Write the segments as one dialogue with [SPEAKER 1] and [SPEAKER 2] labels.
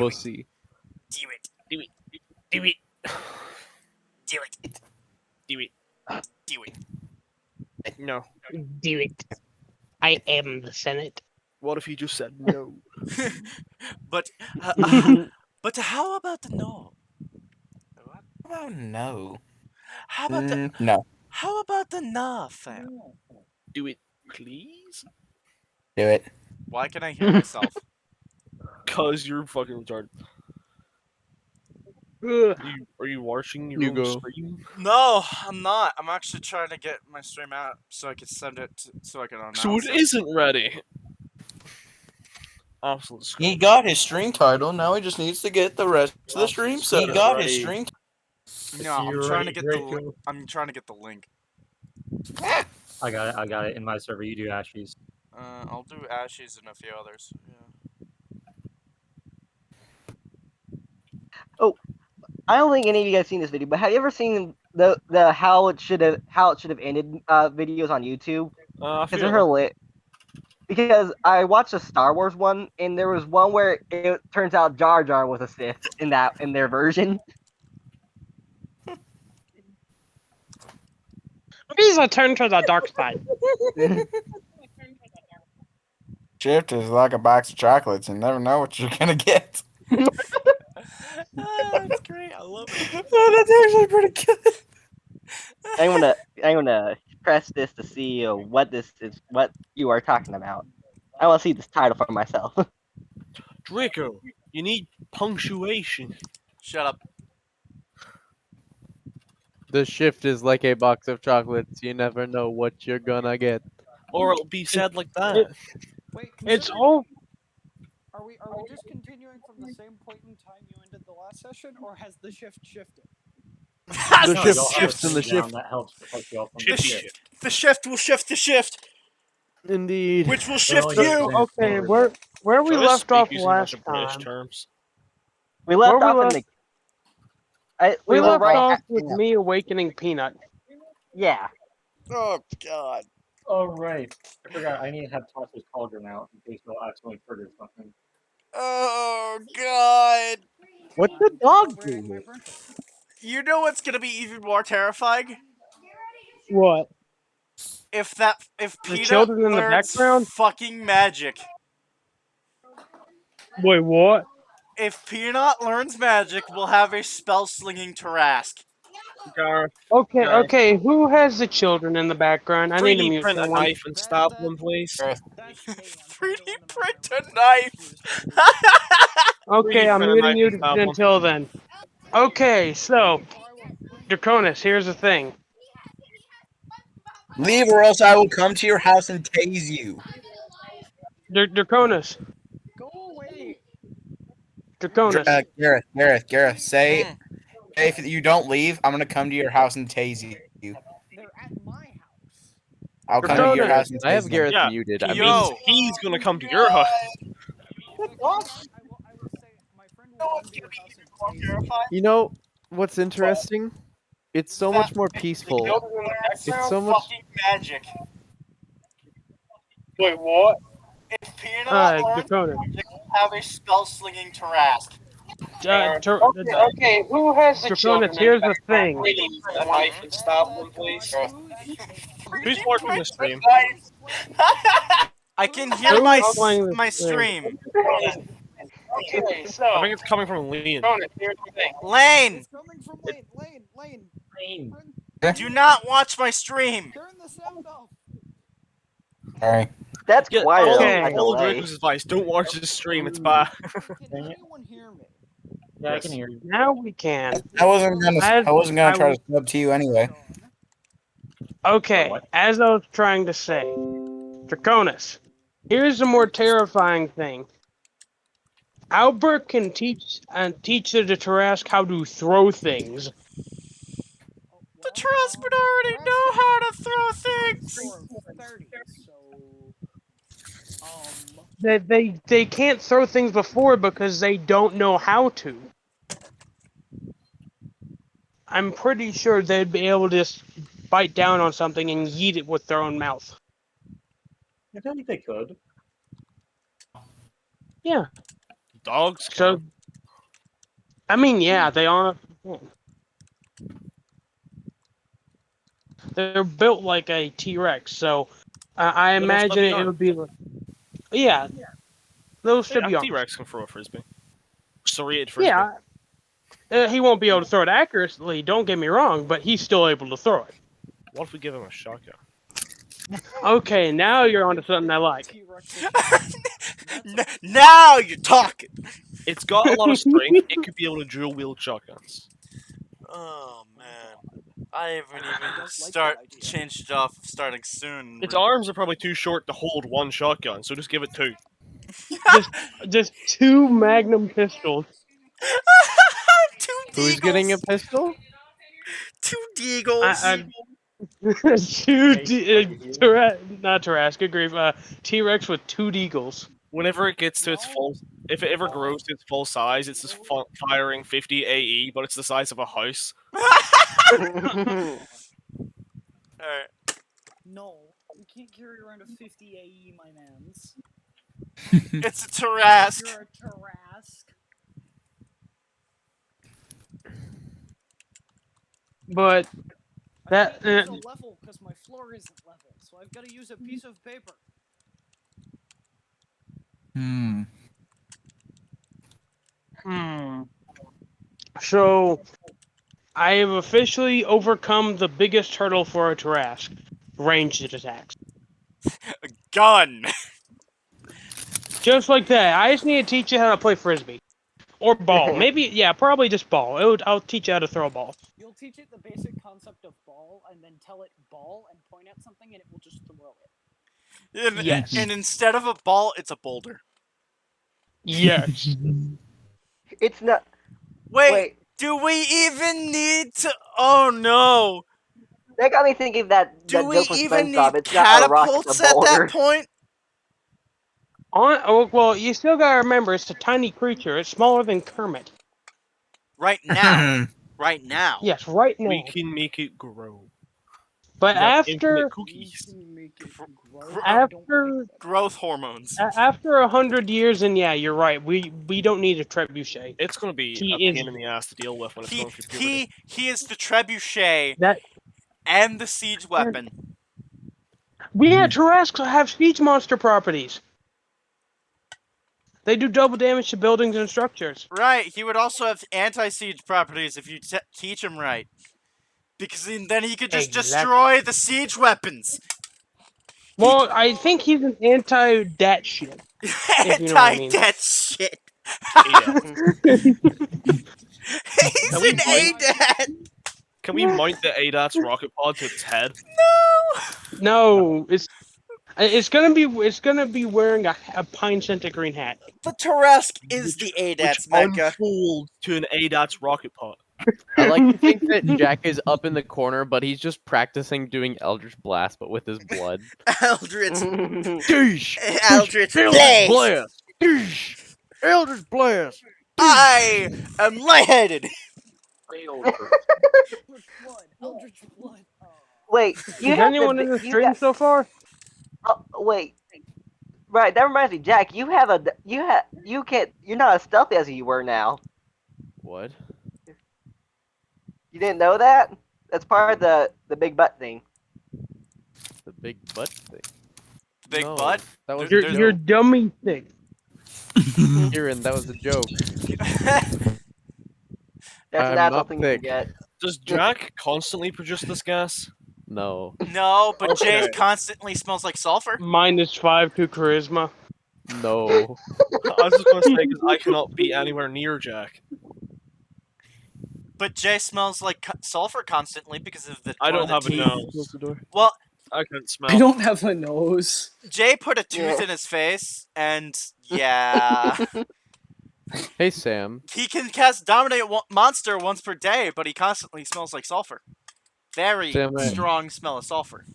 [SPEAKER 1] pussy.
[SPEAKER 2] Do it.
[SPEAKER 3] Do it. Do it.
[SPEAKER 2] Do it.
[SPEAKER 3] Do it.
[SPEAKER 2] Do it.
[SPEAKER 3] No.
[SPEAKER 4] Do it. I am the Senate.
[SPEAKER 3] What if he just said no?
[SPEAKER 2] But how about the no? What?
[SPEAKER 5] Oh no.
[SPEAKER 2] How about the
[SPEAKER 5] No.
[SPEAKER 2] how about the nah, fam?
[SPEAKER 3] Do it, please.
[SPEAKER 5] Do it.
[SPEAKER 2] Why can I hear myself?
[SPEAKER 3] Cause you're fucking retarded.
[SPEAKER 4] Ugh.
[SPEAKER 3] Are you watching your
[SPEAKER 1] You
[SPEAKER 3] own
[SPEAKER 1] go.
[SPEAKER 3] stream?
[SPEAKER 2] No, I'm not. I'm actually trying to get my stream out so I can send it so I can announce
[SPEAKER 3] So it isn't ready. Absolute scum.
[SPEAKER 5] He got his stream title. Now he just needs to get the rest of the
[SPEAKER 3] Absolute
[SPEAKER 5] stream
[SPEAKER 3] scum.
[SPEAKER 5] set. He got his
[SPEAKER 6] Ready.
[SPEAKER 5] stream.
[SPEAKER 2] No, I'm
[SPEAKER 6] You're
[SPEAKER 2] trying to
[SPEAKER 6] ready,
[SPEAKER 2] get the
[SPEAKER 6] Draco?
[SPEAKER 2] I'm trying to get the link.
[SPEAKER 6] I got it in my server. You do Ashes.
[SPEAKER 2] I'll do Ashes and a few others. Yeah.
[SPEAKER 7] I don't think any of you guys seen this video, but have you ever seen the how it should have ended videos on YouTube?
[SPEAKER 3] I
[SPEAKER 7] Because
[SPEAKER 3] feel
[SPEAKER 7] they're lit. Because I watched a Star Wars one, and there was one where it turns out Jar Jar was a Sith in their version.
[SPEAKER 4] Please return to the dark side.
[SPEAKER 5] Shift is like a box of chocolates and never know what you're gonna get.
[SPEAKER 2] That's great. I love it.
[SPEAKER 5] Oh, that's actually pretty good.
[SPEAKER 7] I'm gonna press this to see what you are talking about. I want to see this title for myself.
[SPEAKER 3] Draco, you need punctuation.
[SPEAKER 2] Shut up.
[SPEAKER 1] The shift is like a box of chocolates. You never know what you're gonna get.
[SPEAKER 3] Or it'll be said like that.
[SPEAKER 8] Wait,
[SPEAKER 4] It's
[SPEAKER 8] considering-
[SPEAKER 4] all.
[SPEAKER 8] Are we just continuing from the same point in time you ended the last session, or has the shift shifted?
[SPEAKER 1] The
[SPEAKER 6] No,
[SPEAKER 1] shift
[SPEAKER 6] y'all have
[SPEAKER 1] shifts
[SPEAKER 6] a
[SPEAKER 1] in the
[SPEAKER 6] thing down
[SPEAKER 1] shift.
[SPEAKER 6] That helps protect y'all from
[SPEAKER 3] Shifty
[SPEAKER 6] the
[SPEAKER 3] shift.
[SPEAKER 2] The shift will shift the shift,
[SPEAKER 1] Indeed.
[SPEAKER 2] which will
[SPEAKER 6] Well,
[SPEAKER 2] shift
[SPEAKER 6] yeah.
[SPEAKER 2] you.
[SPEAKER 4] Okay, where we
[SPEAKER 3] Try to
[SPEAKER 4] left
[SPEAKER 3] speak
[SPEAKER 4] off
[SPEAKER 3] using a bunch
[SPEAKER 4] last
[SPEAKER 3] of British
[SPEAKER 4] time.
[SPEAKER 3] terms.
[SPEAKER 7] We left
[SPEAKER 4] Where we
[SPEAKER 7] off in the.
[SPEAKER 4] We
[SPEAKER 7] were
[SPEAKER 4] left
[SPEAKER 7] right
[SPEAKER 4] off
[SPEAKER 7] at-
[SPEAKER 4] with me awakening Peanut.
[SPEAKER 7] Yeah.
[SPEAKER 2] Oh God.
[SPEAKER 6] Oh right. I forgot. I need to have Tasha's cauldron out in case they'll accidentally trigger something.
[SPEAKER 2] Oh God.
[SPEAKER 1] What's the dog
[SPEAKER 8] Celebrating my
[SPEAKER 1] doing?
[SPEAKER 8] birthday.
[SPEAKER 2] You know what's gonna be even more terrifying?
[SPEAKER 4] What?
[SPEAKER 2] If
[SPEAKER 4] The
[SPEAKER 2] Peanut
[SPEAKER 4] children in the
[SPEAKER 2] learns
[SPEAKER 4] background?
[SPEAKER 2] fucking magic.
[SPEAKER 4] Wait, what?
[SPEAKER 2] If Peanut learns magic, we'll have a spell slinging Tarask.
[SPEAKER 3] Garth,
[SPEAKER 4] Okay,
[SPEAKER 3] Yeah.
[SPEAKER 4] okay. Who has the children in the background? I need to
[SPEAKER 3] 3D
[SPEAKER 4] mute
[SPEAKER 3] print a
[SPEAKER 4] someone.
[SPEAKER 3] knife and stab them, please.
[SPEAKER 8] That's me. I'm trying
[SPEAKER 2] 3D
[SPEAKER 8] to limit
[SPEAKER 2] print
[SPEAKER 8] my
[SPEAKER 2] a
[SPEAKER 8] rage.
[SPEAKER 2] knife.
[SPEAKER 4] Okay,
[SPEAKER 3] 3D
[SPEAKER 4] I'm
[SPEAKER 3] print a
[SPEAKER 4] muting
[SPEAKER 3] knife
[SPEAKER 4] you
[SPEAKER 3] and stab them.
[SPEAKER 4] until then. Okay, so Draconis, here's the thing.
[SPEAKER 5] Leave or else I will come to your house and tase you.
[SPEAKER 4] Draconis,
[SPEAKER 8] Go away.
[SPEAKER 4] Draconis.
[SPEAKER 5] Gareth, say if you don't leave, I'm gonna come to your house and tase you.
[SPEAKER 8] They're at my house.
[SPEAKER 5] I'll come to your
[SPEAKER 4] Draconis.
[SPEAKER 5] house and
[SPEAKER 1] I have
[SPEAKER 5] tase them.
[SPEAKER 1] Gareth
[SPEAKER 3] Yeah,
[SPEAKER 1] muted.
[SPEAKER 3] He
[SPEAKER 1] I
[SPEAKER 2] Yo.
[SPEAKER 1] mean,
[SPEAKER 3] means he's gonna come to your house.
[SPEAKER 8] I will say my friend will come to your house and tase you.
[SPEAKER 1] you know what's interesting? It's so much more peaceful. It's so much.
[SPEAKER 2] magic.
[SPEAKER 4] Wait, what?
[SPEAKER 2] If Peanut
[SPEAKER 4] Draconis.
[SPEAKER 2] we'll have a spell slinging Tarask.
[SPEAKER 4] Okay, who has the children? Here's the thing.
[SPEAKER 3] A knife and stab them, please. Who's watching the stream?
[SPEAKER 2] I can hear
[SPEAKER 4] Who's playing this
[SPEAKER 2] my
[SPEAKER 4] stream?
[SPEAKER 2] stream.
[SPEAKER 4] Okay,
[SPEAKER 3] I
[SPEAKER 4] so
[SPEAKER 3] think it's coming from Lean.
[SPEAKER 4] here's the thing.
[SPEAKER 2] Lane,
[SPEAKER 8] It's coming from Lane.
[SPEAKER 6] Lane.
[SPEAKER 2] do not watch my stream.
[SPEAKER 8] Turn the sound off.
[SPEAKER 5] Sorry.
[SPEAKER 7] That's
[SPEAKER 3] Yeah,
[SPEAKER 7] quite
[SPEAKER 4] Okay.
[SPEAKER 7] a
[SPEAKER 3] follow
[SPEAKER 7] delay.
[SPEAKER 3] Draco's advice. Don't watch this stream. It's bad.
[SPEAKER 8] Can anyone hear me?
[SPEAKER 6] Yeah, I
[SPEAKER 3] Yes.
[SPEAKER 6] can hear you.
[SPEAKER 4] Now we can.
[SPEAKER 5] I wasn't gonna try to sub to you anyway.
[SPEAKER 4] Okay,
[SPEAKER 6] What?
[SPEAKER 4] as I was trying to say, Draconis, here's the more terrifying thing. Albert can teach the Tarask how to throw things.
[SPEAKER 2] The Tarask would already know how to throw things.
[SPEAKER 8] Score of 30, so
[SPEAKER 4] They can't throw things before because they don't know how to. I'm pretty sure they'd be able to just bite down on something and eat it with their own mouth.
[SPEAKER 6] I feel like they could.
[SPEAKER 4] Yeah.
[SPEAKER 3] Dogs.
[SPEAKER 4] So I mean, yeah, they are. They're built like a T-Rex, so I
[SPEAKER 9] They don't
[SPEAKER 4] imagine
[SPEAKER 9] stubby
[SPEAKER 4] it would
[SPEAKER 9] arms.
[SPEAKER 4] be. Yeah, those should
[SPEAKER 9] Yeah,
[SPEAKER 4] be arms.
[SPEAKER 9] T-Rex can throw a frisbee. Serrated frisbee.
[SPEAKER 4] Yeah, he won't be able to throw it accurately. Don't get me wrong, but he's still able to throw it.
[SPEAKER 9] What if we give him a shotgun?
[SPEAKER 4] Okay, now you're onto something I like.
[SPEAKER 8] T-Rex with shotgun. That's a-
[SPEAKER 2] Now you're talking.
[SPEAKER 9] It's got a lot of strength. It could be able to dual wield shotguns.
[SPEAKER 2] Oh man, I haven't even
[SPEAKER 8] does like that idea.
[SPEAKER 2] changed it off starting soon.
[SPEAKER 9] Its arms are probably too short to hold one shotgun, so just give it two.
[SPEAKER 4] Just two Magnum pistols.
[SPEAKER 2] Two
[SPEAKER 1] Who's getting a
[SPEAKER 2] deagles.
[SPEAKER 1] pistol?
[SPEAKER 2] Two deagles.
[SPEAKER 4] Not Tarrasque, agree. T-Rex with two deagles.
[SPEAKER 9] Whenever it gets to its
[SPEAKER 8] No.
[SPEAKER 9] full, if it ever grows to its full size, it's just firing 50 AE, but it's the size of a house.
[SPEAKER 2] Alright.
[SPEAKER 8] No, you can't carry around a 50 AE, my mans.
[SPEAKER 2] It's a Tarrasque.
[SPEAKER 8] You're a Tarrasque.
[SPEAKER 4] But that
[SPEAKER 8] Can't use a level because my floor isn't level, so I've got to use a piece of paper.
[SPEAKER 4] So I have officially overcome the biggest hurdle for a Tarrasque: ranged attacks.
[SPEAKER 2] Gun.
[SPEAKER 4] Just like that. I just need to teach you how to play frisbee or ball. Maybe, yeah, probably just ball. I'll teach you how to throw a ball.
[SPEAKER 8] You'll teach it the basic concept of ball, and then tell it ball and point at something, and it will just throw it.
[SPEAKER 2] And,
[SPEAKER 4] Yes.
[SPEAKER 2] and instead of a ball, it's a boulder.
[SPEAKER 4] Yes.
[SPEAKER 7] It's not.
[SPEAKER 2] Wait,
[SPEAKER 7] Wait,
[SPEAKER 2] do we even need to? Oh no!
[SPEAKER 7] that got me thinking that
[SPEAKER 2] Do
[SPEAKER 7] that
[SPEAKER 2] we
[SPEAKER 7] joke from
[SPEAKER 2] even
[SPEAKER 7] SpongeBob.
[SPEAKER 2] need
[SPEAKER 7] It's not a rock, it's
[SPEAKER 2] catapults
[SPEAKER 7] a
[SPEAKER 2] at
[SPEAKER 7] boulder.
[SPEAKER 2] that point?
[SPEAKER 4] Well, you still gotta remember, it's a tiny creature. It's smaller than Kermit.
[SPEAKER 2] Right now. Right now.
[SPEAKER 4] Yes, right now.
[SPEAKER 9] We can make it grow.
[SPEAKER 4] But
[SPEAKER 9] We have
[SPEAKER 4] after
[SPEAKER 9] infinite
[SPEAKER 8] You
[SPEAKER 9] cookies.
[SPEAKER 8] can make it grow.
[SPEAKER 2] Gr-
[SPEAKER 8] I don't
[SPEAKER 4] after
[SPEAKER 8] like that.
[SPEAKER 2] Growth hormones.
[SPEAKER 4] after 100 years, and yeah, you're right. We don't need a trebuchet.
[SPEAKER 9] It's gonna be
[SPEAKER 4] He
[SPEAKER 9] a
[SPEAKER 4] is-
[SPEAKER 9] pain in the ass to deal with when it's
[SPEAKER 2] He
[SPEAKER 9] going through puberty.
[SPEAKER 2] he is the trebuchet
[SPEAKER 4] That
[SPEAKER 2] and the siege weapon.
[SPEAKER 4] yeah, Tarrasques have siege monster properties. They do double damage to buildings and structures.
[SPEAKER 2] Right. He would also have anti-siege properties if you teach him right. Because then he could just
[SPEAKER 4] Exactly.
[SPEAKER 2] destroy the siege weapons.
[SPEAKER 4] Well, I think he's an anti-dat shit. If you know what I mean.
[SPEAKER 2] Anti-death shit. He's
[SPEAKER 9] Can we
[SPEAKER 2] an
[SPEAKER 9] mount-
[SPEAKER 2] ADAT.
[SPEAKER 9] Can we mount the ADAT's rocket pod to its head?
[SPEAKER 2] No.
[SPEAKER 4] No, it's gonna be wearing a pine scented green hat.
[SPEAKER 2] The Tarrasque is the ADAT's
[SPEAKER 9] Which
[SPEAKER 2] mecha.
[SPEAKER 9] unfolds to an ADAT's rocket pod.
[SPEAKER 1] I like to think that Jack is up in the corner, but he's just practicing doing Eldritch Blast, but with his blood.
[SPEAKER 2] Eldritch.
[SPEAKER 1] Sheesh!
[SPEAKER 2] Eldritch
[SPEAKER 1] Eldritch
[SPEAKER 2] Blast.
[SPEAKER 1] Blast! Sheesh! Eldritch Blast!
[SPEAKER 2] I am lightheaded.
[SPEAKER 8] Eldritch blood. Eldritch blood. Oh.
[SPEAKER 7] Wait, you
[SPEAKER 4] Is
[SPEAKER 7] have
[SPEAKER 4] anyone
[SPEAKER 7] the,
[SPEAKER 4] in the
[SPEAKER 7] you
[SPEAKER 4] stream
[SPEAKER 7] got,
[SPEAKER 4] so far?
[SPEAKER 7] oh, wait. Right, that reminds me, Jack. You can't. You're not as stealthy as you were now.
[SPEAKER 1] What?
[SPEAKER 7] You didn't know that? That's part of the big butt thing.
[SPEAKER 1] The big butt thing.
[SPEAKER 2] Big
[SPEAKER 1] No,
[SPEAKER 2] butt?
[SPEAKER 1] That was
[SPEAKER 2] There-
[SPEAKER 1] a
[SPEAKER 2] there's-
[SPEAKER 4] Your
[SPEAKER 1] joke.
[SPEAKER 4] dummy thing.
[SPEAKER 1] Kieran, that was a joke.
[SPEAKER 7] That's
[SPEAKER 1] I'm
[SPEAKER 7] not
[SPEAKER 1] not
[SPEAKER 7] something you
[SPEAKER 1] thick.
[SPEAKER 7] get.
[SPEAKER 9] Does Jack constantly produce this gas?
[SPEAKER 1] No.
[SPEAKER 2] No, but Jay
[SPEAKER 9] Okay.
[SPEAKER 2] constantly smells like sulfur.
[SPEAKER 4] -5 to charisma.
[SPEAKER 1] No.
[SPEAKER 9] I was just gonna say because I cannot be anywhere near Jack.
[SPEAKER 2] But Jay smells like sulfur constantly because of the.
[SPEAKER 9] I
[SPEAKER 2] one of
[SPEAKER 9] don't
[SPEAKER 2] the
[SPEAKER 9] have a
[SPEAKER 2] teeth.
[SPEAKER 9] nose.
[SPEAKER 2] Well,
[SPEAKER 9] I can't smell.
[SPEAKER 8] I don't have a nose.
[SPEAKER 2] Jay put a tooth
[SPEAKER 7] Yeah.
[SPEAKER 2] in his face, and yeah,
[SPEAKER 1] Hey, Sam.
[SPEAKER 2] he can cast Dominate Monster once per day, but he constantly smells like sulfur. Very
[SPEAKER 1] Sam,
[SPEAKER 2] strong smell of sulfur.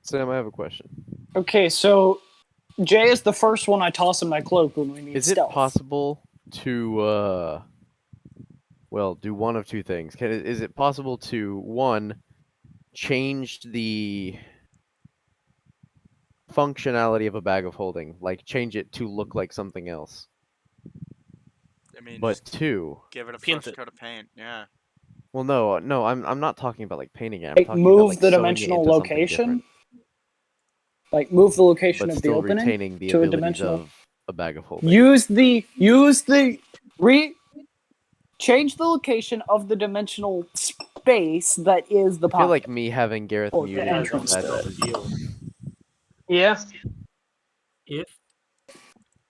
[SPEAKER 1] Sam, I have a question.
[SPEAKER 8] Okay, so Jay is the first one I toss in my cloak when we need
[SPEAKER 1] Is it
[SPEAKER 8] stealth.
[SPEAKER 1] possible to, well, do one of two things? Is it possible to, one, change the functionality of a bag of holding? Like, change it to look like something else?
[SPEAKER 2] I mean,
[SPEAKER 1] but
[SPEAKER 2] just
[SPEAKER 1] 2.
[SPEAKER 2] give it a
[SPEAKER 9] Paint
[SPEAKER 2] fresh
[SPEAKER 9] it.
[SPEAKER 2] coat of paint. Yeah.
[SPEAKER 1] Well, no, I'm not talking about like painting it. I'm
[SPEAKER 8] Like
[SPEAKER 1] talking about
[SPEAKER 8] move
[SPEAKER 1] like
[SPEAKER 8] the
[SPEAKER 1] sewing it
[SPEAKER 8] dimensional
[SPEAKER 1] into something
[SPEAKER 8] location.
[SPEAKER 1] different,
[SPEAKER 8] Like move the location
[SPEAKER 1] but
[SPEAKER 8] of the
[SPEAKER 1] still
[SPEAKER 8] opening
[SPEAKER 1] retaining the
[SPEAKER 8] to a
[SPEAKER 1] abilities
[SPEAKER 8] dimensional.
[SPEAKER 1] of a bag of holding.
[SPEAKER 8] Change the location of the dimensional space that is the
[SPEAKER 1] I feel
[SPEAKER 8] pocket.
[SPEAKER 1] like me having Gareth
[SPEAKER 8] Or the
[SPEAKER 1] muted.
[SPEAKER 8] entrance
[SPEAKER 6] That's
[SPEAKER 8] to
[SPEAKER 6] the
[SPEAKER 8] it.
[SPEAKER 6] deal.
[SPEAKER 4] Yeah.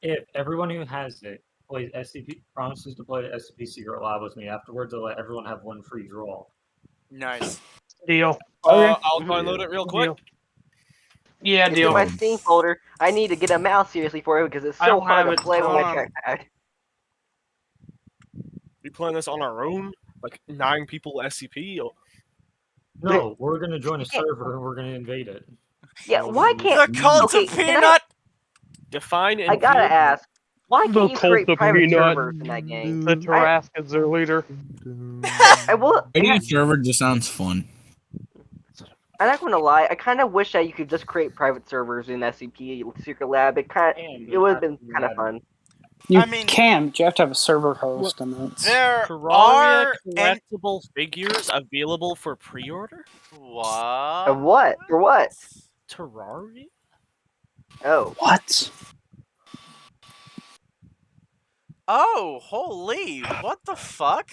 [SPEAKER 6] If everyone who has it plays SCP promises to play the SCP Secret Lab with me afterwards, I'll let everyone have one free draw.
[SPEAKER 2] Nice.
[SPEAKER 4] Deal.
[SPEAKER 8] Okay.
[SPEAKER 9] I'll download it real quick.
[SPEAKER 4] Deal. Yeah,
[SPEAKER 7] It's in
[SPEAKER 4] deal.
[SPEAKER 7] my Steam folder. I need to get a mouse seriously for it because it's
[SPEAKER 4] I
[SPEAKER 7] so
[SPEAKER 4] don't
[SPEAKER 7] hard
[SPEAKER 4] have
[SPEAKER 7] to
[SPEAKER 4] it.
[SPEAKER 7] play with
[SPEAKER 2] Hold
[SPEAKER 7] my
[SPEAKER 2] on.
[SPEAKER 7] trackpad.
[SPEAKER 9] We playing this on our own? Like 9 people SCP? Or...
[SPEAKER 6] No, we're gonna join a server and we're gonna invade it.
[SPEAKER 7] Yeah, why
[SPEAKER 2] The
[SPEAKER 7] can't...
[SPEAKER 2] cult
[SPEAKER 7] Okay,
[SPEAKER 2] of
[SPEAKER 7] can
[SPEAKER 2] peanut.
[SPEAKER 9] Define and
[SPEAKER 7] I gotta
[SPEAKER 9] view-
[SPEAKER 7] ask, why
[SPEAKER 4] The
[SPEAKER 7] can't you
[SPEAKER 4] cult
[SPEAKER 7] create
[SPEAKER 4] of
[SPEAKER 7] private
[SPEAKER 4] peanut.
[SPEAKER 7] servers in that game?
[SPEAKER 4] The Tarrascans are leader.
[SPEAKER 7] I will...
[SPEAKER 5] Creating a server just sounds fun.
[SPEAKER 7] I'm not gonna lie, I kind of wish that you could just create private servers in SCP Secret Lab. It would have been kind of fun.
[SPEAKER 8] You
[SPEAKER 2] I mean-
[SPEAKER 8] can, but you have to have a server host, and that's
[SPEAKER 2] There
[SPEAKER 9] Terraria
[SPEAKER 2] are
[SPEAKER 9] collectible figures available for pre-order?
[SPEAKER 2] What?
[SPEAKER 7] Of what? For what?
[SPEAKER 9] Terraria?
[SPEAKER 7] Oh.
[SPEAKER 8] what?
[SPEAKER 2] Oh, holy! What the fuck?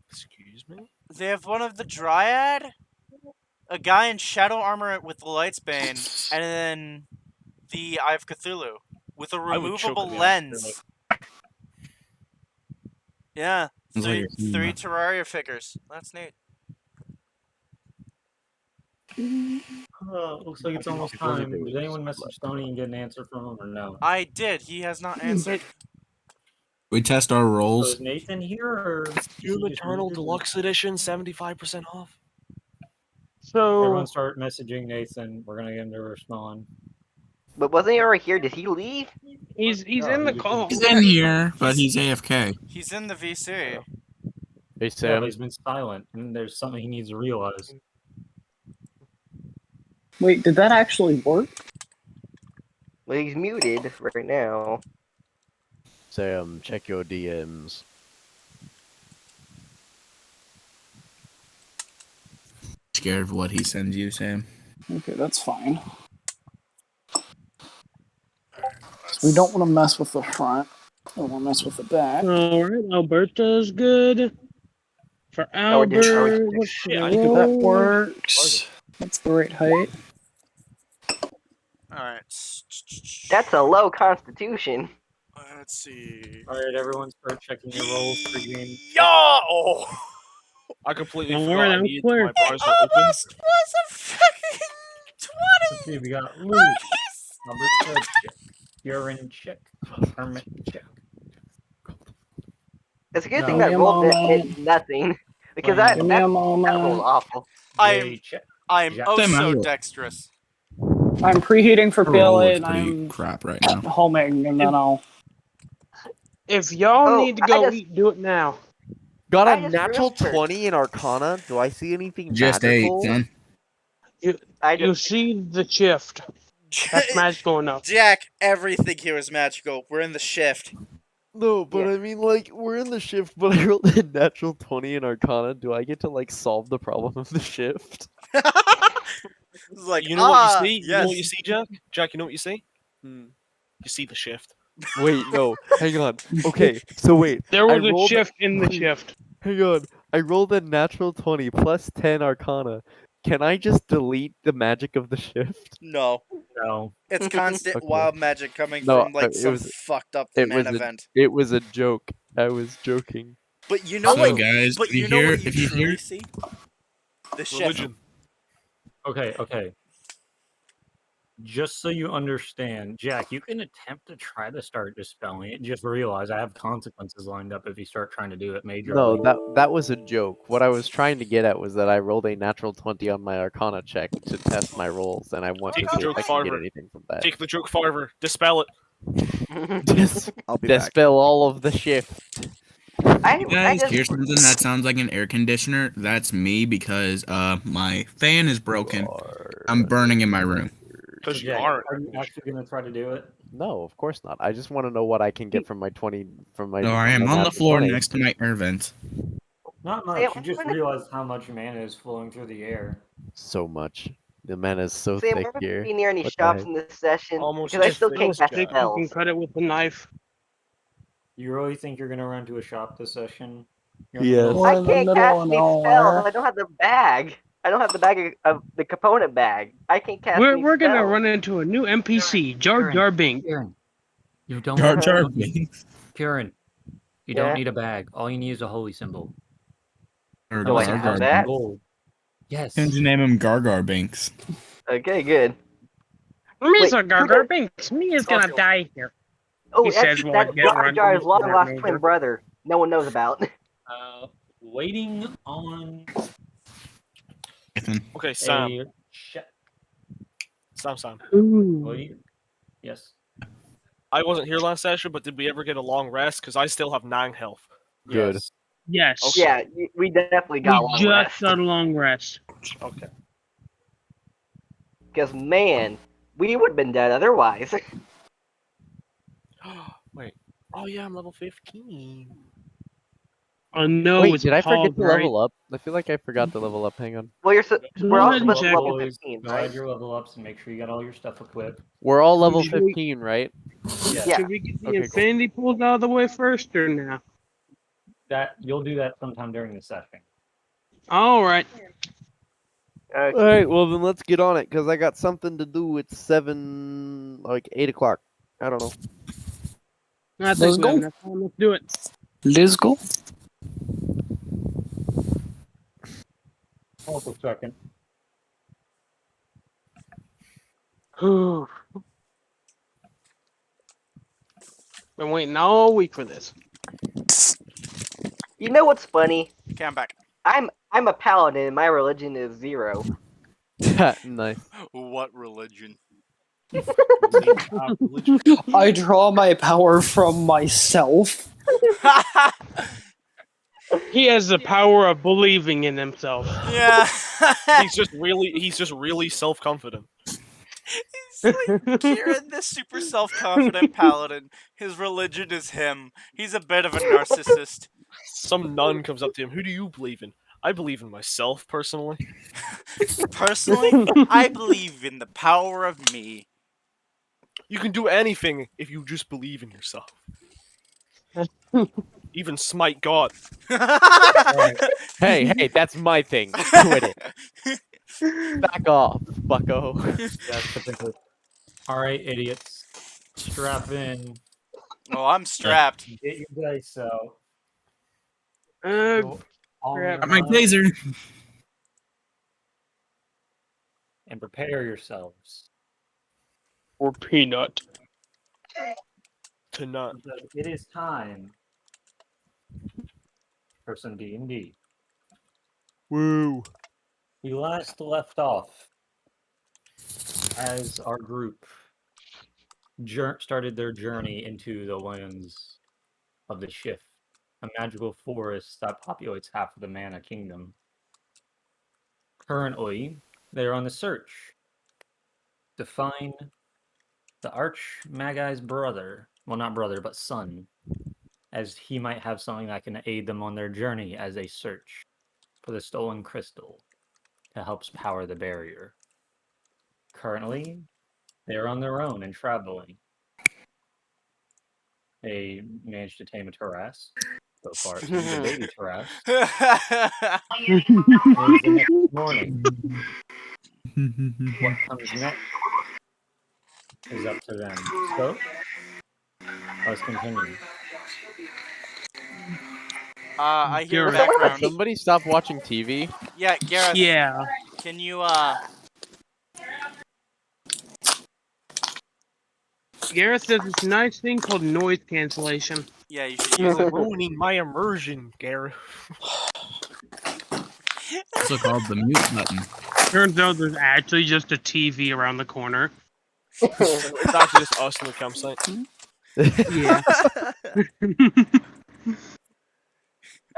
[SPEAKER 9] Excuse me?
[SPEAKER 2] They have one of the Dryad, a guy in shadow armor with the Lightsbane, and then the Eye of Cthulhu with a
[SPEAKER 9] I would choke
[SPEAKER 2] removable
[SPEAKER 9] on the Eye of
[SPEAKER 2] lens. Yeah,
[SPEAKER 5] Sounds like
[SPEAKER 2] three
[SPEAKER 5] a
[SPEAKER 2] Terraria figures. That's neat.
[SPEAKER 6] Looks like it's almost time. Did anyone message Tony and get an answer from him or no?
[SPEAKER 2] I did. He has not answered.
[SPEAKER 5] We test our
[SPEAKER 6] So
[SPEAKER 5] roles.
[SPEAKER 6] is Nathan here or
[SPEAKER 9] Doom Eternal Deluxe Edition, 75% off.
[SPEAKER 4] So
[SPEAKER 6] Everyone start messaging Nathan. We're gonna get him to respond.
[SPEAKER 7] But wasn't he already here? Did he leave?
[SPEAKER 4] he's
[SPEAKER 6] No,
[SPEAKER 4] in the
[SPEAKER 6] he just-
[SPEAKER 4] call.
[SPEAKER 5] He's in here, but he's AFK.
[SPEAKER 2] He's in the VC.
[SPEAKER 1] Hey
[SPEAKER 6] Yeah,
[SPEAKER 1] Sam,
[SPEAKER 6] but he's been silent, and there's something he needs to realize.
[SPEAKER 8] Wait, did that actually work?
[SPEAKER 7] Well, he's muted right now.
[SPEAKER 1] Sam, check your DMs.
[SPEAKER 5] Scared of what he sends you, Sam.
[SPEAKER 8] Okay, that's fine. So we don't want to mess with the front. We want to mess with the back.
[SPEAKER 4] All right, Alberta's good. For
[SPEAKER 7] Oh, it is.
[SPEAKER 4] Albert, what's the
[SPEAKER 9] Yeah, I
[SPEAKER 8] Okay,
[SPEAKER 4] roll?
[SPEAKER 8] that works. That's the right height.
[SPEAKER 2] Alright.
[SPEAKER 7] That's a low constitution.
[SPEAKER 2] Let's see.
[SPEAKER 6] Alright, everyone start checking your rolls pre-game.
[SPEAKER 2] Yo! Oh!
[SPEAKER 9] I completely
[SPEAKER 4] Don't
[SPEAKER 9] forgot
[SPEAKER 4] worry,
[SPEAKER 9] I
[SPEAKER 4] I'm
[SPEAKER 9] needed
[SPEAKER 4] clear.
[SPEAKER 9] my browser open.
[SPEAKER 2] Almost was a fucking 20!
[SPEAKER 6] Let's see, we got Luke, number 6, Urine check, Hermit check.
[SPEAKER 7] It's a good
[SPEAKER 6] No.
[SPEAKER 7] thing that
[SPEAKER 8] Give me a
[SPEAKER 7] roll
[SPEAKER 8] moment.
[SPEAKER 7] did nothing. Because
[SPEAKER 6] Give
[SPEAKER 8] Give me a
[SPEAKER 7] that roll's
[SPEAKER 8] moment.
[SPEAKER 7] awful.
[SPEAKER 2] I'm
[SPEAKER 6] check.
[SPEAKER 2] I'm
[SPEAKER 6] Yeah.
[SPEAKER 2] oh
[SPEAKER 5] Sam, I
[SPEAKER 2] so
[SPEAKER 5] will.
[SPEAKER 2] dexterous.
[SPEAKER 8] I'm preheating for
[SPEAKER 5] Our roll
[SPEAKER 8] PLA
[SPEAKER 5] is
[SPEAKER 8] and
[SPEAKER 5] pretty
[SPEAKER 8] I'm
[SPEAKER 5] crap right now.
[SPEAKER 8] homing, and then I'll.
[SPEAKER 4] If y'all
[SPEAKER 7] Oh,
[SPEAKER 4] need to
[SPEAKER 7] I
[SPEAKER 4] go
[SPEAKER 7] just-
[SPEAKER 4] eat, do it now.
[SPEAKER 1] Got
[SPEAKER 7] I
[SPEAKER 1] a
[SPEAKER 7] just
[SPEAKER 1] natural
[SPEAKER 7] remembered.
[SPEAKER 1] 20 in Arcana. Do I see anything
[SPEAKER 5] Just
[SPEAKER 1] magical?
[SPEAKER 5] 8, son.
[SPEAKER 7] I
[SPEAKER 4] You
[SPEAKER 7] just,
[SPEAKER 4] see the shift. That's magical enough.
[SPEAKER 2] Jack, everything here is magical. We're in the shift.
[SPEAKER 1] No, but
[SPEAKER 7] Yeah.
[SPEAKER 1] I mean, like, we're in the shift, but I rolled a natural 20 in Arcana. Do I get to, like, solve the problem of the shift?
[SPEAKER 2] It's like,
[SPEAKER 9] You know what you see?
[SPEAKER 2] Yes.
[SPEAKER 9] You know what you see, Jack? Jack, you know what you see?
[SPEAKER 1] Hmm.
[SPEAKER 9] You see the shift.
[SPEAKER 1] Wait, no. Hang on. Okay, so wait.
[SPEAKER 4] There
[SPEAKER 1] I
[SPEAKER 4] was a
[SPEAKER 1] rolled-
[SPEAKER 4] shift in the shift.
[SPEAKER 1] Hang on. I rolled a natural 20 plus 10 Arcana. Can I just delete the magic of the shift?
[SPEAKER 2] No.
[SPEAKER 6] No.
[SPEAKER 2] It's constant
[SPEAKER 1] Okay.
[SPEAKER 2] wild magic coming
[SPEAKER 1] No,
[SPEAKER 2] from, like,
[SPEAKER 1] it
[SPEAKER 2] some
[SPEAKER 1] was-
[SPEAKER 2] fucked up
[SPEAKER 1] it
[SPEAKER 2] man
[SPEAKER 1] was a-
[SPEAKER 2] event.
[SPEAKER 1] It was a joke. I was joking.
[SPEAKER 2] But you know
[SPEAKER 5] So,
[SPEAKER 2] what?
[SPEAKER 5] guys,
[SPEAKER 2] But
[SPEAKER 5] if you
[SPEAKER 2] you know
[SPEAKER 5] hear,
[SPEAKER 2] what you
[SPEAKER 5] if you
[SPEAKER 2] truly
[SPEAKER 5] hear,
[SPEAKER 2] see? The shift.
[SPEAKER 9] Religion.
[SPEAKER 6] Okay. Just so you understand, Jack, you can attempt to try to start dispelling it. Just realize I have consequences lined up if you start trying to do it majorly.
[SPEAKER 1] No, that was a joke. What I was trying to get at was that I rolled a natural 20 on my Arcana check to test my rolls, and I wanted
[SPEAKER 9] Take
[SPEAKER 1] to
[SPEAKER 9] the
[SPEAKER 1] see if
[SPEAKER 9] joke
[SPEAKER 1] I could get
[SPEAKER 9] farther.
[SPEAKER 1] anything from that.
[SPEAKER 9] Take the joke farther. Dispel it.
[SPEAKER 10] I'll be back.
[SPEAKER 1] Dispel all of the shift.
[SPEAKER 7] I
[SPEAKER 5] guys,
[SPEAKER 7] just,
[SPEAKER 5] here's something that sounds like an air conditioner. That's me because my fan is broken. I'm burning in my room.
[SPEAKER 9] Because you
[SPEAKER 6] Jack,
[SPEAKER 9] aren't.
[SPEAKER 6] are you actually gonna try to do it?
[SPEAKER 1] No, of course not. I just want to know what I can get from my 20 from my.
[SPEAKER 5] No, I
[SPEAKER 1] from
[SPEAKER 5] am
[SPEAKER 1] my
[SPEAKER 5] on the
[SPEAKER 1] natural
[SPEAKER 5] floor
[SPEAKER 1] 20.
[SPEAKER 5] next to my air vent.
[SPEAKER 6] Not much. You just realized how much mana is flowing through the air.
[SPEAKER 1] So much. The mana is so
[SPEAKER 7] Sam,
[SPEAKER 1] thick
[SPEAKER 7] we're
[SPEAKER 1] here.
[SPEAKER 7] be near any
[SPEAKER 1] What the
[SPEAKER 7] shops
[SPEAKER 1] heck?
[SPEAKER 7] in this session
[SPEAKER 9] Almost
[SPEAKER 7] because I
[SPEAKER 9] as
[SPEAKER 7] still
[SPEAKER 9] thick
[SPEAKER 7] can't
[SPEAKER 9] as
[SPEAKER 7] cast
[SPEAKER 4] Thick,
[SPEAKER 9] Jack.
[SPEAKER 4] you can
[SPEAKER 7] spells.
[SPEAKER 4] cut it with a knife.
[SPEAKER 6] You really think you're gonna run to a shop this session? You're
[SPEAKER 1] Yes.
[SPEAKER 7] I can't cast any spells. I don't have the bag. I don't have the bag of the component bag. I can't cast any
[SPEAKER 4] We're gonna
[SPEAKER 7] spells.
[SPEAKER 4] run into a new NPC, Jar Jar Binks.
[SPEAKER 6] Kieran, you don't.
[SPEAKER 5] Jar
[SPEAKER 7] Uh-huh.
[SPEAKER 5] Jar Binks.
[SPEAKER 6] Kieran, you
[SPEAKER 7] Yeah.
[SPEAKER 6] don't need a bag. All you need is a holy symbol.
[SPEAKER 5] Or
[SPEAKER 7] Do I
[SPEAKER 5] Gar
[SPEAKER 7] have
[SPEAKER 5] Gar
[SPEAKER 7] that?
[SPEAKER 6] Gold. Yes.
[SPEAKER 5] Change the name him Gar Gar Binks.
[SPEAKER 7] Okay, good.
[SPEAKER 4] Me's a
[SPEAKER 7] who
[SPEAKER 4] Jar
[SPEAKER 7] does-
[SPEAKER 4] Jar Binks. Me is gonna die here.
[SPEAKER 7] Oh,
[SPEAKER 4] He says
[SPEAKER 7] that's
[SPEAKER 4] while I get
[SPEAKER 7] Jar
[SPEAKER 4] run
[SPEAKER 7] Jar's long
[SPEAKER 4] run
[SPEAKER 7] lost
[SPEAKER 4] over.
[SPEAKER 7] twin brother. No one knows about.
[SPEAKER 6] Waiting on
[SPEAKER 9] Okay, Sam.
[SPEAKER 6] a check.
[SPEAKER 9] Sam.
[SPEAKER 6] Wait. Yes.
[SPEAKER 9] I wasn't here last session, but did we ever get a long rest? Because I still have 9 health.
[SPEAKER 1] Good.
[SPEAKER 6] Yes.
[SPEAKER 4] Yes.
[SPEAKER 9] Okay.
[SPEAKER 7] Yeah, we definitely got a
[SPEAKER 4] We
[SPEAKER 7] long
[SPEAKER 4] just
[SPEAKER 7] rest.
[SPEAKER 4] got a long rest.
[SPEAKER 9] Okay.
[SPEAKER 7] Because man, we would have been dead otherwise.
[SPEAKER 9] Wait. Oh yeah, I'm level 15.
[SPEAKER 4] Oh no,
[SPEAKER 1] Wait,
[SPEAKER 4] it's
[SPEAKER 1] did I forget
[SPEAKER 4] Paul,
[SPEAKER 1] to
[SPEAKER 4] right?
[SPEAKER 1] level up? I feel like I forgot to level up. Hang on.
[SPEAKER 7] Well, we're all
[SPEAKER 4] ahead and
[SPEAKER 7] supposed to
[SPEAKER 4] check.
[SPEAKER 7] level
[SPEAKER 6] Boys,
[SPEAKER 7] 15,
[SPEAKER 6] go
[SPEAKER 7] right?
[SPEAKER 6] add your level ups and make sure you got all your stuff equipped.
[SPEAKER 1] We're all level
[SPEAKER 4] Should we-
[SPEAKER 1] 15, right?
[SPEAKER 6] Yes.
[SPEAKER 7] Yeah.
[SPEAKER 4] Should we get the
[SPEAKER 1] Okay, cool.
[SPEAKER 4] infinity pools out of the way first or now?
[SPEAKER 6] That you'll do that sometime during the session.
[SPEAKER 4] All right.
[SPEAKER 7] Okay.
[SPEAKER 1] All right, well then let's get on it because I got something to do at 8 o'clock. I don't know.
[SPEAKER 4] I think
[SPEAKER 10] Let's
[SPEAKER 4] we
[SPEAKER 10] go.
[SPEAKER 4] have enough time. Let's do it.
[SPEAKER 10] Let's go.
[SPEAKER 6] Hold a second.
[SPEAKER 4] Been waiting all week for this.
[SPEAKER 7] You know what's funny?
[SPEAKER 2] Okay, I'm back.
[SPEAKER 7] I'm a paladin and my religion is 0.
[SPEAKER 1] Nice.
[SPEAKER 2] What religion?
[SPEAKER 10] I draw my power from myself.
[SPEAKER 4] He has the power of believing in himself.
[SPEAKER 2] Yeah.
[SPEAKER 9] He's just really self-confident.
[SPEAKER 2] He's like Kieran, this super self-confident paladin. His religion is him. He's a bit of a narcissist.
[SPEAKER 9] Some nun comes up to him. Who do you believe in? I believe in myself, personally.
[SPEAKER 2] Personally, I believe in the power of me.
[SPEAKER 9] You can do anything if you just believe in yourself. Even smite God.
[SPEAKER 1] Hey, that's my thing. Quit it. Back off, bucko.
[SPEAKER 6] That's typically. Alright, idiots. Strap in.
[SPEAKER 2] Oh, I'm strapped.
[SPEAKER 6] Get your dice out.
[SPEAKER 4] Uh,
[SPEAKER 6] On
[SPEAKER 4] crap.
[SPEAKER 6] your
[SPEAKER 5] My
[SPEAKER 6] mind
[SPEAKER 5] taser.
[SPEAKER 6] and prepare yourselves.
[SPEAKER 4] or peanut.
[SPEAKER 9] To not.
[SPEAKER 6] Because it is time for some D&D.
[SPEAKER 1] Woo.
[SPEAKER 6] We last left off as our group started their journey into the lands of the Shift, a magical forest that populates half of the Mana Kingdom. Currently, they are on the search to find the Arch-Magi's brother. Well, not brother, but son, as he might have something that can aid them on their journey as they search for the stolen crystal that helps power the barrier. Currently, they are on their own and traveling. They managed to tame a Taras. So far, it seems a baby Taras. It was the next morning. What comes next is up to them. So, let's continue.
[SPEAKER 2] I hear
[SPEAKER 4] Gareth.
[SPEAKER 2] background.
[SPEAKER 1] Somebody stop watching TV.
[SPEAKER 2] Yeah, Gareth.
[SPEAKER 4] Yeah.
[SPEAKER 2] Can you
[SPEAKER 4] Gareth does this nice thing called noise cancellation.
[SPEAKER 2] Yeah, you should use
[SPEAKER 9] You're
[SPEAKER 2] it.
[SPEAKER 9] ruining my immersion, Gareth.
[SPEAKER 5] Also called the mute button.
[SPEAKER 4] Turns out there's actually just a TV around the corner.
[SPEAKER 9] It's actually just us in the campsite.
[SPEAKER 4] Yeah.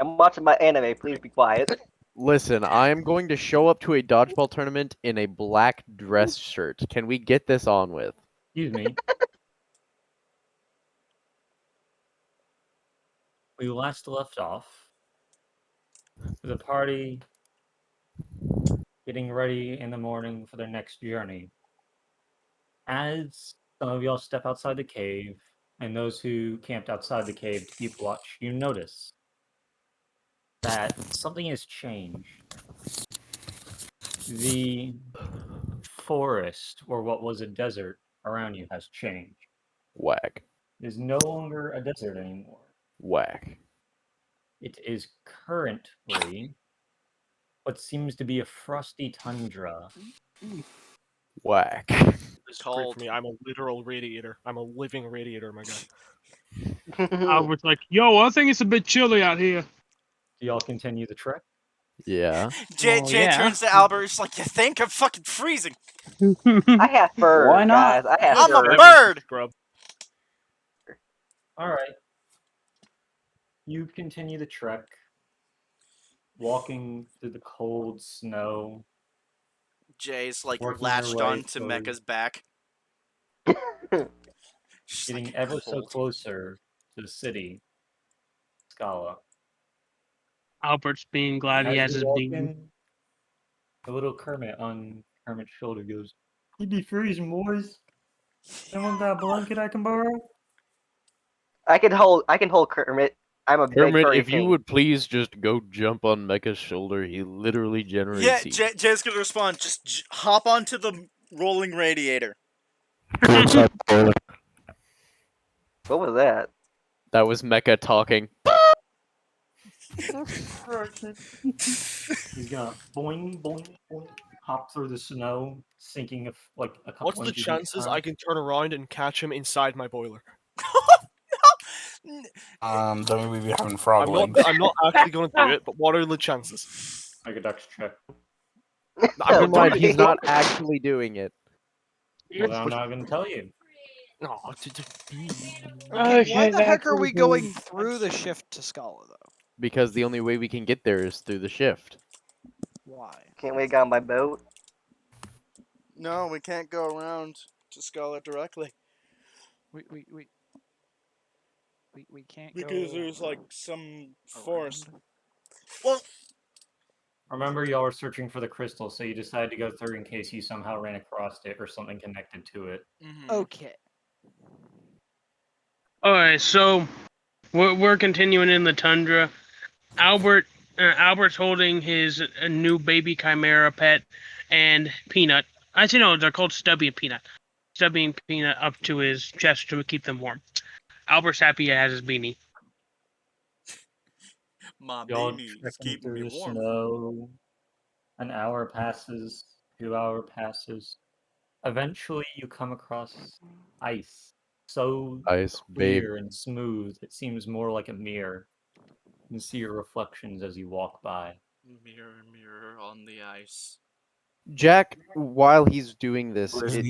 [SPEAKER 7] I'm watching my anime. Please be quiet.
[SPEAKER 1] Listen, I am going to show up to a dodgeball tournament in a black dress shirt. Can we get this on with?
[SPEAKER 6] Excuse me. we last left off with the party getting ready in the morning for their next journey. As some of y'all step outside the cave, and those who camped outside the cave to keep watch, you notice that something has changed. The forest, or what was a desert around you, has changed.
[SPEAKER 1] Whack.
[SPEAKER 6] It is no longer a desert anymore.
[SPEAKER 1] Whack.
[SPEAKER 6] It is currently what seems to be a frosty tundra.
[SPEAKER 1] Whack.
[SPEAKER 9] This is great for me. I'm a literal radiator. I'm a living radiator, my guy.
[SPEAKER 4] Albert's like, yo, I think it's a bit chilly out here.
[SPEAKER 6] Do y'all continue the trek?
[SPEAKER 1] Yeah.
[SPEAKER 2] Jay
[SPEAKER 10] Well, yeah.
[SPEAKER 2] turns to Albert. He's like, "You think I'm fucking freezing?
[SPEAKER 7] I have fur,
[SPEAKER 10] Why not?
[SPEAKER 7] guys. I have
[SPEAKER 2] I'm
[SPEAKER 7] fur.
[SPEAKER 2] a bird."
[SPEAKER 9] Scrub.
[SPEAKER 6] Alright. You continue the trek, walking through the cold snow.
[SPEAKER 2] Jay's like
[SPEAKER 6] Working your
[SPEAKER 2] latched
[SPEAKER 6] way
[SPEAKER 2] onto
[SPEAKER 6] toward-
[SPEAKER 2] Mecha's back. She's
[SPEAKER 6] getting
[SPEAKER 2] like,
[SPEAKER 6] ever so
[SPEAKER 2] cold.
[SPEAKER 6] closer to the city, Skala.
[SPEAKER 4] Albert's being glad he
[SPEAKER 6] As
[SPEAKER 4] has
[SPEAKER 6] you
[SPEAKER 4] his
[SPEAKER 6] walk
[SPEAKER 4] bean.
[SPEAKER 6] in, the little Kermit on Kermit's shoulder goes, "You be freezing, boys. Anyone got a blanket I can borrow?"
[SPEAKER 7] I can hold Kermit. I'm a big
[SPEAKER 1] Kermit,
[SPEAKER 7] furry
[SPEAKER 1] if you
[SPEAKER 7] king.
[SPEAKER 1] would please just go jump on Mecha's shoulder, he literally generates
[SPEAKER 2] Yeah,
[SPEAKER 1] heat.
[SPEAKER 2] Jay's gonna respond. Just hop onto the rolling radiator.
[SPEAKER 7] What was that?
[SPEAKER 1] That was Mecha talking.
[SPEAKER 6] He's gonna boing, boing, boing, hop through the snow, sinking like a couple
[SPEAKER 9] What's the
[SPEAKER 6] inches each
[SPEAKER 9] chances I
[SPEAKER 6] time.
[SPEAKER 9] can turn around and catch him inside my boiler?
[SPEAKER 5] Don't we be having frog
[SPEAKER 9] I'm not.
[SPEAKER 5] legs?
[SPEAKER 9] I'm not actually gonna do it. But what are the chances?
[SPEAKER 6] Make a dex check.
[SPEAKER 9] I'm
[SPEAKER 1] Never
[SPEAKER 9] not
[SPEAKER 1] mind,
[SPEAKER 9] doing
[SPEAKER 1] he's
[SPEAKER 9] it.
[SPEAKER 1] not actually doing it.
[SPEAKER 6] Well, then I'm not gonna tell you.
[SPEAKER 9] No,
[SPEAKER 8] Okay, why the
[SPEAKER 4] that's
[SPEAKER 8] heck are
[SPEAKER 4] pretty
[SPEAKER 8] we
[SPEAKER 4] cool.
[SPEAKER 8] going through the shift to Skala though?
[SPEAKER 1] Because the only way we can get there is through the shift.
[SPEAKER 8] Why?
[SPEAKER 7] Can't we go on my boat?
[SPEAKER 2] No, we can't go around to Skala directly
[SPEAKER 8] We can't
[SPEAKER 2] because
[SPEAKER 8] go
[SPEAKER 2] there's like some
[SPEAKER 8] around.
[SPEAKER 2] forest. Well,
[SPEAKER 6] Remember, y'all were searching for the crystal, so you decided to go through in case you somehow ran across it or something connected to it.
[SPEAKER 8] Okay.
[SPEAKER 4] Alright, so we're continuing in the tundra. Albert's holding his new baby chimera pet and Peanut. Actually, no, they're called Stubby and Peanut. Stubby and Peanut up to his chest to keep them warm. Albert's happy he has his beanie.
[SPEAKER 2] my
[SPEAKER 6] Y'all
[SPEAKER 2] beanie's
[SPEAKER 6] trekking
[SPEAKER 2] keeping
[SPEAKER 6] through
[SPEAKER 2] me
[SPEAKER 6] the
[SPEAKER 2] warm.
[SPEAKER 6] snow. An hour passes, 2 hour passes. Eventually, you come across ice. So
[SPEAKER 1] Ice, babe.
[SPEAKER 6] clear and smooth, it seems more like a mirror. You can see your reflections as you walk by.
[SPEAKER 2] Mirror, mirror on the ice.
[SPEAKER 1] Jack, while he's doing this,
[SPEAKER 5] Where's the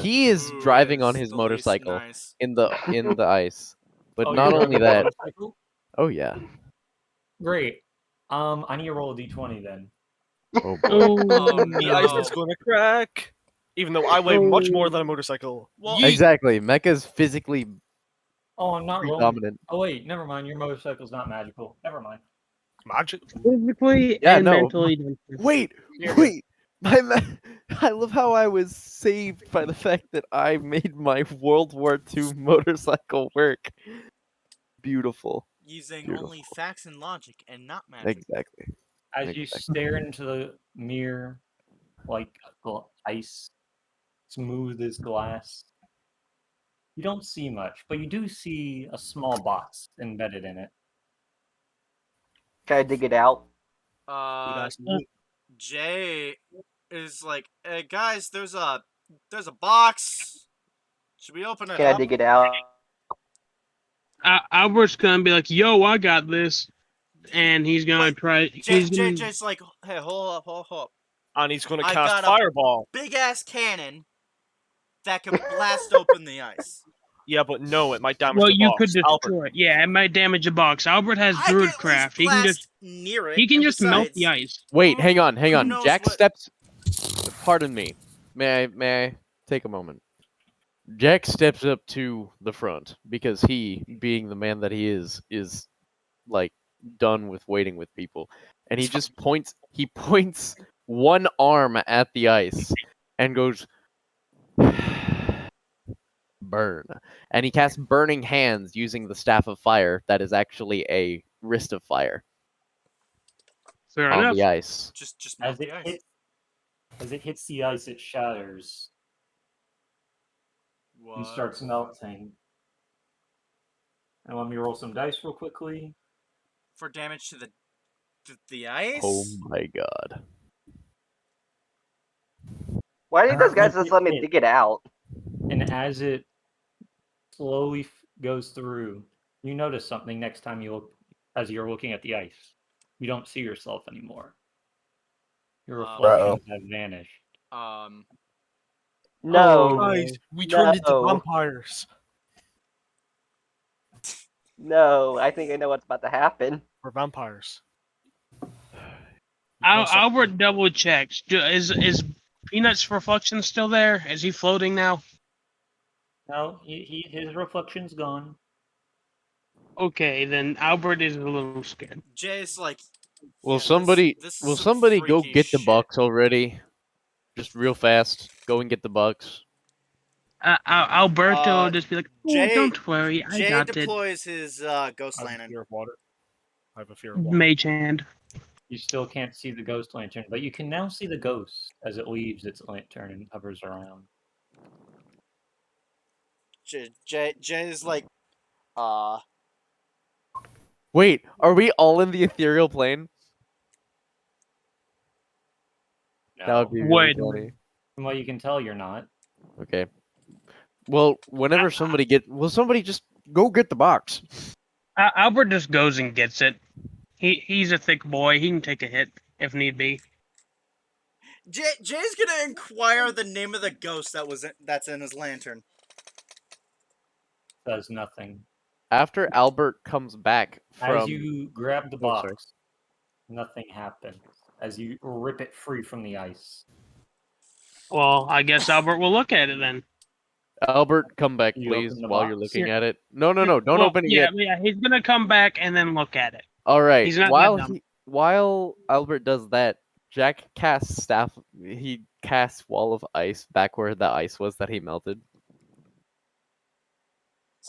[SPEAKER 1] he is
[SPEAKER 2] Who
[SPEAKER 1] driving on
[SPEAKER 2] is
[SPEAKER 1] his
[SPEAKER 2] the least
[SPEAKER 1] motorcycle
[SPEAKER 2] nice?
[SPEAKER 1] in the ice. But
[SPEAKER 6] Oh,
[SPEAKER 1] not
[SPEAKER 6] you're
[SPEAKER 1] only
[SPEAKER 6] driving a
[SPEAKER 1] that.
[SPEAKER 6] motorcycle?
[SPEAKER 1] Oh yeah.
[SPEAKER 6] Great. I need to roll a d20 then.
[SPEAKER 1] Oh boy.
[SPEAKER 2] Oh
[SPEAKER 9] the ice is
[SPEAKER 2] no!
[SPEAKER 9] gonna crack. Even though I weigh much more than a motorcycle.
[SPEAKER 2] Well,
[SPEAKER 1] Exactly. Mecha's physically
[SPEAKER 6] Oh, I'm not rolling.
[SPEAKER 1] predominant.
[SPEAKER 6] Oh wait, never mind. Your motorcycle's not magical. Never mind.
[SPEAKER 9] Magic.
[SPEAKER 4] Physically
[SPEAKER 1] Yeah,
[SPEAKER 4] and
[SPEAKER 1] no.
[SPEAKER 4] mentally.
[SPEAKER 1] Wait,
[SPEAKER 6] You're good.
[SPEAKER 1] wait. I love how I was saved by the fact that I made my World War II motorcycle work. Beautiful.
[SPEAKER 2] using
[SPEAKER 1] Beautiful.
[SPEAKER 2] only facts and logic and not magic.
[SPEAKER 1] Exactly.
[SPEAKER 6] As you stare into the mirror, like ice, smooth as glass, you don't see much, but you do see a small box embedded in it.
[SPEAKER 7] Can I dig it out?
[SPEAKER 2] Jay is like, "Hey guys, there's a box. Should we open it
[SPEAKER 7] Can I
[SPEAKER 2] up?"
[SPEAKER 7] dig it out?
[SPEAKER 4] Albert's gonna be like, "Yo, I got this," and he's gonna
[SPEAKER 2] Wait,
[SPEAKER 4] try.
[SPEAKER 2] Jay's like, "Hey, hold up.
[SPEAKER 9] And he's gonna
[SPEAKER 2] I
[SPEAKER 9] cast
[SPEAKER 2] got a
[SPEAKER 9] fireball.
[SPEAKER 2] big ass cannon that can blast open the ice."
[SPEAKER 9] Yeah, but no, it might damage
[SPEAKER 4] Well,
[SPEAKER 9] the
[SPEAKER 4] you
[SPEAKER 9] box.
[SPEAKER 4] could destroy
[SPEAKER 9] Albert.
[SPEAKER 4] it. Yeah, it might damage the box. Albert has
[SPEAKER 2] I can
[SPEAKER 4] druid
[SPEAKER 2] at least
[SPEAKER 4] craft.
[SPEAKER 2] blast near it.
[SPEAKER 4] He can
[SPEAKER 2] and
[SPEAKER 4] just melt
[SPEAKER 2] besides,
[SPEAKER 4] the ice.
[SPEAKER 1] Wait, hang on.
[SPEAKER 2] who knows
[SPEAKER 1] Jack
[SPEAKER 2] what-
[SPEAKER 1] steps. Pardon me. May I take a moment? Jack steps up to the front because he, being the man that he is like done with waiting with people, and he just points. He points one arm at the ice and goes, "Burn," and he casts Burning Hands using the Staff of Fire. That is actually a Wrist of Fire
[SPEAKER 4] Fair
[SPEAKER 1] on
[SPEAKER 4] enough.
[SPEAKER 1] the ice.
[SPEAKER 2] Just melt the ice.
[SPEAKER 6] As it hits the ice, it shatters and starts melting. And let me roll some dice real quickly.
[SPEAKER 2] For damage to the ice?
[SPEAKER 1] Oh my god.
[SPEAKER 7] Why didn't those guys just let me dig it out?
[SPEAKER 6] And as it slowly goes through, you notice something next time you look, as you're looking at the ice. You don't see yourself anymore. Your reflections have vanished.
[SPEAKER 7] No.
[SPEAKER 9] Guys, we turned into
[SPEAKER 7] No.
[SPEAKER 9] vampires.
[SPEAKER 7] No, I think I know what's about to happen.
[SPEAKER 9] We're vampires.
[SPEAKER 4] Albert double checks. Is Peanut's reflection still there? Is he floating now?
[SPEAKER 6] No, his reflection's gone.
[SPEAKER 4] Okay, then Albert is a little scared.
[SPEAKER 2] Jay's like,
[SPEAKER 1] Will
[SPEAKER 2] yeah,
[SPEAKER 1] somebody
[SPEAKER 2] this
[SPEAKER 1] will
[SPEAKER 2] is some
[SPEAKER 1] somebody go
[SPEAKER 2] freaky
[SPEAKER 1] get the
[SPEAKER 2] shit.
[SPEAKER 1] bucks already? Just real fast. Go and get the bucks.
[SPEAKER 4] Alberto will just be like, "Oh,
[SPEAKER 2] Jay-
[SPEAKER 4] don't worry, I
[SPEAKER 2] Jay
[SPEAKER 4] got it."
[SPEAKER 2] deploys his ghost
[SPEAKER 9] I have a
[SPEAKER 2] lantern.
[SPEAKER 9] fear of water. I have a fear of water.
[SPEAKER 4] Mage hand.
[SPEAKER 6] You still can't see the ghost lantern, but you can now see the ghost as it leaves its lantern and hovers around.
[SPEAKER 2] Jay's like,
[SPEAKER 1] Wait, are we all in the ethereal plane? That would be really
[SPEAKER 4] Wait.
[SPEAKER 1] funny.
[SPEAKER 6] From what you can tell, you're not.
[SPEAKER 1] Okay. Well, whenever will somebody just go get the box?
[SPEAKER 4] Albert just goes and gets it. He's a thick boy. He can take a hit if need be.
[SPEAKER 2] Jay's gonna inquire the name of the ghost that's in his lantern.
[SPEAKER 6] Does nothing.
[SPEAKER 1] After Albert comes back from
[SPEAKER 6] As you grab the box, nothing happens. As you rip it free from the ice.
[SPEAKER 4] Well, I guess Albert will look at it then.
[SPEAKER 1] Albert, come back,
[SPEAKER 6] You
[SPEAKER 1] please,
[SPEAKER 6] open the
[SPEAKER 1] while you're
[SPEAKER 6] box?
[SPEAKER 1] looking at it. No, don't
[SPEAKER 4] Well,
[SPEAKER 1] open it yet.
[SPEAKER 4] Yeah, he's gonna come back and then look at it.
[SPEAKER 1] All right.
[SPEAKER 4] He's not that dumb.
[SPEAKER 1] While Albert does that, Jack casts staff. He casts wall of ice back where the ice was that he melted.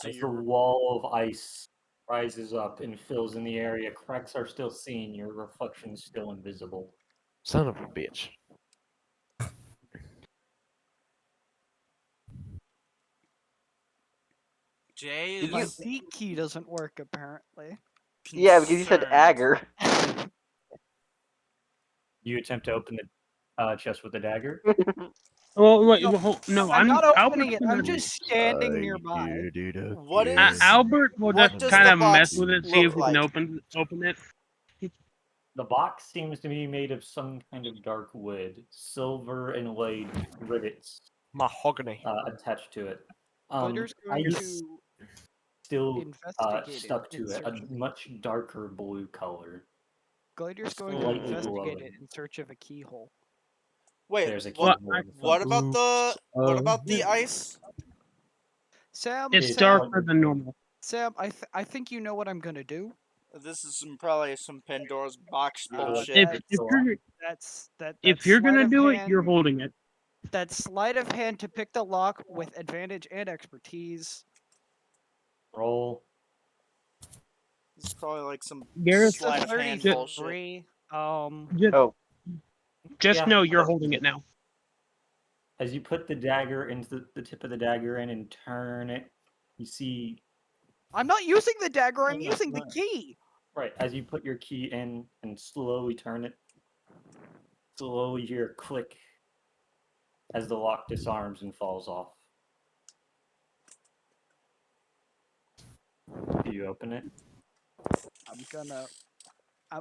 [SPEAKER 6] As the wall of ice rises up and fills in the area, cracks are still seen, your reflection is still invisible.
[SPEAKER 1] Son of a bitch.
[SPEAKER 2] Jay
[SPEAKER 7] Did
[SPEAKER 8] My
[SPEAKER 2] is
[SPEAKER 8] D key doesn't work apparently.
[SPEAKER 7] Yeah, because you said
[SPEAKER 2] concerned.
[SPEAKER 7] Agger.
[SPEAKER 6] You attempt to open the chest with the dagger.
[SPEAKER 4] Well, wait,
[SPEAKER 8] No,
[SPEAKER 4] no,
[SPEAKER 8] I'm not opening
[SPEAKER 4] Albert's
[SPEAKER 8] it. I'm
[SPEAKER 4] gonna-
[SPEAKER 8] just standing nearby.
[SPEAKER 2] What is
[SPEAKER 4] Albert will
[SPEAKER 2] what
[SPEAKER 4] just
[SPEAKER 2] does
[SPEAKER 4] kind
[SPEAKER 2] the
[SPEAKER 4] of mess
[SPEAKER 2] box
[SPEAKER 4] with it, see if
[SPEAKER 2] look
[SPEAKER 4] we can
[SPEAKER 2] like?
[SPEAKER 4] open it.
[SPEAKER 6] The box seems to be made of some kind of dark wood, silver inlaid rivets
[SPEAKER 9] Mahogany.
[SPEAKER 6] attached to it.
[SPEAKER 8] Glitter's going
[SPEAKER 6] Ice
[SPEAKER 8] to
[SPEAKER 6] still
[SPEAKER 8] investigate it
[SPEAKER 6] stuck
[SPEAKER 8] in
[SPEAKER 6] to it,
[SPEAKER 8] search
[SPEAKER 6] a
[SPEAKER 8] of-
[SPEAKER 6] much darker blue color.
[SPEAKER 8] Glader's going to
[SPEAKER 6] Slightly
[SPEAKER 8] investigate
[SPEAKER 6] glowing.
[SPEAKER 8] it in search of a keyhole.
[SPEAKER 2] Wait,
[SPEAKER 6] There's a
[SPEAKER 2] what?
[SPEAKER 6] keyhole in the
[SPEAKER 2] What
[SPEAKER 6] front.
[SPEAKER 2] about the ice?
[SPEAKER 8] Sam,
[SPEAKER 4] It's
[SPEAKER 6] It's
[SPEAKER 4] darker than normal.
[SPEAKER 8] Sam, I think you know what I'm gonna do.
[SPEAKER 2] This is probably some Pandora's box
[SPEAKER 6] Uh,
[SPEAKER 2] bullshit.
[SPEAKER 4] If you're gonna
[SPEAKER 8] sleight of
[SPEAKER 4] do it,
[SPEAKER 8] hand-
[SPEAKER 4] you're holding it.
[SPEAKER 8] That's sleight of hand to pick the lock with advantage and expertise.
[SPEAKER 6] Roll.
[SPEAKER 2] This is probably like some
[SPEAKER 4] Gareth,
[SPEAKER 2] sleight of hand
[SPEAKER 4] Just-
[SPEAKER 2] bullshit.
[SPEAKER 8] 33.
[SPEAKER 4] Just
[SPEAKER 6] Yeah.
[SPEAKER 4] know you're holding it now.
[SPEAKER 6] As you put the dagger into the tip of the dagger in and turn it, you see.
[SPEAKER 8] I'm not using the dagger. I'm
[SPEAKER 6] No,
[SPEAKER 8] using
[SPEAKER 6] no.
[SPEAKER 8] the key.
[SPEAKER 6] Right, as you put your key in and slowly turn it, slowly hear a click as the lock disarms and falls off. Do you open it?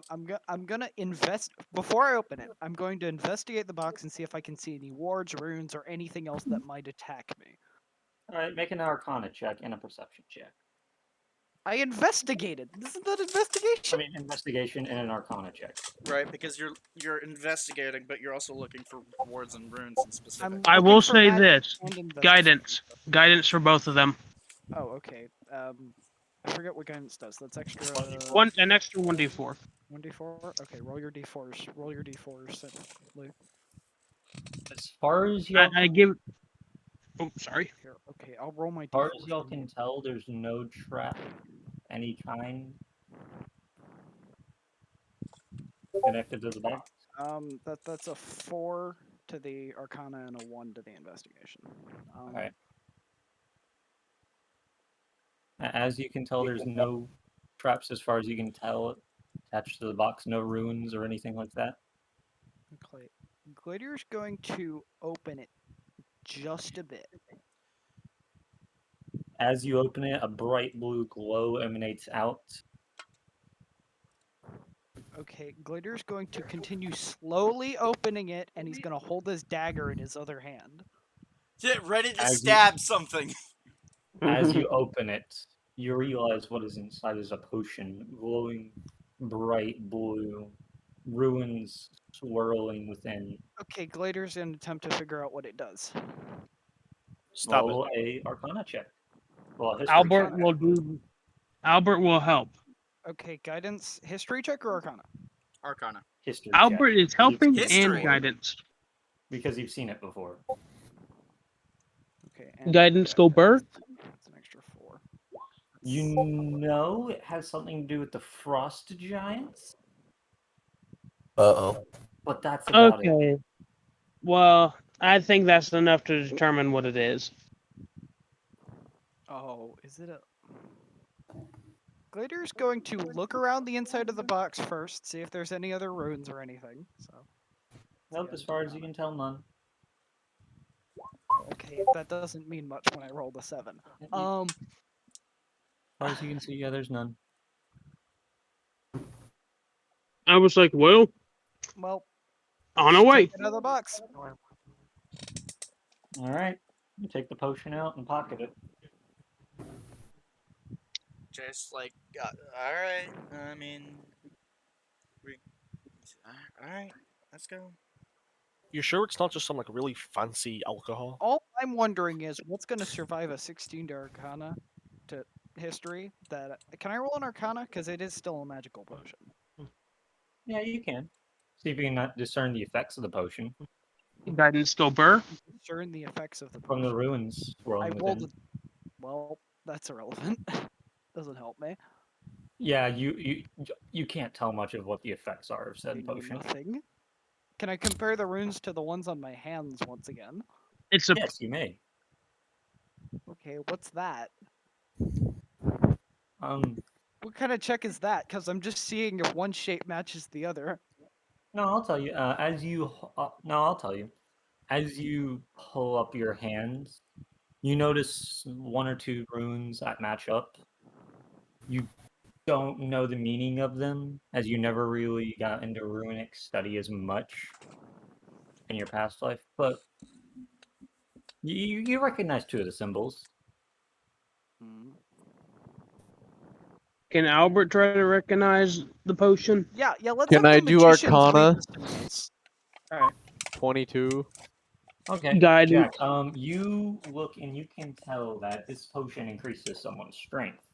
[SPEAKER 8] I'm gonna invest before I open it. I'm going to investigate the box and see if I can see any wards, runes, or anything else that might attack me.
[SPEAKER 6] All right, make an Arcana check and a Perception check.
[SPEAKER 8] I investigated. Isn't that investigation?
[SPEAKER 6] I mean, investigation and an Arcana check.
[SPEAKER 2] Right, because you're investigating, but you're also looking for wards and runes in specific.
[SPEAKER 4] I will say
[SPEAKER 8] magic
[SPEAKER 4] this:
[SPEAKER 8] and
[SPEAKER 4] guidance for both of them.
[SPEAKER 8] Oh, okay. I forget what guidance does. That's extra.
[SPEAKER 4] An extra 1d4.
[SPEAKER 8] 1d4. Okay, roll your d4s. Roll your d4s. Luke.
[SPEAKER 6] As far as y'all
[SPEAKER 4] I give. Oh, sorry.
[SPEAKER 8] Here. Okay, I'll roll my
[SPEAKER 6] As far
[SPEAKER 8] d4s.
[SPEAKER 6] as y'all can tell, there's no trap of any kind connected to the box.
[SPEAKER 8] That's a 4 to the Arcana and a 1 to the investigation.
[SPEAKER 6] Alright. As you can tell, there's no traps as far as you can tell attached to the box, no ruins or anything like that.
[SPEAKER 8] Okay. Glitter's going to open it just a bit.
[SPEAKER 6] As you open it, a bright blue glow emanates out.
[SPEAKER 8] Okay, Glitter's going to continue slowly opening it, and he's going to hold his dagger in his other hand.
[SPEAKER 2] Get ready to
[SPEAKER 6] As you-
[SPEAKER 2] stab something.
[SPEAKER 6] As you open it, you realize what is inside is a potion, glowing bright blue, ruins swirling within.
[SPEAKER 8] Okay, Glitter's going to attempt to figure out what it does.
[SPEAKER 9] Stop
[SPEAKER 6] Roll
[SPEAKER 9] it.
[SPEAKER 6] a Arcana check. Well, a history
[SPEAKER 4] Albert
[SPEAKER 6] check.
[SPEAKER 4] will do. Albert will help.
[SPEAKER 8] Okay, guidance, history check or Arcana?
[SPEAKER 2] Arcana.
[SPEAKER 6] History
[SPEAKER 4] Albert
[SPEAKER 6] check.
[SPEAKER 4] is helping
[SPEAKER 2] History.
[SPEAKER 4] and guidance.
[SPEAKER 6] Because you've seen it before.
[SPEAKER 8] Okay,
[SPEAKER 4] Guidance go burr.
[SPEAKER 8] That's an extra 4.
[SPEAKER 6] You know it has something to do with the frost giants,
[SPEAKER 5] Uh-oh.
[SPEAKER 6] but that's about it.
[SPEAKER 4] Okay. Well, I think that's enough to determine what it is.
[SPEAKER 8] Oh, is it a... Glitter's going to look around the inside of the box first, see if there's any other runes or anything. So.
[SPEAKER 6] Nope, as far as you can tell, none.
[SPEAKER 8] Okay, that doesn't mean much when I rolled a 7.
[SPEAKER 6] As far as you can see, yeah, there's none.
[SPEAKER 4] I was like, well,
[SPEAKER 8] Well,
[SPEAKER 4] on our way.
[SPEAKER 8] take it out of the box.
[SPEAKER 6] Alright. You take the potion out and pocket it.
[SPEAKER 2] Just like, all right. I mean, all right. Let's go.
[SPEAKER 9] You sure it's not just some like really fancy alcohol?
[SPEAKER 8] All I'm wondering is what's going to survive a 16 to Arcana to history. That can I roll an Arcana because it is still a magical potion.
[SPEAKER 6] Yeah, you can. See if you can not discern the effects of the potion
[SPEAKER 4] Guidance go burr.
[SPEAKER 8] Discern the effects of the
[SPEAKER 6] from
[SPEAKER 8] potion.
[SPEAKER 6] the ruins
[SPEAKER 8] I
[SPEAKER 6] swirling
[SPEAKER 8] rolled.
[SPEAKER 6] within.
[SPEAKER 8] Well, that's irrelevant. Doesn't help me.
[SPEAKER 6] Yeah, you can't tell much of what the effects are of said
[SPEAKER 8] Mean
[SPEAKER 6] potion.
[SPEAKER 8] nothing. Can I compare the runes to the ones on my hands once again?
[SPEAKER 4] It's a
[SPEAKER 6] Yes, you may.
[SPEAKER 8] Okay, what's that?
[SPEAKER 6] What
[SPEAKER 8] kind of check is that? Because I'm just seeing if one shape matches the other.
[SPEAKER 6] No, I'll tell you. I'll tell you. As you pull up your hands, you notice one or two runes that match up. You don't know the meaning of them, as you never really got into runic study as much in your past life, but you recognize two of the symbols.
[SPEAKER 4] Can Albert try to recognize the potion?
[SPEAKER 8] Yeah, let's
[SPEAKER 1] Can
[SPEAKER 8] have
[SPEAKER 1] I
[SPEAKER 8] the
[SPEAKER 1] do
[SPEAKER 8] magicians read
[SPEAKER 1] Arcana?
[SPEAKER 8] the symbols. All right.
[SPEAKER 1] 22.
[SPEAKER 6] Okay,
[SPEAKER 4] Guidance.
[SPEAKER 6] Jack. You look and you can tell that this potion increases someone's strength.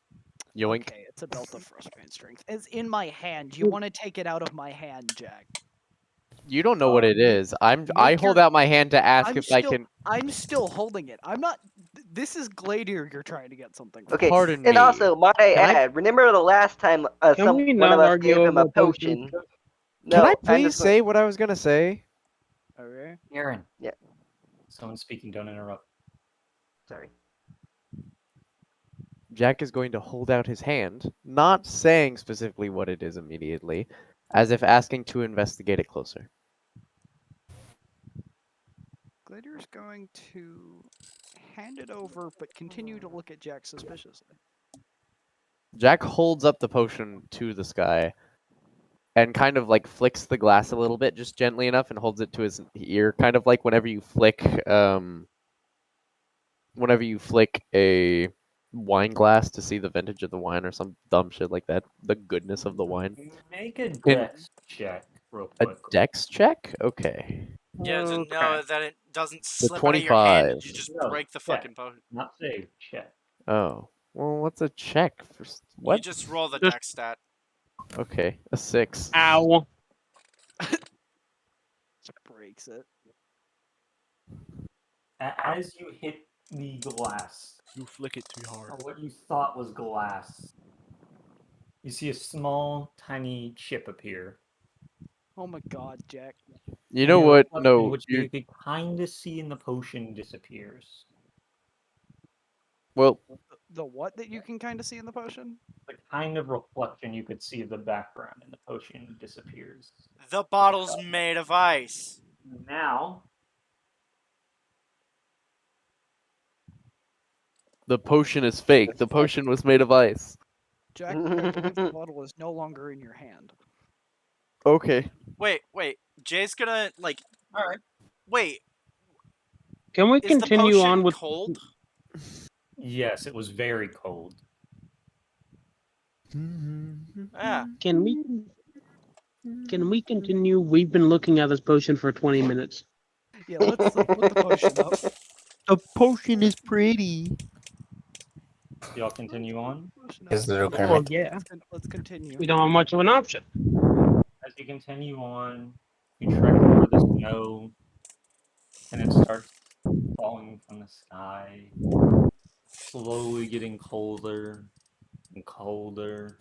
[SPEAKER 1] Yoink.
[SPEAKER 8] Okay, it's a belt of frustrating strength. It's in my hand. You want to take it out of my hand, Jack?
[SPEAKER 1] You don't know what it is. I hold out my hand to ask if I can.
[SPEAKER 8] I'm still holding it. I'm not. This is Gladier. You're trying to get something. From.
[SPEAKER 7] Okay,
[SPEAKER 1] Pardon
[SPEAKER 7] and
[SPEAKER 1] me.
[SPEAKER 7] also, might I
[SPEAKER 1] Can I-
[SPEAKER 7] add, remember the last time
[SPEAKER 4] we
[SPEAKER 7] one of
[SPEAKER 4] not
[SPEAKER 7] us
[SPEAKER 4] argue
[SPEAKER 7] gave him a
[SPEAKER 4] over potions?
[SPEAKER 7] potion?
[SPEAKER 1] Can I
[SPEAKER 7] No, I'm
[SPEAKER 1] please
[SPEAKER 7] just gonna-
[SPEAKER 1] say what I was gonna say?
[SPEAKER 8] Okay.
[SPEAKER 6] Aaron.
[SPEAKER 7] Yeah.
[SPEAKER 6] Someone's speaking. Don't interrupt.
[SPEAKER 7] Sorry.
[SPEAKER 1] Jack is going to hold out his hand, not saying specifically what it is immediately, as if asking to investigate it closer.
[SPEAKER 8] Glidier's going to hand it over, but continue to look at Jack suspiciously.
[SPEAKER 1] Jack holds up the potion to the sky and kind of like flicks the glass a little bit, just gently enough, and holds it to his ear, kind of like whenever you flick a wine glass to see the vintage of the wine or some dumb shit like that, the goodness of the wine.
[SPEAKER 6] Make a dex check real
[SPEAKER 1] A
[SPEAKER 6] quick.
[SPEAKER 1] dex check? Okay.
[SPEAKER 2] Yeah, to
[SPEAKER 6] Okay.
[SPEAKER 2] know that it doesn't
[SPEAKER 1] The
[SPEAKER 2] slip out of your hand
[SPEAKER 1] 25.
[SPEAKER 2] and you just
[SPEAKER 6] No,
[SPEAKER 2] break the
[SPEAKER 6] yeah.
[SPEAKER 2] fucking potion.
[SPEAKER 6] Not save, check.
[SPEAKER 1] Oh. Well, what's a check?
[SPEAKER 2] You
[SPEAKER 1] What?
[SPEAKER 2] just roll the
[SPEAKER 4] Just-
[SPEAKER 2] deck stat.
[SPEAKER 1] Okay, a 6.
[SPEAKER 4] Ow.
[SPEAKER 8] Just breaks it.
[SPEAKER 6] As you hit the glass,
[SPEAKER 9] You flick it too hard.
[SPEAKER 6] or what you thought was glass, you see a small, tiny chip appear.
[SPEAKER 8] Oh my god, Jack.
[SPEAKER 1] You know
[SPEAKER 6] And the
[SPEAKER 1] what?
[SPEAKER 6] reflection,
[SPEAKER 1] No,
[SPEAKER 6] which you could kind of see in the potion, disappears.
[SPEAKER 1] well,
[SPEAKER 8] The what that you can kind of see in the potion?
[SPEAKER 6] The kind of reflection you could see of the background in the potion disappears.
[SPEAKER 2] The bottle's made of ice.
[SPEAKER 6] Now,
[SPEAKER 1] the potion is fake. The potion was made of ice.
[SPEAKER 8] Jack, I believe the bottle is no longer in your hand.
[SPEAKER 1] Okay.
[SPEAKER 2] Wait. Jay's gonna like.
[SPEAKER 6] all right.
[SPEAKER 2] Wait,
[SPEAKER 4] Can we
[SPEAKER 2] is the
[SPEAKER 4] continue
[SPEAKER 2] potion
[SPEAKER 4] on with
[SPEAKER 2] cold?
[SPEAKER 6] Yes, it was very cold.
[SPEAKER 2] Yeah.
[SPEAKER 4] Can we continue? We've been looking at this potion for 20 minutes.
[SPEAKER 8] Yeah, let's put the potion up.
[SPEAKER 1] The potion is pretty.
[SPEAKER 6] Y'all continue on.
[SPEAKER 8] Potion
[SPEAKER 5] Is
[SPEAKER 8] up.
[SPEAKER 5] little
[SPEAKER 4] Oh
[SPEAKER 5] Kermit.
[SPEAKER 4] yeah.
[SPEAKER 8] Let's continue.
[SPEAKER 4] We don't have much of an option.
[SPEAKER 6] As you continue on, you trek over the snow, and it starts falling from the sky, slowly getting colder and colder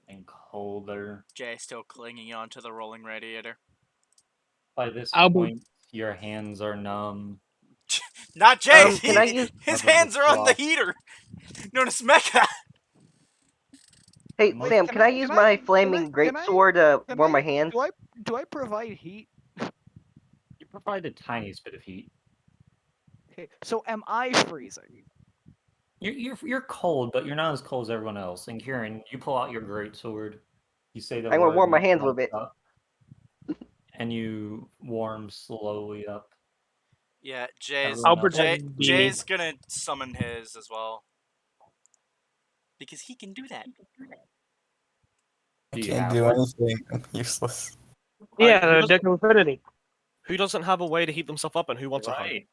[SPEAKER 6] and colder.
[SPEAKER 2] Jay still clinging onto the rolling radiator.
[SPEAKER 6] By this
[SPEAKER 4] Albert-
[SPEAKER 6] point, your hands are numb.
[SPEAKER 2] Not Jay.
[SPEAKER 7] Can I use-
[SPEAKER 2] His
[SPEAKER 6] Of the
[SPEAKER 2] hands are on the
[SPEAKER 6] cloth.
[SPEAKER 2] heater. Known as Mecha.
[SPEAKER 7] Hey,
[SPEAKER 6] Wait,
[SPEAKER 7] Sam, can I use my flaming greatsword to
[SPEAKER 8] can
[SPEAKER 7] warm my
[SPEAKER 8] I-
[SPEAKER 7] hands?
[SPEAKER 8] Do I provide heat?
[SPEAKER 6] You provide the tiniest bit of heat.
[SPEAKER 8] Okay, so am I freezing?
[SPEAKER 6] You're cold, but you're not as cold as everyone else. And Kieran, you pull out your greatsword. You say the
[SPEAKER 7] I'm gonna
[SPEAKER 6] word
[SPEAKER 7] warm my
[SPEAKER 6] and it
[SPEAKER 7] hands with
[SPEAKER 6] lights
[SPEAKER 7] it.
[SPEAKER 6] up, and you warm slowly up.
[SPEAKER 2] Yeah, Jay's
[SPEAKER 6] Everyone else-
[SPEAKER 4] Albert has a beanie.
[SPEAKER 2] Jay's gonna summon his as well. Because he can do that.
[SPEAKER 5] I
[SPEAKER 1] Do you
[SPEAKER 5] can't
[SPEAKER 1] have
[SPEAKER 5] do
[SPEAKER 1] one?
[SPEAKER 5] anything. I'm useless.
[SPEAKER 4] Yeah,
[SPEAKER 9] who
[SPEAKER 4] the deck of infinity.
[SPEAKER 9] Who doesn't have a way to heat themselves up and who wants a hug?
[SPEAKER 6] Right.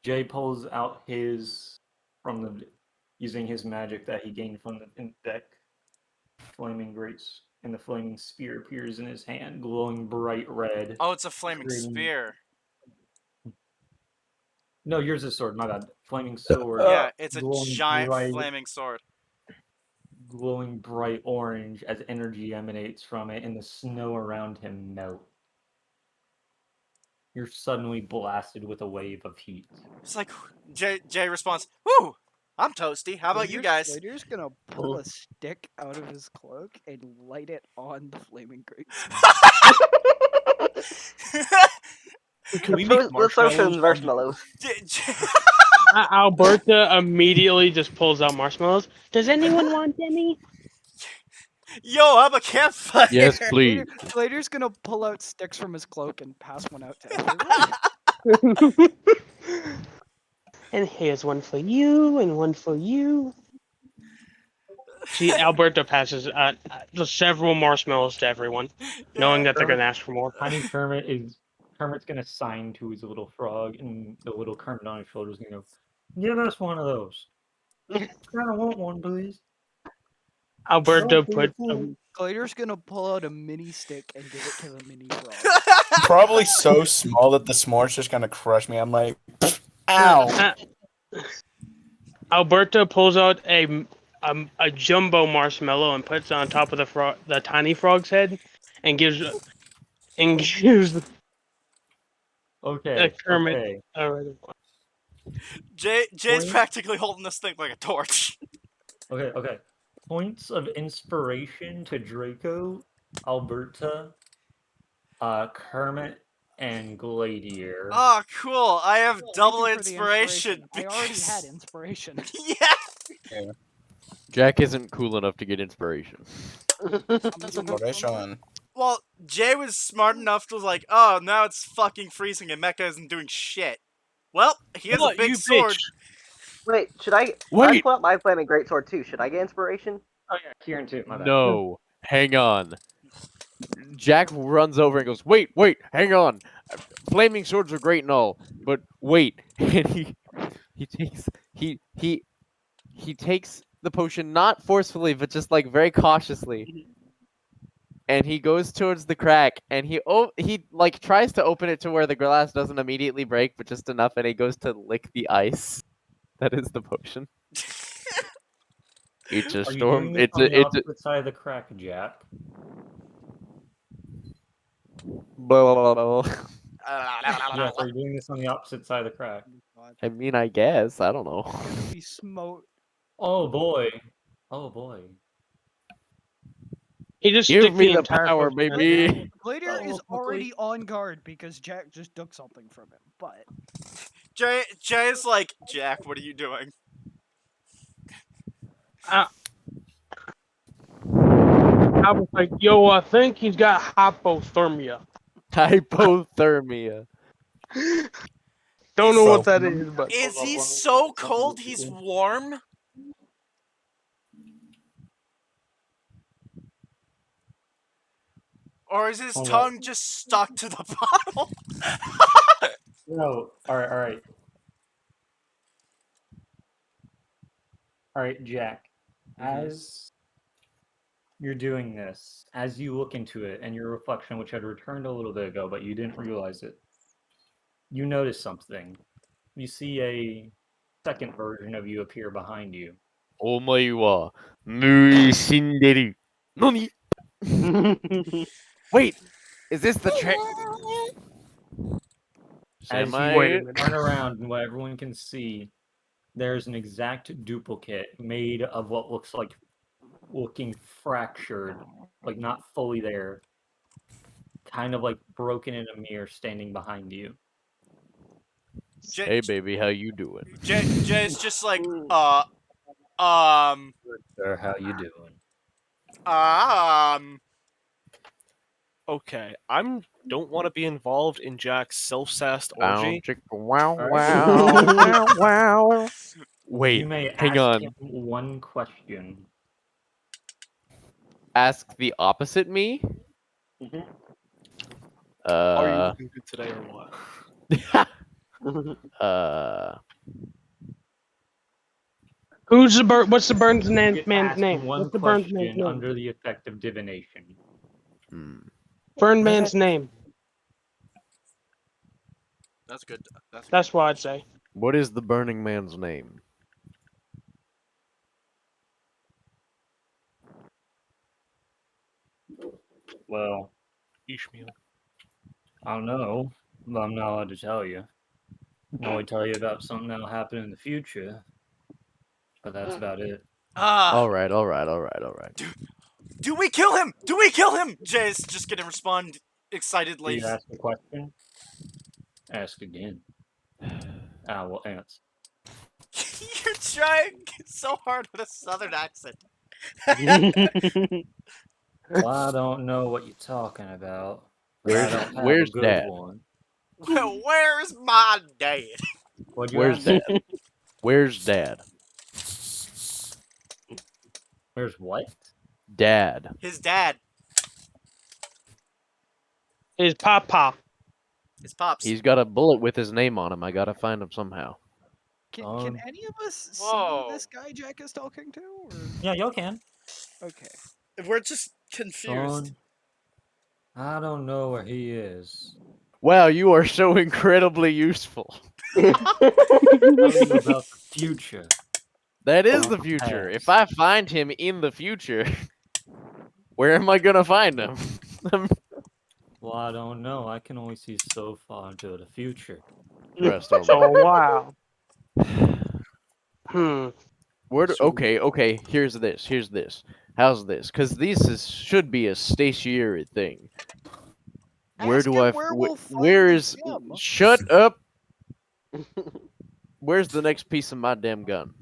[SPEAKER 6] Jay pulls out his from the using his magic that he gained from the deck. Flaming greats and the flaming spear appears in his hand, glowing bright red.
[SPEAKER 2] Oh, it's a flaming
[SPEAKER 6] Creating-
[SPEAKER 2] spear.
[SPEAKER 6] No, yours is sword. My bad. Flaming sword.
[SPEAKER 2] Yeah, it's a
[SPEAKER 6] glowing
[SPEAKER 2] giant
[SPEAKER 6] bright-
[SPEAKER 2] flaming sword.
[SPEAKER 6] glowing bright orange as energy emanates from it, and the snow around him melts. You're suddenly blasted with a wave of heat.
[SPEAKER 2] It's like Jay responds, "Whoo! I'm toasty. How about you guys?"
[SPEAKER 8] Later's gonna pull a stick out of his cloak and light it on the flaming great.
[SPEAKER 9] Can we make
[SPEAKER 7] Let's throw some
[SPEAKER 9] marshmallows?
[SPEAKER 7] marshmallows.
[SPEAKER 4] Alberta immediately just pulls out marshmallows. Does anyone want any?
[SPEAKER 2] Yo, I'm a campfire.
[SPEAKER 1] Yes, please.
[SPEAKER 8] Later's gonna pull out sticks from his cloak and pass one out to everyone.
[SPEAKER 4] And here's one for you, and one for you. See, Alberta passes several marshmallows to everyone, knowing that they're going to ask for more.
[SPEAKER 6] Tiny Kermit's gonna sign to his little frog, and the little Kermit on his shoulder is gonna go, "Give us one of those. I don't want one, please."
[SPEAKER 4] Alberta put.
[SPEAKER 8] Later's gonna pull out a mini stick and give it to the mini frog.
[SPEAKER 5] Probably so small that the s'more's just gonna crush me. I'm like, ow.
[SPEAKER 4] Alberta pulls out a jumbo marshmallow and puts it on top of the tiny frog's head, and gives
[SPEAKER 6] Okay.
[SPEAKER 4] Kermit
[SPEAKER 6] Okay.
[SPEAKER 4] a regular one.
[SPEAKER 2] Jay's
[SPEAKER 6] Point.
[SPEAKER 2] practically holding this thing like a torch.
[SPEAKER 6] Okay. Okay. Points of inspiration to Draco, Alberta, Kermit, and Gladiator.
[SPEAKER 2] Oh, cool! I have
[SPEAKER 8] Cool,
[SPEAKER 2] double
[SPEAKER 8] thank you for the
[SPEAKER 2] inspiration.
[SPEAKER 8] I already
[SPEAKER 2] because-
[SPEAKER 8] had inspiration.
[SPEAKER 2] Yeah.
[SPEAKER 1] Jack isn't cool enough to get inspiration.
[SPEAKER 5] Inspiration.
[SPEAKER 2] Well, Jay was smart enough to like, oh, now it's fucking freezing and Mecha isn't doing shit. Well, he has a
[SPEAKER 9] What,
[SPEAKER 2] big
[SPEAKER 9] you
[SPEAKER 2] sword.
[SPEAKER 9] bitch?
[SPEAKER 7] Wait, should I
[SPEAKER 1] Wait.
[SPEAKER 7] pull out my flaming greatsword too? Should I get inspiration?
[SPEAKER 6] Oh yeah, Kieran too. My bad.
[SPEAKER 1] No, hang on. Jack runs over and goes, "Wait, hang on. Flaming swords are great and all, but wait." And he he takes the potion not forcefully, but just like very cautiously, and he goes towards the crack, and he like tries to open it to where the glass doesn't immediately break, but just enough, and he goes to lick the ice. That is the potion. It's a
[SPEAKER 6] Are you doing
[SPEAKER 1] storm.
[SPEAKER 6] this
[SPEAKER 1] It's
[SPEAKER 6] on the
[SPEAKER 1] a
[SPEAKER 6] opposite side of the crack, Jack?
[SPEAKER 1] blah, blah, blah, blah.
[SPEAKER 6] Yes, are you doing this on the opposite side of the crack?
[SPEAKER 8] God,
[SPEAKER 1] I mean, I guess I don't know.
[SPEAKER 8] gonna be smote.
[SPEAKER 6] Oh boy. Oh boy.
[SPEAKER 4] He just
[SPEAKER 1] Give
[SPEAKER 4] stick
[SPEAKER 1] me
[SPEAKER 4] the
[SPEAKER 1] the
[SPEAKER 4] entire
[SPEAKER 1] power,
[SPEAKER 4] potion in his
[SPEAKER 1] baby.
[SPEAKER 4] mouth.
[SPEAKER 8] Gladiator
[SPEAKER 6] Oh,
[SPEAKER 8] is already on guard because Jack just took something from him. But
[SPEAKER 2] Jay's like, Jack, what are you doing?
[SPEAKER 4] I was like, yo, I think he's got hypothermia.
[SPEAKER 1] Hypothermia.
[SPEAKER 4] Don't
[SPEAKER 2] Is
[SPEAKER 4] know
[SPEAKER 2] he-
[SPEAKER 4] what that is, but
[SPEAKER 2] Is he so cold he's warm? Or is his
[SPEAKER 6] Hold
[SPEAKER 2] tongue just stuck to the bottle?
[SPEAKER 6] No. Alright. Alright, Jack. As you're doing this, as you look into it, and your reflection, which had returned a little bit ago, but you didn't realize it, you notice something. You see a second version of you appear behind you.
[SPEAKER 1] お前はもう死んでる。何? Wait, is this the trick?
[SPEAKER 6] As
[SPEAKER 1] Am
[SPEAKER 6] you
[SPEAKER 1] I?
[SPEAKER 6] turn around and what everyone can see, there's an exact duplicate made of what looks like looking fractured, like not fully there, kind of like broken in a mirror standing behind you.
[SPEAKER 1] Hey, baby, how you doing?
[SPEAKER 2] Jay's just like,
[SPEAKER 6] Sir, how you doing?
[SPEAKER 9] Okay, don't want to be involved in Jack's self-sassed
[SPEAKER 1] Bow,
[SPEAKER 9] orgy.
[SPEAKER 1] chick, wow,
[SPEAKER 6] Alright.
[SPEAKER 1] wow, wow, wow. Wait,
[SPEAKER 6] You may
[SPEAKER 1] hang
[SPEAKER 6] ask
[SPEAKER 1] on.
[SPEAKER 6] him one question.
[SPEAKER 1] Ask the opposite me?
[SPEAKER 9] Are you looking good today or what?
[SPEAKER 4] who's the bird? What's the Burns man's
[SPEAKER 6] Get asked
[SPEAKER 4] name?
[SPEAKER 6] one
[SPEAKER 4] What's the Burns man's
[SPEAKER 6] question
[SPEAKER 4] name?
[SPEAKER 6] under the effect of divination.
[SPEAKER 4] Burn man's name.
[SPEAKER 2] that's good.
[SPEAKER 4] That's what I'd say.
[SPEAKER 1] What is the Burning Man's name?
[SPEAKER 6] Well,
[SPEAKER 9] Ishmael.
[SPEAKER 6] I don't know, but I'm not allowed to tell you. I can only tell you about something that'll happen in the future, but that's about it.
[SPEAKER 1] Alright.
[SPEAKER 2] Do we kill him? Do we kill him? Jay's just gonna respond
[SPEAKER 6] Do
[SPEAKER 2] excitedly.
[SPEAKER 6] you ask a question? Ask again. I will answer.
[SPEAKER 2] You're trying so hard with a southern accent.
[SPEAKER 6] Well, I don't know what you're talking about, but I don't have a
[SPEAKER 1] Where's
[SPEAKER 6] good
[SPEAKER 1] Dad?
[SPEAKER 6] one.
[SPEAKER 2] Well, where's my dad?
[SPEAKER 6] What'd you
[SPEAKER 1] Where's
[SPEAKER 6] ask?
[SPEAKER 1] Dad? Where's Dad?
[SPEAKER 6] Where's what?
[SPEAKER 1] Dad.
[SPEAKER 2] His dad.
[SPEAKER 4] His papa.
[SPEAKER 2] His pops.
[SPEAKER 1] He's got a bullet with his name on him. I gotta find him somehow.
[SPEAKER 8] Can any of us
[SPEAKER 2] Whoa.
[SPEAKER 8] see this guy Jack is talking to? Or...
[SPEAKER 6] Yeah, y'all can.
[SPEAKER 8] Okay.
[SPEAKER 2] We're just confused.
[SPEAKER 6] Son, I don't know where he is.
[SPEAKER 1] Wow, you are so incredibly useful.
[SPEAKER 6] Tell you about the future.
[SPEAKER 1] That is
[SPEAKER 6] Not
[SPEAKER 1] the
[SPEAKER 6] the
[SPEAKER 1] future. If
[SPEAKER 6] past.
[SPEAKER 1] I find him in the future, where am I gonna find him?
[SPEAKER 6] Well, I don't know. I can only see so far into the future.
[SPEAKER 1] Rest on
[SPEAKER 4] So
[SPEAKER 1] me.
[SPEAKER 4] wow.
[SPEAKER 1] Okay. Here's this. How's this? Because should be a stationary thing. Where
[SPEAKER 8] Ask
[SPEAKER 1] do
[SPEAKER 8] him
[SPEAKER 1] I?
[SPEAKER 8] where we'll find
[SPEAKER 1] Where
[SPEAKER 8] the
[SPEAKER 1] is?
[SPEAKER 8] gem.
[SPEAKER 1] Shut up. Where's the next piece of my damn gun?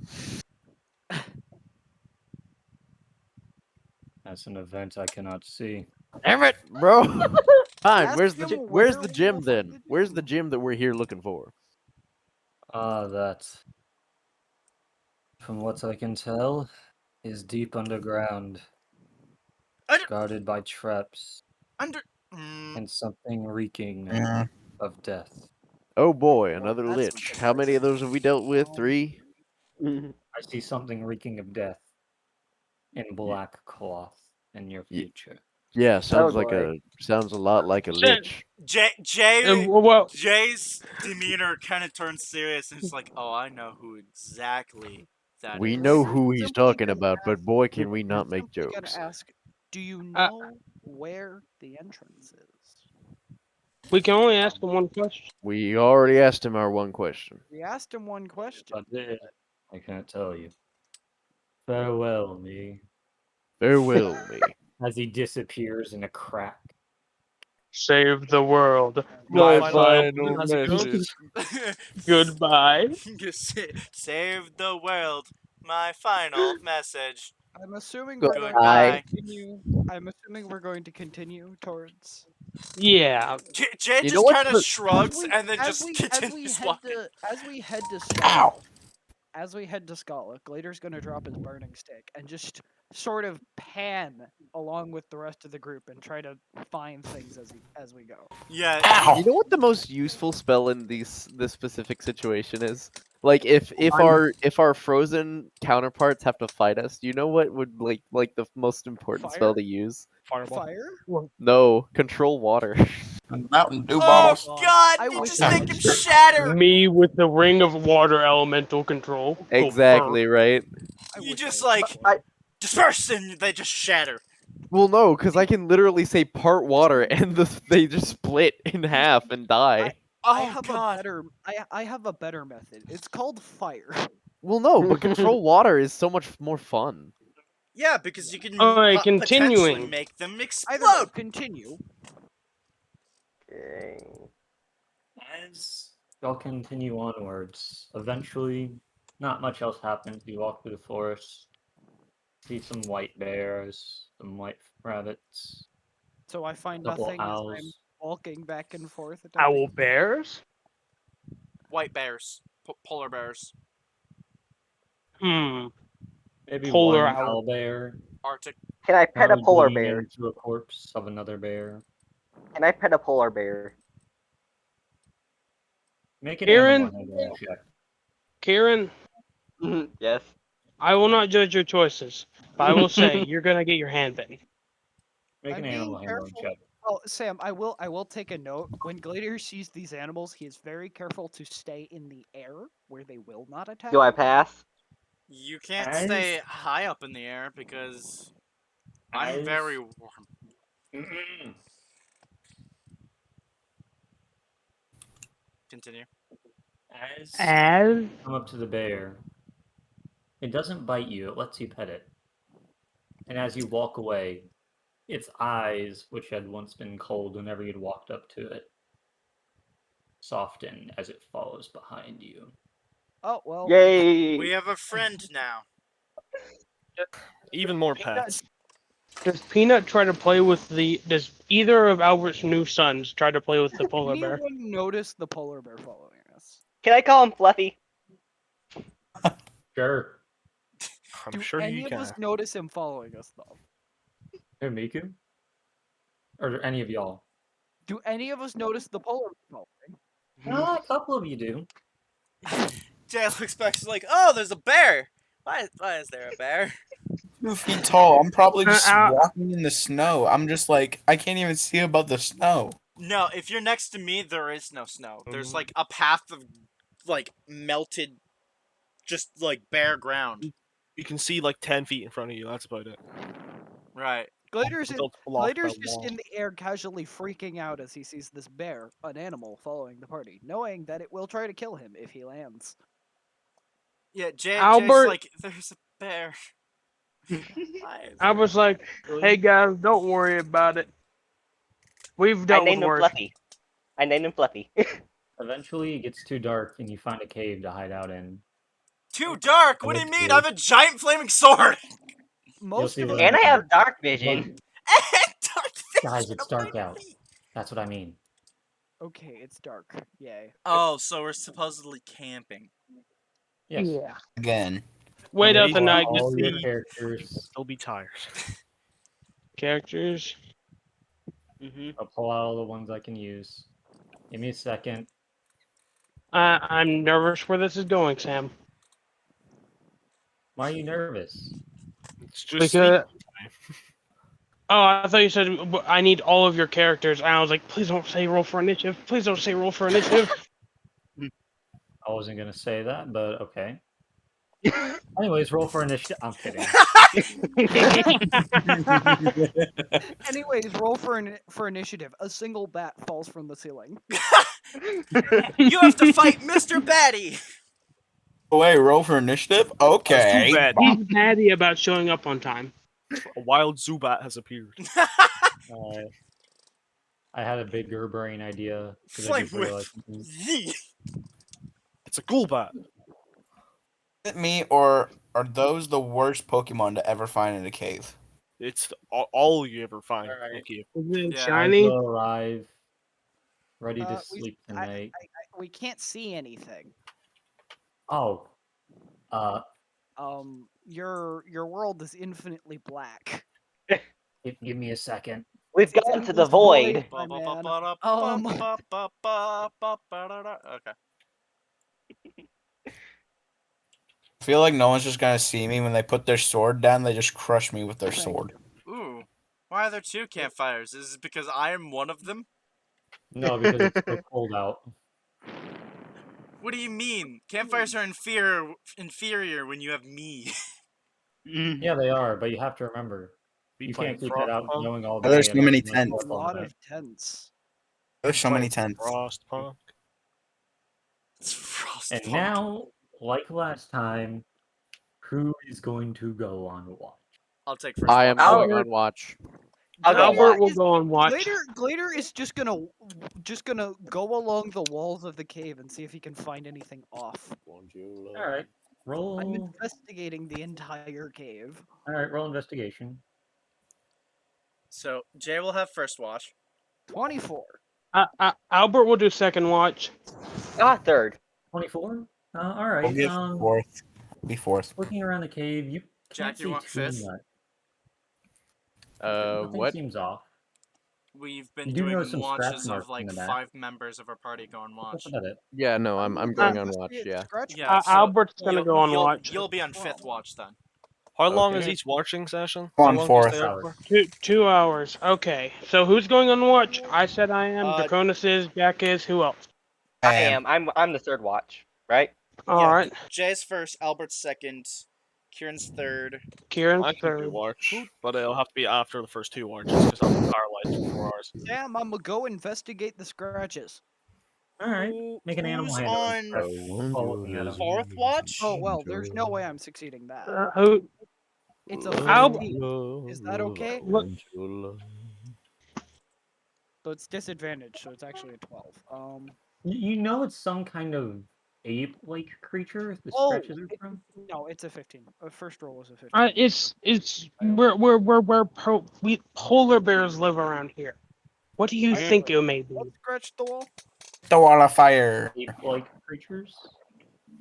[SPEAKER 6] That's an event I cannot see.
[SPEAKER 1] Damn it, bro. Fine.
[SPEAKER 8] Ask
[SPEAKER 1] Where's
[SPEAKER 8] him
[SPEAKER 1] the
[SPEAKER 8] where
[SPEAKER 1] gym
[SPEAKER 8] we'll
[SPEAKER 1] then?
[SPEAKER 8] find the
[SPEAKER 1] Where's
[SPEAKER 8] gem.
[SPEAKER 1] the gym that we're here looking for?
[SPEAKER 6] That, from what I can tell, is deep underground, guarded by traps and something reeking of death.
[SPEAKER 1] Oh boy, another
[SPEAKER 8] That's
[SPEAKER 1] lich. How many of those have we dealt with? 3?
[SPEAKER 6] I see something reeking of death in black cloth in your
[SPEAKER 1] Ye-
[SPEAKER 6] future.
[SPEAKER 1] Yeah, sounds
[SPEAKER 7] Oh,
[SPEAKER 1] like
[SPEAKER 7] boy.
[SPEAKER 1] sounds a lot like a
[SPEAKER 4] Shit.
[SPEAKER 1] lich.
[SPEAKER 4] Well,
[SPEAKER 2] Jay's demeanor kind of turns serious, and it's like, oh, I know who exactly that
[SPEAKER 1] We
[SPEAKER 2] is.
[SPEAKER 1] know
[SPEAKER 8] Later,
[SPEAKER 1] who he's
[SPEAKER 8] simply
[SPEAKER 1] talking
[SPEAKER 8] gonna
[SPEAKER 1] about, but boy, can we
[SPEAKER 8] We're
[SPEAKER 1] not make
[SPEAKER 8] simply gonna
[SPEAKER 1] jokes.
[SPEAKER 8] ask, do you
[SPEAKER 4] Uh,
[SPEAKER 8] know where the entrance is?
[SPEAKER 4] we can only ask him one question.
[SPEAKER 1] We already asked him our one question.
[SPEAKER 8] We asked him one question.
[SPEAKER 6] I did. I can't tell you. Farewell, me.
[SPEAKER 1] Farewell, me.
[SPEAKER 6] As he disappears in a crack.
[SPEAKER 4] Save the world.
[SPEAKER 1] My
[SPEAKER 4] My
[SPEAKER 1] final
[SPEAKER 4] final
[SPEAKER 6] How's it going?
[SPEAKER 1] message.
[SPEAKER 4] goodbye.
[SPEAKER 2] Save the world. My final message.
[SPEAKER 8] I'm assuming
[SPEAKER 1] Go-
[SPEAKER 8] we're going to
[SPEAKER 2] Goodbye.
[SPEAKER 8] continue. I'm assuming we're going to continue towards.
[SPEAKER 4] Yeah.
[SPEAKER 2] Jay
[SPEAKER 1] You know
[SPEAKER 2] just
[SPEAKER 1] what's
[SPEAKER 2] kind of
[SPEAKER 1] the-
[SPEAKER 2] shrugs and then just
[SPEAKER 8] as we
[SPEAKER 2] continues
[SPEAKER 8] head
[SPEAKER 2] walking.
[SPEAKER 8] to Scala,
[SPEAKER 5] Ow!
[SPEAKER 8] as we head to Scala, Glader's gonna drop his burning stick and just sort of pan along with the rest of the group and try to find things as we go.
[SPEAKER 2] Yeah.
[SPEAKER 5] Ow!
[SPEAKER 1] You know what the most useful spell in this specific situation is? Like if our frozen counterparts have to fight us, you know what would like the most important spell
[SPEAKER 8] Fire?
[SPEAKER 1] to use?
[SPEAKER 9] Fireball.
[SPEAKER 8] Fire?
[SPEAKER 1] No, control water.
[SPEAKER 5] Mountain Dew
[SPEAKER 2] Oh
[SPEAKER 5] bottles.
[SPEAKER 2] God!
[SPEAKER 8] I
[SPEAKER 2] They
[SPEAKER 8] wish
[SPEAKER 2] just
[SPEAKER 8] I
[SPEAKER 2] make
[SPEAKER 8] could
[SPEAKER 2] him
[SPEAKER 8] use
[SPEAKER 2] shatter.
[SPEAKER 4] Me with the ring of water elemental control.
[SPEAKER 1] Exactly, right?
[SPEAKER 8] I
[SPEAKER 2] You
[SPEAKER 8] wish I
[SPEAKER 2] just
[SPEAKER 8] had
[SPEAKER 2] like
[SPEAKER 8] control.
[SPEAKER 2] disperse and they just shatter.
[SPEAKER 1] Well, no, because I can literally say part water and they just split in half and die.
[SPEAKER 8] I
[SPEAKER 2] Oh
[SPEAKER 8] have
[SPEAKER 2] God!
[SPEAKER 8] a better I have a better method. It's called fire.
[SPEAKER 1] Well, no, but control water is so much more fun.
[SPEAKER 2] Yeah, because you can
[SPEAKER 4] Alright,
[SPEAKER 2] potentially
[SPEAKER 4] continuing.
[SPEAKER 2] make them
[SPEAKER 8] Either way,
[SPEAKER 2] explode.
[SPEAKER 8] continue.
[SPEAKER 7] Okay.
[SPEAKER 6] As y'all continue onwards, eventually, not much else happens. You walk through the forest, see some white bears, some white rabbits,
[SPEAKER 8] So I find
[SPEAKER 6] couple
[SPEAKER 8] nothing as I'm
[SPEAKER 6] owls.
[SPEAKER 8] walking back and forth.
[SPEAKER 4] Owl bears?
[SPEAKER 2] White bears, polar bears,
[SPEAKER 4] Hmm.
[SPEAKER 6] Maybe
[SPEAKER 4] Polar
[SPEAKER 6] one
[SPEAKER 4] owl.
[SPEAKER 6] owl bear.
[SPEAKER 2] Arctic.
[SPEAKER 7] Can I pet a
[SPEAKER 6] Currently
[SPEAKER 7] polar
[SPEAKER 6] bleeding
[SPEAKER 7] bear?
[SPEAKER 6] into a corpse of another bear.
[SPEAKER 7] Can I pet a polar bear?
[SPEAKER 6] Make an
[SPEAKER 4] Kieran?
[SPEAKER 6] animal handling check.
[SPEAKER 4] Kieran,
[SPEAKER 7] Yes.
[SPEAKER 4] I will not judge your choices, but I will say you're gonna get your hand bitten.
[SPEAKER 6] Make
[SPEAKER 8] I'm
[SPEAKER 6] an animal
[SPEAKER 8] being
[SPEAKER 6] handling
[SPEAKER 8] careful.
[SPEAKER 6] check.
[SPEAKER 8] Oh, Sam, I will take a note. When Glader sees these animals, he is very careful to stay in the air where they will not attack.
[SPEAKER 7] Do I
[SPEAKER 8] him.
[SPEAKER 7] pass?
[SPEAKER 2] You can't
[SPEAKER 6] As-
[SPEAKER 2] stay high up in the air because I'm very warm. Continue.
[SPEAKER 6] As you come up to the bear, it doesn't bite you, it lets you pet it. And as you walk away, its eyes, which had once been cold whenever you'd walked up to it, soften as it follows behind you.
[SPEAKER 8] Oh well.
[SPEAKER 7] Yay!
[SPEAKER 2] We have a friend now.
[SPEAKER 9] Even more pets.
[SPEAKER 4] Does Peanut try to play with the? Does either of Albert's new sons try to play with the polar bear?
[SPEAKER 8] Anyone notice the polar bear following us?
[SPEAKER 7] Can I call him Fluffy?
[SPEAKER 6] Sure.
[SPEAKER 9] I'm
[SPEAKER 8] Do
[SPEAKER 9] sure
[SPEAKER 8] any
[SPEAKER 9] you
[SPEAKER 8] of
[SPEAKER 9] can.
[SPEAKER 8] us notice him following us though?
[SPEAKER 6] Hey, Miku? Or any of y'all?
[SPEAKER 8] Do any of us notice the polar bear following?
[SPEAKER 6] A couple of you do.
[SPEAKER 2] Jay looks back. She's like, "Oh, there's a bear. Why is there a bear?"
[SPEAKER 5] 2 feet tall. I'm probably just
[SPEAKER 4] Ow.
[SPEAKER 5] walking in the snow. I'm just like, I can't even see above the snow.
[SPEAKER 2] No, if you're next to me, there is no snow. There's
[SPEAKER 9] Mhm.
[SPEAKER 2] like a path of like melted, just like bare ground.
[SPEAKER 9] You can see like 10 feet in front of you. That's about it.
[SPEAKER 2] Right.
[SPEAKER 8] Glader's
[SPEAKER 9] Don't pull off
[SPEAKER 8] Glader's
[SPEAKER 9] that
[SPEAKER 8] just
[SPEAKER 9] wall.
[SPEAKER 8] in the air, casually freaking out as he sees this bear, an animal, following the party, knowing that it will try to kill him if he lands.
[SPEAKER 2] Yeah, Jay's
[SPEAKER 4] Albert-
[SPEAKER 2] like, "There's a bear." Why is
[SPEAKER 4] I
[SPEAKER 2] there
[SPEAKER 4] was
[SPEAKER 2] a
[SPEAKER 4] like,
[SPEAKER 2] bear?
[SPEAKER 4] hey guys, don't worry about it. We've
[SPEAKER 7] I
[SPEAKER 4] dealt with
[SPEAKER 7] named him
[SPEAKER 4] worse.
[SPEAKER 7] Fluffy. I named him Fluffy.
[SPEAKER 6] Eventually, it gets too dark and you find a cave to hide out in.
[SPEAKER 2] Too dark. What do you
[SPEAKER 6] That's
[SPEAKER 2] mean?
[SPEAKER 6] good.
[SPEAKER 2] I have a giant flaming sword.
[SPEAKER 8] Most
[SPEAKER 6] see
[SPEAKER 8] of us
[SPEAKER 6] what
[SPEAKER 7] And I
[SPEAKER 6] happens.
[SPEAKER 7] have dark vision.
[SPEAKER 2] Dark vision
[SPEAKER 6] Guys, it's
[SPEAKER 2] of
[SPEAKER 6] dark
[SPEAKER 2] my
[SPEAKER 6] out.
[SPEAKER 2] feet.
[SPEAKER 6] That's what I mean.
[SPEAKER 8] Okay, it's dark. Yay.
[SPEAKER 2] Oh, so we're supposedly camping.
[SPEAKER 6] Yes.
[SPEAKER 4] Yeah.
[SPEAKER 5] Again.
[SPEAKER 4] Wait out the
[SPEAKER 9] Amazing.
[SPEAKER 4] night.
[SPEAKER 6] All your
[SPEAKER 9] see.
[SPEAKER 6] characters.
[SPEAKER 9] Still be tired.
[SPEAKER 4] Characters.
[SPEAKER 6] I'll pull out all the ones I can use. Give me a second.
[SPEAKER 4] I'm nervous where this is going, Sam.
[SPEAKER 6] Why are you nervous?
[SPEAKER 9] It's just
[SPEAKER 4] Because I thought you said I need all of your characters, and I was like, please don't say roll for initiative. Please don't say roll for initiative.
[SPEAKER 6] I wasn't gonna say that, but okay. Anyways, roll for initiative. I'm kidding.
[SPEAKER 8] Anyways, roll for initiative. A single bat falls from the ceiling.
[SPEAKER 2] You have to fight Mr. Batty.
[SPEAKER 5] Oh, wait, roll for initiative? Okay.
[SPEAKER 9] Zubat.
[SPEAKER 4] He's batty about showing up on time.
[SPEAKER 9] A wild Zubat has appeared.
[SPEAKER 6] I had a bigger brain idea. 'cause I
[SPEAKER 2] Flame
[SPEAKER 6] just realized
[SPEAKER 2] whip.
[SPEAKER 6] something.
[SPEAKER 2] Yee.
[SPEAKER 9] It's a Golbat.
[SPEAKER 5] Is it me, or are those the worst Pokemon to ever find in a cave?
[SPEAKER 9] It's all you ever find.
[SPEAKER 3] Alright.
[SPEAKER 9] Thank you.
[SPEAKER 4] Is it
[SPEAKER 2] Yeah.
[SPEAKER 6] I
[SPEAKER 4] shiny?
[SPEAKER 6] will arrive ready to sleep tonight.
[SPEAKER 8] We can't see anything.
[SPEAKER 6] Oh.
[SPEAKER 8] Your world is infinitely black.
[SPEAKER 6] Give me a second.
[SPEAKER 7] We've gone to the void.
[SPEAKER 8] My man.
[SPEAKER 2] Okay.
[SPEAKER 5] I feel like no one's just gonna see me when they put their sword down. They just crush me with their sword.
[SPEAKER 2] Ooh. Why are there two campfires? Is it because I am one of them?
[SPEAKER 6] No, because it's so cold out.
[SPEAKER 2] What do you mean? Campfires are inferior when you have me.
[SPEAKER 6] Yeah, they are, but you have to remember.
[SPEAKER 9] Be
[SPEAKER 6] You
[SPEAKER 9] playing
[SPEAKER 6] can't keep that out
[SPEAKER 9] Frostpunk.
[SPEAKER 6] knowing all
[SPEAKER 5] Oh, there's
[SPEAKER 6] day
[SPEAKER 5] so
[SPEAKER 6] and
[SPEAKER 5] many
[SPEAKER 6] all
[SPEAKER 5] tents.
[SPEAKER 6] night
[SPEAKER 8] A
[SPEAKER 6] all
[SPEAKER 8] lot
[SPEAKER 6] night.
[SPEAKER 8] of tents.
[SPEAKER 5] There's so many
[SPEAKER 9] Playing
[SPEAKER 5] tents.
[SPEAKER 9] Frostpunk.
[SPEAKER 2] It's Frostpunk.
[SPEAKER 6] And now, like last time, who is going to go on watch?
[SPEAKER 2] I'll take first
[SPEAKER 1] I am
[SPEAKER 2] watch.
[SPEAKER 1] going on watch.
[SPEAKER 7] I'll go
[SPEAKER 4] Albert
[SPEAKER 7] watch.
[SPEAKER 4] will go on watch.
[SPEAKER 8] Glader is just gonna go along the walls of the cave and see if he can find anything off.
[SPEAKER 6] Alright, roll.
[SPEAKER 8] I'm investigating the entire cave.
[SPEAKER 6] Alright, roll investigation.
[SPEAKER 2] So Jay will have first watch.
[SPEAKER 8] 24.
[SPEAKER 4] Albert will do second watch.
[SPEAKER 7] Third.
[SPEAKER 6] 24?
[SPEAKER 5] We'll
[SPEAKER 6] Alright.
[SPEAKER 5] get fourth. Be fourth.
[SPEAKER 6] Looking around the cave, you can't
[SPEAKER 2] Jack, you
[SPEAKER 6] see
[SPEAKER 2] want
[SPEAKER 6] too
[SPEAKER 2] fifth?
[SPEAKER 6] much. Nothing
[SPEAKER 1] What?
[SPEAKER 6] seems off.
[SPEAKER 2] We've been
[SPEAKER 6] You do
[SPEAKER 2] doing
[SPEAKER 6] notice some scratch
[SPEAKER 2] watches
[SPEAKER 6] marks
[SPEAKER 2] of like
[SPEAKER 6] in the back.
[SPEAKER 2] 5 members of our party go on watch.
[SPEAKER 6] That's about it.
[SPEAKER 1] Yeah, no, I'm going on watch. Yeah.
[SPEAKER 2] Yeah, so
[SPEAKER 4] Albert's gonna go on watch.
[SPEAKER 2] You'll be on 5th watch then.
[SPEAKER 9] How long is
[SPEAKER 1] Okay.
[SPEAKER 9] each watching session?
[SPEAKER 5] Go
[SPEAKER 9] How
[SPEAKER 5] on
[SPEAKER 9] long do you stay
[SPEAKER 5] fourth.
[SPEAKER 9] up for?
[SPEAKER 4] 2 hours. Okay. So who's going on watch? I said I am. Draconis is. Jack is. Who else?
[SPEAKER 7] I am. I'm the third watch, right?
[SPEAKER 4] All right.
[SPEAKER 2] Jay's first, Albert's second, Kieran's third.
[SPEAKER 4] Kieran's
[SPEAKER 9] I can do
[SPEAKER 4] third.
[SPEAKER 9] watch, but it'll have to be after the first 2 watches because I'm paralyzed for 4 hours.
[SPEAKER 8] Sam, I'm gonna go investigate the scratches.
[SPEAKER 6] Alright, make an animal
[SPEAKER 2] Who's
[SPEAKER 6] handle.
[SPEAKER 2] on
[SPEAKER 6] Follow me, Adam.
[SPEAKER 2] 4th watch?
[SPEAKER 8] Oh well, there's no way I'm succeeding that.
[SPEAKER 4] Who?
[SPEAKER 8] It's a
[SPEAKER 4] Albert.
[SPEAKER 8] 15. Is that okay?
[SPEAKER 4] What?
[SPEAKER 8] So it's disadvantage, so it's actually a 12.
[SPEAKER 6] You know it's some kind of ape-like creature the
[SPEAKER 8] Oh,
[SPEAKER 6] scratches are from?
[SPEAKER 8] no, it's a 15. First roll was a 15.
[SPEAKER 4] It's we polar bears live around here. What do you think it may be?
[SPEAKER 8] What scratched the wall?
[SPEAKER 5] The wall of fire.
[SPEAKER 6] Ape-like creatures?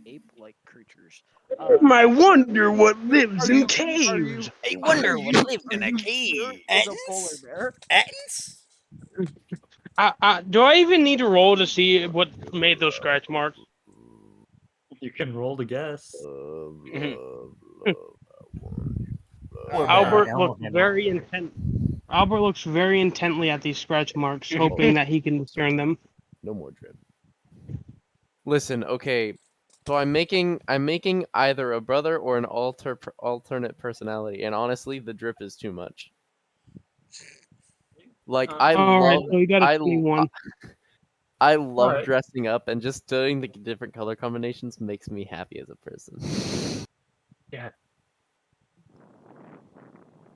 [SPEAKER 8] Ape-like creatures.
[SPEAKER 4] I wonder what lives
[SPEAKER 8] Are
[SPEAKER 4] in
[SPEAKER 8] you-
[SPEAKER 4] caves.
[SPEAKER 7] I wonder what lives in a
[SPEAKER 8] Sure
[SPEAKER 7] cave.
[SPEAKER 8] it's a polar bear.
[SPEAKER 2] Ettins?
[SPEAKER 4] Do I even need to roll to see what made those scratch marks?
[SPEAKER 6] You can roll to guess.
[SPEAKER 4] Albert looks very intent. Albert looks very intently at these scratch marks, hoping that he can discern them.
[SPEAKER 1] No more drip. Listen, okay. So I'm making either a brother or an alternate personality, and honestly, the drip is too much. Like I
[SPEAKER 4] Alright,
[SPEAKER 1] love
[SPEAKER 4] so you got a 21.
[SPEAKER 1] I love
[SPEAKER 6] Alright.
[SPEAKER 1] dressing up, and just doing the different color combinations makes me happy as a person.
[SPEAKER 6] Yeah.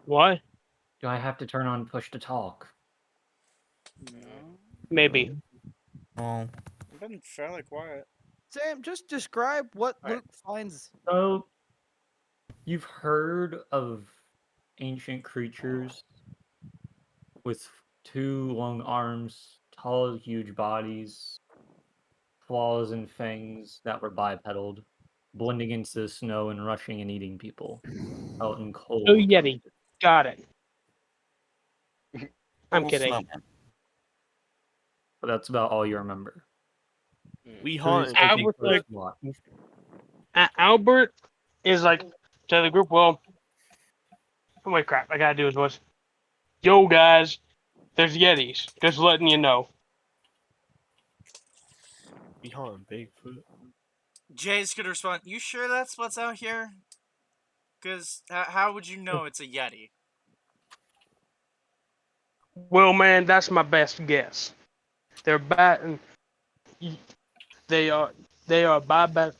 [SPEAKER 4] What?
[SPEAKER 6] Do I have to turn on push to talk?
[SPEAKER 4] Maybe.
[SPEAKER 5] Oh.
[SPEAKER 2] I've been fairly quiet.
[SPEAKER 8] Sam, just describe what
[SPEAKER 2] Alright.
[SPEAKER 8] Luke finds.
[SPEAKER 6] So, you've heard of ancient creatures with 2 long arms, tall, huge bodies, claws and fangs that were bipedal, blending into the snow and rushing and eating people out in cold.
[SPEAKER 4] Oh, Yeti. Got it. I'm
[SPEAKER 5] Little
[SPEAKER 4] kidding.
[SPEAKER 5] snowman.
[SPEAKER 6] But that's about all you remember.
[SPEAKER 9] We
[SPEAKER 6] Who
[SPEAKER 9] hunt
[SPEAKER 6] is
[SPEAKER 9] and
[SPEAKER 6] taking
[SPEAKER 4] Albert,
[SPEAKER 6] first watch?
[SPEAKER 4] Albert is like to the group, well, oh wait, crap, I gotta do his voice. Yo, guys, there's Yetis. Just letting you know.
[SPEAKER 9] Behind Bigfoot.
[SPEAKER 2] Jay's gonna respond. You sure that's what's out here? Because how would you know it's a Yeti?
[SPEAKER 4] Well, man, that's my best guess. They're batting. They are. They are by.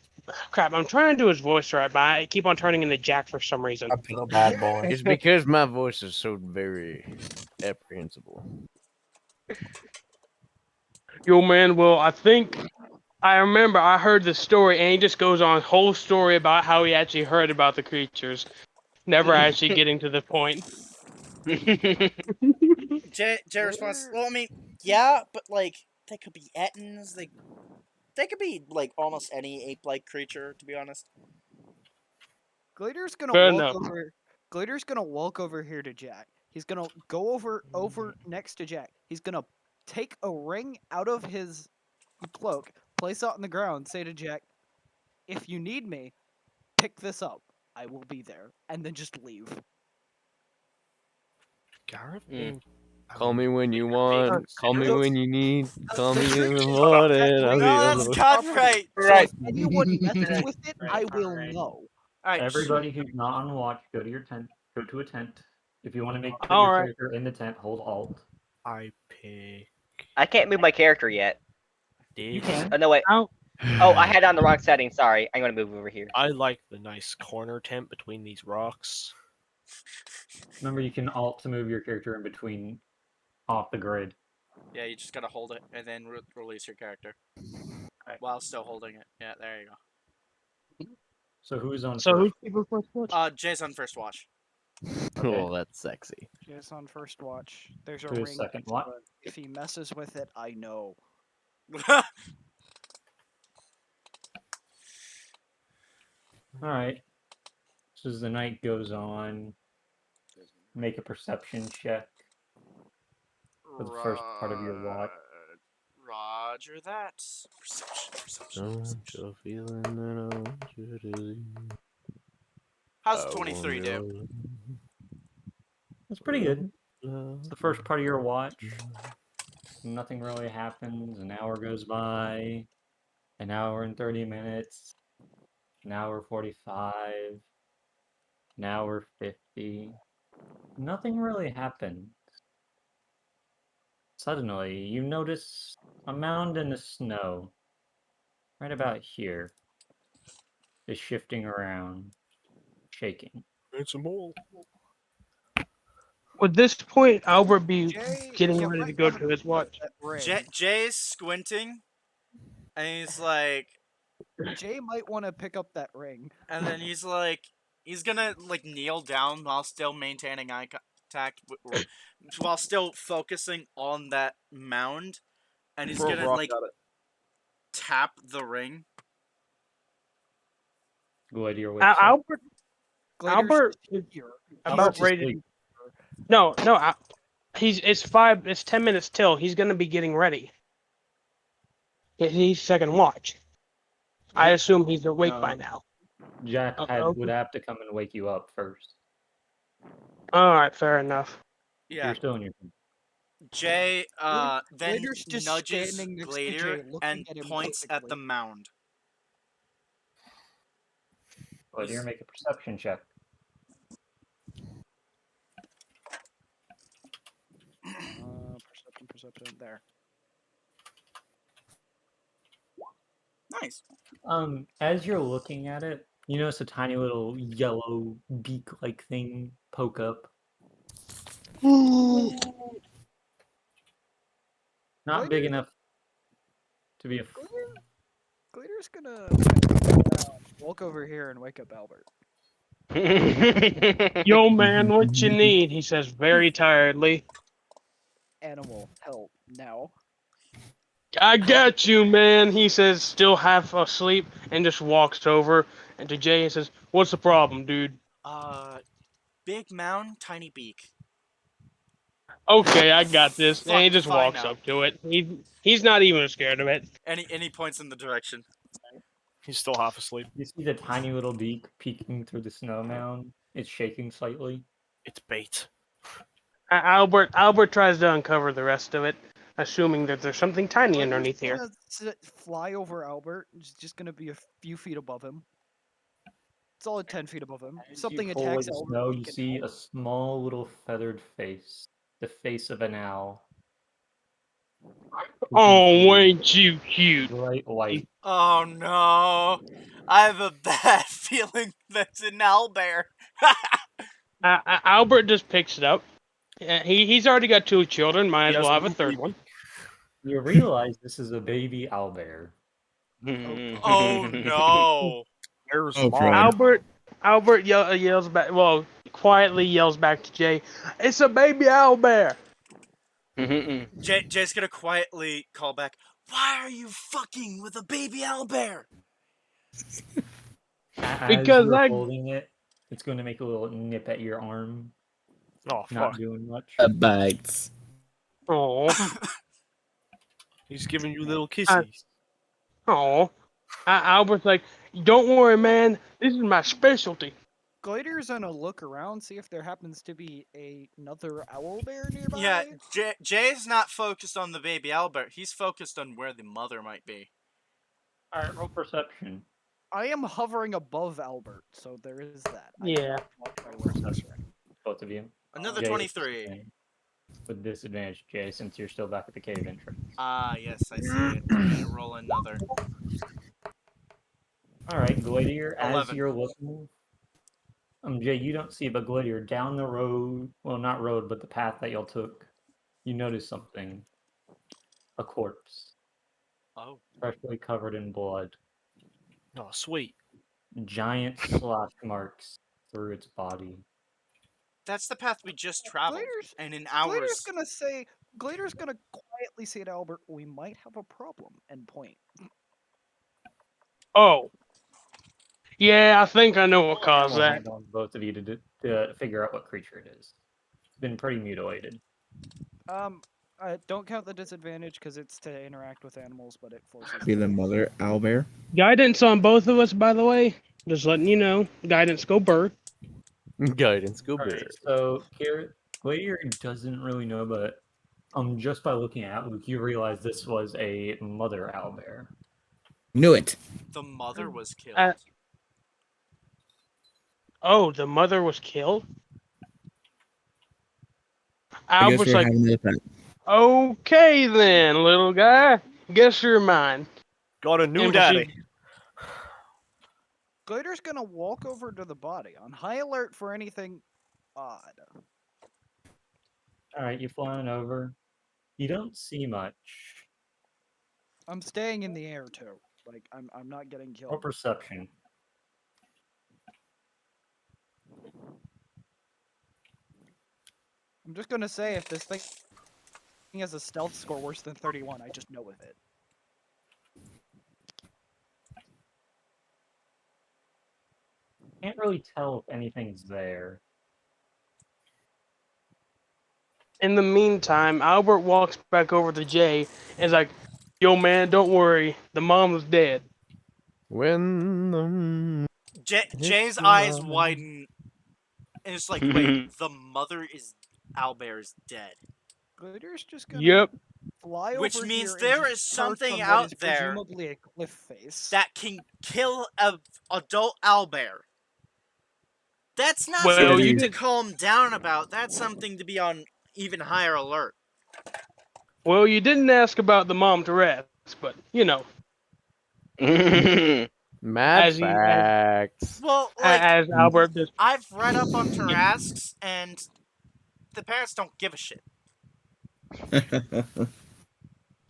[SPEAKER 4] Crap, I'm trying to do his voice right, but I keep on turning into Jack for some reason.
[SPEAKER 5] A little bad boy.
[SPEAKER 1] It's because my voice is so very apprehensible.
[SPEAKER 4] Yo, man, well, I think I remember I heard the story, and he just goes on a whole story about how he actually heard about the creatures, never actually getting to the point.
[SPEAKER 2] Jay responds. Well, I mean, yeah, but like they could be Ettins. They could be like almost any ape-like creature. To be honest.
[SPEAKER 8] Glader's gonna
[SPEAKER 4] Fair
[SPEAKER 8] walk
[SPEAKER 4] enough.
[SPEAKER 8] over. Glader's gonna walk over here to Jack. He's gonna go over next to Jack. He's gonna take a ring out of his cloak, place it on the ground, say to Jack, "If you need me, pick this up. I will be there," and then just leave.
[SPEAKER 9] Gareth?
[SPEAKER 1] Call me when you
[SPEAKER 9] Big
[SPEAKER 1] want. Call me
[SPEAKER 9] cigarettes?
[SPEAKER 1] when you need. Call me in the
[SPEAKER 8] That
[SPEAKER 1] morning. I'll
[SPEAKER 8] ring
[SPEAKER 1] be
[SPEAKER 2] No,
[SPEAKER 1] on
[SPEAKER 2] that's
[SPEAKER 1] the.
[SPEAKER 2] copyright.
[SPEAKER 8] So
[SPEAKER 5] Right.
[SPEAKER 8] if anyone messes with it, I will
[SPEAKER 6] Alright.
[SPEAKER 8] know.
[SPEAKER 2] All right.
[SPEAKER 6] Everybody who's not on watch, go to your tent. Go to a tent. If you want to put
[SPEAKER 4] All
[SPEAKER 6] your
[SPEAKER 4] right.
[SPEAKER 6] character in the tent, hold Alt.
[SPEAKER 9] I pick
[SPEAKER 7] I can't move my character yet.
[SPEAKER 6] You
[SPEAKER 9] this.
[SPEAKER 6] can.
[SPEAKER 7] Oh no, wait.
[SPEAKER 4] Ow.
[SPEAKER 7] Oh, I had it on the wrong setting. Sorry. I'm gonna move over here.
[SPEAKER 9] I like the nice corner tent between these rocks.
[SPEAKER 6] Remember, you can Alt to move your character in between off the grid.
[SPEAKER 2] Yeah, you just gotta hold it and then release your character
[SPEAKER 6] Right.
[SPEAKER 2] while still holding it. Yeah, there you go.
[SPEAKER 6] So who's on
[SPEAKER 4] So who's
[SPEAKER 6] first?
[SPEAKER 4] people first watch?
[SPEAKER 2] Jay's on first watch.
[SPEAKER 1] Oh, that's sexy.
[SPEAKER 8] Just on first watch. There's a
[SPEAKER 6] Who's
[SPEAKER 8] ring.
[SPEAKER 6] second
[SPEAKER 8] next to
[SPEAKER 6] watch?
[SPEAKER 8] it. If he messes with it, I know.
[SPEAKER 6] Alright. So as the night goes on, make a perception check for the first part of your watch.
[SPEAKER 2] Roger that. Perception.
[SPEAKER 1] Don't you feeling that I want you to leave?
[SPEAKER 2] How's
[SPEAKER 1] I
[SPEAKER 2] 23
[SPEAKER 1] want
[SPEAKER 2] do?
[SPEAKER 1] your
[SPEAKER 6] That's pretty good.
[SPEAKER 1] love.
[SPEAKER 6] It's the first part of your watch. Nothing really happens. An hour goes by. An hour and 30 minutes. An hour 45. An hour 50. Nothing really happens. Suddenly, you notice a mound in the snow, right about here, is shifting around, shaking.
[SPEAKER 9] It's a mole.
[SPEAKER 4] At this point, Albert be
[SPEAKER 8] Jay,
[SPEAKER 4] getting
[SPEAKER 8] you
[SPEAKER 4] ready to
[SPEAKER 8] might
[SPEAKER 4] go
[SPEAKER 8] wanna
[SPEAKER 4] to his
[SPEAKER 8] look at
[SPEAKER 4] watch.
[SPEAKER 8] that ring.
[SPEAKER 2] Jay's squinting, and he's like,
[SPEAKER 8] Jay might want to pick up that ring.
[SPEAKER 2] and then he's like, he's gonna like kneel down while still maintaining eye contact, while still focusing on that mound, and he's
[SPEAKER 9] Throw a
[SPEAKER 2] gonna
[SPEAKER 9] rock
[SPEAKER 2] like
[SPEAKER 9] at it.
[SPEAKER 2] tap the ring.
[SPEAKER 6] Gladiator wakes up.
[SPEAKER 4] Albert,
[SPEAKER 8] Glader's
[SPEAKER 4] Albert
[SPEAKER 8] just
[SPEAKER 4] is
[SPEAKER 8] here.
[SPEAKER 4] about
[SPEAKER 6] Albert's
[SPEAKER 4] ready.
[SPEAKER 6] asleep.
[SPEAKER 4] No, it's 10 minutes till. He's gonna be getting ready. He's second watch. I assume he's awake by now.
[SPEAKER 6] Jack
[SPEAKER 4] okay.
[SPEAKER 6] would have to come and wake you up first.
[SPEAKER 4] All right, fair enough.
[SPEAKER 2] Yeah.
[SPEAKER 6] You're still in your
[SPEAKER 2] Jay then
[SPEAKER 8] Glader's just
[SPEAKER 2] nudges
[SPEAKER 8] standing next to
[SPEAKER 2] Glader
[SPEAKER 8] Jay, looking
[SPEAKER 2] and
[SPEAKER 8] at him
[SPEAKER 2] points at the
[SPEAKER 8] quizzically.
[SPEAKER 2] mound.
[SPEAKER 6] Gladiator, make a perception check.
[SPEAKER 8] Perception. There.
[SPEAKER 2] Nice.
[SPEAKER 6] As you're looking at it, you notice a tiny little yellow beak-like thing poke up. Not big enough to be a.
[SPEAKER 8] Glader's gonna walk over here and wake up Albert.
[SPEAKER 4] Yo, man, what you need? He says very tiredly.
[SPEAKER 8] Animal, help now.
[SPEAKER 4] I got you, man. He says, still half asleep, and just walks over. And to Jay, he says, "What's the problem, dude?"
[SPEAKER 2] Big mound, tiny beak.
[SPEAKER 4] Okay, I got this. And he just
[SPEAKER 2] Fine
[SPEAKER 4] walks
[SPEAKER 2] now.
[SPEAKER 4] up to it. He's not even scared of it.
[SPEAKER 2] And he points in the direction.
[SPEAKER 9] He's still half asleep.
[SPEAKER 6] You see the tiny little beak peeking through the snow mound. It's shaking slightly.
[SPEAKER 9] It's bait.
[SPEAKER 4] Albert tries to uncover the rest of it, assuming that there's something tiny underneath here.
[SPEAKER 8] Gonna fly over Albert. It's just gonna be a few feet above him. Solid 10 feet above him.
[SPEAKER 6] As
[SPEAKER 8] Something
[SPEAKER 6] you pull away
[SPEAKER 8] attacks
[SPEAKER 6] the
[SPEAKER 8] Albert.
[SPEAKER 6] snow,
[SPEAKER 8] he
[SPEAKER 6] you
[SPEAKER 8] can
[SPEAKER 6] see
[SPEAKER 8] help.
[SPEAKER 6] a small little feathered face. The face of an owl.
[SPEAKER 4] Oh, ain't you cute?
[SPEAKER 6] Bright white.
[SPEAKER 2] Oh no! I have a bad feeling that's an owlbear.
[SPEAKER 4] Albert just picks it up. He's already got 2 children. Might
[SPEAKER 9] He
[SPEAKER 4] as
[SPEAKER 9] has
[SPEAKER 4] well have
[SPEAKER 9] no
[SPEAKER 4] a third
[SPEAKER 9] baby.
[SPEAKER 4] one.
[SPEAKER 6] You realize this is a baby owlbear.
[SPEAKER 2] Oh no!
[SPEAKER 9] Where's
[SPEAKER 5] Oh,
[SPEAKER 9] mom?
[SPEAKER 5] crud.
[SPEAKER 4] Albert yells back. Well, quietly yells back to Jay, "It's a baby owlbear."
[SPEAKER 2] Jay's gonna quietly call back. Why are you fucking with a baby owlbear?
[SPEAKER 6] As
[SPEAKER 4] Because
[SPEAKER 6] you're
[SPEAKER 4] I-
[SPEAKER 6] holding it, it's going to make a little nip at your arm.
[SPEAKER 9] Oh
[SPEAKER 6] Not
[SPEAKER 9] fuck!
[SPEAKER 6] doing much.
[SPEAKER 5] Bites.
[SPEAKER 4] Oh,
[SPEAKER 9] He's giving you little kisses.
[SPEAKER 4] oh. Albert's like, "Don't worry, man. This is my specialty."
[SPEAKER 8] Glider's gonna look around, see if there happens to be another owlbear nearby.
[SPEAKER 2] Yeah, Jay's not focused on the baby owlbear. He's focused on where the mother might be.
[SPEAKER 6] Alright, roll perception.
[SPEAKER 8] I am hovering above Albert, so there is that. I
[SPEAKER 4] Yeah.
[SPEAKER 8] cannot watch my words this way.
[SPEAKER 6] Both of you.
[SPEAKER 2] Another
[SPEAKER 6] Jay,
[SPEAKER 2] 23.
[SPEAKER 6] With disadvantage, Jay, since you're still back at the cave entrance.
[SPEAKER 2] Ah, yes, I see it. Okay, roll another.
[SPEAKER 6] Alright, Gladiator, as
[SPEAKER 2] 11.
[SPEAKER 6] you're looking. Jay, you don't see, but Gladiator, down the road, well, not road, but the path that y'all took, you notice something. A corpse,
[SPEAKER 2] Oh.
[SPEAKER 6] freshly covered in blood.
[SPEAKER 9] Oh, sweet.
[SPEAKER 6] Giant slash marks through its body.
[SPEAKER 2] That's the path we just traveled.
[SPEAKER 8] Glider's,
[SPEAKER 2] And in
[SPEAKER 8] Glider's
[SPEAKER 2] hours.
[SPEAKER 8] Glider's gonna quietly say to Albert, "We might have a problem," and point.
[SPEAKER 4] Oh. Yeah, I think I know what caused
[SPEAKER 6] Animal
[SPEAKER 4] that.
[SPEAKER 6] hunt on both of you to figure out what creature it is. It's been pretty mutilated.
[SPEAKER 8] Don't count the disadvantage because it's to interact with animals, but it forces.
[SPEAKER 5] Be the mother owlbear.
[SPEAKER 4] Guidance on both of us, by the way. Just letting you know. Guidance, go bird.
[SPEAKER 1] Guidance, go
[SPEAKER 6] Alright,
[SPEAKER 1] bird.
[SPEAKER 6] so here, Gladiator doesn't really know, but just by looking at Luke, you realize this was a mother owlbear.
[SPEAKER 5] Knew it.
[SPEAKER 2] The mother was killed.
[SPEAKER 4] Oh, the mother was killed?
[SPEAKER 5] I guess
[SPEAKER 4] Albert's
[SPEAKER 5] we're
[SPEAKER 4] like,
[SPEAKER 5] having another pet.
[SPEAKER 4] okay then, little guy. Guess you're mine.
[SPEAKER 9] Got a new
[SPEAKER 4] And
[SPEAKER 9] daddy.
[SPEAKER 8] Glider's gonna walk over to the body on high alert for anything odd.
[SPEAKER 6] Alright, you flying over. You don't see much.
[SPEAKER 8] I'm staying in the air too. Like I'm not getting
[SPEAKER 6] Roll
[SPEAKER 8] killed.
[SPEAKER 6] perception.
[SPEAKER 8] I'm just gonna say if this thing has a stealth score worse than 31, I just know with it.
[SPEAKER 6] Can't really tell if anything's there.
[SPEAKER 4] In the meantime, Albert walks back over to Jay and is like, yo man, don't worry. The mom was dead.
[SPEAKER 1] When the
[SPEAKER 2] Jay's
[SPEAKER 1] It's
[SPEAKER 2] eyes
[SPEAKER 1] not-
[SPEAKER 2] widen. And it's like, wait, the mother is Owlbear is dead.
[SPEAKER 8] Glider's just gonna
[SPEAKER 4] Yep.
[SPEAKER 8] fly
[SPEAKER 2] Which
[SPEAKER 8] over
[SPEAKER 2] means
[SPEAKER 8] here and
[SPEAKER 2] there
[SPEAKER 8] just
[SPEAKER 2] is
[SPEAKER 8] perch
[SPEAKER 2] something
[SPEAKER 8] on what
[SPEAKER 2] out
[SPEAKER 8] is
[SPEAKER 2] there
[SPEAKER 8] presumably a cliff face.
[SPEAKER 2] that can kill a adult owlbear. That's not
[SPEAKER 4] Well,
[SPEAKER 2] something
[SPEAKER 4] you
[SPEAKER 2] to
[SPEAKER 4] did-
[SPEAKER 2] calm down about. That's something to be on even higher alert.
[SPEAKER 4] Well, you didn't ask about the mom to rest, but you know.
[SPEAKER 1] Mad
[SPEAKER 4] As he- as-
[SPEAKER 1] facts.
[SPEAKER 2] Well, like,
[SPEAKER 4] As Albert just
[SPEAKER 2] I've read up on Tarrasques, and the parents don't give a shit.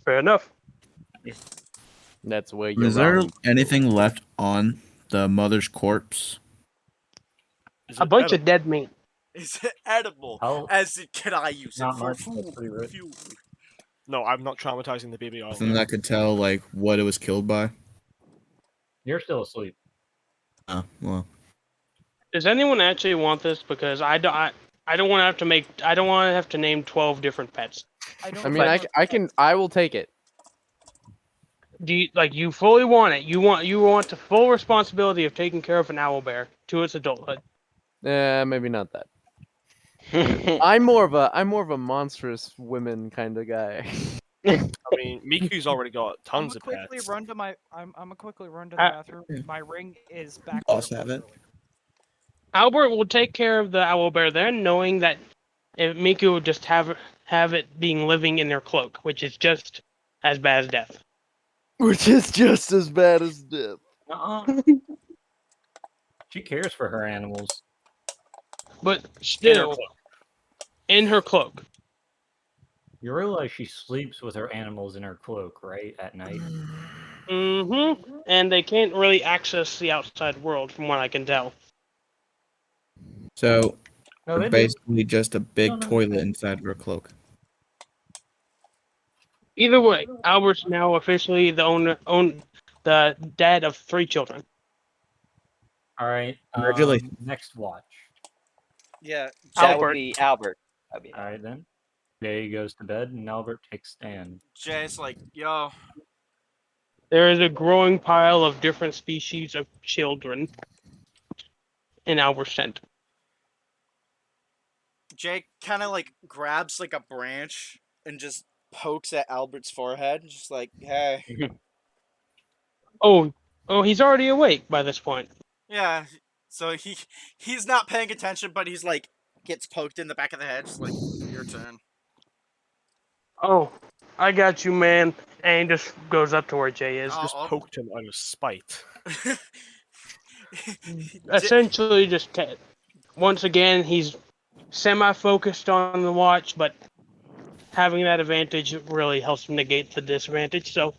[SPEAKER 4] fair enough.
[SPEAKER 1] That's where you're
[SPEAKER 5] Is there
[SPEAKER 1] wrong.
[SPEAKER 5] anything left on the mother's corpse?
[SPEAKER 9] Is
[SPEAKER 4] A
[SPEAKER 9] it
[SPEAKER 4] bunch
[SPEAKER 9] edible?
[SPEAKER 4] of dead meat.
[SPEAKER 2] Is it edible?
[SPEAKER 6] How-
[SPEAKER 2] As it, can I use it
[SPEAKER 6] Not
[SPEAKER 2] for
[SPEAKER 6] much, that's
[SPEAKER 2] food?
[SPEAKER 6] pretty rich.
[SPEAKER 2] Fuel.
[SPEAKER 9] No, I'm not traumatizing the baby
[SPEAKER 5] Something
[SPEAKER 9] owlbear.
[SPEAKER 5] that could tell like what it was killed by.
[SPEAKER 6] You're still asleep.
[SPEAKER 5] Oh well.
[SPEAKER 4] Does anyone actually want this? Because I don't want to have to make. I don't want to have to name 12 different pets.
[SPEAKER 8] I don't
[SPEAKER 1] I mean,
[SPEAKER 8] think
[SPEAKER 1] I can. I will take it.
[SPEAKER 4] Do you fully want it? You want the full responsibility of taking care of an owl bear to its adulthood.
[SPEAKER 1] Maybe not that. I'm more of a monstrous women kind of guy.
[SPEAKER 9] I mean, Miku's already got
[SPEAKER 8] I'm
[SPEAKER 9] tons
[SPEAKER 8] gonna
[SPEAKER 9] of
[SPEAKER 8] quickly
[SPEAKER 9] pets.
[SPEAKER 8] run to my. I'm gonna quickly run to the
[SPEAKER 4] Uh,
[SPEAKER 8] bathroom. My ring is back.
[SPEAKER 5] Also
[SPEAKER 8] where
[SPEAKER 5] have it.
[SPEAKER 8] was.
[SPEAKER 4] Albert will take care of the owl bear there, knowing that if Miku would just have it being living in their cloak, which is just as bad as death.
[SPEAKER 1] Which is just as bad as death.
[SPEAKER 6] She cares for her animals.
[SPEAKER 4] But
[SPEAKER 9] In her
[SPEAKER 4] still,
[SPEAKER 9] cloak.
[SPEAKER 4] in her cloak.
[SPEAKER 6] You realize she sleeps with her animals in her cloak, right? At night.
[SPEAKER 4] Mm-hmm. And they can't really access the outside world, from what I can tell.
[SPEAKER 5] So
[SPEAKER 6] No, they do.
[SPEAKER 5] basically just a big
[SPEAKER 6] No.
[SPEAKER 5] toilet inside of her cloak.
[SPEAKER 4] Either way, Albert's now officially the dad of 3 children.
[SPEAKER 6] All right.
[SPEAKER 5] Congratulations.
[SPEAKER 6] Next watch.
[SPEAKER 2] Yeah,
[SPEAKER 7] That
[SPEAKER 2] Jay,
[SPEAKER 7] would
[SPEAKER 4] Albert.
[SPEAKER 7] be Albert. That'd be
[SPEAKER 6] All right then. Jay goes to bed, and Albert takes stand.
[SPEAKER 2] Jay's like, yo,
[SPEAKER 4] There is a growing pile of different species of children in Albert's tent.
[SPEAKER 2] Jay kind of like grabs like a branch and just pokes at Albert's forehead, just like, hey,
[SPEAKER 4] Oh, he's already awake by this point.
[SPEAKER 2] yeah. So he's not paying attention, but he's like gets poked in the back of the head, just like your turn.
[SPEAKER 4] Oh, I got you, man. And he just goes up to where Jay is.
[SPEAKER 9] Just poked him out of spite.
[SPEAKER 4] Essentially, just once again, he's semi-focused on the watch, but having that advantage really helps him negate the disadvantage. So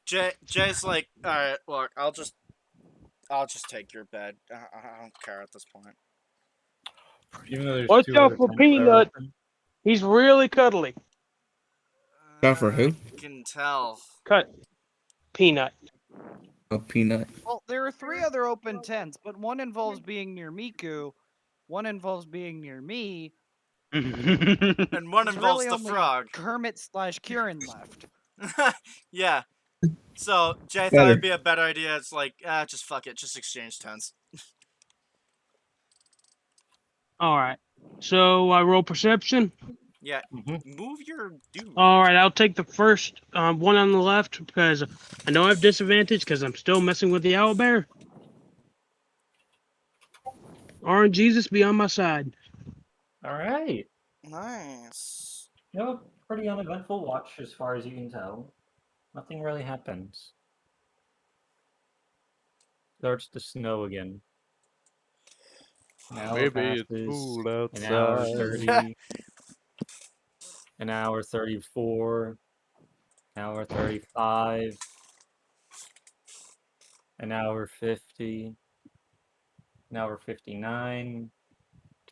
[SPEAKER 2] Jay's like, all right, look, I'll just take your bed. I don't care at this point.
[SPEAKER 6] Even though there's
[SPEAKER 4] watch
[SPEAKER 6] 2
[SPEAKER 4] out
[SPEAKER 6] other
[SPEAKER 4] for
[SPEAKER 6] tents that are
[SPEAKER 4] Peanut.
[SPEAKER 6] open.
[SPEAKER 4] He's really cuddly.
[SPEAKER 5] Go for who?
[SPEAKER 2] I can tell.
[SPEAKER 4] Cut. Peanut.
[SPEAKER 5] A peanut.
[SPEAKER 8] Well, there are 3 other open tents, but one involves being near Miku, one involves being near me,
[SPEAKER 2] And one
[SPEAKER 8] there's
[SPEAKER 2] involves
[SPEAKER 8] really
[SPEAKER 2] the
[SPEAKER 8] only
[SPEAKER 2] frog.
[SPEAKER 8] Kermit/Kieran left.
[SPEAKER 2] Yeah. So Jay thought
[SPEAKER 5] Better.
[SPEAKER 2] it'd be a better idea. It's like, just fuck it, just exchange tents.
[SPEAKER 4] All right. So I roll perception.
[SPEAKER 2] Yeah.
[SPEAKER 6] Mhm.
[SPEAKER 2] Move your dude.
[SPEAKER 4] All right, I'll take the first one on the left because I know I have disadvantage because I'm still messing with the owl bear. Orange Jesus be on my side.
[SPEAKER 6] All right.
[SPEAKER 2] Nice.
[SPEAKER 6] You have a pretty uneventful watch, as far as you can tell. Nothing really happens. Starts to snow again. An hour passes, an hour 30, an hour 34, an hour 35, an hour 50, an hour 59.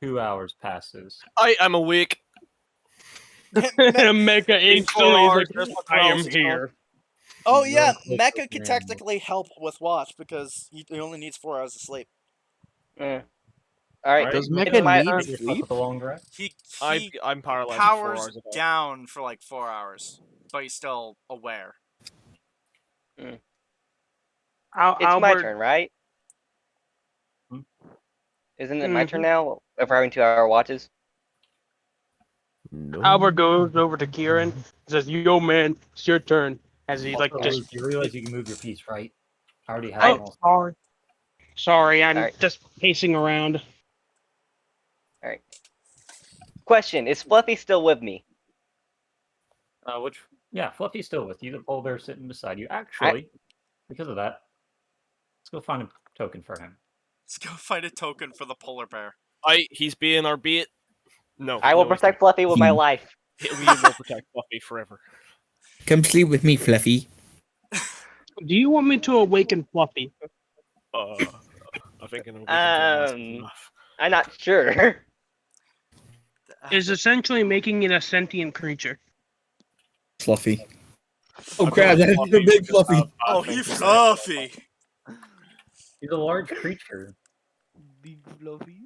[SPEAKER 6] 2 hours passes.
[SPEAKER 9] I am awake.
[SPEAKER 4] Mecha instantly is
[SPEAKER 9] hours,
[SPEAKER 4] like,
[SPEAKER 9] there's my
[SPEAKER 4] I am
[SPEAKER 9] paralysis
[SPEAKER 4] here.
[SPEAKER 2] Oh
[SPEAKER 6] You're
[SPEAKER 2] yeah,
[SPEAKER 6] close
[SPEAKER 2] Mecha
[SPEAKER 6] to
[SPEAKER 2] could
[SPEAKER 6] an
[SPEAKER 2] technically help with watch because he only needs 4 hours of sleep.
[SPEAKER 7] All right.
[SPEAKER 1] Does
[SPEAKER 6] you
[SPEAKER 1] Mecha
[SPEAKER 6] wanna
[SPEAKER 1] need
[SPEAKER 6] get yourself
[SPEAKER 1] sleep?
[SPEAKER 6] with a long rest?
[SPEAKER 2] He
[SPEAKER 9] I'm paralyzed for 4
[SPEAKER 2] powers
[SPEAKER 9] hours a day.
[SPEAKER 2] down for like 4 hours, but he's still aware.
[SPEAKER 7] It's my
[SPEAKER 4] Albert,
[SPEAKER 7] turn, right?
[SPEAKER 6] Hmm?
[SPEAKER 7] Isn't it my turn now? If we're having 2-hour watches.
[SPEAKER 1] No.
[SPEAKER 4] Albert goes over to Kieran and says, "Yo, man, it's your turn." As he like
[SPEAKER 6] Also,
[SPEAKER 4] just.
[SPEAKER 6] Luke, you realize you can move your piece, right? I already have
[SPEAKER 7] I-
[SPEAKER 6] them all.
[SPEAKER 4] Sorry, I'm
[SPEAKER 7] Alright.
[SPEAKER 4] just pacing around.
[SPEAKER 7] All right. Question: is Fluffy still with me?
[SPEAKER 6] Yeah, Fluffy's still with you. The polar bear's sitting beside you. Actually, because of that, let's go find a token for him.
[SPEAKER 2] Let's go find a token for the polar bear.
[SPEAKER 9] He's being our bait. No.
[SPEAKER 7] I will
[SPEAKER 9] no, he's
[SPEAKER 7] protect Fluffy with my life.
[SPEAKER 9] not. We will protect Fluffy forever.
[SPEAKER 5] Come sleep with me, Fluffy.
[SPEAKER 4] Do you want me to awaken Fluffy?
[SPEAKER 9] I think an awakened enough.
[SPEAKER 7] I'm not sure.
[SPEAKER 4] Is essentially making it a sentient creature.
[SPEAKER 5] Fluffy. Oh crap, that's the big Fluffy.
[SPEAKER 2] Oh, he's fluffy.
[SPEAKER 6] He's a large creature.
[SPEAKER 8] Big Fluffy.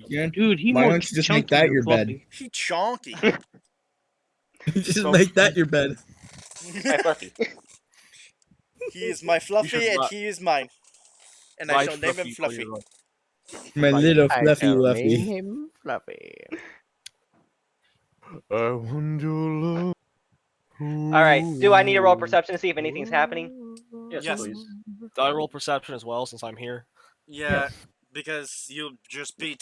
[SPEAKER 5] Yeah.
[SPEAKER 4] Dude, he
[SPEAKER 5] Why
[SPEAKER 4] more
[SPEAKER 5] don't you just make
[SPEAKER 4] chunky
[SPEAKER 5] that
[SPEAKER 4] than
[SPEAKER 5] your bed?
[SPEAKER 4] Fluffy.
[SPEAKER 2] He chonky.
[SPEAKER 5] Just make that your bed.
[SPEAKER 7] My Fluffy.
[SPEAKER 2] He is my
[SPEAKER 9] You
[SPEAKER 2] Fluffy,
[SPEAKER 9] should
[SPEAKER 2] and
[SPEAKER 9] not
[SPEAKER 2] he is mine. And I
[SPEAKER 9] write
[SPEAKER 2] shall name him
[SPEAKER 9] while
[SPEAKER 2] Fluffy.
[SPEAKER 9] you're right.
[SPEAKER 5] My
[SPEAKER 9] Right.
[SPEAKER 5] little
[SPEAKER 1] I
[SPEAKER 5] fluffy
[SPEAKER 1] shall
[SPEAKER 5] Luffy.
[SPEAKER 1] name him Fluffy. I wonder love.
[SPEAKER 7] Alright, do I need to roll perception to see if anything's happening?
[SPEAKER 6] Yes,
[SPEAKER 2] Yes.
[SPEAKER 6] please.
[SPEAKER 9] I roll perception as well since I'm here.
[SPEAKER 2] Yeah, because you'll just be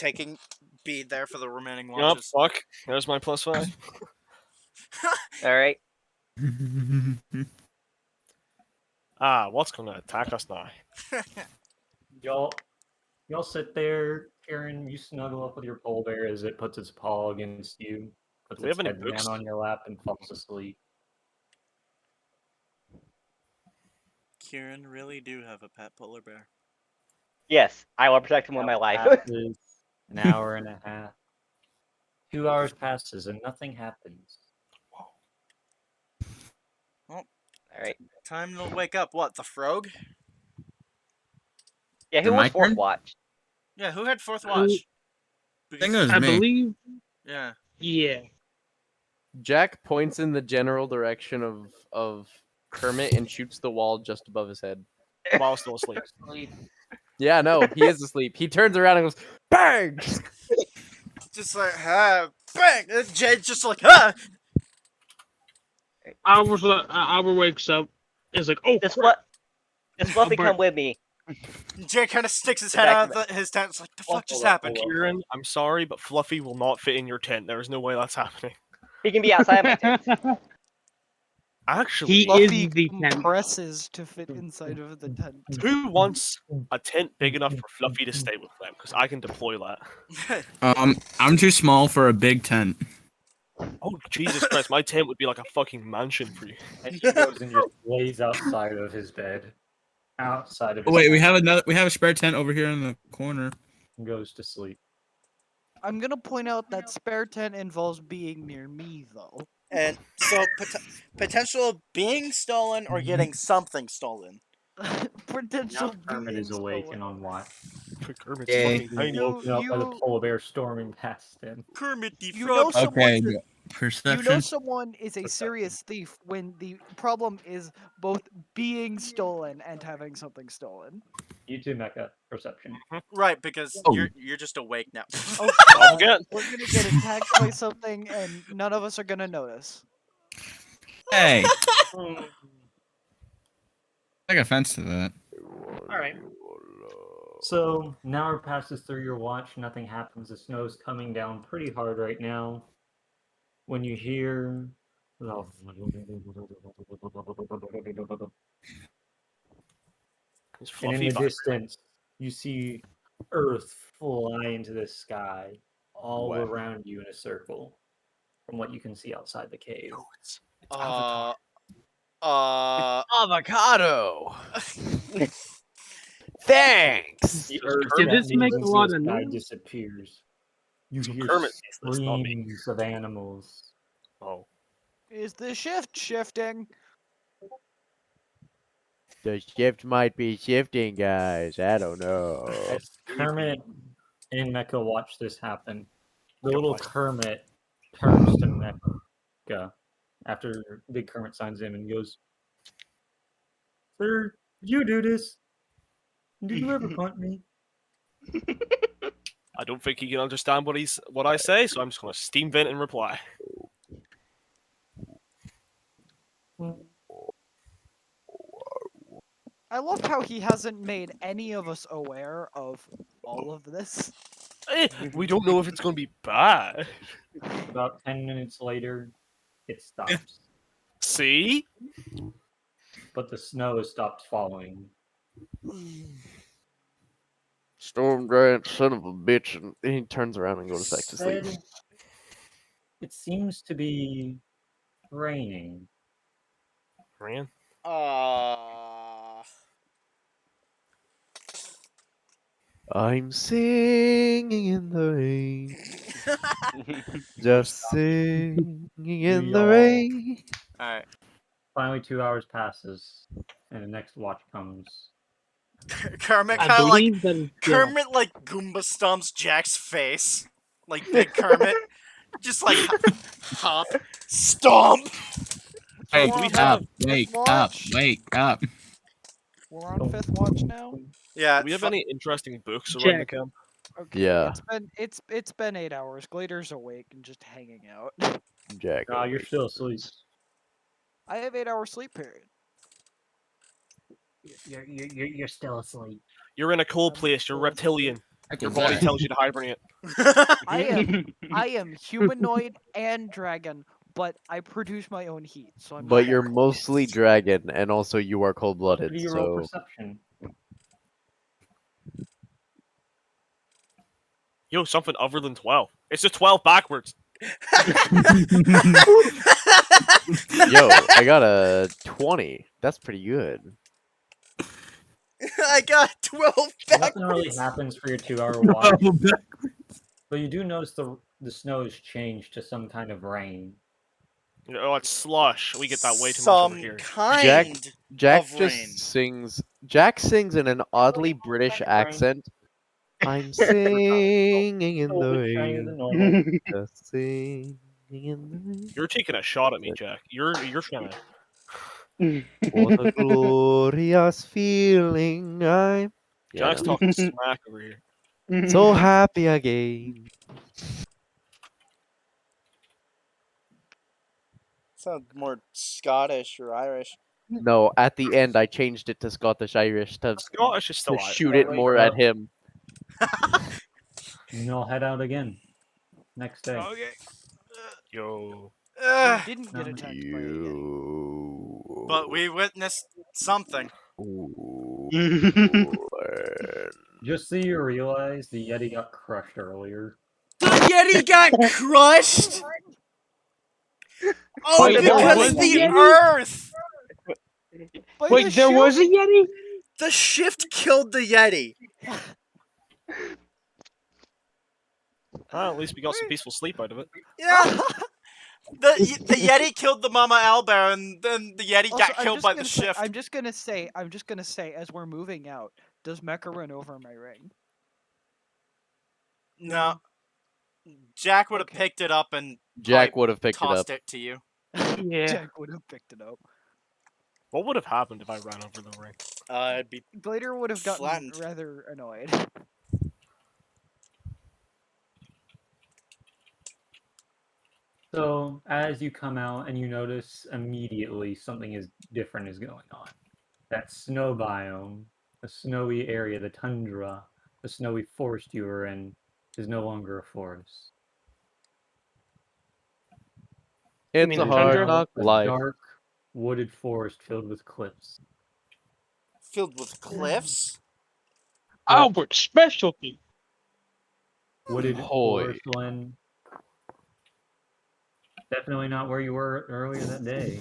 [SPEAKER 2] there for the remaining
[SPEAKER 9] Yup,
[SPEAKER 2] watches.
[SPEAKER 9] fuck. There's my +5.
[SPEAKER 7] Alright.
[SPEAKER 9] What's gonna attack us now?
[SPEAKER 6] Y'all sit there. Karen, you snuggle up with your polar bear as it puts its paw against you, puts
[SPEAKER 9] Do we
[SPEAKER 6] its
[SPEAKER 9] have any
[SPEAKER 6] head
[SPEAKER 9] books?
[SPEAKER 6] down on your lap, and falls asleep.
[SPEAKER 2] Kieran really do have a pet polar bear.
[SPEAKER 7] Yes, I will protect him with my life.
[SPEAKER 6] Passes an hour and a half. 2 hours passes and nothing happens.
[SPEAKER 7] Alright.
[SPEAKER 2] Time to wake up. What, the frog?
[SPEAKER 7] Yeah,
[SPEAKER 5] Is
[SPEAKER 7] who
[SPEAKER 5] it
[SPEAKER 7] was
[SPEAKER 5] my
[SPEAKER 7] fourth
[SPEAKER 5] turn?
[SPEAKER 7] watch?
[SPEAKER 2] Yeah, who had fourth watch?
[SPEAKER 5] I think it was
[SPEAKER 4] I
[SPEAKER 5] me.
[SPEAKER 4] believe.
[SPEAKER 2] Yeah.
[SPEAKER 4] Yeah.
[SPEAKER 1] Jack points in the general direction of Kermit and shoots the wall just above his head.
[SPEAKER 9] While still asleep.
[SPEAKER 1] Yeah, no, he is asleep. He turns around and goes, bang!
[SPEAKER 2] Just like, bang! And Jade's just like, ah!
[SPEAKER 4] Albert wakes up. Is like, oh,
[SPEAKER 7] Does
[SPEAKER 4] crap.
[SPEAKER 7] Fluffy
[SPEAKER 4] Albert-
[SPEAKER 7] come with me?
[SPEAKER 2] Jade kind of sticks his head out of his tent. It's like, the fuck just happened?
[SPEAKER 9] Kieran, I'm sorry, but Fluffy will not fit in your tent. There is no way that's happening.
[SPEAKER 7] He can be outside my tent.
[SPEAKER 9] Actually,
[SPEAKER 4] He
[SPEAKER 8] Fluffy
[SPEAKER 4] is the tent.
[SPEAKER 8] compresses to fit inside of the tent.
[SPEAKER 9] who wants a tent big enough for Fluffy to stay with them? Because I can deploy that.
[SPEAKER 5] I'm too small for a big tent.
[SPEAKER 9] Oh, Jesus Christ, my tent would be like a fucking mansion for you.
[SPEAKER 6] And he goes and just lays outside of his bed. Outside of his
[SPEAKER 5] Wait,
[SPEAKER 6] bed,
[SPEAKER 5] we have a spare tent over here in the corner.
[SPEAKER 6] and goes to sleep.
[SPEAKER 8] I'm gonna point out that spare tent involves being near me, though.
[SPEAKER 2] And so, potential of being stolen or getting something stolen.
[SPEAKER 8] Potential
[SPEAKER 6] Now Kermit is
[SPEAKER 8] being
[SPEAKER 6] awake
[SPEAKER 8] stolen.
[SPEAKER 6] and on watch.
[SPEAKER 9] Kermit's
[SPEAKER 5] Yay.
[SPEAKER 9] fucking tiny.
[SPEAKER 6] Woken up by the
[SPEAKER 8] you-
[SPEAKER 6] polar bear storming past him.
[SPEAKER 2] Kermit the
[SPEAKER 8] You
[SPEAKER 2] Frog.
[SPEAKER 8] know someone.
[SPEAKER 5] Okay,
[SPEAKER 8] You
[SPEAKER 5] perception.
[SPEAKER 8] know someone is a
[SPEAKER 6] Perception.
[SPEAKER 8] serious thief when the problem is both being stolen and having something stolen.
[SPEAKER 6] You two Mecha perception.
[SPEAKER 2] Right, because
[SPEAKER 5] Oh.
[SPEAKER 2] you're just awake now.
[SPEAKER 8] Oh,
[SPEAKER 9] Don't forget.
[SPEAKER 8] we're gonna get attacked by something, and none of us are gonna notice.
[SPEAKER 5] Hey, take offense to that.
[SPEAKER 6] Alright. So, an hour passes through your watch, nothing happens. The snow's coming down pretty hard right now. When you hear the
[SPEAKER 9] It's
[SPEAKER 6] and in
[SPEAKER 9] Fluffy
[SPEAKER 6] the
[SPEAKER 9] back.
[SPEAKER 6] distance, you see Earth fly into the sky, all
[SPEAKER 1] Wow.
[SPEAKER 6] around you in a circle, from what you can see outside the cave.
[SPEAKER 1] Avocado! Thanks!
[SPEAKER 6] The Earth
[SPEAKER 4] Did
[SPEAKER 6] that
[SPEAKER 4] this
[SPEAKER 6] leads
[SPEAKER 4] make a
[SPEAKER 6] into
[SPEAKER 4] lot
[SPEAKER 6] the
[SPEAKER 4] of
[SPEAKER 6] sky
[SPEAKER 4] noise?
[SPEAKER 6] disappears. You
[SPEAKER 9] So
[SPEAKER 6] hear
[SPEAKER 9] Kermit sees this, not me.
[SPEAKER 6] screams of animals.
[SPEAKER 9] Oh.
[SPEAKER 8] Is the shift shifting?
[SPEAKER 1] The shift might be shifting, guys. I don't know.
[SPEAKER 6] As Kermit and Mecha watch this happen, the little Kermit turns to Mecha after Big Kermit signs in and goes, "Sir, did you do this? Did you ever hunt me?"
[SPEAKER 9] I don't think he can understand what I say, so I'm just gonna steam vent and reply.
[SPEAKER 8] I love how he hasn't made any of us aware of all of this.
[SPEAKER 9] We don't know if it's gonna be bad.
[SPEAKER 6] About 10 minutes later, it stops.
[SPEAKER 9] See?
[SPEAKER 6] But the snow has stopped falling.
[SPEAKER 1] Storm giant son of a bitch, and he turns around and goes back to sleep.
[SPEAKER 6] Instead, it seems to be raining.
[SPEAKER 9] Rain?
[SPEAKER 1] I'm singing in the rain, just singing in the
[SPEAKER 6] y'all-
[SPEAKER 1] rain.
[SPEAKER 2] Alright.
[SPEAKER 6] Finally, 2 hours passes, and the next watch comes.
[SPEAKER 2] Kermit
[SPEAKER 4] I
[SPEAKER 2] kind of like
[SPEAKER 4] believe that it's
[SPEAKER 2] Kermit like Goomba stomps Jack's face, like big Kermit, just like hop, stomp.
[SPEAKER 3] Hey,
[SPEAKER 2] we're on
[SPEAKER 3] wake up,
[SPEAKER 2] fifth
[SPEAKER 3] wake up,
[SPEAKER 2] watch.
[SPEAKER 3] wake up.
[SPEAKER 2] We're on fifth watch now.
[SPEAKER 9] Do
[SPEAKER 2] Yeah.
[SPEAKER 9] we have any interesting books around the
[SPEAKER 4] Jack.
[SPEAKER 9] camp?
[SPEAKER 8] Okay.
[SPEAKER 1] Yeah.
[SPEAKER 8] It's been 8 hours. Glader's awake and just hanging out.
[SPEAKER 1] Jack.
[SPEAKER 6] You're
[SPEAKER 1] always
[SPEAKER 6] still asleep.
[SPEAKER 8] I have 8 hour sleep period.
[SPEAKER 6] You're still asleep.
[SPEAKER 9] You're in a cold
[SPEAKER 8] I'm
[SPEAKER 9] place. You're
[SPEAKER 8] still
[SPEAKER 9] reptilian.
[SPEAKER 3] Heck
[SPEAKER 9] Your
[SPEAKER 3] is
[SPEAKER 9] body
[SPEAKER 3] that?
[SPEAKER 9] tells you to hibernate.
[SPEAKER 8] I am humanoid and dragon, but I produce my own heat, so I'm
[SPEAKER 1] But
[SPEAKER 8] not
[SPEAKER 1] you're
[SPEAKER 8] that cold.
[SPEAKER 1] mostly dragon, and also you are
[SPEAKER 6] How
[SPEAKER 1] cold-blooded.
[SPEAKER 6] do you roll
[SPEAKER 1] So
[SPEAKER 6] perception?
[SPEAKER 9] Yo, something other than 12. It's just 12 backwards.
[SPEAKER 1] yo, I got a 20. That's pretty good.
[SPEAKER 2] I got 12
[SPEAKER 6] Nothing really
[SPEAKER 2] backwards.
[SPEAKER 6] happens for your 2 hour watch, but you do notice the snow has changed to some kind of rain.
[SPEAKER 9] Oh, it's slush. We get that way too much over
[SPEAKER 2] Some
[SPEAKER 9] here.
[SPEAKER 2] kind
[SPEAKER 1] Jack
[SPEAKER 2] of
[SPEAKER 1] just
[SPEAKER 2] rain.
[SPEAKER 1] sings. Jack sings in an oddly British accent. I'm singing in
[SPEAKER 6] A little
[SPEAKER 1] the
[SPEAKER 6] bit shinier than
[SPEAKER 1] rain,
[SPEAKER 6] normal.
[SPEAKER 1] just singing in the rain.
[SPEAKER 9] You're taking a shot at me, Jack. You're trying to.
[SPEAKER 1] What a glorious feeling! I'm
[SPEAKER 9] Jack's talking smack over here.
[SPEAKER 1] so happy again.
[SPEAKER 2] Sounds more Scottish or Irish.
[SPEAKER 1] No, at the end I changed it to Scottish Irish to
[SPEAKER 9] Scottish is still
[SPEAKER 1] shoot
[SPEAKER 6] Oh,
[SPEAKER 1] it
[SPEAKER 6] wait,
[SPEAKER 1] more at him.
[SPEAKER 6] And you'll head out again next day.
[SPEAKER 2] Okay.
[SPEAKER 9] Yo.
[SPEAKER 8] We didn't get
[SPEAKER 6] Um,
[SPEAKER 8] attacked by a Yeti.
[SPEAKER 1] You.
[SPEAKER 2] But we witnessed something.
[SPEAKER 6] Just so you realize, the Yeti got crushed earlier.
[SPEAKER 2] The Yeti got crushed? Oh,
[SPEAKER 4] Wait, there
[SPEAKER 2] because
[SPEAKER 4] was a
[SPEAKER 2] the
[SPEAKER 4] Yeti?
[SPEAKER 2] Earth!
[SPEAKER 8] By
[SPEAKER 4] Wait,
[SPEAKER 8] the
[SPEAKER 4] there was a
[SPEAKER 8] shield?
[SPEAKER 4] Yeti?
[SPEAKER 2] The shift killed the Yeti.
[SPEAKER 9] Well, at least we got some peaceful sleep out of it.
[SPEAKER 2] Yeah. The Yeti killed the Mama Owlbear, and then the Yeti
[SPEAKER 8] Also,
[SPEAKER 2] got killed by the shift.
[SPEAKER 8] I'm just gonna say, as we're moving out, does Mecha run over my ring?
[SPEAKER 2] No. Jack would have
[SPEAKER 8] Okay.
[SPEAKER 2] picked it up and
[SPEAKER 1] Jack would have picked it up.
[SPEAKER 2] tossed it to you.
[SPEAKER 4] Yeah.
[SPEAKER 8] Jack would have picked it up.
[SPEAKER 9] What would have happened if I ran over the ring?
[SPEAKER 2] It'd be
[SPEAKER 8] Glader would have gotten
[SPEAKER 2] Flattened.
[SPEAKER 8] rather annoyed.
[SPEAKER 6] So, as you come out and you notice immediately something is different is going on. That snow biome, the snowy area, the tundra, the snowy forest you were in, is no longer a forest.
[SPEAKER 1] It's
[SPEAKER 4] mean
[SPEAKER 1] a
[SPEAKER 4] the
[SPEAKER 1] hard
[SPEAKER 4] tundra?
[SPEAKER 1] knock
[SPEAKER 6] A
[SPEAKER 1] life.
[SPEAKER 6] dark, wooded forest filled with cliffs.
[SPEAKER 2] filled with cliffs.
[SPEAKER 4] Albert specialty.
[SPEAKER 6] Wooded
[SPEAKER 1] Hoy.
[SPEAKER 6] forest land. Definitely not where you were earlier that day.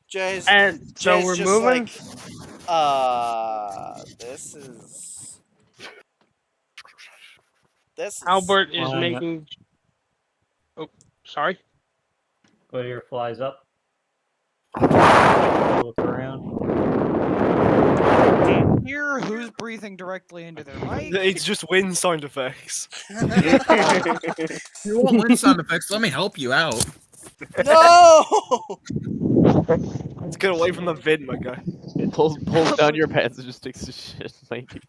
[SPEAKER 2] Jay's
[SPEAKER 4] And so
[SPEAKER 2] Jay's
[SPEAKER 4] we're
[SPEAKER 2] just
[SPEAKER 4] moving?
[SPEAKER 2] this is
[SPEAKER 4] Albert is
[SPEAKER 6] Flying up.
[SPEAKER 4] making. Oh, sorry.
[SPEAKER 6] Glacier flies up. Look around.
[SPEAKER 8] Hear who's breathing directly into their mic?
[SPEAKER 9] It's just wind sound effects.
[SPEAKER 3] You want wind sound effects? Let me help you out.
[SPEAKER 2] No.
[SPEAKER 9] Let's get away from the vid, my guy.
[SPEAKER 1] Pulls down your pants and just takes a shit. Thank you.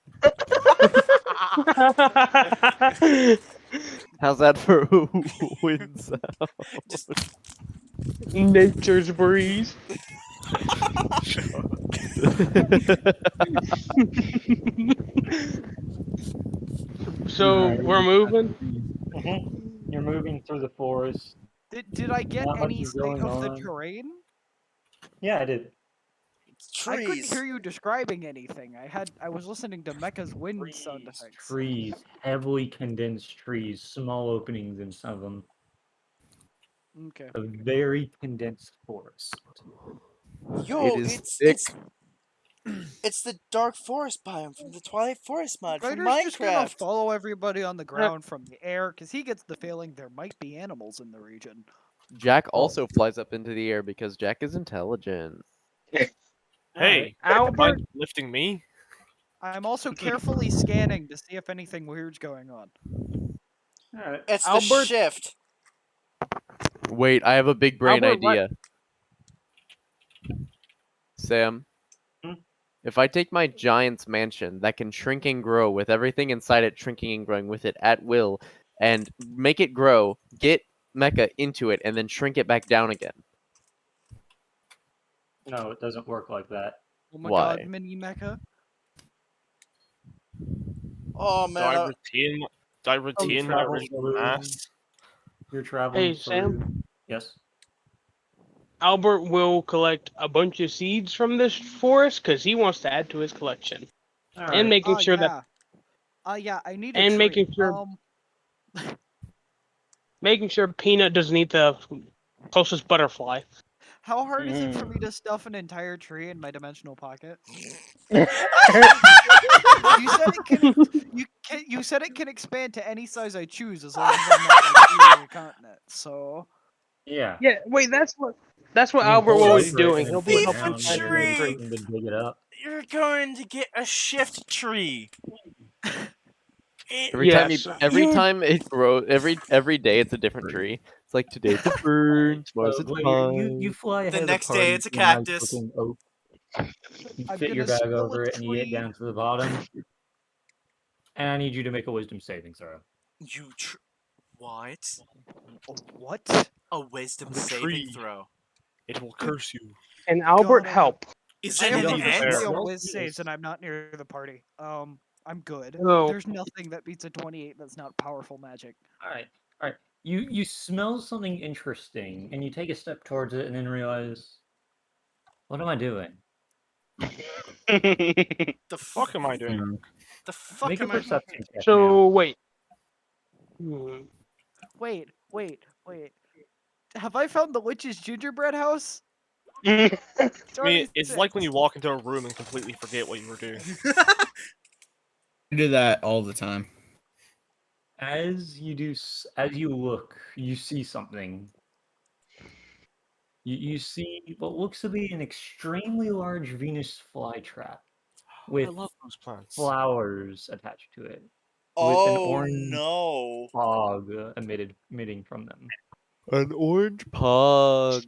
[SPEAKER 1] How's that for wind sound?
[SPEAKER 4] Nature's breeze. So
[SPEAKER 6] Alright.
[SPEAKER 4] we're moving.
[SPEAKER 6] You're moving through the forest.
[SPEAKER 8] Did I get
[SPEAKER 6] Not much
[SPEAKER 8] any
[SPEAKER 6] is
[SPEAKER 8] state
[SPEAKER 6] going
[SPEAKER 8] of the
[SPEAKER 6] on.
[SPEAKER 8] terrain?
[SPEAKER 6] Yeah, I did.
[SPEAKER 8] I couldn't
[SPEAKER 2] Trees.
[SPEAKER 8] hear you describing anything. I was listening to Mecha's wind sound effects.
[SPEAKER 6] Trees, heavily condensed trees, small openings in some of them.
[SPEAKER 8] Okay.
[SPEAKER 6] A very condensed forest.
[SPEAKER 2] Yo,
[SPEAKER 1] It is thick.
[SPEAKER 2] it's the dark forest biome from the Twilight Forest mod from
[SPEAKER 8] Glader's just gonna
[SPEAKER 2] Minecraft.
[SPEAKER 8] follow everybody on the ground from the air because he gets the feeling there might be animals in the region.
[SPEAKER 1] Jack also flies up into the air because Jack is intelligent.
[SPEAKER 9] Hey,
[SPEAKER 4] Albert.
[SPEAKER 9] mind lifting me?
[SPEAKER 8] I'm also carefully scanning to see if anything weird's going on.
[SPEAKER 6] Alright.
[SPEAKER 2] It's the
[SPEAKER 4] Albert-
[SPEAKER 2] shift.
[SPEAKER 1] Wait, I have a big brain
[SPEAKER 4] Albert, what-
[SPEAKER 1] idea. Sam,
[SPEAKER 6] Hmm?
[SPEAKER 1] if I take my giant's mansion that can shrink and grow with everything inside it shrinking and growing with it at will, and make it grow, get Mecha into it, and then shrink it back down again.
[SPEAKER 6] No, it doesn't work like that.
[SPEAKER 8] Oh my
[SPEAKER 1] Why?
[SPEAKER 8] god, mini mecha.
[SPEAKER 2] Oh
[SPEAKER 9] Do
[SPEAKER 2] man,
[SPEAKER 9] I retain? Do I retain my
[SPEAKER 6] travel
[SPEAKER 9] original
[SPEAKER 6] through-
[SPEAKER 9] mass?
[SPEAKER 6] You're traveling
[SPEAKER 4] Hey, Sam?
[SPEAKER 6] through. Yes.
[SPEAKER 4] Albert will collect a bunch of seeds from this forest because he wants to add to his collection,
[SPEAKER 6] All
[SPEAKER 4] and
[SPEAKER 6] right.
[SPEAKER 4] making sure that
[SPEAKER 8] Yeah, I need a
[SPEAKER 4] and
[SPEAKER 8] tree.
[SPEAKER 4] making sure Peanut doesn't eat the closest butterfly.
[SPEAKER 8] How hard is it for me to stuff an entire tree in my dimensional pocket? You said it can. You said it can expand to any size I choose as long as I'm not like eating a continent. So
[SPEAKER 6] Yeah.
[SPEAKER 4] Yeah, wait, that's what
[SPEAKER 6] I mean,
[SPEAKER 4] Albert
[SPEAKER 6] pull
[SPEAKER 4] will
[SPEAKER 6] it
[SPEAKER 4] be
[SPEAKER 6] over
[SPEAKER 4] doing.
[SPEAKER 6] and
[SPEAKER 4] He'll
[SPEAKER 6] then
[SPEAKER 4] be
[SPEAKER 6] pull it
[SPEAKER 2] Beef
[SPEAKER 4] helping
[SPEAKER 2] a
[SPEAKER 6] down,
[SPEAKER 4] plant
[SPEAKER 6] and then
[SPEAKER 4] the
[SPEAKER 6] use
[SPEAKER 2] tree!
[SPEAKER 4] tree.
[SPEAKER 6] something to dig it up.
[SPEAKER 2] you're going to get a shift tree.
[SPEAKER 1] Every time you,
[SPEAKER 4] Yes.
[SPEAKER 1] every
[SPEAKER 2] You-
[SPEAKER 1] time it grows, every day it's a different tree. It's like today it's a fern, tomorrow
[SPEAKER 6] So,
[SPEAKER 1] it's a
[SPEAKER 6] Glade, you
[SPEAKER 1] pine.
[SPEAKER 6] fly ahead
[SPEAKER 2] The
[SPEAKER 6] of the
[SPEAKER 2] next day,
[SPEAKER 6] party
[SPEAKER 2] it's a
[SPEAKER 6] to a nice
[SPEAKER 2] cactus.
[SPEAKER 6] looking oak. You
[SPEAKER 8] I'm
[SPEAKER 6] fit your
[SPEAKER 8] gonna
[SPEAKER 6] bag
[SPEAKER 8] spill
[SPEAKER 6] over
[SPEAKER 8] a
[SPEAKER 6] it and you get
[SPEAKER 8] tree.
[SPEAKER 6] down to the bottom. And I need you to make a wisdom saving throw.
[SPEAKER 2] What?
[SPEAKER 8] What?
[SPEAKER 2] A wisdom
[SPEAKER 9] The
[SPEAKER 2] saving
[SPEAKER 9] tree.
[SPEAKER 2] throw.
[SPEAKER 9] It will curse you.
[SPEAKER 4] And Albert
[SPEAKER 8] God,
[SPEAKER 4] help.
[SPEAKER 2] Is
[SPEAKER 8] I
[SPEAKER 2] it
[SPEAKER 8] have
[SPEAKER 6] You
[SPEAKER 2] an
[SPEAKER 6] don't need to
[SPEAKER 2] ant?
[SPEAKER 8] proficiency
[SPEAKER 6] fail.
[SPEAKER 8] on
[SPEAKER 6] Roll
[SPEAKER 8] whiz saves,
[SPEAKER 6] this.
[SPEAKER 8] and I'm not near the party. I'm good.
[SPEAKER 4] Oh.
[SPEAKER 8] There's nothing that beats a 28 that's not powerful magic.
[SPEAKER 6] All right. You smell something interesting, and you take a step towards it, and then realize, what am I doing?
[SPEAKER 2] The
[SPEAKER 9] Fuck am I doing?
[SPEAKER 5] Mm.
[SPEAKER 2] The fuck
[SPEAKER 6] Make a
[SPEAKER 2] am I?
[SPEAKER 6] perception check now.
[SPEAKER 4] So wait. Hmm.
[SPEAKER 8] Wait. Have I found the witch's gingerbread house?
[SPEAKER 9] I
[SPEAKER 8] It's
[SPEAKER 9] mean,
[SPEAKER 8] already
[SPEAKER 9] it's like when you
[SPEAKER 8] fixed.
[SPEAKER 9] walk into a room and completely forget what you were doing.
[SPEAKER 5] I do that all the time.
[SPEAKER 6] As you look, you see something. You see what looks to be an extremely large Venus flytrap
[SPEAKER 9] I
[SPEAKER 6] with
[SPEAKER 9] love those plants.
[SPEAKER 6] flowers attached to it, with an
[SPEAKER 2] Oh
[SPEAKER 6] orange
[SPEAKER 2] no!
[SPEAKER 6] fog emitting from them.
[SPEAKER 1] An orange pug.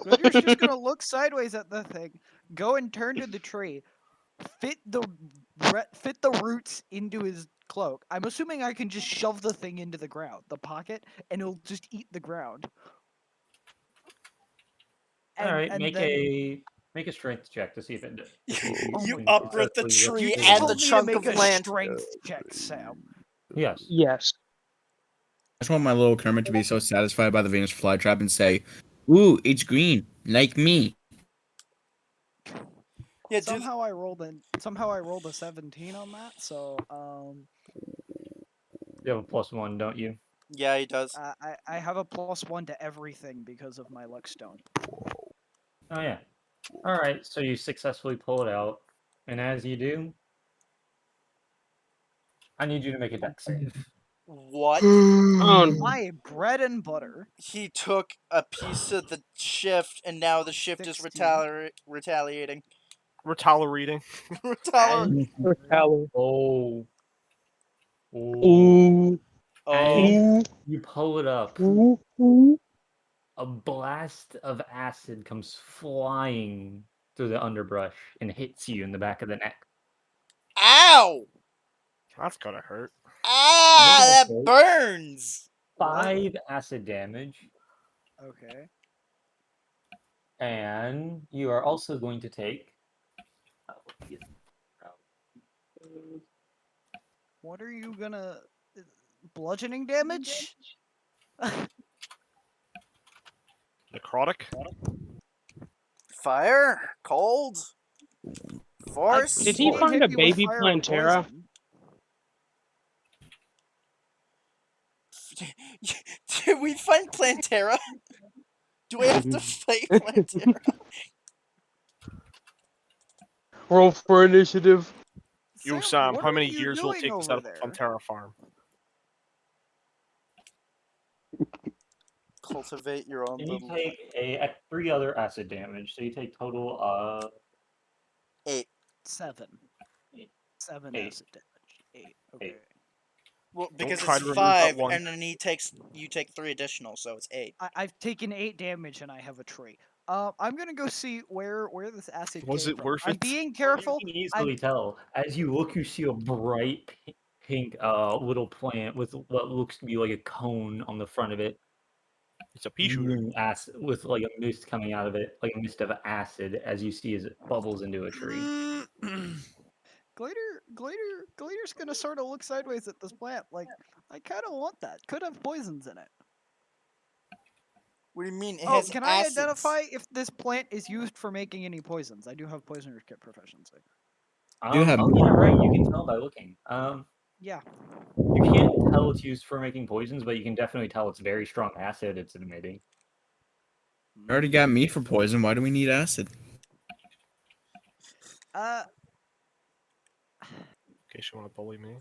[SPEAKER 8] Grinder's just gonna look sideways at the thing, go and turn to the tree, fit the roots into his cloak. I'm assuming I can just shove the thing into the ground, the pocket, and it'll just eat the ground.
[SPEAKER 6] All right,
[SPEAKER 8] And
[SPEAKER 6] make
[SPEAKER 8] then
[SPEAKER 6] a strength check to see if it. To see if
[SPEAKER 2] You
[SPEAKER 6] can
[SPEAKER 2] uproot the
[SPEAKER 6] successfully lift
[SPEAKER 2] tree
[SPEAKER 8] you
[SPEAKER 6] it.
[SPEAKER 2] and
[SPEAKER 8] told
[SPEAKER 2] the
[SPEAKER 8] me to
[SPEAKER 2] chunk
[SPEAKER 8] make
[SPEAKER 2] of
[SPEAKER 8] a
[SPEAKER 2] land.
[SPEAKER 8] strength check, Sam.
[SPEAKER 6] Yes.
[SPEAKER 4] Yes.
[SPEAKER 5] I just want my little Kermit to be so satisfied by the Venus flytrap and say, "Ooh, it's green, like me."
[SPEAKER 2] Yeah,
[SPEAKER 8] Somehow I rolled a 17 on that, so
[SPEAKER 6] You have a +1, don't you?
[SPEAKER 2] yeah, he does.
[SPEAKER 8] I have a +1 to everything because of my luck stone.
[SPEAKER 6] Oh yeah. All right, so you successfully pull it out, and as you do, I need you to make a dex save.
[SPEAKER 2] What?
[SPEAKER 4] Oh, no.
[SPEAKER 8] My bread and butter.
[SPEAKER 2] He took a piece of the shift, and now the shift is
[SPEAKER 8] 16.
[SPEAKER 2] retaliating.
[SPEAKER 9] Retaliating.
[SPEAKER 2] Retaliating.
[SPEAKER 6] Oh.
[SPEAKER 4] Ooh.
[SPEAKER 6] As
[SPEAKER 2] Oh.
[SPEAKER 6] you pull it up,
[SPEAKER 4] Ooh. Ooh.
[SPEAKER 6] a blast of acid comes flying through the underbrush and hits you in the back of the neck.
[SPEAKER 2] Ow!
[SPEAKER 9] That's gotta hurt.
[SPEAKER 2] Ah, that
[SPEAKER 6] Okay.
[SPEAKER 2] burns!
[SPEAKER 6] 5 acid damage,
[SPEAKER 8] Okay.
[SPEAKER 6] and you are also going to take.
[SPEAKER 8] What are you gonna bludgeoning damage?
[SPEAKER 9] Necrotic.
[SPEAKER 2] Fire? Cold? Force?
[SPEAKER 4] Did he
[SPEAKER 8] Can't
[SPEAKER 4] find
[SPEAKER 8] hit
[SPEAKER 4] a
[SPEAKER 8] you with
[SPEAKER 4] baby
[SPEAKER 8] fire or
[SPEAKER 4] Plantera?
[SPEAKER 8] poison.
[SPEAKER 2] Did we find Plantera? Do we have to fight Plantera?
[SPEAKER 4] Roll for initiative.
[SPEAKER 9] Yo, Sam,
[SPEAKER 8] what
[SPEAKER 9] how
[SPEAKER 8] are
[SPEAKER 9] many
[SPEAKER 8] you
[SPEAKER 9] years will it
[SPEAKER 8] doing
[SPEAKER 9] take to
[SPEAKER 8] over
[SPEAKER 9] set up
[SPEAKER 8] there?
[SPEAKER 9] a Plantera farm?
[SPEAKER 2] Cultivate your own
[SPEAKER 6] And you
[SPEAKER 2] little...
[SPEAKER 6] take 3 other acid damage, so you take total of
[SPEAKER 2] 8.
[SPEAKER 8] 7. 7
[SPEAKER 6] 8.
[SPEAKER 8] acid damage. 8. Okay.
[SPEAKER 2] Well, because
[SPEAKER 9] try
[SPEAKER 2] it's
[SPEAKER 9] to remove that
[SPEAKER 2] 5,
[SPEAKER 9] one.
[SPEAKER 2] and then you take 3 additional, so it's 8.
[SPEAKER 8] I've taken 8 damage and I have a tree. I'm gonna go see where this acid
[SPEAKER 9] Was
[SPEAKER 8] came
[SPEAKER 9] it
[SPEAKER 8] from.
[SPEAKER 9] worth
[SPEAKER 8] I'm
[SPEAKER 9] it?
[SPEAKER 8] being careful.
[SPEAKER 6] You can easily tell. As you look, you see a bright pink little plant with what looks to be like a cone on the front of it.
[SPEAKER 9] It's a pea shooter.
[SPEAKER 6] Acid, with like a mist coming out of it, like a mist of acid, as you see as it bubbles into a tree.
[SPEAKER 8] Glader's gonna sort of look sideways at this plant, like, I kind of want that. Could have poisons in it.
[SPEAKER 2] What do you mean? It
[SPEAKER 8] Oh,
[SPEAKER 2] has
[SPEAKER 8] can I
[SPEAKER 2] acids.
[SPEAKER 8] identify if this plant is used for making any poisons? I do have poisoner's kit proficiency.
[SPEAKER 5] You have-
[SPEAKER 6] Oh yeah, right. You can tell by looking.
[SPEAKER 8] Yeah.
[SPEAKER 6] You can't tell it's used for making poisons, but you can definitely tell it's very strong acid it's emitting.
[SPEAKER 5] You already got me for poison. Why do we need acid?
[SPEAKER 8] Uh,
[SPEAKER 9] In case you want to bully me.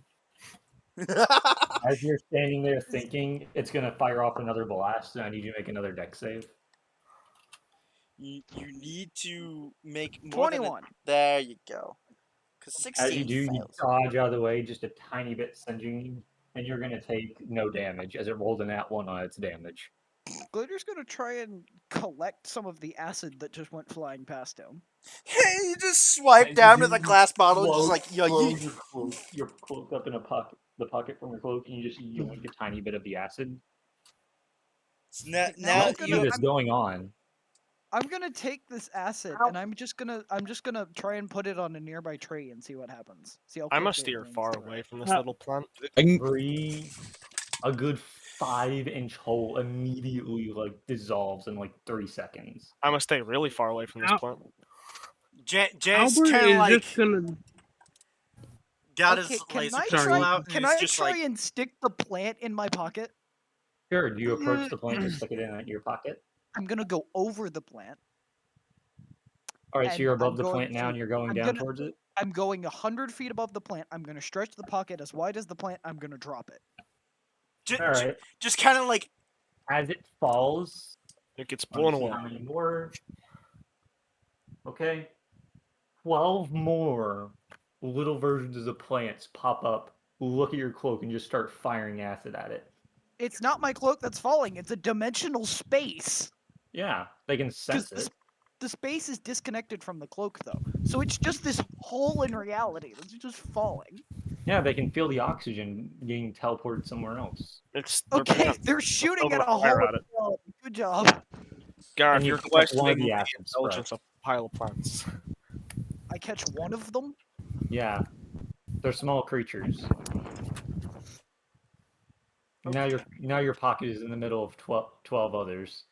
[SPEAKER 6] As you're standing there thinking, it's gonna fire off another blast, and I need you to make another dex save.
[SPEAKER 2] You need to make more than
[SPEAKER 8] 21.
[SPEAKER 2] There you go. Because 16
[SPEAKER 6] As you do, you
[SPEAKER 2] fails.
[SPEAKER 6] dodge out of the way just a tiny bit, singeing, and you're gonna take no damage as it rolled an @1 on its damage.
[SPEAKER 8] Glader's gonna try and collect some of the acid that just went flying past him.
[SPEAKER 2] Hey, you just swipe
[SPEAKER 6] As
[SPEAKER 2] down
[SPEAKER 6] you
[SPEAKER 2] to the
[SPEAKER 6] do,
[SPEAKER 2] glass bottle and just
[SPEAKER 6] float-
[SPEAKER 2] like, yo,
[SPEAKER 6] throw
[SPEAKER 2] you.
[SPEAKER 6] your cloak up in the pocket from your cloak, and you just yoink a tiny bit of the acid.
[SPEAKER 2] Now,
[SPEAKER 8] Okay,
[SPEAKER 2] now
[SPEAKER 8] I'm
[SPEAKER 6] What
[SPEAKER 8] gonna-
[SPEAKER 6] is going on?
[SPEAKER 8] I'm gonna take this acid and I'm just gonna try and put it on a nearby tree and see what happens. See how
[SPEAKER 9] I must
[SPEAKER 8] quickly it
[SPEAKER 9] steer
[SPEAKER 8] brings
[SPEAKER 9] far
[SPEAKER 8] the
[SPEAKER 9] away
[SPEAKER 8] rat.
[SPEAKER 9] from this little plant.
[SPEAKER 5] I can-
[SPEAKER 6] A good 5-inch hole immediately like dissolves in like 3 seconds.
[SPEAKER 9] I must stay really far away from this plant.
[SPEAKER 2] Jay's
[SPEAKER 4] Albert
[SPEAKER 2] kind of
[SPEAKER 4] is
[SPEAKER 2] like
[SPEAKER 4] just gonna.
[SPEAKER 2] got
[SPEAKER 8] Okay,
[SPEAKER 2] his
[SPEAKER 8] can
[SPEAKER 2] laser
[SPEAKER 8] I
[SPEAKER 2] pistol
[SPEAKER 4] Sorry.
[SPEAKER 2] out and
[SPEAKER 8] Can
[SPEAKER 2] he's
[SPEAKER 8] I
[SPEAKER 2] just
[SPEAKER 8] try
[SPEAKER 2] like,
[SPEAKER 8] and stick the plant in my pocket?
[SPEAKER 6] Sure, do you approach the plant and stick it in your pocket?
[SPEAKER 8] I'm gonna go over the plant.
[SPEAKER 6] Alright, so
[SPEAKER 8] And
[SPEAKER 6] you're above
[SPEAKER 8] I'm
[SPEAKER 6] the
[SPEAKER 8] going
[SPEAKER 6] plant now
[SPEAKER 8] to-
[SPEAKER 6] and you're going
[SPEAKER 8] I'm
[SPEAKER 6] down
[SPEAKER 8] gonna-
[SPEAKER 6] towards it?
[SPEAKER 8] I'm going 100 feet above the plant. I'm gonna stretch the pocket as wide as the plant. I'm gonna drop it.
[SPEAKER 6] Alright.
[SPEAKER 2] just kind of like,
[SPEAKER 6] As it falls,
[SPEAKER 9] It gets
[SPEAKER 6] let me
[SPEAKER 9] blown
[SPEAKER 6] see
[SPEAKER 9] away.
[SPEAKER 6] how many more. Okay. 12 more little versions of the plants pop up, look at your cloak, and just start firing acid at it.
[SPEAKER 8] It's not my cloak that's falling. It's a dimensional space.
[SPEAKER 6] Yeah, they can sense
[SPEAKER 8] Because
[SPEAKER 6] it.
[SPEAKER 8] the space is disconnected from the cloak, though. So it's just this hole in reality that's just falling.
[SPEAKER 6] Yeah, they can feel the oxygen getting teleported somewhere else.
[SPEAKER 9] It's
[SPEAKER 8] Okay, they're shooting at a hole in
[SPEAKER 9] at it.
[SPEAKER 8] reality. Good job.
[SPEAKER 9] Gareth,
[SPEAKER 6] And you
[SPEAKER 9] you're
[SPEAKER 6] catch
[SPEAKER 9] questioning
[SPEAKER 6] one of the
[SPEAKER 9] the
[SPEAKER 6] acid
[SPEAKER 9] intelligence
[SPEAKER 6] spread.
[SPEAKER 9] of a pile of plants.
[SPEAKER 8] I catch one of them.
[SPEAKER 6] Yeah, they're small creatures. Now your pocket is in the middle of 12 others.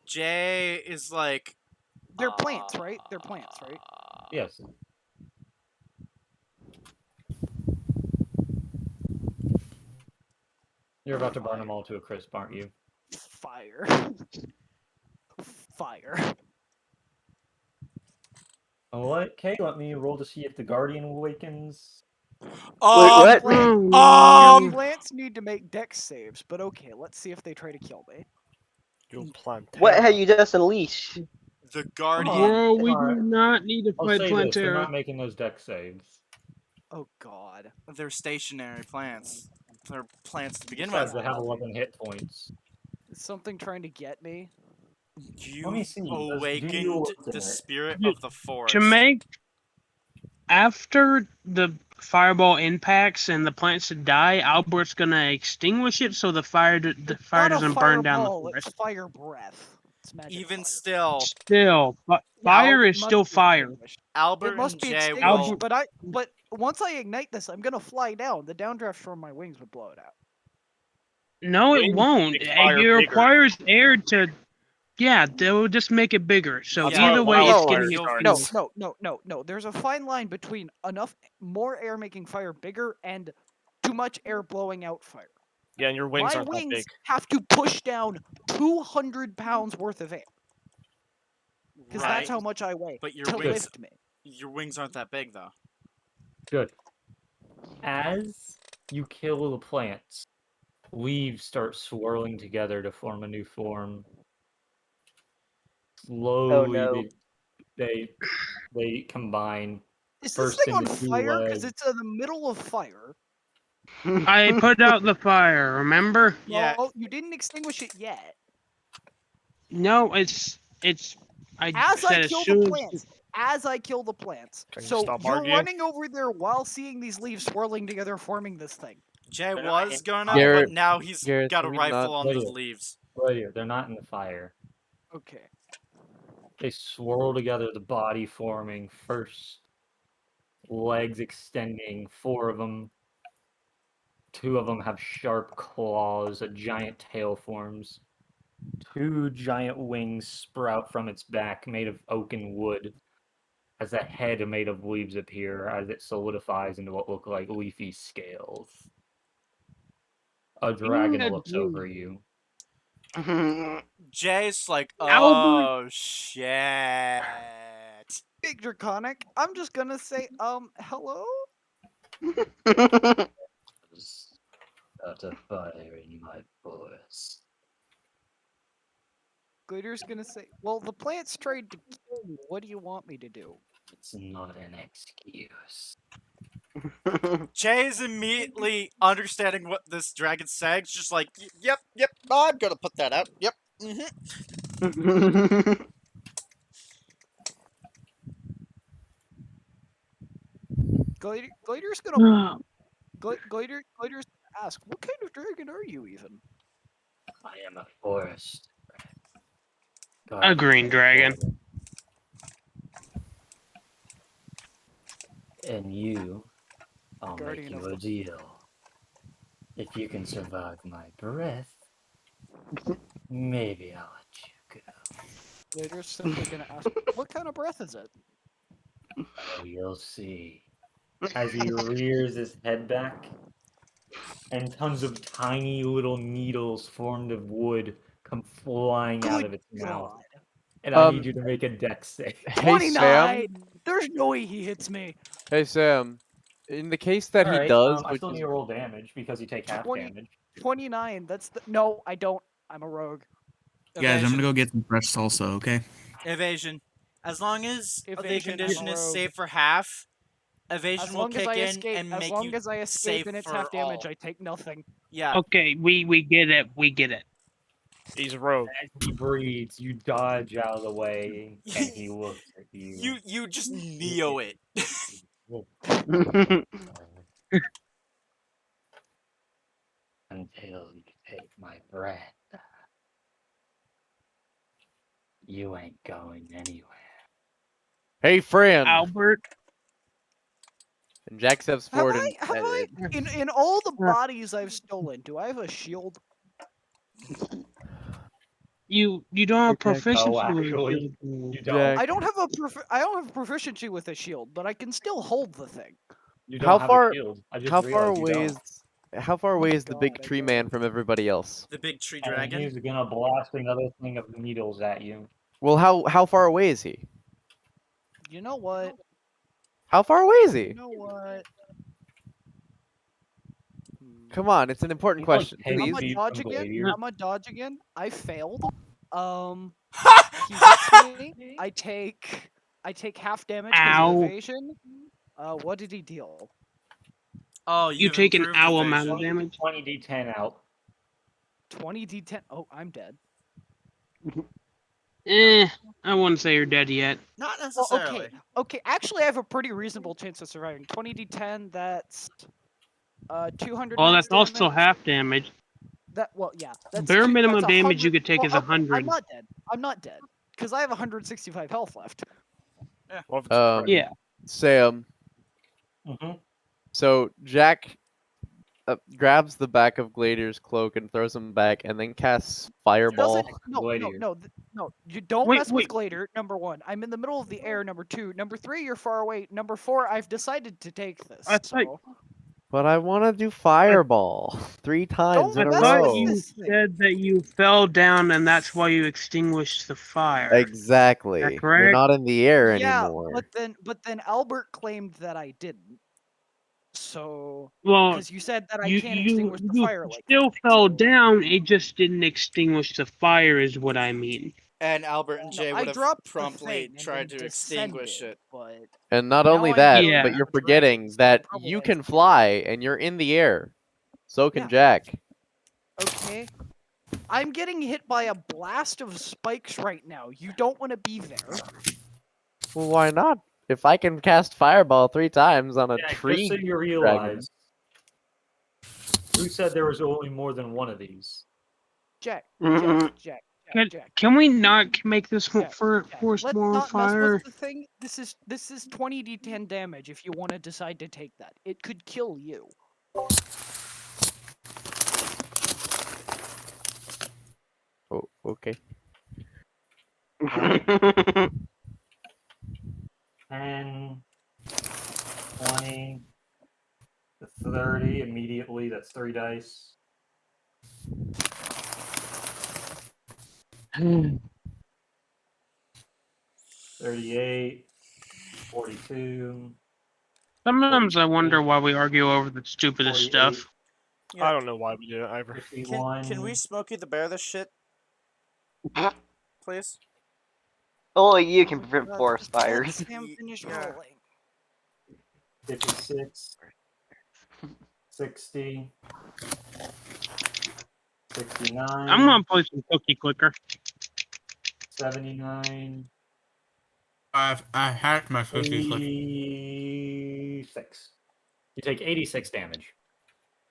[SPEAKER 2] Jay is like,
[SPEAKER 8] They're plants, right? They're plants, right?
[SPEAKER 6] Yes. You're about to burn them all to a crisp, aren't you?
[SPEAKER 8] Fire. Fire.
[SPEAKER 6] Okay, let me roll to see if the Guardian awakens.
[SPEAKER 7] What?
[SPEAKER 8] Your plants need to make dex saves, but okay, let's see if they try to kill me.
[SPEAKER 9] You plant.
[SPEAKER 7] What have you just unleashed?
[SPEAKER 2] the Guardian.
[SPEAKER 4] Bro, we do
[SPEAKER 6] Alright.
[SPEAKER 4] not need to
[SPEAKER 6] I'll
[SPEAKER 4] fight
[SPEAKER 6] say this, they're
[SPEAKER 4] Plantera.
[SPEAKER 6] not making those dex saves.
[SPEAKER 8] Oh god.
[SPEAKER 2] They're stationary plants. They're plants to begin
[SPEAKER 6] Besides,
[SPEAKER 2] with.
[SPEAKER 6] they have 11 hit points.
[SPEAKER 8] Is something trying to get me?
[SPEAKER 6] Let me
[SPEAKER 2] You've
[SPEAKER 6] see, do you
[SPEAKER 2] awakened
[SPEAKER 6] look in
[SPEAKER 2] the
[SPEAKER 6] it?
[SPEAKER 2] spirit
[SPEAKER 4] You-
[SPEAKER 2] of the forest.
[SPEAKER 4] To make after the fireball impacts and the plants die, Albert's gonna extinguish it so the fire
[SPEAKER 8] Not a
[SPEAKER 4] doesn't burn down the
[SPEAKER 8] fireball,
[SPEAKER 4] forest.
[SPEAKER 8] it's fire breath. It's magic
[SPEAKER 2] Even
[SPEAKER 8] fire.
[SPEAKER 2] still,
[SPEAKER 4] Still, but fire
[SPEAKER 8] It
[SPEAKER 4] is
[SPEAKER 8] must
[SPEAKER 4] still
[SPEAKER 8] be
[SPEAKER 4] fire.
[SPEAKER 8] extinguished.
[SPEAKER 2] Albert
[SPEAKER 8] It must
[SPEAKER 2] and
[SPEAKER 8] be
[SPEAKER 2] Jay
[SPEAKER 8] extinguished,
[SPEAKER 2] will.
[SPEAKER 8] but once I ignite this, I'm gonna fly down. The downdraft from my wings would blow it out.
[SPEAKER 4] No, it
[SPEAKER 9] Wings
[SPEAKER 4] won't.
[SPEAKER 9] make fire
[SPEAKER 4] It
[SPEAKER 9] bigger.
[SPEAKER 4] requires air to. Yeah, they'll just make it bigger. So
[SPEAKER 9] That's
[SPEAKER 4] either
[SPEAKER 9] how
[SPEAKER 4] way, it's
[SPEAKER 9] wildfire
[SPEAKER 4] getting
[SPEAKER 9] starts.
[SPEAKER 8] No. There's a fine line between more air making fire bigger and too much air blowing out fire.
[SPEAKER 9] Yeah, and your wings
[SPEAKER 8] My
[SPEAKER 9] aren't that
[SPEAKER 8] wings
[SPEAKER 9] big.
[SPEAKER 8] have to push down 200 pounds worth of air. Because that's how much I weigh
[SPEAKER 2] But your
[SPEAKER 8] to
[SPEAKER 2] wings,
[SPEAKER 8] lift me.
[SPEAKER 2] your wings aren't that big though.
[SPEAKER 6] Good. As you kill the plants, leaves start swirling together to form a new form. Slowly,
[SPEAKER 7] no.
[SPEAKER 6] they combine.
[SPEAKER 8] Is this
[SPEAKER 6] First
[SPEAKER 8] thing on
[SPEAKER 6] into two
[SPEAKER 8] fire? Because
[SPEAKER 6] legs.
[SPEAKER 8] it's in the middle of fire.
[SPEAKER 4] I put out the fire, remember?
[SPEAKER 2] Yeah.
[SPEAKER 8] No, you didn't extinguish it yet.
[SPEAKER 4] No, it's I
[SPEAKER 8] As I
[SPEAKER 4] said as
[SPEAKER 8] kill the
[SPEAKER 4] soon as
[SPEAKER 8] plants. As I kill the plants.
[SPEAKER 9] Can you
[SPEAKER 8] So
[SPEAKER 9] stop
[SPEAKER 8] you're
[SPEAKER 9] arguing?
[SPEAKER 8] running over there while seeing these leaves swirling together, forming this thing.
[SPEAKER 2] Jay
[SPEAKER 6] They're not
[SPEAKER 2] was
[SPEAKER 6] in
[SPEAKER 2] gonna,
[SPEAKER 1] Garrett-
[SPEAKER 2] but now he's
[SPEAKER 1] Garrett,
[SPEAKER 2] got a
[SPEAKER 1] can we
[SPEAKER 2] rifle
[SPEAKER 1] not-
[SPEAKER 2] on those
[SPEAKER 6] Lydia.
[SPEAKER 2] leaves.
[SPEAKER 6] Lydia, they're not in the fire.
[SPEAKER 8] Okay.
[SPEAKER 6] They swirl together, the body forming first, legs extending, 4 of them. 2 of them have sharp claws, a giant tail forms. 2 giant wings sprout from its back, made of oaken wood, as a head made of leaves appear as it solidifies into what look like leafy scales. A dragon
[SPEAKER 4] a
[SPEAKER 6] looks
[SPEAKER 4] dream.
[SPEAKER 6] over you.
[SPEAKER 2] Jay's like,
[SPEAKER 4] Albert-
[SPEAKER 2] oh shit.
[SPEAKER 8] Big Draconic, I'm just gonna say, hello?
[SPEAKER 6] Start a fire in my forest.
[SPEAKER 8] Glitter's gonna say, well, the plants tried to kill you. What do you want me to do?
[SPEAKER 6] It's not an excuse.
[SPEAKER 2] Jay's immediately understanding what this dragon's saying. It's just like, yep, I'm gonna put that out. Yep.
[SPEAKER 8] Glitter's gonna Glitter's gonna ask, what kind of dragon are you even?
[SPEAKER 6] I am a forest.
[SPEAKER 4] A green dragon.
[SPEAKER 6] And you, I'll
[SPEAKER 8] Guardian
[SPEAKER 6] make
[SPEAKER 8] of
[SPEAKER 6] you a
[SPEAKER 8] the-
[SPEAKER 6] deal. If you can survive my breath, maybe I'll let you go.
[SPEAKER 8] Glitter's simply gonna ask, what kind of breath is it?
[SPEAKER 6] Oh, you'll see. As he rears his head back, and tons of tiny little needles formed of wood come flying out
[SPEAKER 8] Good
[SPEAKER 6] of its mouth.
[SPEAKER 8] God.
[SPEAKER 6] And I need you to make a dex save.
[SPEAKER 1] Hey, Sam.
[SPEAKER 8] 29! There's no way he hits me.
[SPEAKER 1] Hey, Sam. In the case that he
[SPEAKER 6] Alright,
[SPEAKER 1] does,
[SPEAKER 6] I
[SPEAKER 1] which
[SPEAKER 6] still
[SPEAKER 1] is
[SPEAKER 6] need to roll damage because you take half
[SPEAKER 8] 20
[SPEAKER 6] damage.
[SPEAKER 8] 29, that's the. No, I don't. I'm a rogue.
[SPEAKER 5] Guys, I'm
[SPEAKER 2] Evasion.
[SPEAKER 5] gonna go get some fresh salsa, okay?
[SPEAKER 2] Evasion. As long as the
[SPEAKER 8] Evasion, I'm a
[SPEAKER 2] condition is
[SPEAKER 8] rogue.
[SPEAKER 2] safe for half, evasion
[SPEAKER 8] As
[SPEAKER 2] will
[SPEAKER 8] long as
[SPEAKER 2] kick
[SPEAKER 8] I
[SPEAKER 2] in
[SPEAKER 8] escape,
[SPEAKER 2] and
[SPEAKER 8] as
[SPEAKER 2] make
[SPEAKER 8] long
[SPEAKER 2] you
[SPEAKER 8] as I escape
[SPEAKER 2] safe
[SPEAKER 8] and it's
[SPEAKER 2] for
[SPEAKER 8] half damage,
[SPEAKER 2] all.
[SPEAKER 8] I take nothing.
[SPEAKER 2] Yeah.
[SPEAKER 4] Okay, we get it. We get it.
[SPEAKER 9] He's a rogue.
[SPEAKER 6] As he breathes, you dodge out of the way, and he looks at you.
[SPEAKER 2] You just neo it.
[SPEAKER 6] Until you take my breath, you ain't going anywhere.
[SPEAKER 1] hey, friend.
[SPEAKER 4] Albert.
[SPEAKER 1] And Jack steps
[SPEAKER 8] Have
[SPEAKER 1] forward
[SPEAKER 8] I in all the bodies I've stolen, do I have a shield?
[SPEAKER 4] You don't have
[SPEAKER 1] Okay.
[SPEAKER 4] proficiency
[SPEAKER 6] No,
[SPEAKER 4] with
[SPEAKER 6] actually,
[SPEAKER 4] shield.
[SPEAKER 6] you don't.
[SPEAKER 1] Jack.
[SPEAKER 8] I don't have proficiency with a shield, but I can still hold the thing.
[SPEAKER 6] You
[SPEAKER 1] How
[SPEAKER 6] don't have
[SPEAKER 1] far-
[SPEAKER 6] a shield. I just
[SPEAKER 1] How far
[SPEAKER 6] realized you
[SPEAKER 1] away
[SPEAKER 6] don't.
[SPEAKER 1] is how far away
[SPEAKER 8] Oh
[SPEAKER 1] is the big
[SPEAKER 8] God, I
[SPEAKER 1] tree
[SPEAKER 8] don't.
[SPEAKER 1] man from everybody else?
[SPEAKER 2] The big tree
[SPEAKER 6] And
[SPEAKER 2] dragon.
[SPEAKER 6] he's gonna blast another thing of needles at you.
[SPEAKER 1] Well, how far away is he?
[SPEAKER 8] You know what?
[SPEAKER 1] How far away is
[SPEAKER 8] You
[SPEAKER 1] he?
[SPEAKER 8] know what?
[SPEAKER 1] Come on, it's an important
[SPEAKER 6] He's like
[SPEAKER 1] question.
[SPEAKER 6] 10
[SPEAKER 1] Please.
[SPEAKER 8] I'm
[SPEAKER 6] feet
[SPEAKER 8] a dodge
[SPEAKER 6] from
[SPEAKER 8] again.
[SPEAKER 6] Gladiator.
[SPEAKER 8] I'm a dodge again. I failed. He hits me. I take half damage because of
[SPEAKER 4] Ow.
[SPEAKER 8] evasion. What did he deal?
[SPEAKER 2] Oh,
[SPEAKER 4] You
[SPEAKER 2] you've
[SPEAKER 4] take an
[SPEAKER 2] improved
[SPEAKER 4] owl amount
[SPEAKER 2] evasion.
[SPEAKER 4] of damage.
[SPEAKER 6] 20 d10 out.
[SPEAKER 8] 20 d10. Oh, I'm dead.
[SPEAKER 4] I wouldn't say you're dead yet.
[SPEAKER 2] Not
[SPEAKER 8] Well,
[SPEAKER 2] necessarily.
[SPEAKER 8] okay. Actually, I have a pretty reasonable chance of surviving. 20 d10. That's 200.
[SPEAKER 4] Well,
[SPEAKER 8] max
[SPEAKER 4] that's also
[SPEAKER 8] damage.
[SPEAKER 4] half damage.
[SPEAKER 8] Yeah. That's
[SPEAKER 4] Bare minimum
[SPEAKER 8] that's
[SPEAKER 4] damage you
[SPEAKER 8] 100
[SPEAKER 4] could take is
[SPEAKER 8] well, okay,
[SPEAKER 4] 100.
[SPEAKER 8] I'm not dead. I'm not dead because I have 165 health left.
[SPEAKER 9] Well, if it's a crit.
[SPEAKER 4] Yeah.
[SPEAKER 1] Sam.
[SPEAKER 6] Mm-hmm.
[SPEAKER 1] So Jack grabs the back of Gladier's cloak and throws him back, and then casts Fireball.
[SPEAKER 8] Doesn't no.
[SPEAKER 6] Gladiator.
[SPEAKER 8] No. You don't
[SPEAKER 4] Wait,
[SPEAKER 8] mess
[SPEAKER 4] wait.
[SPEAKER 8] with Glader. Number 1, I'm in the middle of the air. Number 2, number 3, you're far away. Number 4, I've decided to take this.
[SPEAKER 4] I thought-
[SPEAKER 8] So
[SPEAKER 1] But I want to do Fireball 3 times
[SPEAKER 8] Don't
[SPEAKER 1] in a
[SPEAKER 8] mess
[SPEAKER 4] thought
[SPEAKER 8] with
[SPEAKER 1] row.
[SPEAKER 4] you
[SPEAKER 8] this thing.
[SPEAKER 4] said that you fell down and that's why you extinguished the fire.
[SPEAKER 1] Exactly.
[SPEAKER 4] Is that
[SPEAKER 1] You're
[SPEAKER 4] correct?
[SPEAKER 1] not in the air
[SPEAKER 8] yeah,
[SPEAKER 1] anymore.
[SPEAKER 8] but then Albert claimed that I didn't. So
[SPEAKER 4] Well,
[SPEAKER 8] because you said that I
[SPEAKER 4] you
[SPEAKER 8] can't extinguish the fire like
[SPEAKER 4] still
[SPEAKER 8] that,
[SPEAKER 4] fell
[SPEAKER 8] so-
[SPEAKER 4] down. It just didn't extinguish the fire, is what I mean.
[SPEAKER 2] And Albert and
[SPEAKER 8] No,
[SPEAKER 2] Jay
[SPEAKER 8] I
[SPEAKER 2] would have
[SPEAKER 8] dropped the
[SPEAKER 2] promptly
[SPEAKER 8] thing and
[SPEAKER 2] tried
[SPEAKER 8] then
[SPEAKER 2] to extinguish
[SPEAKER 8] descended,
[SPEAKER 2] it.
[SPEAKER 8] But
[SPEAKER 1] And not
[SPEAKER 8] now
[SPEAKER 1] only
[SPEAKER 8] I'm
[SPEAKER 1] that,
[SPEAKER 8] dealing
[SPEAKER 1] but
[SPEAKER 8] with
[SPEAKER 1] you're
[SPEAKER 8] the dragon,
[SPEAKER 1] forgetting
[SPEAKER 8] so
[SPEAKER 1] that
[SPEAKER 8] probably
[SPEAKER 1] you
[SPEAKER 8] I
[SPEAKER 1] can
[SPEAKER 8] should-
[SPEAKER 1] fly and you're in the air. So can
[SPEAKER 8] Yeah.
[SPEAKER 1] Jack.
[SPEAKER 8] Okay. I'm getting hit by a blast of spikes right now. You don't want to be there.
[SPEAKER 1] Well, why not? If I can cast Fireball 3 times on a
[SPEAKER 6] Jack,
[SPEAKER 1] tree
[SPEAKER 6] just so you
[SPEAKER 1] dragon.
[SPEAKER 6] realize, who said there was only more than one of these?
[SPEAKER 8] Jack,
[SPEAKER 7] Mhm.
[SPEAKER 8] Jack,
[SPEAKER 4] Can,
[SPEAKER 8] Jack.
[SPEAKER 4] can we not make this
[SPEAKER 8] Jack,
[SPEAKER 4] for
[SPEAKER 8] Jack.
[SPEAKER 4] force
[SPEAKER 8] Let's
[SPEAKER 4] more
[SPEAKER 8] not mess
[SPEAKER 4] fire?
[SPEAKER 8] with the thing. This is 20d10 damage if you want to decide to take that. It could kill you.
[SPEAKER 1] Oh, okay.
[SPEAKER 6] 10, 20, 30 immediately. That's 3 dice. 38, 42,
[SPEAKER 4] Sometimes I wonder
[SPEAKER 6] 44,
[SPEAKER 4] why we argue over the stupidest
[SPEAKER 6] 48,
[SPEAKER 4] stuff.
[SPEAKER 9] I don't know why we do it either.
[SPEAKER 6] 51.
[SPEAKER 2] Can we Smokey the Bear this shit, please?
[SPEAKER 7] Only you can prevent
[SPEAKER 8] Let
[SPEAKER 7] forest fires.
[SPEAKER 8] Sam finish
[SPEAKER 2] Yeah.
[SPEAKER 8] rolling.
[SPEAKER 6] 56, 60, 69,
[SPEAKER 4] I'm gonna play some cookie clicker.
[SPEAKER 6] 79,
[SPEAKER 5] I hacked my cookies.
[SPEAKER 6] 86. You take 86 damage.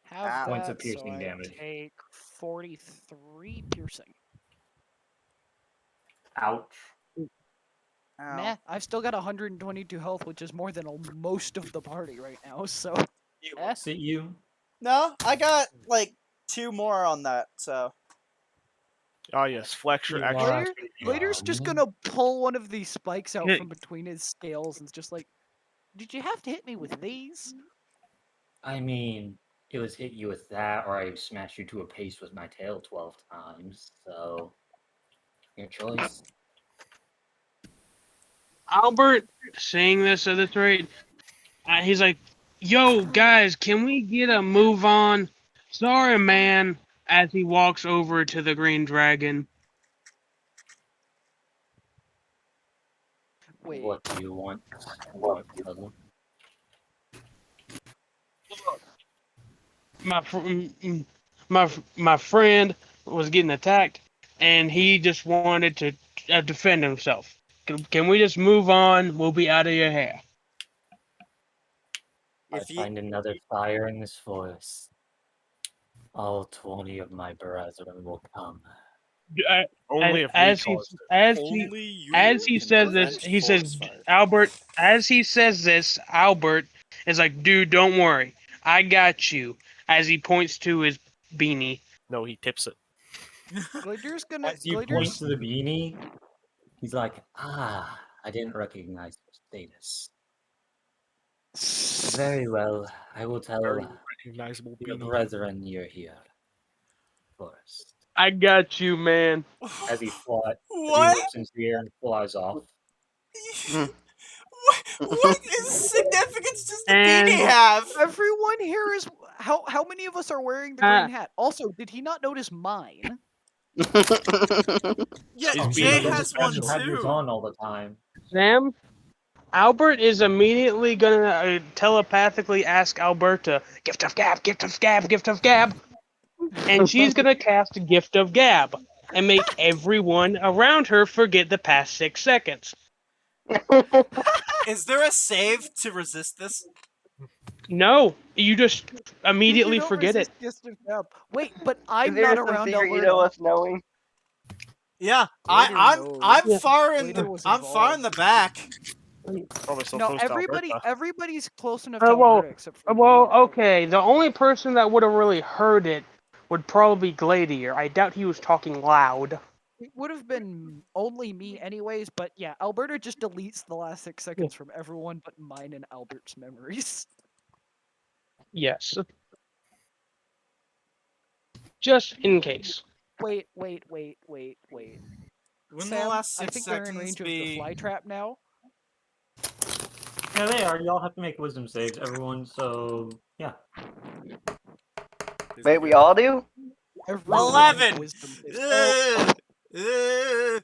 [SPEAKER 8] Have
[SPEAKER 2] Ow.
[SPEAKER 6] Points of
[SPEAKER 8] that, so
[SPEAKER 6] piercing
[SPEAKER 8] I
[SPEAKER 6] damage.
[SPEAKER 8] take 43 piercing.
[SPEAKER 6] Ouch.
[SPEAKER 2] Ow.
[SPEAKER 8] Meh, I've still got 122 health, which is more than most of the party right now, so...
[SPEAKER 6] He
[SPEAKER 8] Eh?
[SPEAKER 6] looks at you.
[SPEAKER 2] No, I got like 2 more on that, so.
[SPEAKER 9] Ah, yes, flex your
[SPEAKER 6] You
[SPEAKER 9] extra.
[SPEAKER 6] are-
[SPEAKER 8] Later, Later's just gonna pull one of these spikes out
[SPEAKER 4] Yeah.
[SPEAKER 8] from between his scales and it's just like, did you have to hit me with these?
[SPEAKER 6] I mean, it was hit you with that, or I smashed you to a paste with my tail 12 times, so. Your choice.
[SPEAKER 4] Albert saying this at this rate, he's like, "Yo, guys, can we get a move on? Sorry, man." As he walks over to the green dragon.
[SPEAKER 8] Wait,
[SPEAKER 6] What do you want? What puzzle?
[SPEAKER 4] My friend was getting attacked, and he just wanted to defend himself. Can we just move on? We'll be out of your hair.
[SPEAKER 6] I
[SPEAKER 2] If you
[SPEAKER 6] find another fire in this forest. All 20 of my brethren will come.
[SPEAKER 9] Only if we
[SPEAKER 4] As he
[SPEAKER 9] caused it.
[SPEAKER 2] only you
[SPEAKER 4] as he
[SPEAKER 2] can
[SPEAKER 4] says this,
[SPEAKER 2] prevent
[SPEAKER 4] he says,
[SPEAKER 2] forest fires.
[SPEAKER 4] Albert. As he says this, Albert is like, "Dude, don't worry, I got you." As he points to his beanie.
[SPEAKER 9] No, he tips it.
[SPEAKER 8] Glider's gonna...
[SPEAKER 6] As you point to the beanie, he's like, "Ah, I didn't recognize your status. Very well, I will tell
[SPEAKER 9] Very recognizable
[SPEAKER 6] your
[SPEAKER 9] beanie.
[SPEAKER 6] brethren you're here first."
[SPEAKER 4] I got you, man.
[SPEAKER 6] As he
[SPEAKER 2] What?
[SPEAKER 6] whips into the air and flies off.
[SPEAKER 2] What is significance does the
[SPEAKER 4] And-
[SPEAKER 2] beanie have?
[SPEAKER 8] Everyone here is... How many of us are wearing the green hat? Also, did he not notice mine?
[SPEAKER 2] Yeah,
[SPEAKER 9] His
[SPEAKER 2] Jay
[SPEAKER 9] beanie
[SPEAKER 2] has one
[SPEAKER 6] You have yours
[SPEAKER 2] too.
[SPEAKER 6] on all the time.
[SPEAKER 4] Sam, Albert is immediately gonna telepathically ask Alberta, "Gift of gab, gift of gab, gift of gab," and she's gonna cast Gift of Gab and make everyone around her forget the past 6 seconds.
[SPEAKER 2] Is there a save to resist this?
[SPEAKER 4] No, you just immediately
[SPEAKER 8] You don't
[SPEAKER 4] forget it.
[SPEAKER 8] resist Gift of Gab. Wait, but I'm
[SPEAKER 7] There
[SPEAKER 8] not
[SPEAKER 7] is some
[SPEAKER 8] around
[SPEAKER 7] secret you
[SPEAKER 8] Alberta.
[SPEAKER 7] know us knowing.
[SPEAKER 2] Yeah,
[SPEAKER 8] Later
[SPEAKER 2] I'm
[SPEAKER 8] knows.
[SPEAKER 2] far in
[SPEAKER 8] Later
[SPEAKER 2] the
[SPEAKER 8] was
[SPEAKER 2] I'm far in the back.
[SPEAKER 9] Probably so
[SPEAKER 8] No,
[SPEAKER 9] close to Alberta.
[SPEAKER 8] everybody's close enough to
[SPEAKER 4] well,
[SPEAKER 8] Alberta except for
[SPEAKER 4] well,
[SPEAKER 8] me.
[SPEAKER 4] okay. The only person that would have really heard it would probably be Gladiator. I doubt he was talking loud.
[SPEAKER 8] It would have been only me anyways, but yeah, Alberta just deletes the last 6 seconds from everyone but mine and Albert's memories.
[SPEAKER 4] Yes. Just in case.
[SPEAKER 8] Wait.
[SPEAKER 2] Wouldn't the
[SPEAKER 8] Sam,
[SPEAKER 2] last
[SPEAKER 8] I
[SPEAKER 2] 6
[SPEAKER 8] think they're in
[SPEAKER 2] seconds
[SPEAKER 8] range of
[SPEAKER 2] be
[SPEAKER 8] the fly trap now.
[SPEAKER 6] Yeah, they are. You all have to make wisdom saves, everyone. So yeah.
[SPEAKER 7] Wait, we all do?
[SPEAKER 8] Everyone
[SPEAKER 2] 11?
[SPEAKER 8] wisdom saves. Oh,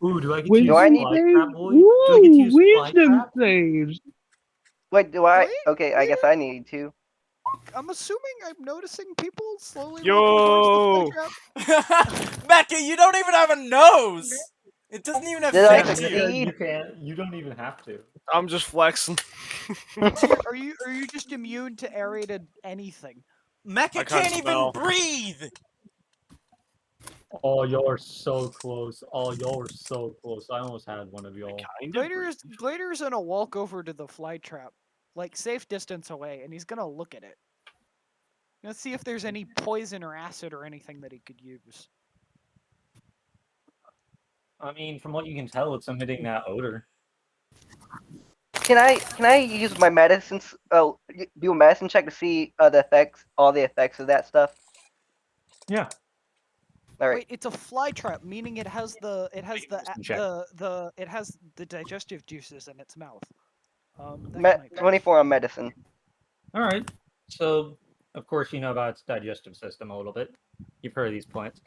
[SPEAKER 6] Ooh, do I get to
[SPEAKER 4] Wisdom
[SPEAKER 6] use
[SPEAKER 7] I need-
[SPEAKER 6] fly trap, boy?
[SPEAKER 4] Woo,
[SPEAKER 6] Do I get to use fly
[SPEAKER 4] wisdom
[SPEAKER 6] trap?
[SPEAKER 4] saves.
[SPEAKER 7] Wait, do I?
[SPEAKER 8] Wait,
[SPEAKER 7] Okay, I guess I need to.
[SPEAKER 8] I'm assuming I'm noticing people slowly
[SPEAKER 9] Yo!
[SPEAKER 8] walking towards the fly trap.
[SPEAKER 2] Mecca, you don't even have a nose. It doesn't even
[SPEAKER 7] Did I
[SPEAKER 2] affect you.
[SPEAKER 7] succeed?
[SPEAKER 6] You can't. You don't even have to.
[SPEAKER 9] I'm just flexing.
[SPEAKER 8] Are you just immune to aerated anything?
[SPEAKER 2] Mecca
[SPEAKER 9] I can't
[SPEAKER 2] can't even
[SPEAKER 9] smell.
[SPEAKER 2] breathe.
[SPEAKER 6] Oh, y'all are so close. Oh, y'all are so close. I almost had one of y'all.
[SPEAKER 8] Glader's gonna walk over to the fly trap, like safe distance away, and he's gonna look at it. Let's see if there's any poison or acid or anything that he could use.
[SPEAKER 6] I mean, from what you can tell, it's emitting that odor.
[SPEAKER 7] Can I use my medicines? Oh, do a medicine check to see all the effects of that stuff.
[SPEAKER 6] Yeah.
[SPEAKER 7] All right.
[SPEAKER 8] Wait, it's a fly trap, meaning it has the
[SPEAKER 6] Check.
[SPEAKER 8] it has the digestive juices in its mouth. That might be-
[SPEAKER 7] 24 on medicine.
[SPEAKER 6] All right. So, of course, you know about its digestive system a little bit. You've heard of these plants,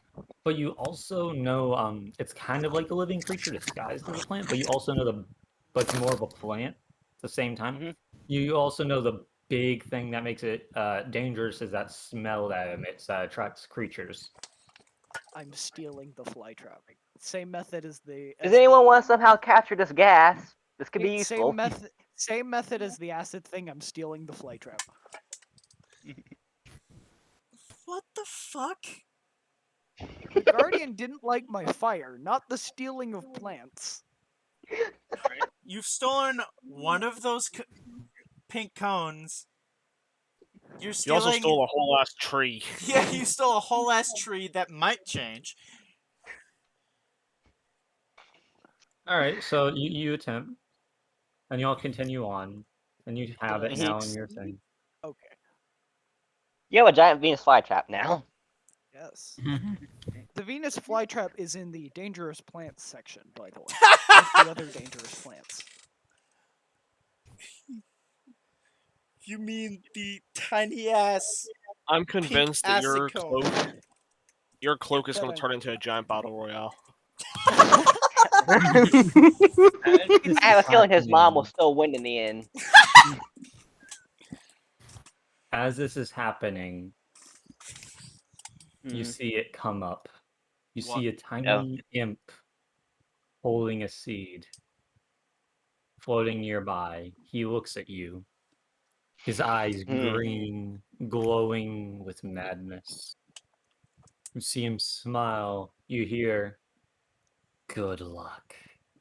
[SPEAKER 6] but you also know it's kind of like a living creature disguised as a plant. But you also know but it's more of a plant at the same time. You also know the big thing that makes it dangerous is that smell that it emits that attracts creatures.
[SPEAKER 8] I'm stealing the fly trap. Same method as the.
[SPEAKER 7] Does anyone want to somehow capture this gas? This could be useful.
[SPEAKER 8] Same method as the acid thing. I'm stealing the fly trap.
[SPEAKER 2] What the fuck?
[SPEAKER 8] The Guardian didn't like my fire, not the stealing of plants.
[SPEAKER 2] You've stolen one of those pink cones. You're
[SPEAKER 9] You
[SPEAKER 2] stealing.
[SPEAKER 9] also stole a whole ass tree.
[SPEAKER 2] Yeah, you stole a whole ass tree that might change.
[SPEAKER 6] All right, so you attempt, and you all continue on, and you have it now in your thing.
[SPEAKER 8] Okay.
[SPEAKER 7] You have a giant Venus flytrap now.
[SPEAKER 8] Yes. The Venus flytrap is in the dangerous plants section, by the way. With the other dangerous plants.
[SPEAKER 2] You mean the tiny ass?
[SPEAKER 9] I'm convinced that your
[SPEAKER 2] cone.
[SPEAKER 9] cloak is going to turn into a giant battle royale.
[SPEAKER 7] I have a feeling his mom will still win in the end.
[SPEAKER 6] As this is happening, you see it come up. You see a tiny imp holding a seed floating nearby. He looks at you. His eyes green, glowing with madness. You see him smile. You hear, "Good luck."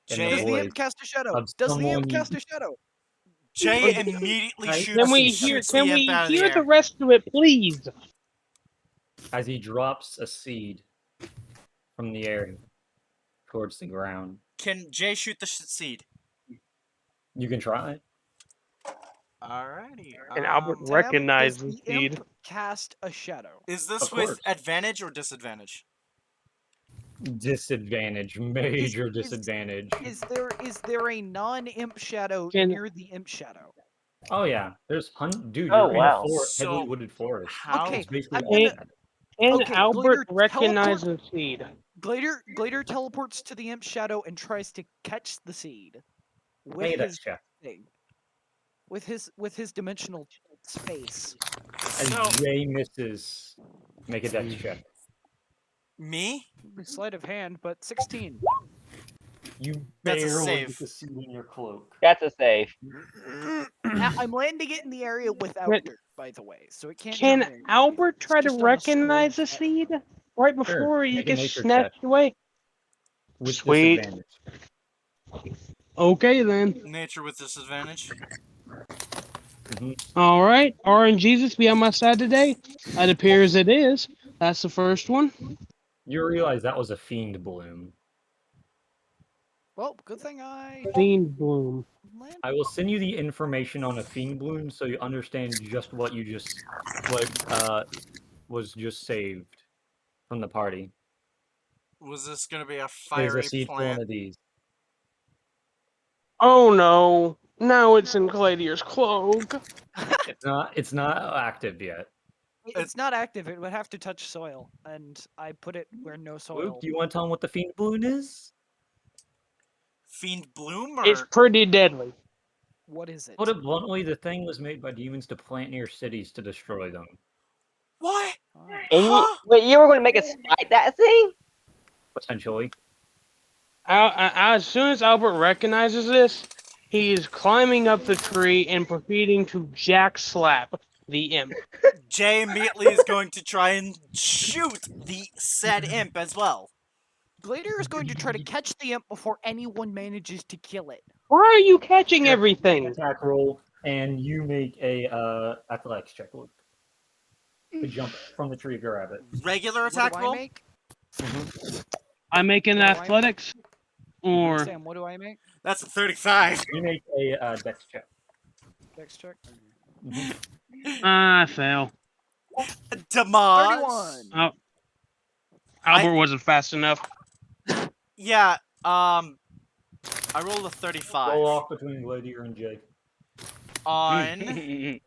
[SPEAKER 6] In the
[SPEAKER 8] Does the
[SPEAKER 6] voice
[SPEAKER 8] imp cast a shadow?
[SPEAKER 6] of
[SPEAKER 8] Does the imp
[SPEAKER 6] someone-
[SPEAKER 8] cast a shadow?
[SPEAKER 2] Jay immediately shoots
[SPEAKER 4] Can we hear the rest of it, please?
[SPEAKER 6] As he drops a seed from the air towards the ground.
[SPEAKER 2] Can Jay shoot the seed?
[SPEAKER 6] You can try.
[SPEAKER 2] Alrighty.
[SPEAKER 4] And Albert
[SPEAKER 8] Tam,
[SPEAKER 4] recognized
[SPEAKER 8] does
[SPEAKER 4] the
[SPEAKER 8] the
[SPEAKER 4] seed.
[SPEAKER 8] imp cast a shadow?
[SPEAKER 2] Is this
[SPEAKER 6] Of
[SPEAKER 2] with
[SPEAKER 6] course.
[SPEAKER 2] advantage or disadvantage?
[SPEAKER 6] Disadvantage, major disadvantage.
[SPEAKER 8] Is there a non-imp shadow
[SPEAKER 4] Can-
[SPEAKER 8] near the imp shadow?
[SPEAKER 6] Oh yeah, there's dude.
[SPEAKER 7] Oh,
[SPEAKER 6] You're
[SPEAKER 7] wow.
[SPEAKER 6] in a
[SPEAKER 2] So,
[SPEAKER 6] heavily wooded forest.
[SPEAKER 2] how-
[SPEAKER 8] Okay,
[SPEAKER 6] It's basically
[SPEAKER 8] I'm
[SPEAKER 6] all
[SPEAKER 8] gonna-
[SPEAKER 6] that.
[SPEAKER 4] And
[SPEAKER 8] Okay,
[SPEAKER 4] Albert
[SPEAKER 8] Glader,
[SPEAKER 4] recognized the seed.
[SPEAKER 8] Glader teleports to the imp shadow and tries to catch the seed with
[SPEAKER 6] Make a
[SPEAKER 8] his
[SPEAKER 6] dex check.
[SPEAKER 8] thing, with his dimensional space.
[SPEAKER 6] As
[SPEAKER 2] So-
[SPEAKER 6] Jay misses, make a dex check.
[SPEAKER 2] Me?
[SPEAKER 8] Sleight of hand, but 16.
[SPEAKER 6] You
[SPEAKER 2] That's a
[SPEAKER 6] barely
[SPEAKER 2] save.
[SPEAKER 6] get the seed in your cloak.
[SPEAKER 7] That's a save.
[SPEAKER 8] I'm landing it in the area without
[SPEAKER 4] But-
[SPEAKER 8] dirt, by the way, so it can't.
[SPEAKER 4] Can
[SPEAKER 8] hurt me.
[SPEAKER 4] Albert
[SPEAKER 8] It's
[SPEAKER 4] try to
[SPEAKER 8] just on a
[SPEAKER 4] recognize the
[SPEAKER 8] small-
[SPEAKER 4] seed right before he
[SPEAKER 6] make a
[SPEAKER 4] gets
[SPEAKER 6] nature
[SPEAKER 4] snatched
[SPEAKER 6] check.
[SPEAKER 4] away?
[SPEAKER 6] With
[SPEAKER 4] Sweet.
[SPEAKER 6] disadvantage.
[SPEAKER 4] Okay then.
[SPEAKER 2] Nature with disadvantage.
[SPEAKER 4] All right. RNGesus be on my side today. It appears it is. That's the first one.
[SPEAKER 6] You realize that was a fiend bloom.
[SPEAKER 8] Well, good thing I
[SPEAKER 4] Fiend bloom.
[SPEAKER 8] landed.
[SPEAKER 6] I will send you the information on a fiend bloom so you understand just what was just saved from the party.
[SPEAKER 2] Was this gonna be a
[SPEAKER 6] There's
[SPEAKER 2] fiery
[SPEAKER 6] a seed for one
[SPEAKER 2] plant?
[SPEAKER 6] of these.
[SPEAKER 4] Oh no. Now it's in Gladier's cloak.
[SPEAKER 6] It's not active yet.
[SPEAKER 8] It's not active. It would have to touch soil, and I put it where no soil.
[SPEAKER 6] Luke, do you want to tell him what the fiend bloom is?
[SPEAKER 2] Fiend bloom or
[SPEAKER 4] It's pretty deadly.
[SPEAKER 8] What is it?
[SPEAKER 6] Put it bluntly, the thing was made by demons to plant near cities to destroy them.
[SPEAKER 2] What?
[SPEAKER 8] Alright.
[SPEAKER 7] And wait, you were going to make us fight that thing?
[SPEAKER 6] Potentially.
[SPEAKER 4] As soon as Albert recognizes this, he is climbing up the tree and proceeding to jack slap the imp.
[SPEAKER 2] Jay immediately is going to try and shoot the said imp as well.
[SPEAKER 8] Gladiator is going to try to catch the imp before anyone manages to kill it.
[SPEAKER 4] Why are you catching everything?
[SPEAKER 6] Attack roll, and you make a athletics check, Luke. To jump from the tree, grab it.
[SPEAKER 2] Regular
[SPEAKER 8] What
[SPEAKER 2] attack
[SPEAKER 8] do I
[SPEAKER 2] roll?
[SPEAKER 8] make?
[SPEAKER 4] I'm making
[SPEAKER 8] What do I
[SPEAKER 4] athletics, or
[SPEAKER 8] Sam, what do I make?
[SPEAKER 2] That's a 35.
[SPEAKER 6] You make a dex check.
[SPEAKER 8] Dex check.
[SPEAKER 4] I fail.
[SPEAKER 2] Demoz.
[SPEAKER 8] 31.
[SPEAKER 4] Oh, Albert wasn't fast enough.
[SPEAKER 2] Yeah, I rolled a 35.
[SPEAKER 6] Roll off between Gladiator and Jake.
[SPEAKER 2] On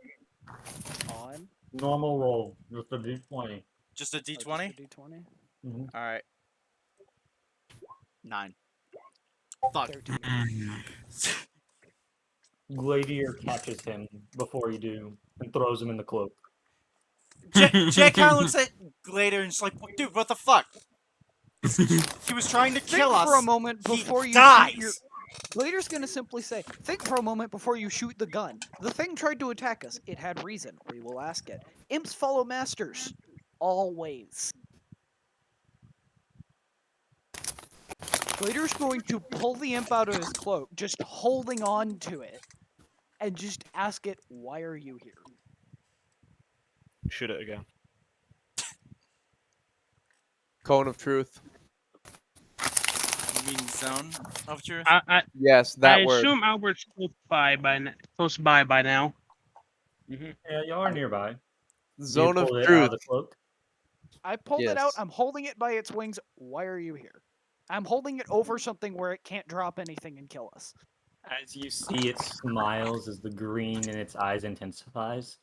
[SPEAKER 8] On.
[SPEAKER 6] Normal roll, just a d20.
[SPEAKER 2] just a
[SPEAKER 8] Oh, just
[SPEAKER 2] d20?
[SPEAKER 8] a D20.
[SPEAKER 2] Alright. 9. Fuck.
[SPEAKER 8] 13.
[SPEAKER 6] Gladiator catches him before you do and throws him in the cloak.
[SPEAKER 2] Jay kind of looks at Glader and is like, dude, what the fuck? He was trying to kill
[SPEAKER 8] Think
[SPEAKER 2] us.
[SPEAKER 8] for a moment before
[SPEAKER 2] he
[SPEAKER 8] you
[SPEAKER 2] dies.
[SPEAKER 8] shoot your. Gladiator's gonna simply say, think for a moment before you shoot the gun. The thing tried to attack us. It had reason. We will ask it. Imps follow masters. Always. Gladiator's going to pull the imp out of his cloak, just holding on to it, and just ask it, why are you here?
[SPEAKER 9] Shoot it again.
[SPEAKER 1] Cone of truth.
[SPEAKER 2] You mean zone of truth?
[SPEAKER 1] Yes, that
[SPEAKER 4] I
[SPEAKER 1] word.
[SPEAKER 4] assume Albert's close by by now.
[SPEAKER 6] Yeah, y'all are nearby.
[SPEAKER 1] Zone
[SPEAKER 6] You
[SPEAKER 1] of
[SPEAKER 6] pulled it out
[SPEAKER 1] truth.
[SPEAKER 6] of the cloak.
[SPEAKER 8] I pulled it out.
[SPEAKER 1] Yes.
[SPEAKER 8] I'm holding it by its wings. Why are you here? I'm holding it over something where it can't drop anything and kill us.
[SPEAKER 6] As you see, it smiles as the green in its eyes intensifies.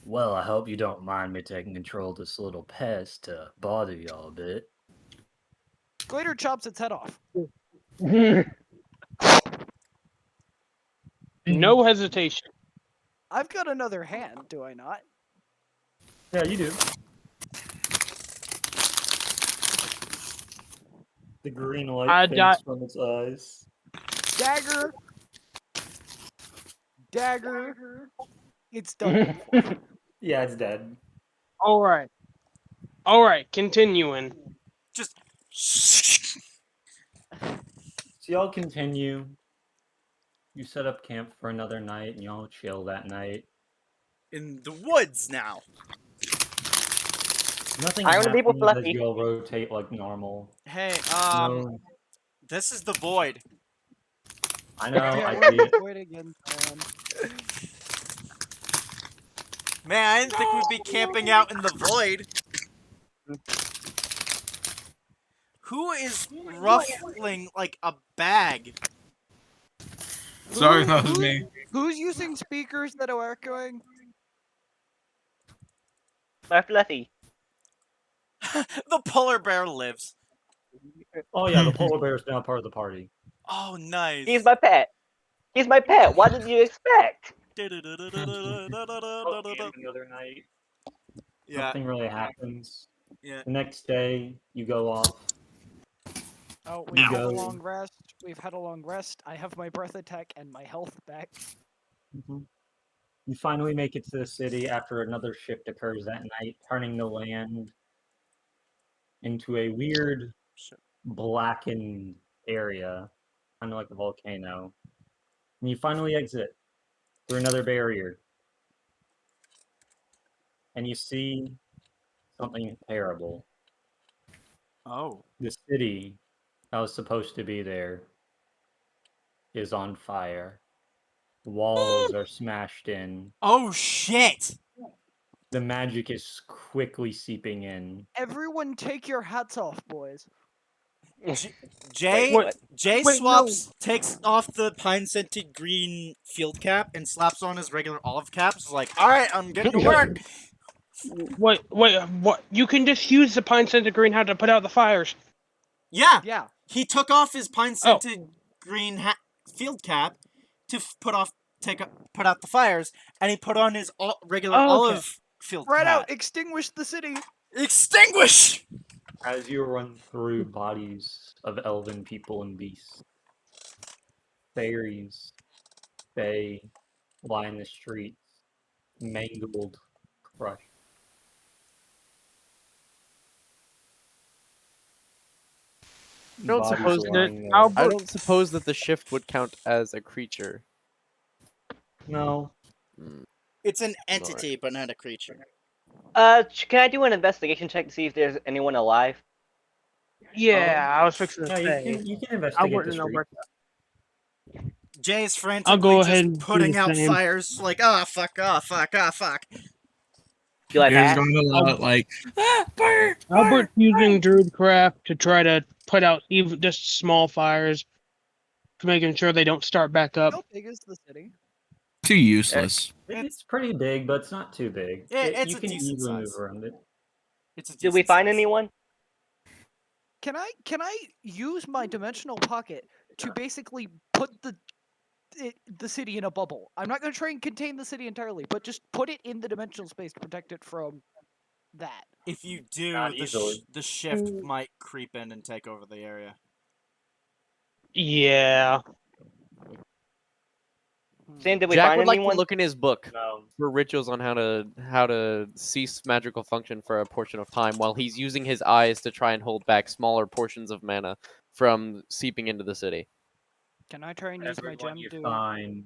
[SPEAKER 6] Well, I hope you don't mind me taking control of this little pest to bother y'all a bit.
[SPEAKER 8] Gladiator chops its head off.
[SPEAKER 4] No hesitation.
[SPEAKER 8] I've got another hand, do I not?
[SPEAKER 6] Yeah, you do. The green light fades from its eyes.
[SPEAKER 8] Dagger. Dagger. It's done. For.
[SPEAKER 6] Yeah, it's dead.
[SPEAKER 4] All right. Continuing.
[SPEAKER 2] Just.
[SPEAKER 6] So y'all continue. You set up camp for another night, and y'all chill that night.
[SPEAKER 2] In the woods now.
[SPEAKER 6] Nothing
[SPEAKER 7] I want to be
[SPEAKER 6] happens as
[SPEAKER 7] fluffy.
[SPEAKER 6] y'all rotate like normal.
[SPEAKER 2] Hey,
[SPEAKER 6] No,
[SPEAKER 2] this is the void.
[SPEAKER 6] I know,
[SPEAKER 8] Yeah,
[SPEAKER 6] I
[SPEAKER 8] we're
[SPEAKER 6] see it.
[SPEAKER 8] wait again.
[SPEAKER 2] Man, I didn't think we'd be camping out in the void. Who is ruffling like a bag?
[SPEAKER 5] Sorry, that was me.
[SPEAKER 8] Who's using speakers that are echoing?
[SPEAKER 7] My fluffy.
[SPEAKER 2] The polar bear lives.
[SPEAKER 6] Oh yeah, the polar bear is now part of the party.
[SPEAKER 2] Oh, nice.
[SPEAKER 7] He's my pet. He's my pet. What did you expect?
[SPEAKER 6] Another night.
[SPEAKER 2] Yeah.
[SPEAKER 6] Nothing really happens.
[SPEAKER 2] Yeah.
[SPEAKER 6] The next day, you go off.
[SPEAKER 8] Oh,
[SPEAKER 6] You
[SPEAKER 8] we've had a
[SPEAKER 6] go.
[SPEAKER 8] long rest. We've had a long rest. I have my breath attack and my health back.
[SPEAKER 6] You finally make it to the city after another shift occurs that night, turning the land into a weird blackened area, kind of like a volcano. And you finally exit through another barrier. And you see something terrible.
[SPEAKER 2] Oh.
[SPEAKER 6] The city that was supposed to be there is on fire. Walls are smashed in.
[SPEAKER 2] Oh shit!
[SPEAKER 6] The magic is quickly seeping in.
[SPEAKER 8] Everyone take your hats off, boys.
[SPEAKER 2] Jay
[SPEAKER 7] Wait,
[SPEAKER 2] Jay
[SPEAKER 4] Wait,
[SPEAKER 2] swaps takes off the pine scented green field cap and slaps on his regular olive cap. It's like, alright, I'm getting to work.
[SPEAKER 4] Wait, what? You can just use the pine scented greenhouse to put out the fires.
[SPEAKER 2] Yeah.
[SPEAKER 8] Yeah.
[SPEAKER 2] He took off his pine scented green field cap, to put out the fires, and he put on his regular
[SPEAKER 4] Oh, okay.
[SPEAKER 2] olive field
[SPEAKER 8] Spread
[SPEAKER 2] hat.
[SPEAKER 8] out, extinguish the city.
[SPEAKER 2] Extinguish!
[SPEAKER 6] As you run through bodies of elven people and beasts, fairies, fae line the streets, mangled, crushed.
[SPEAKER 1] don't
[SPEAKER 6] Bodies
[SPEAKER 1] suppose
[SPEAKER 6] lying there.
[SPEAKER 1] I don't suppose that the shift would count as a creature.
[SPEAKER 6] No.
[SPEAKER 1] Hmm.
[SPEAKER 2] It's an entity, but not a creature.
[SPEAKER 7] Can I do an investigation check to see if there's anyone alive?
[SPEAKER 4] Yeah, I was fixing to
[SPEAKER 6] No,
[SPEAKER 4] say.
[SPEAKER 6] you can
[SPEAKER 4] I
[SPEAKER 6] investigate the
[SPEAKER 4] wouldn't know
[SPEAKER 6] street.
[SPEAKER 4] where.
[SPEAKER 2] Jay's
[SPEAKER 4] I'll
[SPEAKER 2] frantically
[SPEAKER 4] go ahead
[SPEAKER 2] just
[SPEAKER 4] and do
[SPEAKER 2] putting
[SPEAKER 4] the
[SPEAKER 2] out
[SPEAKER 4] same.
[SPEAKER 2] fires, like, ah, fuck, ah, fuck, ah, fuck.
[SPEAKER 7] Do I
[SPEAKER 5] You're just
[SPEAKER 7] pass?
[SPEAKER 5] going to let like fire,
[SPEAKER 4] Albert's using Druidcraft to try to put out even just small fires, making sure they don't start back up.
[SPEAKER 8] How big is the city?
[SPEAKER 5] Too useless.
[SPEAKER 6] It's pretty big, but it's not too big.
[SPEAKER 2] It's
[SPEAKER 6] you
[SPEAKER 2] a
[SPEAKER 6] can
[SPEAKER 2] decent
[SPEAKER 6] easily move
[SPEAKER 2] size.
[SPEAKER 6] around it.
[SPEAKER 2] It's a
[SPEAKER 7] Did we
[SPEAKER 2] decent
[SPEAKER 7] find
[SPEAKER 2] size.
[SPEAKER 7] anyone?
[SPEAKER 8] Can I use my dimensional pocket to basically put the city in a bubble? I'm not going to try and contain the city entirely, but just put it in the dimensional space to protect it from that.
[SPEAKER 2] If you do,
[SPEAKER 6] Not easily.
[SPEAKER 2] the shift might creep in and take over the area.
[SPEAKER 4] Yeah.
[SPEAKER 7] Sam, did we
[SPEAKER 1] Jack
[SPEAKER 7] find
[SPEAKER 1] would like
[SPEAKER 7] anyone?
[SPEAKER 1] to look in his book
[SPEAKER 6] No.
[SPEAKER 1] for rituals on how to cease magical function for a portion of time, while he's using his eyes to try and hold back smaller portions of mana from seeping into the city.
[SPEAKER 8] Can I try and use my
[SPEAKER 6] Everyone
[SPEAKER 8] gem
[SPEAKER 6] you
[SPEAKER 8] to?
[SPEAKER 6] find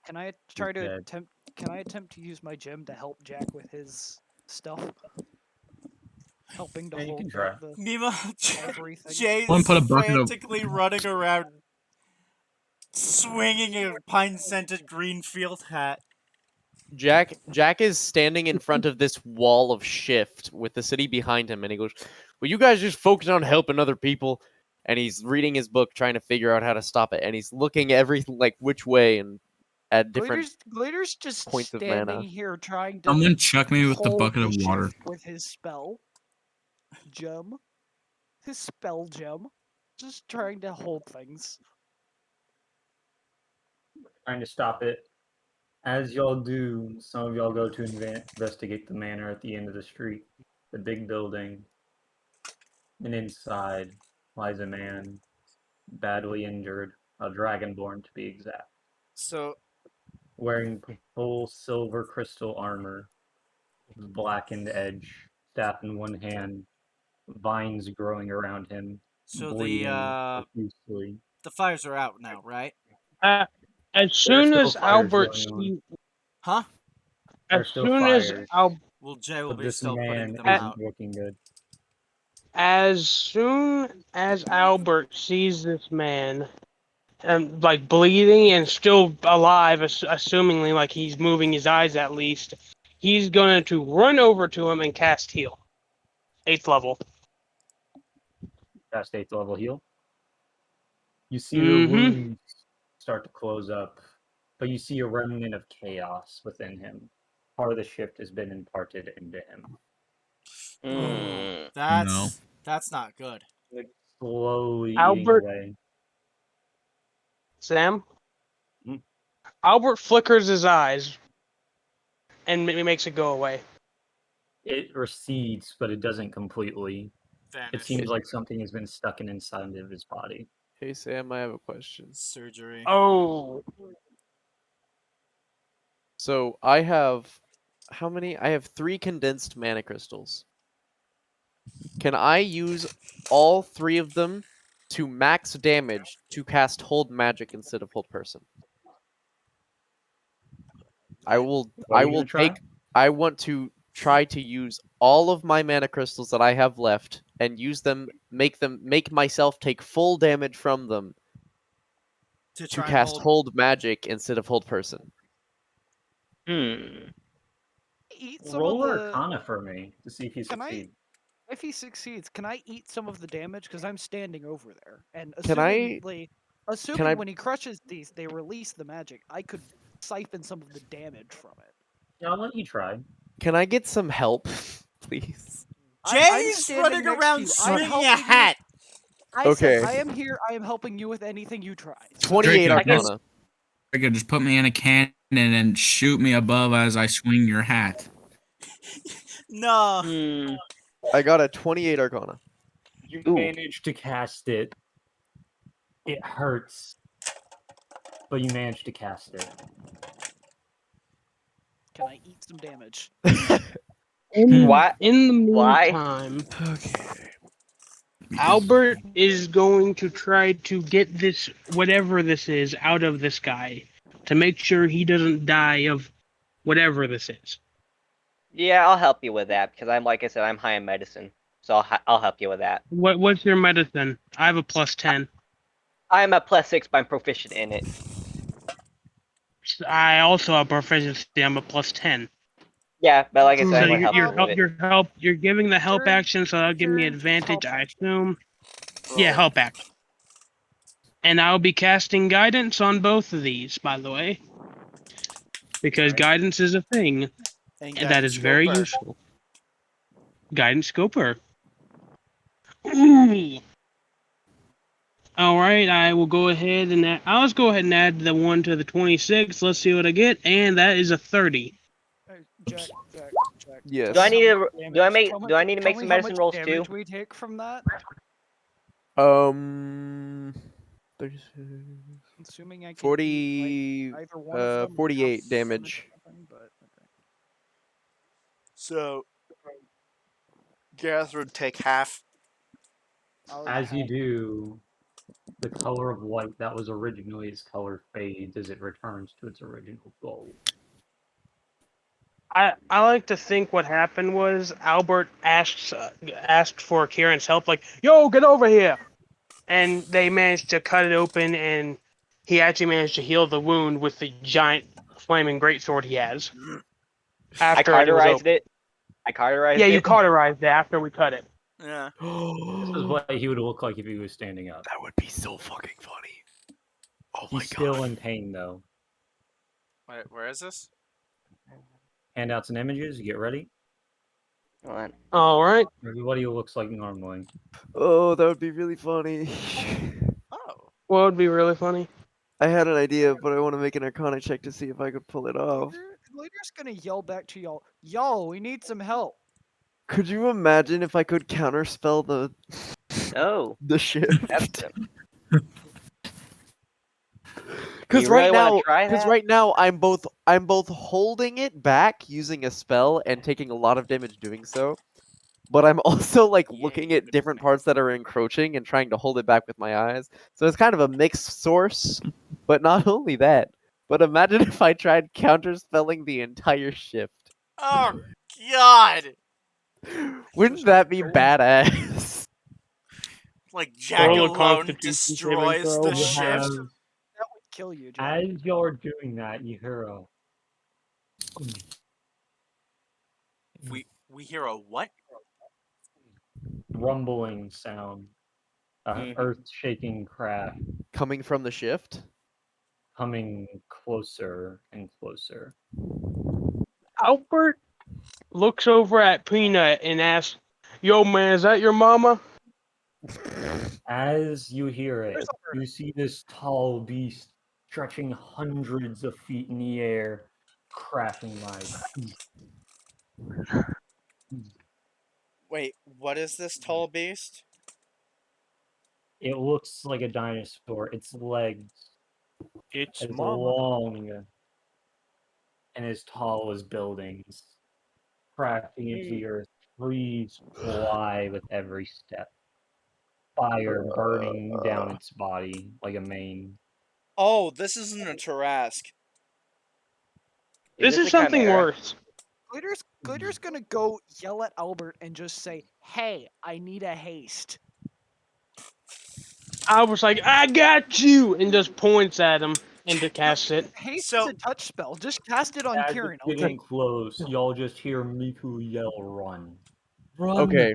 [SPEAKER 8] Can I try to
[SPEAKER 6] dead.
[SPEAKER 8] attempt? Can I attempt to use my gem to help Jack with his stuff? Helping to
[SPEAKER 6] Yeah, you
[SPEAKER 8] hold
[SPEAKER 6] can
[SPEAKER 8] back
[SPEAKER 6] try.
[SPEAKER 8] the
[SPEAKER 2] Nima,
[SPEAKER 8] ivory thing.
[SPEAKER 2] Jay's
[SPEAKER 5] One put a bucket of-
[SPEAKER 2] frantically running around, swinging a pine-scented green field hat.
[SPEAKER 1] Jack is standing in front of this wall of shift with the city behind him, and he goes, "Will you guys just focus on helping other people?" And he's reading his book, trying to figure out how to stop it, and he's looking every like which way and at different.
[SPEAKER 8] Glitter's just
[SPEAKER 1] points of
[SPEAKER 8] standing
[SPEAKER 1] mana.
[SPEAKER 8] here trying to
[SPEAKER 5] Someone chuck me with the
[SPEAKER 8] hold
[SPEAKER 5] bucket of
[SPEAKER 8] the
[SPEAKER 5] water.
[SPEAKER 8] shift with his spell gem, his spell gem, just trying to hold things.
[SPEAKER 6] Trying to stop it. As y'all do, some of y'all go to investigate the manor at the end of the street, the big building. And inside lies a man, badly injured, a dragonborn to be exact,
[SPEAKER 2] So,
[SPEAKER 6] wearing full silver crystal armor, with blackened edge, staff in one hand, vines growing around him,
[SPEAKER 2] so
[SPEAKER 6] bleeding
[SPEAKER 2] the
[SPEAKER 6] profusely.
[SPEAKER 2] fires are out now, right?
[SPEAKER 4] As
[SPEAKER 6] There are
[SPEAKER 4] soon
[SPEAKER 6] still
[SPEAKER 4] as
[SPEAKER 6] fires
[SPEAKER 4] Albert
[SPEAKER 6] going on.
[SPEAKER 4] sees,
[SPEAKER 2] Huh?
[SPEAKER 6] There are
[SPEAKER 4] as
[SPEAKER 6] still
[SPEAKER 4] soon as
[SPEAKER 6] fires,
[SPEAKER 2] Well, Jay will
[SPEAKER 6] but
[SPEAKER 2] be
[SPEAKER 6] this
[SPEAKER 2] still putting
[SPEAKER 6] man
[SPEAKER 2] them
[SPEAKER 6] isn't
[SPEAKER 2] out.
[SPEAKER 6] looking good.
[SPEAKER 4] as Albert sees this man, like bleeding and still alive, assumingly like he's moving his eyes at least, he's going to run over to him and cast heal, 8th level.
[SPEAKER 6] Past 8th level heal. You see the
[SPEAKER 4] Mm-hmm.
[SPEAKER 6] wounds start to close up, but you see a remnant of chaos within him. Part of the shift has been imparted into him.
[SPEAKER 7] Hmm.
[SPEAKER 2] That's not good.
[SPEAKER 6] It's slowly eating
[SPEAKER 4] Albert,
[SPEAKER 6] away.
[SPEAKER 4] Sam,
[SPEAKER 6] Hmm?
[SPEAKER 4] Albert flickers his eyes and makes it go away.
[SPEAKER 6] It recedes, but it doesn't completely. It
[SPEAKER 2] Vanish.
[SPEAKER 6] seems like something has been stuck inside of his body.
[SPEAKER 1] Hey Sam, I have a question.
[SPEAKER 2] Surgery.
[SPEAKER 4] Oh,
[SPEAKER 1] So I have how many? I have 3 condensed mana crystals. Can I use all 3 of them to max damage to cast Hold Magic instead of Hold Person? I will take I want to try to use all of my mana crystals that I have left and use them make myself take full damage from them
[SPEAKER 2] To
[SPEAKER 1] to
[SPEAKER 2] try and
[SPEAKER 1] cast
[SPEAKER 2] hold.
[SPEAKER 1] Hold Magic instead of Hold Person.
[SPEAKER 8] Eat some
[SPEAKER 6] Roll
[SPEAKER 8] of the.
[SPEAKER 6] Arcana for me to see if you
[SPEAKER 8] Can I-
[SPEAKER 6] succeed.
[SPEAKER 8] If he succeeds, can I eat some of the damage? Because I'm standing over there, and
[SPEAKER 1] Can I-
[SPEAKER 8] assuming when he crushes these, they release the magic. I could siphon some of the damage from it.
[SPEAKER 6] Yeah, I'll let you try.
[SPEAKER 1] Can I get some help, please?
[SPEAKER 8] I'm
[SPEAKER 2] Jay's
[SPEAKER 8] standing
[SPEAKER 2] running
[SPEAKER 8] next to
[SPEAKER 2] around
[SPEAKER 8] you. I'm
[SPEAKER 2] swinging a
[SPEAKER 8] helping you.
[SPEAKER 2] hat.
[SPEAKER 8] I said
[SPEAKER 1] Okay.
[SPEAKER 8] I am here. I am helping you with anything you try. So
[SPEAKER 1] 28
[SPEAKER 5] Draco,
[SPEAKER 7] I can-
[SPEAKER 1] Arcana.
[SPEAKER 5] could just put me in a cannon and shoot me above as I swing your hat.
[SPEAKER 2] No.
[SPEAKER 7] Hmm.
[SPEAKER 1] I got a 28 Arcana.
[SPEAKER 6] You
[SPEAKER 7] Ooh.
[SPEAKER 6] managed to cast it. It hurts, but you managed to cast it.
[SPEAKER 8] Can I eat some damage?
[SPEAKER 7] Why?
[SPEAKER 4] In the
[SPEAKER 7] Why?
[SPEAKER 4] meantime,
[SPEAKER 1] Okay.
[SPEAKER 4] Albert is going to try to get this, whatever this is, out of this guy to make sure he doesn't die of whatever this is.
[SPEAKER 7] Yeah, I'll help you with that because like I said, I'm high in medicine, so I'll help you with that.
[SPEAKER 4] What's your medicine? I have a +10.
[SPEAKER 7] I'm a +6, but I'm proficient in it.
[SPEAKER 4] I also have proficiency. I'm a +10.
[SPEAKER 7] Yeah, but like I said,
[SPEAKER 4] So
[SPEAKER 7] I'm gonna help you with it.
[SPEAKER 4] you're giving the help
[SPEAKER 8] Turn-
[SPEAKER 4] action, so that'll give me
[SPEAKER 8] turn
[SPEAKER 4] advantage,
[SPEAKER 8] help
[SPEAKER 4] I
[SPEAKER 8] action.
[SPEAKER 4] assume. Yeah,
[SPEAKER 2] Roll.
[SPEAKER 4] help action. And I'll be casting guidance on both of these, by the way, because
[SPEAKER 2] Right.
[SPEAKER 4] guidance is a thing,
[SPEAKER 2] And
[SPEAKER 4] and that is very
[SPEAKER 2] Scoper.
[SPEAKER 4] useful. Guidance Scoper. Ooh. All right, I will go ahead and I'll just go ahead and add the 1 to the 26. Let's see what I get, and that is a 30.
[SPEAKER 8] Jack.
[SPEAKER 1] Yes.
[SPEAKER 7] Do I need to?
[SPEAKER 8] Damage.
[SPEAKER 7] Do I need to make some medicine rolls too?
[SPEAKER 8] Damage we take from that?
[SPEAKER 1] 36,
[SPEAKER 8] Assuming I can
[SPEAKER 1] 40,
[SPEAKER 8] eat, like, either one of them.
[SPEAKER 1] 48 damage.
[SPEAKER 8] But okay.
[SPEAKER 2] So Gareth would take half.
[SPEAKER 6] As you do, the color of white that was originally its color fades as it returns to its original gold.
[SPEAKER 4] I like to think what happened was Albert asked for Kieran's help, like, "Yo, get over here!" And they managed to cut it open, and he actually managed to heal the wound with the giant flaming greatsword he has.
[SPEAKER 7] I
[SPEAKER 4] After it was
[SPEAKER 7] cauterized
[SPEAKER 4] open.
[SPEAKER 7] it. I cauterized
[SPEAKER 4] Yeah,
[SPEAKER 7] it.
[SPEAKER 4] you cauterized it after we cut it.
[SPEAKER 2] Yeah.
[SPEAKER 6] This is what he would look like if he was standing up.
[SPEAKER 1] That would be so fucking funny. Oh my
[SPEAKER 6] He's still
[SPEAKER 1] god.
[SPEAKER 6] in pain though.
[SPEAKER 2] Wait, where is this?
[SPEAKER 6] Handouts and images. Get ready.
[SPEAKER 7] Hold on.
[SPEAKER 4] All right.
[SPEAKER 6] Everybody looks like normally.
[SPEAKER 1] Oh, that would be really funny.
[SPEAKER 2] Oh.
[SPEAKER 4] What would be really funny?
[SPEAKER 1] I had an idea, but I want to make an Arcana check to see if I could pull it off.
[SPEAKER 8] Later's gonna yell back to y'all. Y'all, we need some help.
[SPEAKER 1] Could you imagine if I could counterspell the
[SPEAKER 7] Oh,
[SPEAKER 1] the shift?
[SPEAKER 7] that's
[SPEAKER 1] Because
[SPEAKER 7] You really
[SPEAKER 1] right
[SPEAKER 7] wanna
[SPEAKER 1] now,
[SPEAKER 7] try
[SPEAKER 1] because
[SPEAKER 7] that?
[SPEAKER 1] right now I'm both holding it back using a spell and taking a lot of damage doing so, but I'm also like looking at different parts that are encroaching and trying to hold it back with my eyes. So it's kind of a mixed source. But not only that, but imagine if I tried counterspelling the entire shift.
[SPEAKER 2] Oh God!
[SPEAKER 1] Wouldn't that be badass?
[SPEAKER 2] Like Jack
[SPEAKER 4] Roll a
[SPEAKER 2] alone
[SPEAKER 4] Constitution saving
[SPEAKER 2] destroys
[SPEAKER 4] throw.
[SPEAKER 2] the
[SPEAKER 6] You
[SPEAKER 2] shift.
[SPEAKER 6] have,
[SPEAKER 8] That would kill you, Jack.
[SPEAKER 6] as you're doing that, you hear a
[SPEAKER 2] We hear a what?
[SPEAKER 6] rumbling sound,
[SPEAKER 7] Mhm.
[SPEAKER 6] earth-shaking crash
[SPEAKER 1] Coming from the shift?
[SPEAKER 6] coming closer and closer.
[SPEAKER 4] Albert looks over at Peanut and asks, "Yo, man, is that your mama?"
[SPEAKER 6] As you hear it, you see this tall beast stretching hundreds of feet in the air, crashing like.
[SPEAKER 2] Wait, what is this tall beast?
[SPEAKER 6] It looks like a dinosaur. Its legs
[SPEAKER 9] It's
[SPEAKER 6] as
[SPEAKER 9] mama.
[SPEAKER 6] long and as tall as buildings, crashing into the earth, trees fly with every step. Fire burning down its body like a mane.
[SPEAKER 2] Oh, this isn't a Tarask.
[SPEAKER 4] This is
[SPEAKER 7] a
[SPEAKER 4] something
[SPEAKER 7] chimera?
[SPEAKER 4] worse.
[SPEAKER 8] Glitter's gonna go yell at Albert and just say, "Hey, I need a haste."
[SPEAKER 4] Albert's like, "I got you," and just points at him and to cast it.
[SPEAKER 8] Haste
[SPEAKER 2] So-
[SPEAKER 8] is a touch spell. Just cast it on
[SPEAKER 6] As
[SPEAKER 8] Kieran.
[SPEAKER 6] it's getting close, y'all just hear Miku yell, "Run!" Run!
[SPEAKER 1] Okay.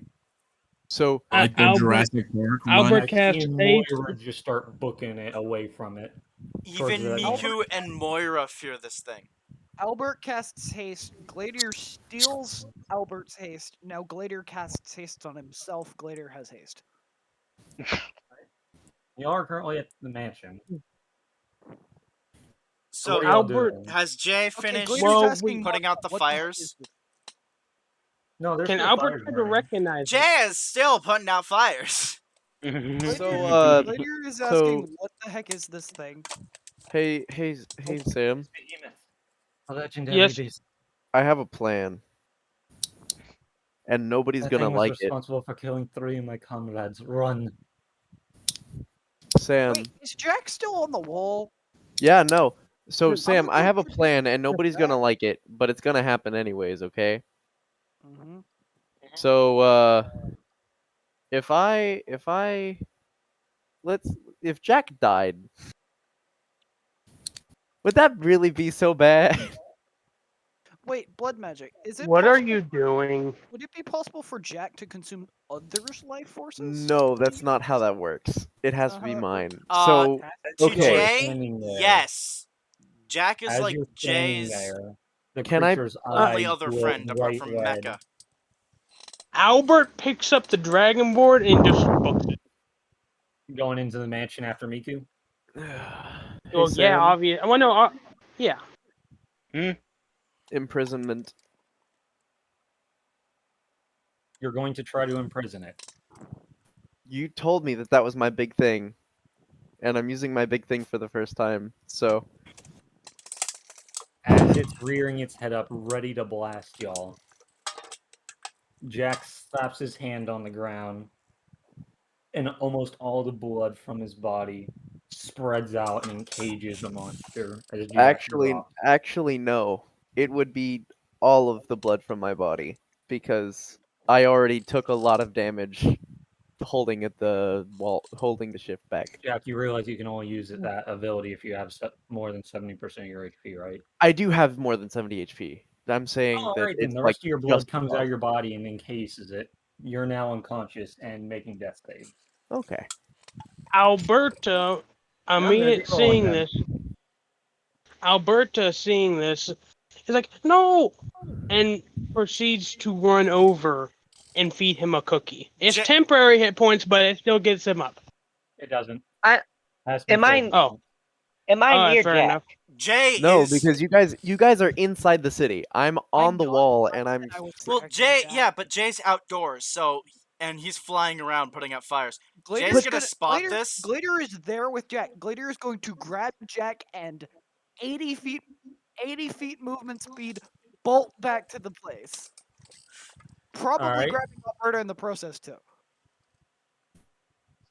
[SPEAKER 1] So
[SPEAKER 5] Like the
[SPEAKER 4] Albert,
[SPEAKER 5] Jurassic Park
[SPEAKER 4] Albert
[SPEAKER 5] run.
[SPEAKER 4] casts
[SPEAKER 6] And
[SPEAKER 4] haste.
[SPEAKER 6] Moira just start booking it away from it.
[SPEAKER 2] Even
[SPEAKER 6] Towards the-
[SPEAKER 2] Miku and Moira fear this thing.
[SPEAKER 8] Albert casts haste. Gladiator steals Albert's haste. Now Gladiator casts haste on himself. Gladiator has haste.
[SPEAKER 6] Y'all are currently at the mansion.
[SPEAKER 2] So
[SPEAKER 6] What are y'all
[SPEAKER 4] Albert-
[SPEAKER 6] doing?
[SPEAKER 2] has Jay
[SPEAKER 8] Okay,
[SPEAKER 2] finished
[SPEAKER 8] Glader's
[SPEAKER 4] Well,
[SPEAKER 8] asking
[SPEAKER 2] putting out the
[SPEAKER 8] what heck
[SPEAKER 2] fires?
[SPEAKER 8] is this?
[SPEAKER 6] No, there's
[SPEAKER 4] Can
[SPEAKER 6] still
[SPEAKER 4] Albert
[SPEAKER 6] fires
[SPEAKER 4] try to
[SPEAKER 6] burning.
[SPEAKER 4] recognize
[SPEAKER 2] Jay is still putting out fires.
[SPEAKER 1] So,
[SPEAKER 8] Glader is
[SPEAKER 1] so-
[SPEAKER 8] asking what the heck is this thing?
[SPEAKER 1] hey, Sam.
[SPEAKER 6] Behemoth. A legendary
[SPEAKER 4] Yes.
[SPEAKER 6] beast.
[SPEAKER 1] I have a plan, and nobody's
[SPEAKER 6] That
[SPEAKER 1] gonna
[SPEAKER 6] thing was
[SPEAKER 1] like it.
[SPEAKER 6] responsible for killing 3 of my comrades. Run.
[SPEAKER 1] Sam.
[SPEAKER 8] Wait, is Jack still on the wall?
[SPEAKER 1] Yeah, no. So
[SPEAKER 8] I'm
[SPEAKER 1] Sam, I
[SPEAKER 8] gonna
[SPEAKER 1] have a
[SPEAKER 8] put it
[SPEAKER 1] plan, and
[SPEAKER 8] to
[SPEAKER 1] nobody's
[SPEAKER 8] Jack.
[SPEAKER 1] gonna like it, but it's gonna happen anyways. Okay.
[SPEAKER 8] Mm-hmm.
[SPEAKER 1] So, if if Jack died, would that really be so bad?
[SPEAKER 8] Wait, blood magic. Is it
[SPEAKER 4] What are
[SPEAKER 8] possible-
[SPEAKER 4] you doing?
[SPEAKER 8] Would it be possible for Jack to consume others' life forces?
[SPEAKER 1] No, that's not how that works. It has to
[SPEAKER 8] not
[SPEAKER 1] be
[SPEAKER 8] how that works.
[SPEAKER 1] mine.
[SPEAKER 2] Uh,
[SPEAKER 1] So,
[SPEAKER 2] To
[SPEAKER 1] okay.
[SPEAKER 2] Jay,
[SPEAKER 6] Standing there.
[SPEAKER 2] yes. Jack is
[SPEAKER 6] As
[SPEAKER 2] like
[SPEAKER 6] you're standing
[SPEAKER 2] Jay's
[SPEAKER 6] there, the
[SPEAKER 1] Can I-
[SPEAKER 6] creature's
[SPEAKER 2] only
[SPEAKER 6] eyes
[SPEAKER 2] other
[SPEAKER 6] glow
[SPEAKER 2] friend apart
[SPEAKER 6] bright
[SPEAKER 2] from
[SPEAKER 6] red.
[SPEAKER 2] Mecha.
[SPEAKER 4] Albert picks up the dragon board and just books it.
[SPEAKER 6] Going into the mansion after Miku.
[SPEAKER 1] Hey,
[SPEAKER 4] Well, yeah,
[SPEAKER 1] Sam,
[SPEAKER 4] obvious. Well, no, yeah.
[SPEAKER 1] imprisonment.
[SPEAKER 6] You're going to try to imprison it.
[SPEAKER 1] You told me that was my big thing, and I'm using my big thing for the first time. So,
[SPEAKER 6] As it's rearing its head up, ready to blast y'all, Jack slaps his hand on the ground, and almost all the blood from his body spreads out and encages the monster as Jack drops.
[SPEAKER 1] actually, no. It would be all of the blood from my body because I already took a lot of damage holding holding the shift back.
[SPEAKER 6] Jack, you realize you can only use that ability if you have more than 70% of your HP, right?
[SPEAKER 1] I do have more than 70 HP. I'm saying
[SPEAKER 6] All
[SPEAKER 1] that
[SPEAKER 6] right, then
[SPEAKER 1] it's
[SPEAKER 6] the
[SPEAKER 1] like
[SPEAKER 6] rest of your blood
[SPEAKER 1] just
[SPEAKER 6] comes
[SPEAKER 1] above.
[SPEAKER 6] out of your body and encases it. You're now unconscious and making death saves.
[SPEAKER 1] Okay.
[SPEAKER 4] Alberta,
[SPEAKER 6] Yeah, I'm gonna be rolling
[SPEAKER 4] seeing
[SPEAKER 6] then.
[SPEAKER 4] this. Alberta, seeing this, is like, no! And proceeds to run over and feed him a cookie. It's
[SPEAKER 2] Ja-
[SPEAKER 4] temporary hit points, but it still gets him up.
[SPEAKER 6] It doesn't.
[SPEAKER 7] I-
[SPEAKER 6] Has to be
[SPEAKER 7] am I-
[SPEAKER 6] filled.
[SPEAKER 4] Oh.
[SPEAKER 7] Am I
[SPEAKER 4] Alright,
[SPEAKER 7] near
[SPEAKER 4] fair
[SPEAKER 7] Jack?
[SPEAKER 4] enough.
[SPEAKER 2] Jay
[SPEAKER 1] No,
[SPEAKER 2] is
[SPEAKER 1] because you guys are inside the city. I'm on the
[SPEAKER 8] not
[SPEAKER 1] wall,
[SPEAKER 8] inside
[SPEAKER 1] and I'm.
[SPEAKER 8] I was
[SPEAKER 2] well,
[SPEAKER 8] protecting
[SPEAKER 2] Jay.
[SPEAKER 8] Jack.
[SPEAKER 2] Yeah, but Jay's outdoors, so and he's flying around putting out fires.
[SPEAKER 8] Glader's
[SPEAKER 2] Jay's gonna spot
[SPEAKER 8] Glader,
[SPEAKER 2] this.
[SPEAKER 8] Glader is there with Jack. Glader is going to grab Jack and 80 feet movement speed, bolt back to the place. Probably
[SPEAKER 6] Alright.
[SPEAKER 8] grabbing Alberta in the process too.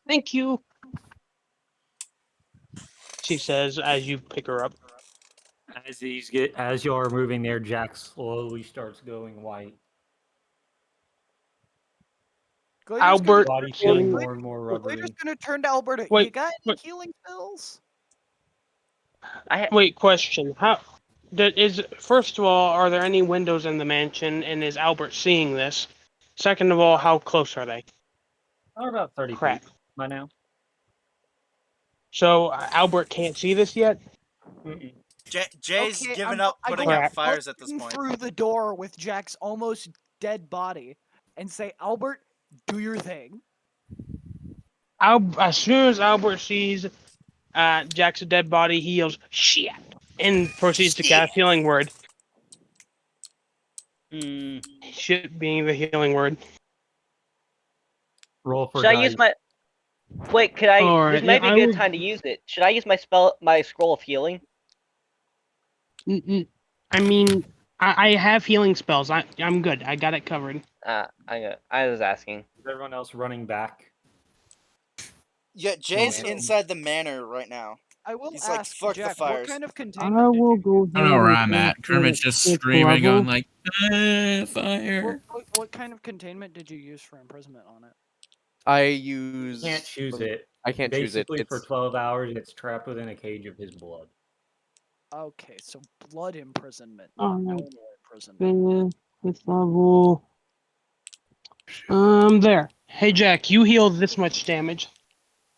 [SPEAKER 4] Thank you, she says as you pick her up.
[SPEAKER 6] As you're moving there, Jack slowly starts going white.
[SPEAKER 8] Glader's
[SPEAKER 4] Albert,
[SPEAKER 6] Body
[SPEAKER 8] Glader's
[SPEAKER 6] feeling
[SPEAKER 8] gonna-
[SPEAKER 6] more and more rubbery.
[SPEAKER 8] Glader's gonna turn to Alberta. You
[SPEAKER 4] Wait,
[SPEAKER 8] got any
[SPEAKER 4] wait.
[SPEAKER 8] healing spells?
[SPEAKER 4] Wait, question. First of all, are there any windows in the mansion, and is Albert seeing this? Second of all, how close are they?
[SPEAKER 6] Or about 30
[SPEAKER 4] Crap.
[SPEAKER 6] feet by now.
[SPEAKER 4] So Albert can't see this yet?
[SPEAKER 2] Jay's
[SPEAKER 8] Okay,
[SPEAKER 2] given
[SPEAKER 8] I'm-
[SPEAKER 2] up
[SPEAKER 8] I
[SPEAKER 2] putting
[SPEAKER 8] go
[SPEAKER 2] out fires at this
[SPEAKER 8] busting
[SPEAKER 2] point.
[SPEAKER 8] through the door with Jack's almost dead body and say, Albert, do your thing.
[SPEAKER 4] As soon as Albert sees Jack's dead body, he yells, "Shit!" and proceeds to cast Healing Word. Shit being the healing word.
[SPEAKER 6] Roll for
[SPEAKER 7] Should I
[SPEAKER 6] guide.
[SPEAKER 7] use my? Wait, could I?
[SPEAKER 4] Alright,
[SPEAKER 7] This might be
[SPEAKER 4] yeah,
[SPEAKER 7] a
[SPEAKER 4] I
[SPEAKER 7] good
[SPEAKER 4] would-
[SPEAKER 7] time to use it. Should I use my scroll of healing?
[SPEAKER 4] I mean, I have healing spells. I'm good. I got it covered.
[SPEAKER 7] I was asking.
[SPEAKER 6] Is everyone else running back?
[SPEAKER 2] Yeah, Jay's
[SPEAKER 6] Okay.
[SPEAKER 2] inside the manor right now.
[SPEAKER 8] I will
[SPEAKER 2] He's like,
[SPEAKER 8] ask
[SPEAKER 2] "Fuck the
[SPEAKER 8] Jack, what
[SPEAKER 2] fires."
[SPEAKER 8] kind of
[SPEAKER 4] I
[SPEAKER 8] containment did
[SPEAKER 4] will
[SPEAKER 8] you
[SPEAKER 4] go.
[SPEAKER 5] I don't know where I'm
[SPEAKER 4] ahead
[SPEAKER 5] at.
[SPEAKER 4] and
[SPEAKER 5] Kermit's
[SPEAKER 4] put it
[SPEAKER 5] just
[SPEAKER 4] at
[SPEAKER 5] screaming,
[SPEAKER 4] level.
[SPEAKER 5] going like, fire.
[SPEAKER 8] what kind of containment did you use for imprisonment on it?
[SPEAKER 1] I
[SPEAKER 6] You
[SPEAKER 1] use.
[SPEAKER 6] can't choose it.
[SPEAKER 1] I can't choose it.
[SPEAKER 6] Basically, for
[SPEAKER 1] It's
[SPEAKER 6] 12 hours, it's trapped within a cage of his blood.
[SPEAKER 8] Okay, so blood imprisonment,
[SPEAKER 4] Oh,
[SPEAKER 8] not
[SPEAKER 4] no.
[SPEAKER 8] normal imprisonment.
[SPEAKER 4] This level. There. Hey, Jack, you healed this much damage.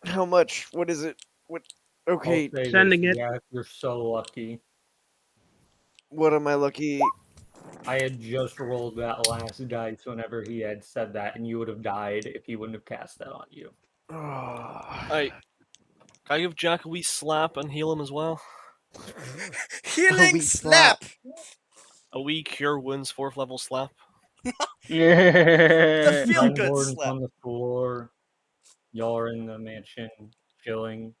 [SPEAKER 1] how much? What is it? What? Okay,
[SPEAKER 6] I'll say
[SPEAKER 4] sending
[SPEAKER 6] this,
[SPEAKER 4] it.
[SPEAKER 6] Jack, you're so lucky.
[SPEAKER 1] what am I lucky?
[SPEAKER 6] I had just rolled that last dice whenever he had said that, and you would have died if he wouldn't have cast that on you.
[SPEAKER 9] Can I give Jack a wee slap and heal him as well?
[SPEAKER 2] Healing
[SPEAKER 1] weak
[SPEAKER 2] slap.
[SPEAKER 9] A weak cure wounds 4th level slap.
[SPEAKER 2] The feel good
[SPEAKER 6] Gordon's
[SPEAKER 2] slap.
[SPEAKER 6] on the floor. Y'all are in the mansion, chilling.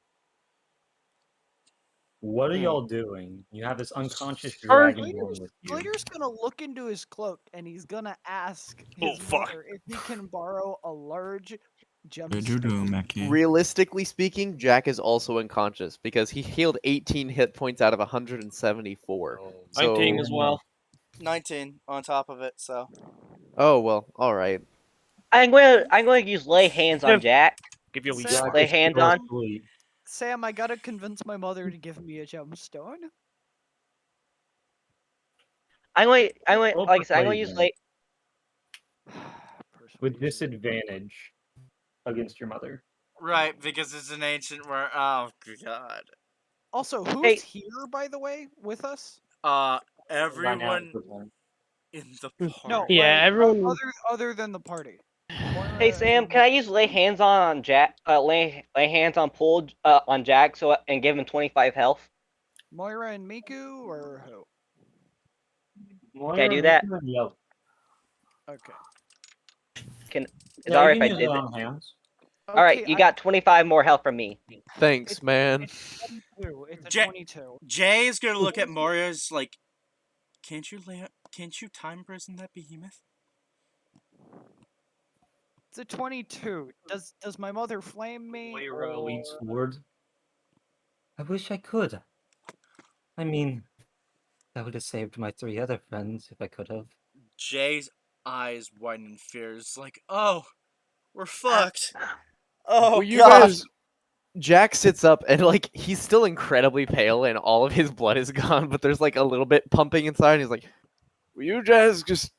[SPEAKER 6] What are y'all doing? You have this unconscious dragonborn with you.
[SPEAKER 8] Glider's gonna look into his cloak and he's gonna ask
[SPEAKER 9] Oh,
[SPEAKER 8] his
[SPEAKER 9] fuck.
[SPEAKER 8] mother if he can borrow a large
[SPEAKER 5] Do do
[SPEAKER 8] gemstone.
[SPEAKER 5] Mackie.
[SPEAKER 1] Realistically speaking, Jack is also unconscious because he healed 18 hit points out of 174. So,
[SPEAKER 9] 19 as well.
[SPEAKER 2] 19 on top of it. So
[SPEAKER 1] oh well, all right.
[SPEAKER 7] I'm going to use lay hands on Jack.
[SPEAKER 9] Give you a weak
[SPEAKER 8] Sam,
[SPEAKER 9] slap.
[SPEAKER 7] Lay hands on.
[SPEAKER 8] Sam, I gotta convince my mother to give me a gemstone.
[SPEAKER 7] Like I said, I'm going to use
[SPEAKER 6] Persuasion.
[SPEAKER 7] lay.
[SPEAKER 6] With disadvantage against your mother.
[SPEAKER 2] right, because it's an ancient word. Oh god.
[SPEAKER 8] Also, who's
[SPEAKER 7] Hey.
[SPEAKER 8] here, by the way, with us?
[SPEAKER 2] Everyone in the party.
[SPEAKER 8] No,
[SPEAKER 4] Yeah,
[SPEAKER 8] like,
[SPEAKER 4] everyone.
[SPEAKER 8] other than the party.
[SPEAKER 7] Hey Sam, can I use lay hands on Jack? Lay hands on Pool on Jack and give him 25 health.
[SPEAKER 8] Moira and Miku, or who?
[SPEAKER 7] Can I do that?
[SPEAKER 8] Okay.
[SPEAKER 7] Is that alright if I did that?
[SPEAKER 6] Hands.
[SPEAKER 7] All right, you got 25 more health from me.
[SPEAKER 1] Thanks, man.
[SPEAKER 8] It's a
[SPEAKER 2] Ja-
[SPEAKER 8] 22.
[SPEAKER 2] Jay is gonna look at Moria's like, can't you time prison that behemoth?
[SPEAKER 8] It's a 22. Does my mother flame me?
[SPEAKER 6] Moira leans forward. I wish I could. I mean, that would have saved my 3 other friends if I could have.
[SPEAKER 2] Jay's eyes widen in fear. It's like, oh, we're fucked. Oh
[SPEAKER 1] Well, you
[SPEAKER 2] god.
[SPEAKER 1] guys. Jack sits up and like he's still incredibly pale and all of his blood is gone, but there's like a little bit pumping inside. And he's like, "Will you guys just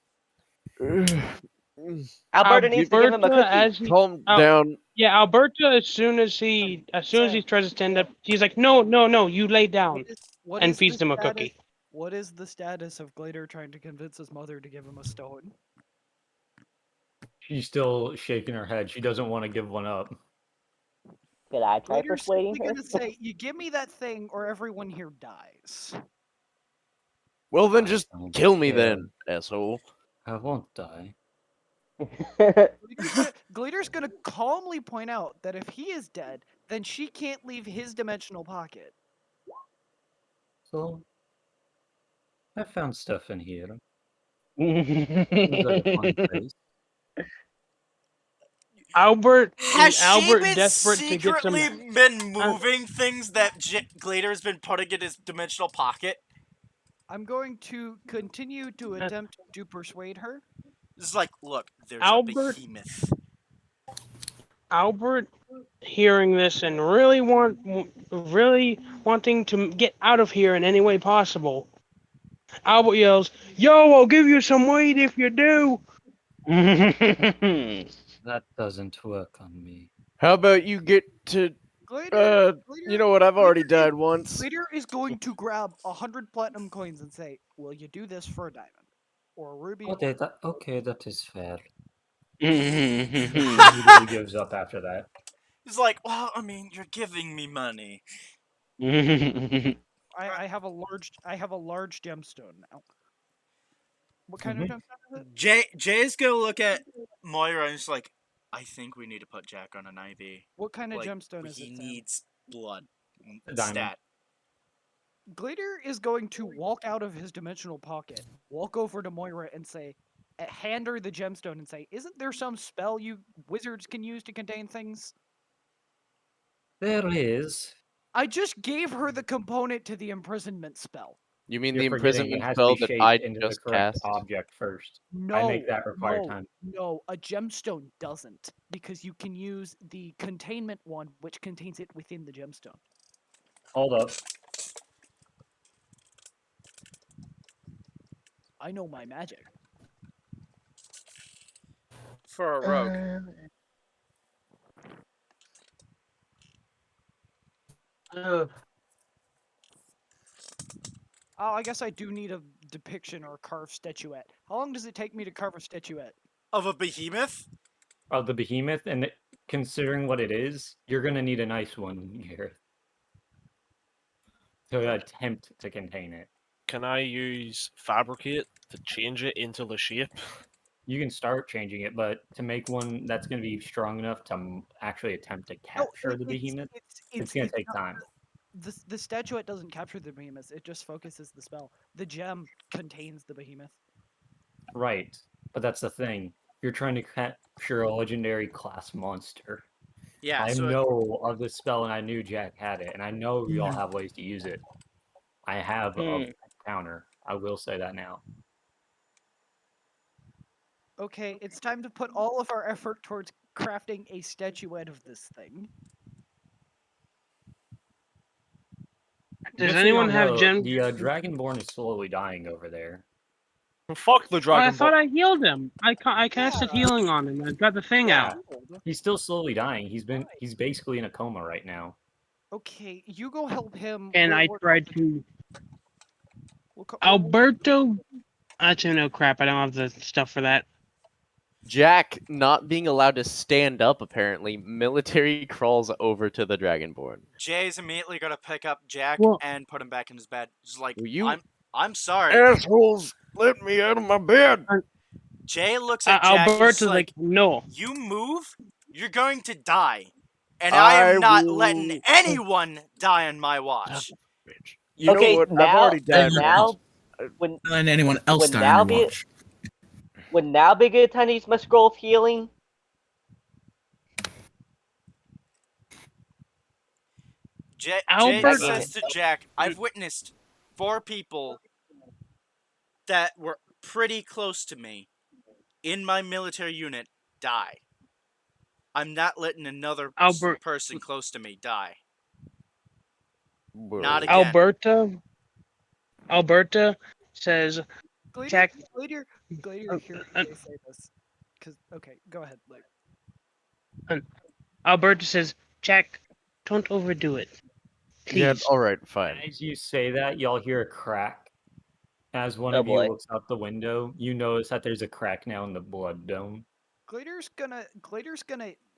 [SPEAKER 7] Alberta needs to give him a
[SPEAKER 4] Alberta,
[SPEAKER 7] cookie.
[SPEAKER 4] as he,
[SPEAKER 1] calm down?"
[SPEAKER 4] yeah, Alberta. As soon as he tries to stand up, he's like, "No, no, no! You lay down,"
[SPEAKER 8] What
[SPEAKER 4] and
[SPEAKER 8] is
[SPEAKER 4] feeds
[SPEAKER 8] the
[SPEAKER 4] him a
[SPEAKER 8] status-
[SPEAKER 4] cookie.
[SPEAKER 8] What is the status of Glader trying to convince his mother to give him a stone?
[SPEAKER 6] She's still shaking her head. She doesn't want to give one up.
[SPEAKER 7] Could I try
[SPEAKER 8] Glader's
[SPEAKER 7] persuading
[SPEAKER 8] simply
[SPEAKER 7] her?
[SPEAKER 8] gonna say, "You give me that thing, or everyone here dies."
[SPEAKER 1] Well, then
[SPEAKER 6] I
[SPEAKER 1] just
[SPEAKER 6] don't
[SPEAKER 1] kill me
[SPEAKER 6] care.
[SPEAKER 1] then, asshole.
[SPEAKER 6] I won't die.
[SPEAKER 8] Glader's gonna calmly point out that if he is dead, then she can't leave his dimensional pocket.
[SPEAKER 6] So, I found stuff in here.
[SPEAKER 7] Has
[SPEAKER 6] Seems like a fun place.
[SPEAKER 4] Albert,
[SPEAKER 2] Has she been
[SPEAKER 4] desperate to get some.
[SPEAKER 2] secretly been moving things that Glader's been putting in his dimensional pocket?
[SPEAKER 8] I'm going to continue to attempt to persuade her.
[SPEAKER 2] It's like, look, there's
[SPEAKER 4] Albert-
[SPEAKER 2] a behemoth.
[SPEAKER 4] Albert, hearing this and really wanting to get out of here in any way possible. Albert yells, "Yo, I'll give you some weed if you do."
[SPEAKER 6] That doesn't work on me.
[SPEAKER 1] How about you get to? You know what? I've already died once.
[SPEAKER 8] Glader is going to grab 100 platinum coins and say, "Will you do this for a diamond or a ruby?"
[SPEAKER 6] Okay, that is fair.
[SPEAKER 7] he
[SPEAKER 6] Immediately gives up after that.
[SPEAKER 2] He's like, well, I mean, you're giving me money.
[SPEAKER 8] I have a large gemstone now. What kind of gemstone is it?
[SPEAKER 2] Jay's gonna look at Moira and he's like, I think we need to put Jack on an IV.
[SPEAKER 8] What kind of
[SPEAKER 2] Like,
[SPEAKER 8] gemstone is it?
[SPEAKER 2] he
[SPEAKER 8] Sam?
[SPEAKER 2] needs blood.
[SPEAKER 6] A diamond.
[SPEAKER 2] Stat.
[SPEAKER 8] Glader is going to walk out of his dimensional pocket, walk over to Moira and say, hand her the gemstone and say, "Isn't there some spell you wizards can use to contain things?"
[SPEAKER 6] There is.
[SPEAKER 8] I just gave her the component to the imprisonment spell.
[SPEAKER 1] You mean
[SPEAKER 6] You're
[SPEAKER 1] the
[SPEAKER 6] forgetting
[SPEAKER 1] imprisonment
[SPEAKER 6] it has
[SPEAKER 1] spell
[SPEAKER 6] to be
[SPEAKER 1] that
[SPEAKER 6] shaped
[SPEAKER 1] I
[SPEAKER 6] into the
[SPEAKER 1] just
[SPEAKER 6] correct
[SPEAKER 1] cast?
[SPEAKER 6] object first.
[SPEAKER 8] No,
[SPEAKER 6] I make that require time.
[SPEAKER 8] No, a gemstone doesn't, because you can use the containment one, which contains it within the gemstone.
[SPEAKER 6] Hold up.
[SPEAKER 8] I know my magic.
[SPEAKER 2] For a rogue.
[SPEAKER 8] Oh, I guess I do need a depiction or a carved statuette. How long does it take me to carve a statuette?
[SPEAKER 2] Of a behemoth?
[SPEAKER 6] Of the behemoth, and considering what it is, you're gonna need a nice one here. to attempt to contain it.
[SPEAKER 9] Can I use fabricate to change it into the shape?
[SPEAKER 6] You can start changing it, but to make one that's going to be strong enough to actually attempt to capture the behemoth, it's going to take
[SPEAKER 8] not-
[SPEAKER 6] time.
[SPEAKER 8] The statuette doesn't capture the behemoth. It just focuses the spell. The gem contains the behemoth.
[SPEAKER 6] Right, but that's the thing. You're trying to capture a legendary class monster.
[SPEAKER 2] Yeah,
[SPEAKER 6] I
[SPEAKER 2] so
[SPEAKER 6] know of this spell, and I knew Jack had it, and I know we all have ways to use it. I have a counter. I will say that now.
[SPEAKER 8] Okay, it's time to put all of our effort towards crafting a statuette of this thing.
[SPEAKER 4] Does
[SPEAKER 6] Just so y'all
[SPEAKER 4] anyone have
[SPEAKER 6] know,
[SPEAKER 4] gem?
[SPEAKER 6] the Dragonborn is slowly dying over there.
[SPEAKER 9] Fuck the
[SPEAKER 4] Oh, I
[SPEAKER 9] Dragon
[SPEAKER 4] thought
[SPEAKER 9] Ball.
[SPEAKER 4] I healed him. I casted healing on him. I got the thing
[SPEAKER 6] Yeah,
[SPEAKER 4] out.
[SPEAKER 6] he's still slowly dying. He's basically in a coma right now.
[SPEAKER 8] Okay, you go help him.
[SPEAKER 4] And I tried to Alberto. Actually, no crap. I don't have the stuff for that.
[SPEAKER 1] Jack, not being allowed to stand up, apparently, military crawls over to the Dragonborn.
[SPEAKER 2] Jay's immediately gonna pick up Jack
[SPEAKER 4] Well-
[SPEAKER 2] and put him back in his bed. Just like,
[SPEAKER 1] Will you
[SPEAKER 2] I'm sorry.
[SPEAKER 1] assholes, let me out of my bed.
[SPEAKER 2] Jay looks at Jack. He's
[SPEAKER 4] Alberto's
[SPEAKER 2] like,
[SPEAKER 4] no.
[SPEAKER 2] you move, you're going to die, and I am not letting anyone die on my watch.
[SPEAKER 1] You
[SPEAKER 7] Okay,
[SPEAKER 1] know what?
[SPEAKER 7] now-
[SPEAKER 1] I've already died
[SPEAKER 7] now-
[SPEAKER 1] once.
[SPEAKER 7] When
[SPEAKER 5] Not letting anyone else
[SPEAKER 7] Would
[SPEAKER 5] die
[SPEAKER 7] now
[SPEAKER 5] on your
[SPEAKER 7] be-
[SPEAKER 5] watch.
[SPEAKER 7] would now be a good time to use my scroll of healing?
[SPEAKER 2] Jay
[SPEAKER 4] Albert-
[SPEAKER 2] says to Jack, I've witnessed 4 people that were pretty close to me in my military unit die. I'm not letting another
[SPEAKER 4] Albert-
[SPEAKER 2] person close to me die.
[SPEAKER 1] Whoa.
[SPEAKER 2] Not again.
[SPEAKER 4] Alberta says,
[SPEAKER 8] Glader,
[SPEAKER 4] Jack-
[SPEAKER 8] Glader, hear me say this. Okay, go ahead.
[SPEAKER 4] Alberta says, Jack, don't overdo it.
[SPEAKER 1] Yeah,
[SPEAKER 4] Please.
[SPEAKER 1] alright, fine.
[SPEAKER 6] As you say that, y'all hear a crack. As one
[SPEAKER 7] Oh
[SPEAKER 6] of you
[SPEAKER 7] boy.
[SPEAKER 6] looks out the window, you notice that there's a crack now in the blood dome.
[SPEAKER 8] Glader's gonna,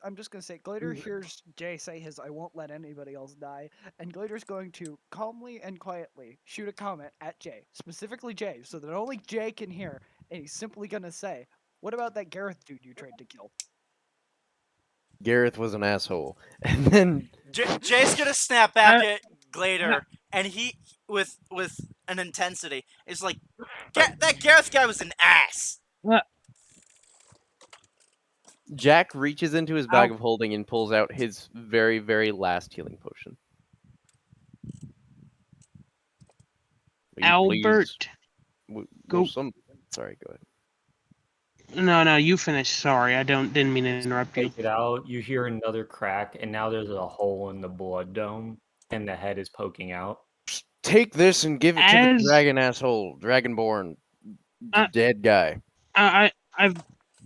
[SPEAKER 8] I'm just gonna say, Glader hears Jay say his, I won't let anybody else die, and Glader's going to calmly and quietly shoot a comment at Jay, specifically Jay, so that only Jay can hear, and he's simply gonna say, what about that Gareth dude you tried to kill?
[SPEAKER 1] Gareth was an asshole. And then
[SPEAKER 2] Jay's gonna snap back at Glader, and he, with an intensity, is like, that Gareth guy was an ass.
[SPEAKER 1] Jack reaches into his bag of holding and pulls out his very, very last healing potion. Will you please-
[SPEAKER 4] Albert. Go.
[SPEAKER 1] Sorry, go ahead.
[SPEAKER 4] No, you finish. Sorry, I didn't mean to interrupt you.
[SPEAKER 6] Take it out, you hear another crack, and now there's a hole in the blood dome, and the head is poking out.
[SPEAKER 1] Take this and give it to
[SPEAKER 4] As-
[SPEAKER 1] the dragon asshole, Dragonborn, dead guy.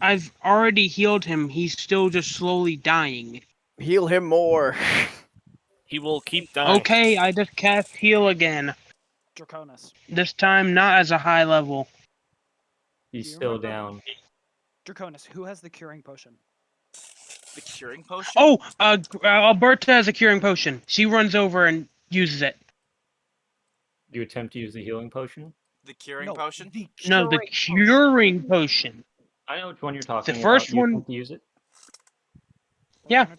[SPEAKER 4] I've already healed him. He's still just slowly dying.
[SPEAKER 1] Heal him more.
[SPEAKER 9] He will keep dying.
[SPEAKER 4] Okay, I just cast heal again.
[SPEAKER 8] Draconis.
[SPEAKER 4] This time not as a high level.
[SPEAKER 6] He's
[SPEAKER 8] Do you
[SPEAKER 6] still
[SPEAKER 8] remember-
[SPEAKER 6] down.
[SPEAKER 8] Draconis, who has the curing potion?
[SPEAKER 2] The curing potion?
[SPEAKER 4] Oh, Alberta has a curing potion. She runs over and uses it.
[SPEAKER 6] Do you attempt to use the healing potion?
[SPEAKER 2] The curing
[SPEAKER 8] No,
[SPEAKER 2] potion?
[SPEAKER 8] The
[SPEAKER 4] No, the
[SPEAKER 8] curing
[SPEAKER 4] curing potion.
[SPEAKER 6] I know which one you're talking
[SPEAKER 4] The
[SPEAKER 6] about.
[SPEAKER 4] first
[SPEAKER 6] You
[SPEAKER 4] one-
[SPEAKER 6] attempt to use it?
[SPEAKER 4] Yeah.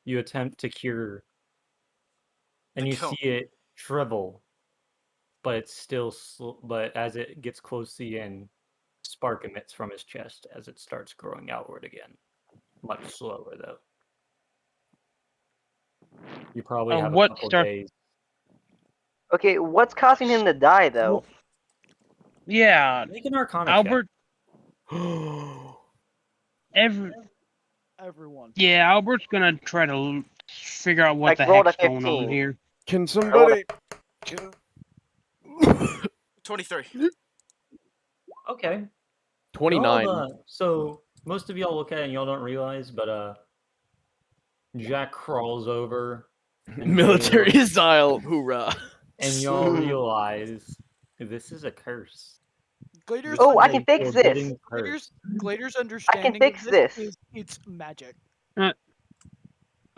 [SPEAKER 6] You attempt to cure, and
[SPEAKER 2] The
[SPEAKER 6] you
[SPEAKER 2] cone.
[SPEAKER 6] see it shrivel, but it's still but as it gets close to the end, spark emits from his chest as it starts growing outward again. Much slower though. You probably have a
[SPEAKER 4] what
[SPEAKER 6] couple
[SPEAKER 4] start-
[SPEAKER 6] days.
[SPEAKER 7] Okay, what's causing him to die though?
[SPEAKER 4] Yeah,
[SPEAKER 6] Make an Arcana check.
[SPEAKER 4] Albert.
[SPEAKER 8] Everyone.
[SPEAKER 4] Yeah, Albert's gonna try to figure out what
[SPEAKER 7] Like,
[SPEAKER 4] the
[SPEAKER 7] roll
[SPEAKER 4] heck's
[SPEAKER 7] a
[SPEAKER 4] going on
[SPEAKER 7] 15.
[SPEAKER 4] here.
[SPEAKER 1] Can somebody?
[SPEAKER 2] 23.
[SPEAKER 6] Okay.
[SPEAKER 1] 29.
[SPEAKER 6] So most of y'all look at it and y'all don't realize, but Jack crawls over. and
[SPEAKER 1] Military
[SPEAKER 6] y'all-
[SPEAKER 1] style, hoorah!
[SPEAKER 6] And y'all realize this is a curse.
[SPEAKER 8] Glader's,
[SPEAKER 7] Oh, I can fix this.
[SPEAKER 6] Forbidden curse.
[SPEAKER 8] Glader's understanding
[SPEAKER 7] fix
[SPEAKER 8] of
[SPEAKER 7] this.
[SPEAKER 8] is it's magic.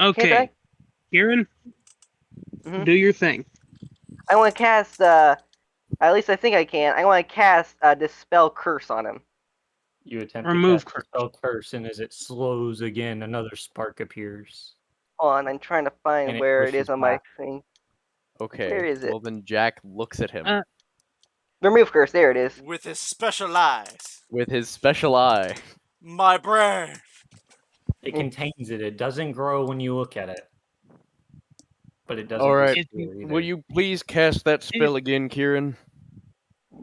[SPEAKER 4] Okay,
[SPEAKER 7] Jack?
[SPEAKER 4] Kieran.
[SPEAKER 7] Mhm.
[SPEAKER 4] Do your thing.
[SPEAKER 7] I want to cast. At least I think I can. I want to cast Dispel Curse on him.
[SPEAKER 6] You attempt
[SPEAKER 4] Remove
[SPEAKER 6] to cast
[SPEAKER 4] curse.
[SPEAKER 6] Dispel Curse, and as it slows again, another spark appears.
[SPEAKER 7] Hold on, I'm trying to find
[SPEAKER 6] And it
[SPEAKER 7] where it is
[SPEAKER 6] pushes
[SPEAKER 7] on my
[SPEAKER 6] back.
[SPEAKER 7] thing.
[SPEAKER 1] Okay.
[SPEAKER 7] Where is it?
[SPEAKER 1] Well, then Jack looks at him
[SPEAKER 7] Remove Curse. There it is.
[SPEAKER 2] With his special eyes.
[SPEAKER 1] with his special eye.
[SPEAKER 2] My brain.
[SPEAKER 6] It contains it. It doesn't grow when you look at it. But it doesn't
[SPEAKER 1] All right.
[SPEAKER 6] disappear either.
[SPEAKER 1] Will you please cast that spell again, Kieran?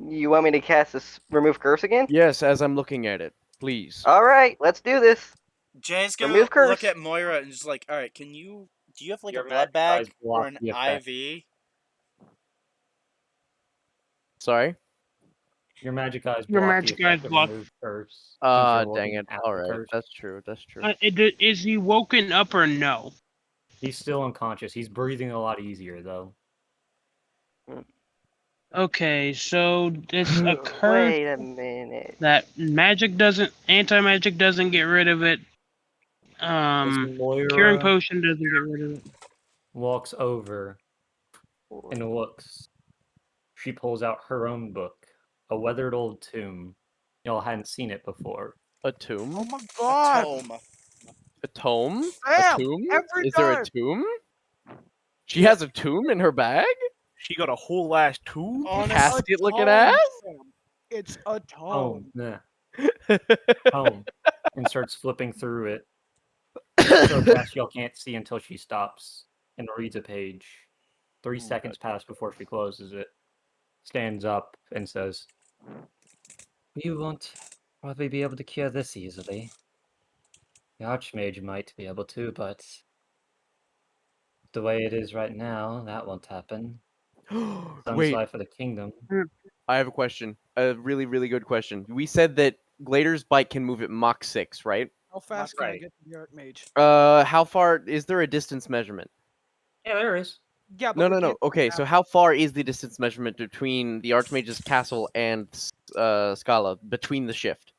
[SPEAKER 7] You want me to cast this Remove Curse again?
[SPEAKER 1] Yes, as I'm looking at it, please.
[SPEAKER 7] All right, let's do this.
[SPEAKER 2] Jay's gonna
[SPEAKER 7] Remove curse.
[SPEAKER 2] look at Moira and just like, all right, do you have like
[SPEAKER 6] Your
[SPEAKER 2] a med
[SPEAKER 6] magic eyes
[SPEAKER 2] bag
[SPEAKER 6] block
[SPEAKER 2] or an
[SPEAKER 6] the effect.
[SPEAKER 2] IV?
[SPEAKER 1] Sorry.
[SPEAKER 6] Your magic eyes
[SPEAKER 4] Your
[SPEAKER 6] block
[SPEAKER 4] magic
[SPEAKER 6] the effect
[SPEAKER 4] eyes
[SPEAKER 6] of
[SPEAKER 4] block.
[SPEAKER 6] Remove Curse. since
[SPEAKER 1] Ah,
[SPEAKER 6] you're
[SPEAKER 1] dang
[SPEAKER 6] looking
[SPEAKER 1] it.
[SPEAKER 6] at
[SPEAKER 1] All
[SPEAKER 6] the
[SPEAKER 1] right,
[SPEAKER 6] curse.
[SPEAKER 1] that's true. That's true.
[SPEAKER 4] Is he woken up or no?
[SPEAKER 6] He's still unconscious. He's breathing a lot easier, though.
[SPEAKER 4] Okay, so this occurs
[SPEAKER 7] Wait a minute.
[SPEAKER 4] that anti-magic doesn't get rid of it. Curing
[SPEAKER 6] Moira
[SPEAKER 4] potion doesn't get rid of it.
[SPEAKER 6] walks over and looks. She pulls out her own book, a weathered old tomb. Y'all hadn't seen it before.
[SPEAKER 1] A tomb?
[SPEAKER 8] Oh my god!
[SPEAKER 2] Tome.
[SPEAKER 1] A tome? A
[SPEAKER 8] Sam,
[SPEAKER 1] tomb?
[SPEAKER 8] every
[SPEAKER 1] Is there a
[SPEAKER 8] time!
[SPEAKER 1] tomb? She has a tomb in her bag?
[SPEAKER 9] She got a whole ass tomb.
[SPEAKER 2] Honest,
[SPEAKER 1] Casket looking
[SPEAKER 8] tome,
[SPEAKER 1] ass?
[SPEAKER 8] Sam. It's a
[SPEAKER 6] Oh,
[SPEAKER 8] tome.
[SPEAKER 6] yeah. Home. And starts flipping through it. So fast y'all can't see until she stops and reads a page. 3 seconds pass before she closes it. Stands up and says, "You won't probably be able to cure this easily. The Archmage might be able to, but the way it is right now, that won't happen. Sun's
[SPEAKER 1] Wait,
[SPEAKER 6] life for the kingdom."
[SPEAKER 1] I have a question. A really, really good question. We said that Glader's bike can move at Mach 6, right?
[SPEAKER 8] How fast can I
[SPEAKER 6] right.
[SPEAKER 8] get to the Archmage?
[SPEAKER 1] How far is there a distance measurement?
[SPEAKER 6] Yeah, there is.
[SPEAKER 8] Yeah, but
[SPEAKER 1] No,
[SPEAKER 8] we
[SPEAKER 1] no, no.
[SPEAKER 8] can't
[SPEAKER 1] Okay, so how far is the distance measurement between the Archmage's castle and Skala between the shift?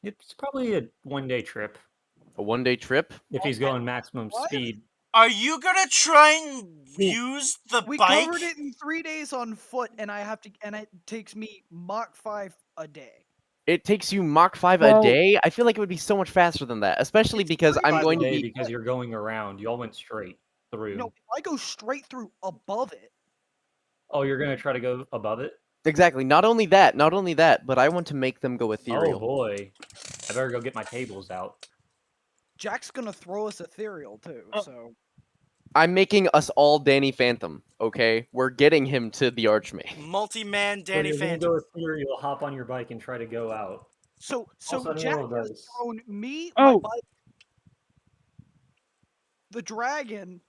[SPEAKER 6] It's probably a 1-day trip
[SPEAKER 1] A 1-day trip?
[SPEAKER 6] if he's going maximum
[SPEAKER 8] What?
[SPEAKER 6] speed.
[SPEAKER 2] are you gonna try and use the
[SPEAKER 8] We
[SPEAKER 2] bike?
[SPEAKER 8] covered it in 3 days on foot, and it takes me Mach 5 a day.
[SPEAKER 1] It takes you Mach 5 a
[SPEAKER 4] Well-
[SPEAKER 1] day? I feel like it would be so much faster than that, especially
[SPEAKER 8] It's
[SPEAKER 1] because I'm
[SPEAKER 6] 5
[SPEAKER 1] going
[SPEAKER 6] a
[SPEAKER 1] to
[SPEAKER 6] day
[SPEAKER 1] be
[SPEAKER 6] because you're going around. Y'all went straight through.
[SPEAKER 8] No, I go straight through above it.
[SPEAKER 6] Oh, you're gonna try to go above it?
[SPEAKER 1] exactly. Not only that, but I want to make them go
[SPEAKER 6] Oh
[SPEAKER 1] ethereal.
[SPEAKER 6] boy. I better go get my tables out.
[SPEAKER 8] Jack's gonna throw us ethereal too,
[SPEAKER 4] Oh.
[SPEAKER 8] so
[SPEAKER 1] I'm making us all Danny Phantom. Okay, we're getting him to the Archmage.
[SPEAKER 2] Multi-man
[SPEAKER 6] So
[SPEAKER 2] Danny
[SPEAKER 6] you're gonna
[SPEAKER 2] Phantom.
[SPEAKER 6] go ethereal, hop on your bike, and try to go out.
[SPEAKER 8] so
[SPEAKER 6] Also, I need
[SPEAKER 8] Jack
[SPEAKER 6] one of
[SPEAKER 8] has
[SPEAKER 6] those.
[SPEAKER 8] thrown me, my
[SPEAKER 4] Oh.
[SPEAKER 8] bike, the dragon,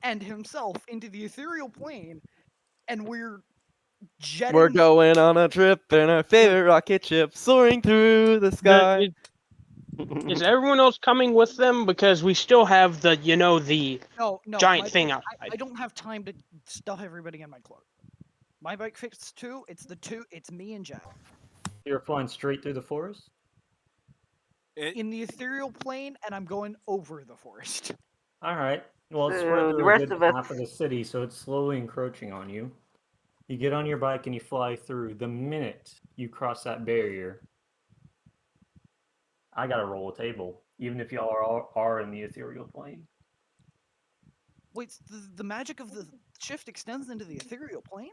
[SPEAKER 8] and himself into the ethereal plane, and we're jetting.
[SPEAKER 1] We're going on a trip in our favorite rocket ship, soaring through the sky.
[SPEAKER 4] Is everyone else coming with them? Because we still have the
[SPEAKER 8] No,
[SPEAKER 4] giant
[SPEAKER 8] my
[SPEAKER 4] thing
[SPEAKER 8] bike-
[SPEAKER 4] outside.
[SPEAKER 8] I don't have time to stuff everybody in my cloak. My bike fits 2. It's me and Jack
[SPEAKER 6] You're flying straight through the forest?
[SPEAKER 8] in the ethereal plane, and I'm going over the forest.
[SPEAKER 6] Alright. Well, it's
[SPEAKER 7] So,
[SPEAKER 6] spread
[SPEAKER 7] the
[SPEAKER 6] through a
[SPEAKER 7] rest
[SPEAKER 6] good
[SPEAKER 7] of us-
[SPEAKER 6] half of the city, so it's slowly encroaching on you. You get on your bike and you fly through. The minute you cross that barrier, I gotta roll a table, even if y'all are in the ethereal plane.
[SPEAKER 8] Wait, the magic of the shift extends into the ethereal plane?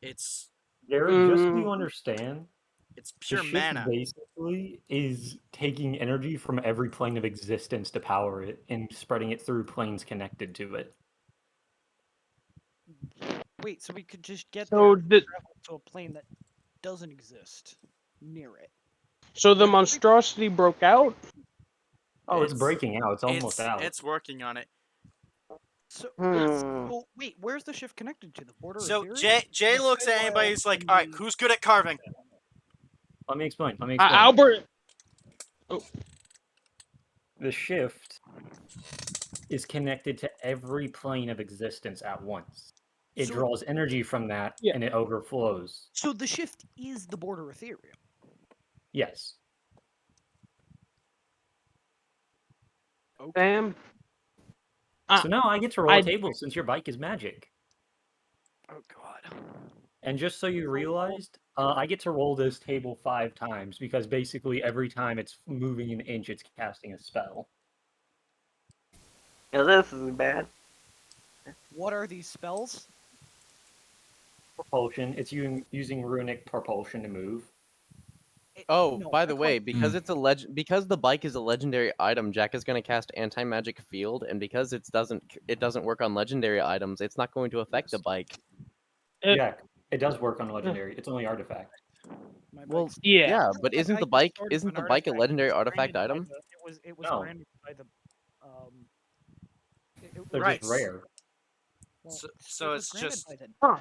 [SPEAKER 2] It's
[SPEAKER 6] Garrett, just so you understand,
[SPEAKER 2] it's
[SPEAKER 6] the
[SPEAKER 2] pure
[SPEAKER 6] shift
[SPEAKER 2] mana.
[SPEAKER 6] basically is taking energy from every plane of existence to power it and spreading it through planes connected to it.
[SPEAKER 8] Wait, so we could just get
[SPEAKER 4] So
[SPEAKER 8] there
[SPEAKER 4] the-
[SPEAKER 8] and travel to a plane that doesn't exist near it.
[SPEAKER 4] So the monstrosity broke out?
[SPEAKER 6] Oh, it's breaking out. It's almost out.
[SPEAKER 2] It's working on it.
[SPEAKER 8] So,
[SPEAKER 7] Hmm.
[SPEAKER 8] well, wait, where's the shift connected to? The border
[SPEAKER 2] So
[SPEAKER 8] ethereal?
[SPEAKER 2] Jay
[SPEAKER 8] The
[SPEAKER 2] looks at
[SPEAKER 8] Feywild
[SPEAKER 2] anybody. He's like,
[SPEAKER 8] and
[SPEAKER 2] all right,
[SPEAKER 8] the-
[SPEAKER 2] who's good at carving?
[SPEAKER 6] Let me explain.
[SPEAKER 4] Albert.
[SPEAKER 6] The shift is connected to every plane of existence at once. It
[SPEAKER 8] So-
[SPEAKER 6] draws energy from that
[SPEAKER 4] Yeah.
[SPEAKER 6] and it overflows.
[SPEAKER 8] So the shift is the border ethereal.
[SPEAKER 6] Yes.
[SPEAKER 8] Okay.
[SPEAKER 4] Sam.
[SPEAKER 6] So now I get to roll
[SPEAKER 4] I-
[SPEAKER 6] a table since your bike is magic.
[SPEAKER 8] Oh god.
[SPEAKER 6] And just so you realized, I get to roll this table 5 times because basically every time it's moving an inch, it's casting a spell.
[SPEAKER 7] Now this is bad.
[SPEAKER 8] What are these spells?
[SPEAKER 6] Propulsion. It's using runic propulsion to move.
[SPEAKER 1] Oh,
[SPEAKER 8] No,
[SPEAKER 1] by the
[SPEAKER 8] that's
[SPEAKER 1] way,
[SPEAKER 8] like-
[SPEAKER 1] because it's a because the bike is a legendary item, Jack is going to cast anti-magic field, and because it doesn't work on legendary items, it's not going to affect the bike.
[SPEAKER 4] It-
[SPEAKER 6] Yeah, it does work on legendary. It's only artifact.
[SPEAKER 8] My
[SPEAKER 1] Well,
[SPEAKER 8] bike's
[SPEAKER 4] yeah.
[SPEAKER 1] yeah,
[SPEAKER 8] My
[SPEAKER 1] but isn't the
[SPEAKER 8] bike is
[SPEAKER 1] bike
[SPEAKER 8] sort of an
[SPEAKER 1] a
[SPEAKER 8] artifact.
[SPEAKER 1] legendary
[SPEAKER 8] It was
[SPEAKER 1] artifact
[SPEAKER 8] granted by
[SPEAKER 1] item?
[SPEAKER 8] it was
[SPEAKER 6] No.
[SPEAKER 8] granted by the
[SPEAKER 6] They're
[SPEAKER 2] Right.
[SPEAKER 6] just rare.
[SPEAKER 8] well,
[SPEAKER 2] So
[SPEAKER 8] it was
[SPEAKER 2] it's
[SPEAKER 8] granted
[SPEAKER 2] just-
[SPEAKER 8] by the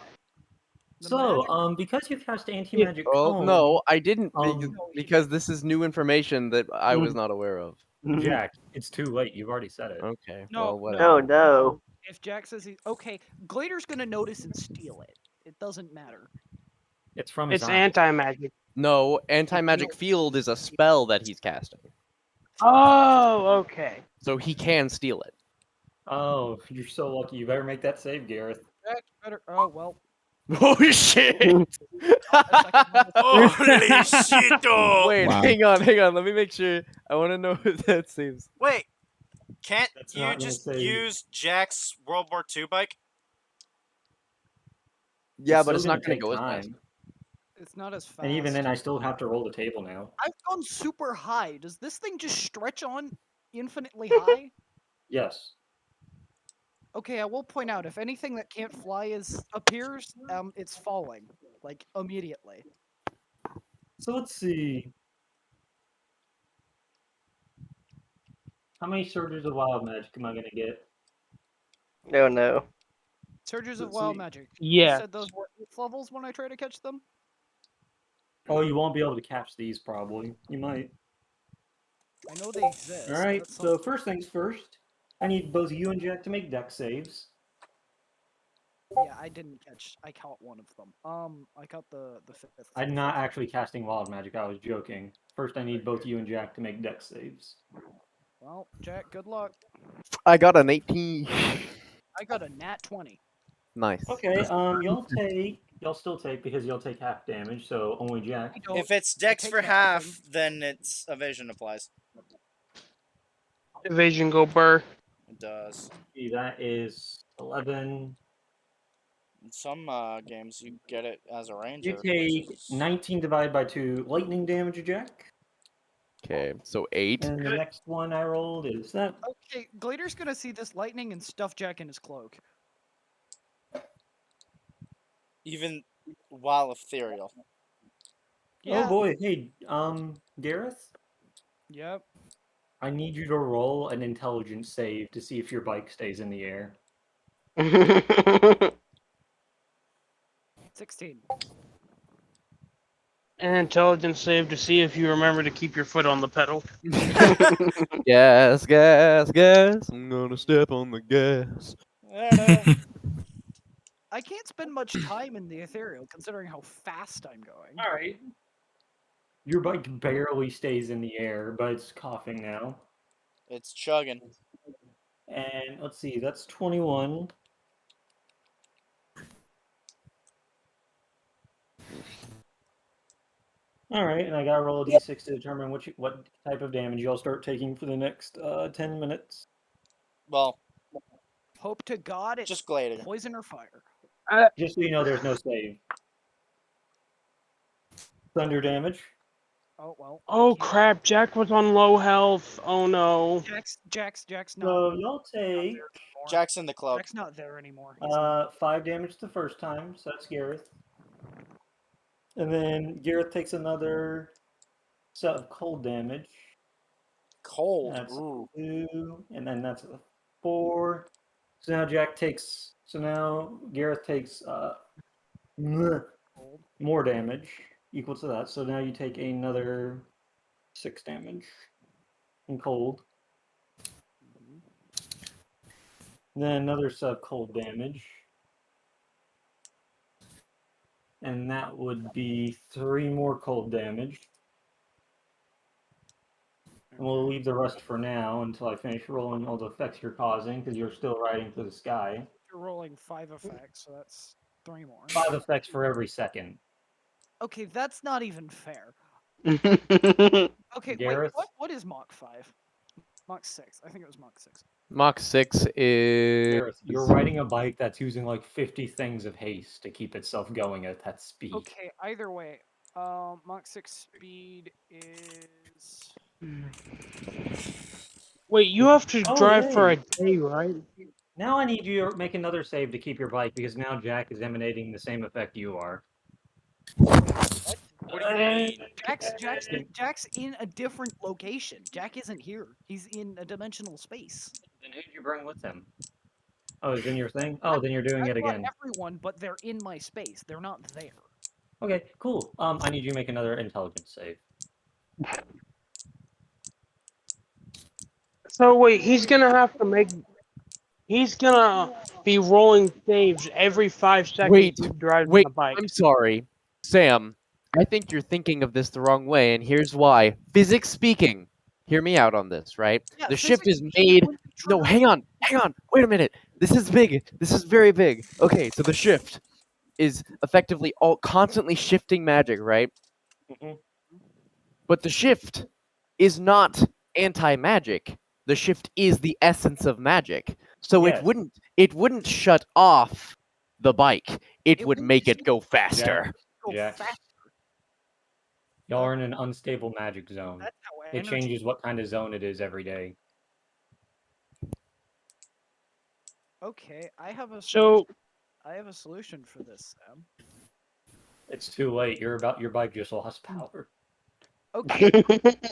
[SPEAKER 6] So,
[SPEAKER 8] magic.
[SPEAKER 6] because you cast anti-magic
[SPEAKER 1] Oh
[SPEAKER 6] cone,
[SPEAKER 1] no, I didn't
[SPEAKER 6] um,
[SPEAKER 1] because this is new information that I was not aware of.
[SPEAKER 6] Jack, it's too late. You've already said it.
[SPEAKER 1] Okay,
[SPEAKER 8] No,
[SPEAKER 1] well,
[SPEAKER 7] Oh
[SPEAKER 1] whatever.
[SPEAKER 7] no.
[SPEAKER 8] If Jack says he okay, Glader's gonna notice and steal it. It doesn't matter.
[SPEAKER 6] It's from his
[SPEAKER 4] It's
[SPEAKER 6] eye.
[SPEAKER 4] anti-magic.
[SPEAKER 1] No, anti-magic field is a spell that he's casting,
[SPEAKER 4] Oh, okay.
[SPEAKER 1] so he can steal it.
[SPEAKER 6] Oh, you're so lucky. You better make that save, Gareth.
[SPEAKER 8] Jack better. Oh well.
[SPEAKER 1] Oh shit!
[SPEAKER 8] A second level
[SPEAKER 2] Holy shit!
[SPEAKER 1] Wait,
[SPEAKER 5] Wow.
[SPEAKER 1] hang on. Let me make sure. I want to know if that saves.
[SPEAKER 2] Wait, can't
[SPEAKER 6] That's
[SPEAKER 2] you
[SPEAKER 6] not gonna
[SPEAKER 2] just
[SPEAKER 6] save.
[SPEAKER 2] use Jack's World War II bike?
[SPEAKER 1] Yeah, but it's
[SPEAKER 6] still
[SPEAKER 1] not going
[SPEAKER 6] take
[SPEAKER 1] to go as fast.
[SPEAKER 6] time.
[SPEAKER 8] It's not as fast.
[SPEAKER 6] And even then, I still have to roll the table now.
[SPEAKER 8] I've gone super high. Does this thing just stretch on infinitely high?
[SPEAKER 6] Yes.
[SPEAKER 8] Okay, I will point out if anything that can't fly appears, it's falling like immediately.
[SPEAKER 6] So let's see. How many surges of wild magic am I gonna get?
[SPEAKER 7] No, no.
[SPEAKER 8] Surges of
[SPEAKER 6] Let's
[SPEAKER 8] wild
[SPEAKER 6] see.
[SPEAKER 8] magic.
[SPEAKER 4] Yeah.
[SPEAKER 8] You said those were 8th levels when I try to catch them.
[SPEAKER 6] Oh, you won't be able to catch these probably. You might.
[SPEAKER 8] I know they exist.
[SPEAKER 6] All right.
[SPEAKER 8] That's
[SPEAKER 6] So first things first, I need both you and Jack to make deck saves.
[SPEAKER 8] yeah, I didn't catch. I caught one of them. I caught the 5th.
[SPEAKER 6] I'm not actually casting wild magic. I was joking. First, I need both you and Jack to make deck saves.
[SPEAKER 8] Well, Jack, good luck.
[SPEAKER 1] I got an 18.
[SPEAKER 8] I got a nat 20.
[SPEAKER 1] Nice.
[SPEAKER 6] Okay. Y'all still take because you'll take half damage. So only Jack.
[SPEAKER 8] I don't-
[SPEAKER 2] If it's Dex
[SPEAKER 8] take
[SPEAKER 2] for
[SPEAKER 8] nothing.
[SPEAKER 2] half, then it's evasion applies.
[SPEAKER 4] Evasion go burr.
[SPEAKER 2] It does.
[SPEAKER 6] See, that is 11.
[SPEAKER 2] In some games, you get it as a ranger.
[SPEAKER 6] You
[SPEAKER 2] which
[SPEAKER 6] take
[SPEAKER 2] is-
[SPEAKER 6] 19 divided by 2 lightning damage, Jack.
[SPEAKER 1] Okay, so 8.
[SPEAKER 6] And the next one I rolled is that.
[SPEAKER 8] Okay, Glader's gonna see this lightning and stuff Jack in his cloak.
[SPEAKER 2] Even while ethereal.
[SPEAKER 8] Yeah.
[SPEAKER 6] Oh boy, hey, Gareth,
[SPEAKER 8] Yep.
[SPEAKER 6] I need you to roll an intelligence save to see if your bike stays in the air.
[SPEAKER 8] 16.
[SPEAKER 4] An intelligence save to see if you remember to keep your foot on the pedal.
[SPEAKER 1] Gas, gas, gas. I'm gonna step on the gas.
[SPEAKER 2] I don't know.
[SPEAKER 8] I can't spend much time in the ethereal considering how fast I'm going.
[SPEAKER 6] All right. Your bike barely stays in the air, but it's coughing now.
[SPEAKER 2] It's chugging.
[SPEAKER 6] And let's see, that's 21. All right, and I gotta roll a d6 to determine what type of damage y'all start taking for the next 10 minutes.
[SPEAKER 2] Well,
[SPEAKER 8] Hope to God it's
[SPEAKER 2] just gliding.
[SPEAKER 8] poison or fire.
[SPEAKER 6] Just so you know, there's no save. Thunder damage.
[SPEAKER 8] Oh well. I
[SPEAKER 4] Oh
[SPEAKER 8] can't-
[SPEAKER 4] crap, Jack was on low health. Oh no.
[SPEAKER 8] Jack's not.
[SPEAKER 6] So y'all
[SPEAKER 8] not
[SPEAKER 6] take
[SPEAKER 8] there anymore.
[SPEAKER 2] Jack's in the cloak.
[SPEAKER 8] Jack's not there anymore. He's not.
[SPEAKER 6] 5 damage the first time, so that's Gareth. And then Gareth takes another set of cold damage.
[SPEAKER 2] Cold.
[SPEAKER 6] That's
[SPEAKER 2] Ooh.
[SPEAKER 6] 2, and then that's a 4. So now Gareth takes more damage equal to that. So now you take another 6 damage in cold. Then another set of cold damage. And that would be 3 more cold damage. And we'll leave the rest for now until I finish rolling all the effects you're causing, because you're still riding through the sky.
[SPEAKER 8] You're rolling 5 effects, so that's 3 more.
[SPEAKER 6] 5 effects for every second.
[SPEAKER 8] Okay, that's not even fair. Okay,
[SPEAKER 6] Gareth?
[SPEAKER 8] wait, what is Mach 5? Mach 6. I think it was Mach 6.
[SPEAKER 1] Mach 6 is.
[SPEAKER 6] Gareth, you're riding a bike that's using like 50 things of haste to keep itself going at that speed.
[SPEAKER 8] Okay, either way, Mach 6 speed is.
[SPEAKER 4] Wait, you have to
[SPEAKER 6] Oh,
[SPEAKER 4] drive for a
[SPEAKER 6] yay.
[SPEAKER 4] day, right?
[SPEAKER 6] Now I need you to make another save to keep your bike, because now Jack is emanating the same effect you are.
[SPEAKER 2] What do you mean?
[SPEAKER 8] Jack's in a different location. Jack isn't here. He's in a dimensional space.
[SPEAKER 6] Then who'd you bring with him? Oh, is in your thing? Oh, then you're doing
[SPEAKER 8] I
[SPEAKER 6] it
[SPEAKER 8] brought
[SPEAKER 6] again.
[SPEAKER 8] everyone, but they're in my space. They're not there.
[SPEAKER 6] Okay, cool. I need you to make another intelligence save.
[SPEAKER 4] So wait, he's gonna have to make. He's gonna be rolling saves every 5 seconds
[SPEAKER 1] Wait,
[SPEAKER 4] he drives
[SPEAKER 1] wait.
[SPEAKER 4] the bike.
[SPEAKER 1] I'm sorry, Sam. I think you're thinking of this the wrong way, and here's why. Physics speaking, hear me out on this, right?
[SPEAKER 8] Yeah,
[SPEAKER 1] The shift
[SPEAKER 8] physics
[SPEAKER 1] is
[SPEAKER 8] speaking,
[SPEAKER 1] made.
[SPEAKER 8] when you
[SPEAKER 1] No,
[SPEAKER 8] trigger-
[SPEAKER 1] hang on. Wait a minute. This is big. This is very big. Okay, so the shift is effectively all constantly shifting magic, right?
[SPEAKER 6] Mhm.
[SPEAKER 1] But the shift is not anti-magic. The shift is the essence of magic. So
[SPEAKER 6] Yes.
[SPEAKER 1] it wouldn't shut off the bike. It would
[SPEAKER 8] wouldn't
[SPEAKER 1] make it
[SPEAKER 8] shift
[SPEAKER 1] go faster.
[SPEAKER 8] go
[SPEAKER 6] Jack.
[SPEAKER 8] fast.
[SPEAKER 6] Y'all are in an unstable magic zone.
[SPEAKER 8] That's how
[SPEAKER 6] It
[SPEAKER 8] energy.
[SPEAKER 6] changes what kind of zone it is every day.
[SPEAKER 8] Okay, I have a
[SPEAKER 4] So
[SPEAKER 8] solution for this, Sam.
[SPEAKER 6] It's too late. Your bike just lost power.
[SPEAKER 8] Okay,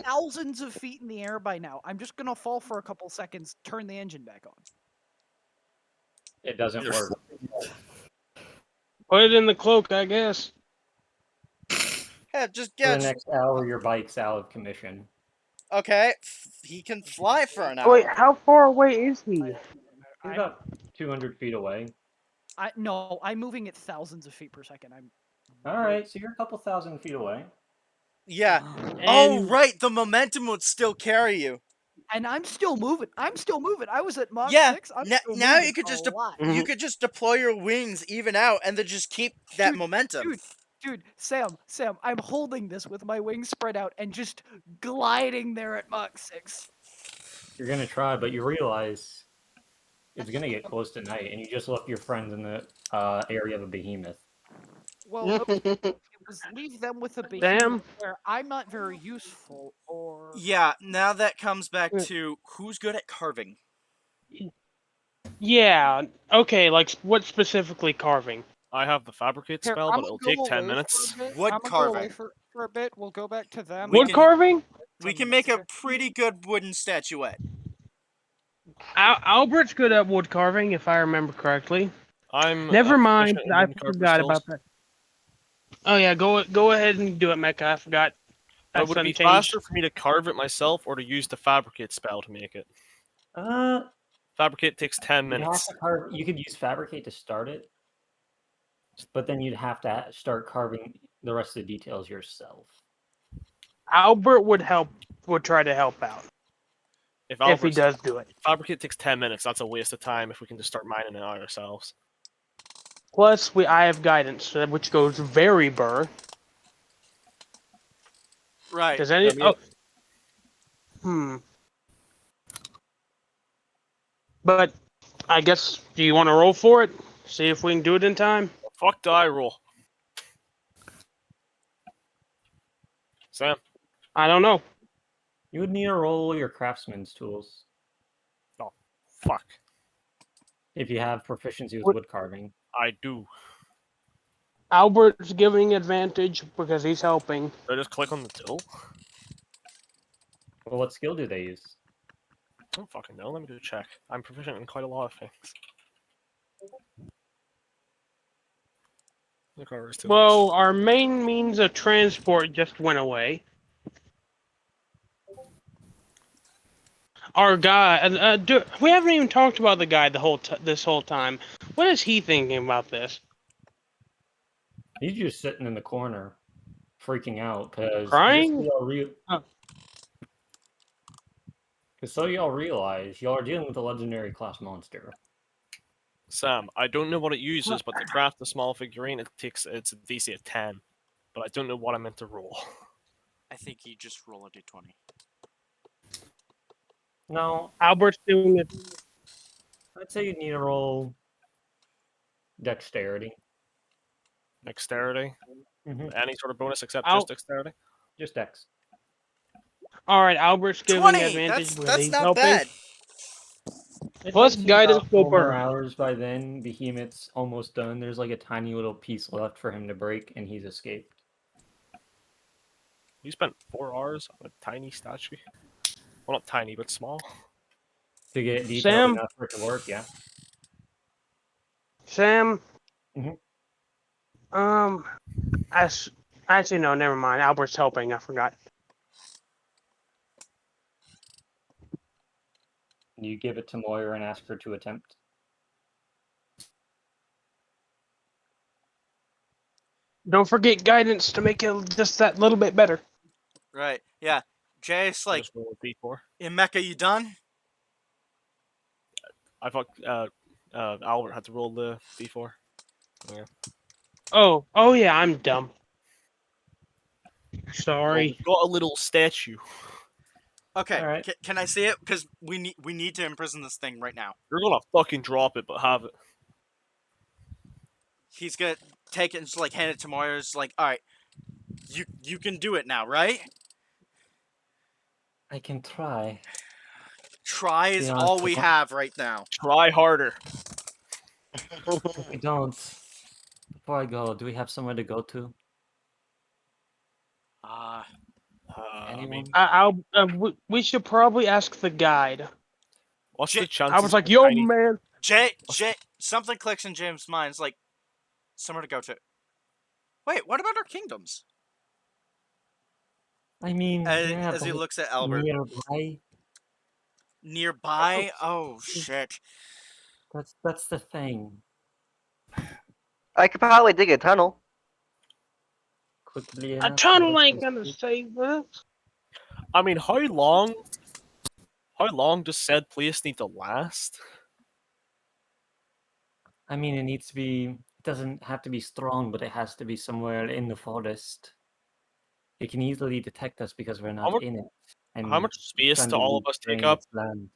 [SPEAKER 8] thousands of feet in the air by now. I'm just gonna fall for a couple seconds, turn the engine back on.
[SPEAKER 6] It doesn't work.
[SPEAKER 4] put it in the cloak, I guess.
[SPEAKER 2] Yeah, just
[SPEAKER 6] For the
[SPEAKER 2] get.
[SPEAKER 6] next hour, your bike's out of commission.
[SPEAKER 2] Okay, he can fly for an
[SPEAKER 4] Wait,
[SPEAKER 2] hour.
[SPEAKER 4] how far away is he?
[SPEAKER 6] He's
[SPEAKER 8] I'm,
[SPEAKER 6] about 200 feet away.
[SPEAKER 8] no, I'm moving at thousands of feet per second. I'm.
[SPEAKER 6] Alright, so you're a couple thousand feet away.
[SPEAKER 2] Yeah.
[SPEAKER 4] And
[SPEAKER 2] Oh, right. The momentum would still carry you.
[SPEAKER 8] And I'm still moving. I was at Mach
[SPEAKER 2] Yeah.
[SPEAKER 8] 6. I'm
[SPEAKER 2] Now,
[SPEAKER 8] still
[SPEAKER 2] now
[SPEAKER 8] moving
[SPEAKER 2] you could
[SPEAKER 8] a
[SPEAKER 2] just
[SPEAKER 8] lot.
[SPEAKER 2] you could just deploy your wings even out and then just keep that momentum.
[SPEAKER 8] Dude, Sam, I'm holding this with my wings spread out and just gliding there at Mach 6.
[SPEAKER 6] You're gonna try, but you realize it's gonna get close to night, and you just left your friends in the area of a behemoth.
[SPEAKER 8] Well, okay, it was leave them with a
[SPEAKER 4] Damn.
[SPEAKER 8] behemoth where I'm not very useful, or
[SPEAKER 2] Yeah. Now that comes back to who's good at carving.
[SPEAKER 4] Yeah. Okay. Like what specifically carving?
[SPEAKER 9] I have the fabricate
[SPEAKER 8] Here,
[SPEAKER 9] spell,
[SPEAKER 8] I'm
[SPEAKER 9] but
[SPEAKER 8] gonna
[SPEAKER 9] it'll
[SPEAKER 8] go
[SPEAKER 9] take 10
[SPEAKER 8] away
[SPEAKER 9] minutes.
[SPEAKER 8] for a bit.
[SPEAKER 2] Wood
[SPEAKER 8] I'm gonna go away
[SPEAKER 2] carving.
[SPEAKER 8] for a bit. We'll go back to them.
[SPEAKER 2] We
[SPEAKER 4] Wood
[SPEAKER 2] can-
[SPEAKER 4] carving?
[SPEAKER 2] We
[SPEAKER 8] 10
[SPEAKER 2] can make
[SPEAKER 8] minutes,
[SPEAKER 2] a
[SPEAKER 8] okay?
[SPEAKER 2] pretty good wooden statuette.
[SPEAKER 4] Albert's good at wood carving, if I remember correctly.
[SPEAKER 9] I'm
[SPEAKER 4] Never mind.
[SPEAKER 9] proficient in
[SPEAKER 4] I
[SPEAKER 9] wooden carver
[SPEAKER 4] forgot
[SPEAKER 9] skills.
[SPEAKER 4] about that. Oh yeah, go ahead and do it, Mecca. I forgot.
[SPEAKER 9] But
[SPEAKER 4] That's
[SPEAKER 9] would it be
[SPEAKER 4] unchanged.
[SPEAKER 9] faster for me to carve it myself or to use the fabricate spell to make it? Fabricate takes 10
[SPEAKER 6] You'd have
[SPEAKER 9] minutes.
[SPEAKER 6] to carve. You could use fabricate to start it, but then you'd have to start carving the rest of the details yourself.
[SPEAKER 4] Albert would try to help out
[SPEAKER 9] If
[SPEAKER 4] if he does do it.
[SPEAKER 9] Fabricate takes 10 minutes. That's a waste of time if we can just start mining it ourselves.
[SPEAKER 4] Plus, I have guidance, which goes very burr.
[SPEAKER 2] Right.
[SPEAKER 4] Does any?
[SPEAKER 9] Yeah,
[SPEAKER 4] But I guess, do you want to roll for it? See if we can do it in time.
[SPEAKER 9] Fuck die roll. Sam.
[SPEAKER 4] I don't know.
[SPEAKER 6] You would need to roll your craftsman's tools.
[SPEAKER 9] Oh, fuck.
[SPEAKER 6] If you have proficiency with wood carving.
[SPEAKER 9] I do.
[SPEAKER 4] Albert's giving advantage because he's helping.
[SPEAKER 9] Did I just click on the till?
[SPEAKER 6] Well, what skill do they use?
[SPEAKER 9] I don't fucking know. Let me go check. I'm proficient in quite a lot of things.
[SPEAKER 4] Well, our main means of transport just went away. Our guy, we haven't even talked about the guy this whole time. What is he thinking about this?
[SPEAKER 6] He's just sitting in the corner, freaking out because
[SPEAKER 4] Crying?
[SPEAKER 6] Because so y'all realize, y'all are dealing with a legendary class monster.
[SPEAKER 9] Sam, I don't know what it uses, but to craft a small figurine, it's a DC of 10. But I don't know what I meant to roll.
[SPEAKER 2] I think you just roll a d20.
[SPEAKER 6] No,
[SPEAKER 4] Albert's doing it.
[SPEAKER 6] I'd say you need to roll dexterity.
[SPEAKER 9] Dexterity?
[SPEAKER 6] Mm-hmm.
[SPEAKER 9] Any sort of bonus except
[SPEAKER 4] Al-
[SPEAKER 9] just dexterity?
[SPEAKER 6] Just dex.
[SPEAKER 4] All right, Albert's giving
[SPEAKER 2] 20.
[SPEAKER 4] advantage because
[SPEAKER 2] That's
[SPEAKER 4] he's
[SPEAKER 2] not
[SPEAKER 4] helping.
[SPEAKER 2] bad.
[SPEAKER 6] It
[SPEAKER 4] Plus
[SPEAKER 6] takes you
[SPEAKER 4] guidance
[SPEAKER 6] about
[SPEAKER 4] will
[SPEAKER 6] 4 more
[SPEAKER 4] burn.
[SPEAKER 6] hours by then. Behemoth's almost done. There's like a tiny little piece left for him to break, and he's escaped.
[SPEAKER 9] You spent 4 hours on a tiny statue? Well, not tiny, but small.
[SPEAKER 6] To get detailed
[SPEAKER 4] Sam?
[SPEAKER 6] enough for it to work, yeah.
[SPEAKER 4] Sam.
[SPEAKER 6] Mhm.
[SPEAKER 4] Actually, no, never mind. Albert's helping. I forgot.
[SPEAKER 6] You give it to Moira and ask her to attempt.
[SPEAKER 4] Don't forget guidance to make it just that little bit better.
[SPEAKER 2] Right. Yeah. Jay's
[SPEAKER 9] I
[SPEAKER 2] like,
[SPEAKER 9] just rolled a d4.
[SPEAKER 2] Emeka, you done?
[SPEAKER 9] I thought Albert had to roll the d4. Yeah.
[SPEAKER 4] Oh yeah, I'm dumb.
[SPEAKER 9] Well,
[SPEAKER 4] Sorry.
[SPEAKER 9] we've got a little statue.
[SPEAKER 2] Okay.
[SPEAKER 6] All right.
[SPEAKER 2] Can I see it? Because we need to imprison this thing right now.
[SPEAKER 9] You're gonna fucking drop it, but have it.
[SPEAKER 2] He's gonna take it and just like hand it to Moira. It's like, all right, you can do it now, right?
[SPEAKER 6] I can try.
[SPEAKER 2] Try is
[SPEAKER 6] Yeah,
[SPEAKER 2] all we have right now.
[SPEAKER 9] Try harder.
[SPEAKER 6] I don't. Before I go, do we have somewhere to go to?
[SPEAKER 9] I
[SPEAKER 6] Anyone?
[SPEAKER 9] mean,
[SPEAKER 4] We should probably ask the guide.
[SPEAKER 9] what's
[SPEAKER 2] J-
[SPEAKER 9] the chances?
[SPEAKER 4] I was like,
[SPEAKER 9] of
[SPEAKER 4] yo,
[SPEAKER 9] tiny-
[SPEAKER 4] man.
[SPEAKER 2] Jay, something clicks in James' mind. It's like somewhere to go to. Wait, what about our kingdoms?
[SPEAKER 6] I mean, yeah,
[SPEAKER 2] As he
[SPEAKER 6] but
[SPEAKER 2] looks at Albert.
[SPEAKER 6] nearby.
[SPEAKER 2] Nearby? Oh shit.
[SPEAKER 6] That's the thing.
[SPEAKER 7] I could probably dig a tunnel.
[SPEAKER 6] Quickly
[SPEAKER 4] A
[SPEAKER 6] enough.
[SPEAKER 4] tunnel ain't gonna save us.
[SPEAKER 9] I mean, how long does said place need to last?
[SPEAKER 6] I mean, it needs to be. It doesn't have to be strong, but it has to be somewhere in the forest. It can easily detect us because we're not
[SPEAKER 9] much-
[SPEAKER 6] in it. And
[SPEAKER 9] How much space
[SPEAKER 6] trying
[SPEAKER 9] do all of
[SPEAKER 6] to
[SPEAKER 9] us take
[SPEAKER 6] drain
[SPEAKER 9] up?
[SPEAKER 6] its land.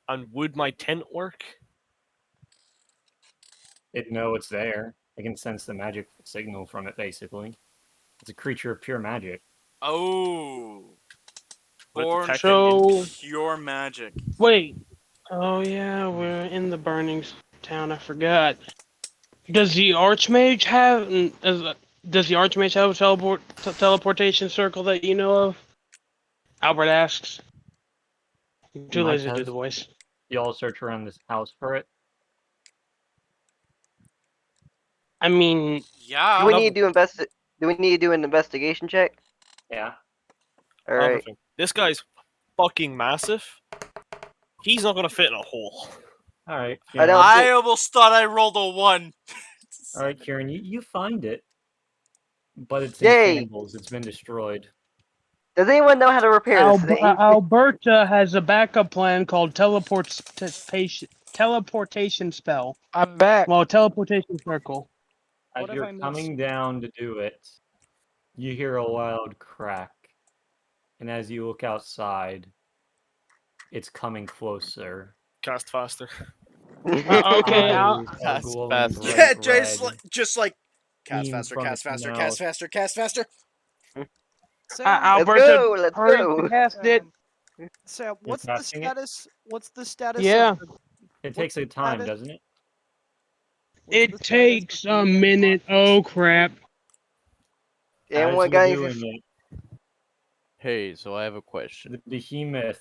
[SPEAKER 9] And would my tent work?
[SPEAKER 6] It know it's there. It can sense the magic signal from it. Basically, it's a creature of pure magic.
[SPEAKER 2] Oh.
[SPEAKER 9] Would it
[SPEAKER 2] Born
[SPEAKER 9] detect
[SPEAKER 4] So
[SPEAKER 2] pure magic.
[SPEAKER 4] wait. Oh yeah, we're in the burning town. I forgot. Does the Archmage have? Does the Archmage have a teleportation circle that you know of? Albert asks. I'm too
[SPEAKER 6] Might
[SPEAKER 4] lazy to do
[SPEAKER 6] have.
[SPEAKER 4] the voice.
[SPEAKER 6] Y'all search around this house for it.
[SPEAKER 4] I mean,
[SPEAKER 2] Yeah.
[SPEAKER 7] Do we need to Do we need to do an investigation check?
[SPEAKER 6] Yeah.
[SPEAKER 7] All
[SPEAKER 9] Another
[SPEAKER 7] right.
[SPEAKER 9] thing. This guy's fucking massive. He's not gonna fit in a hole.
[SPEAKER 6] All right.
[SPEAKER 7] I
[SPEAKER 6] Kieran.
[SPEAKER 7] don't
[SPEAKER 2] I
[SPEAKER 7] think-
[SPEAKER 2] almost thought I rolled a 1.
[SPEAKER 6] All right, Kieran. You find it, but it's in
[SPEAKER 7] Yay!
[SPEAKER 6] shambles. It's been destroyed.
[SPEAKER 7] Does anyone know how to repair this thing?
[SPEAKER 4] Alberta has a backup plan called teleportation spell.
[SPEAKER 8] I'm back.
[SPEAKER 4] Well, teleportation circle.
[SPEAKER 6] As
[SPEAKER 8] What if
[SPEAKER 6] you're
[SPEAKER 8] I miss?
[SPEAKER 6] coming down to do it, you hear a loud crack, and as you look outside, it's coming closer.
[SPEAKER 9] Cast faster.
[SPEAKER 4] Okay,
[SPEAKER 6] Eyes are
[SPEAKER 1] That's
[SPEAKER 6] glowing
[SPEAKER 1] fast.
[SPEAKER 6] bright
[SPEAKER 2] Yeah, Jay's
[SPEAKER 6] red.
[SPEAKER 2] just like cast
[SPEAKER 6] Steam
[SPEAKER 2] faster,
[SPEAKER 6] from
[SPEAKER 2] cast
[SPEAKER 6] its
[SPEAKER 2] faster,
[SPEAKER 6] mouth.
[SPEAKER 2] cast faster, cast faster.
[SPEAKER 8] Sam,
[SPEAKER 4] Alberta,
[SPEAKER 7] Let's
[SPEAKER 4] hurry
[SPEAKER 7] go.
[SPEAKER 4] cast it.
[SPEAKER 8] Sam, what's the
[SPEAKER 6] casting it?
[SPEAKER 8] status? What's the status?
[SPEAKER 4] Yeah.
[SPEAKER 8] Of the,
[SPEAKER 6] It
[SPEAKER 8] What's
[SPEAKER 6] takes a
[SPEAKER 8] the
[SPEAKER 6] time,
[SPEAKER 8] status?
[SPEAKER 6] doesn't it?
[SPEAKER 8] what's
[SPEAKER 4] It
[SPEAKER 8] the status
[SPEAKER 4] takes
[SPEAKER 8] of
[SPEAKER 4] a
[SPEAKER 8] the
[SPEAKER 4] minute. Oh crap.
[SPEAKER 7] And
[SPEAKER 6] As
[SPEAKER 7] what
[SPEAKER 6] you're
[SPEAKER 7] guys?
[SPEAKER 6] doing it,
[SPEAKER 1] Hey, so I have a question.
[SPEAKER 6] the behemoth,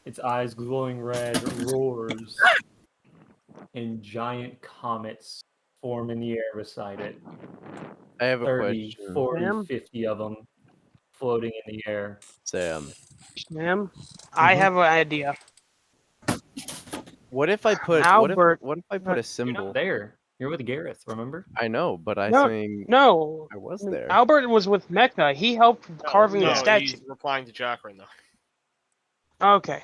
[SPEAKER 6] its eyes glowing red, roars, and giant comets form in the air beside it.
[SPEAKER 1] I have a
[SPEAKER 6] 30,
[SPEAKER 1] question.
[SPEAKER 6] 40,
[SPEAKER 4] Sam?
[SPEAKER 6] 50 of them floating in the air.
[SPEAKER 1] Sam,
[SPEAKER 4] Sam, I
[SPEAKER 6] Mhm.
[SPEAKER 4] have an idea.
[SPEAKER 1] what if I put
[SPEAKER 4] Albert,
[SPEAKER 1] what if I put a
[SPEAKER 6] You're
[SPEAKER 1] symbol?
[SPEAKER 6] not there. You're with Gareth, remember?
[SPEAKER 1] I know, but I
[SPEAKER 4] No,
[SPEAKER 1] think
[SPEAKER 4] no.
[SPEAKER 1] I was there.
[SPEAKER 4] Albert was with Mecca. He helped carving the
[SPEAKER 9] No,
[SPEAKER 4] statue.
[SPEAKER 9] he's replying to Jack right now.
[SPEAKER 4] Okay.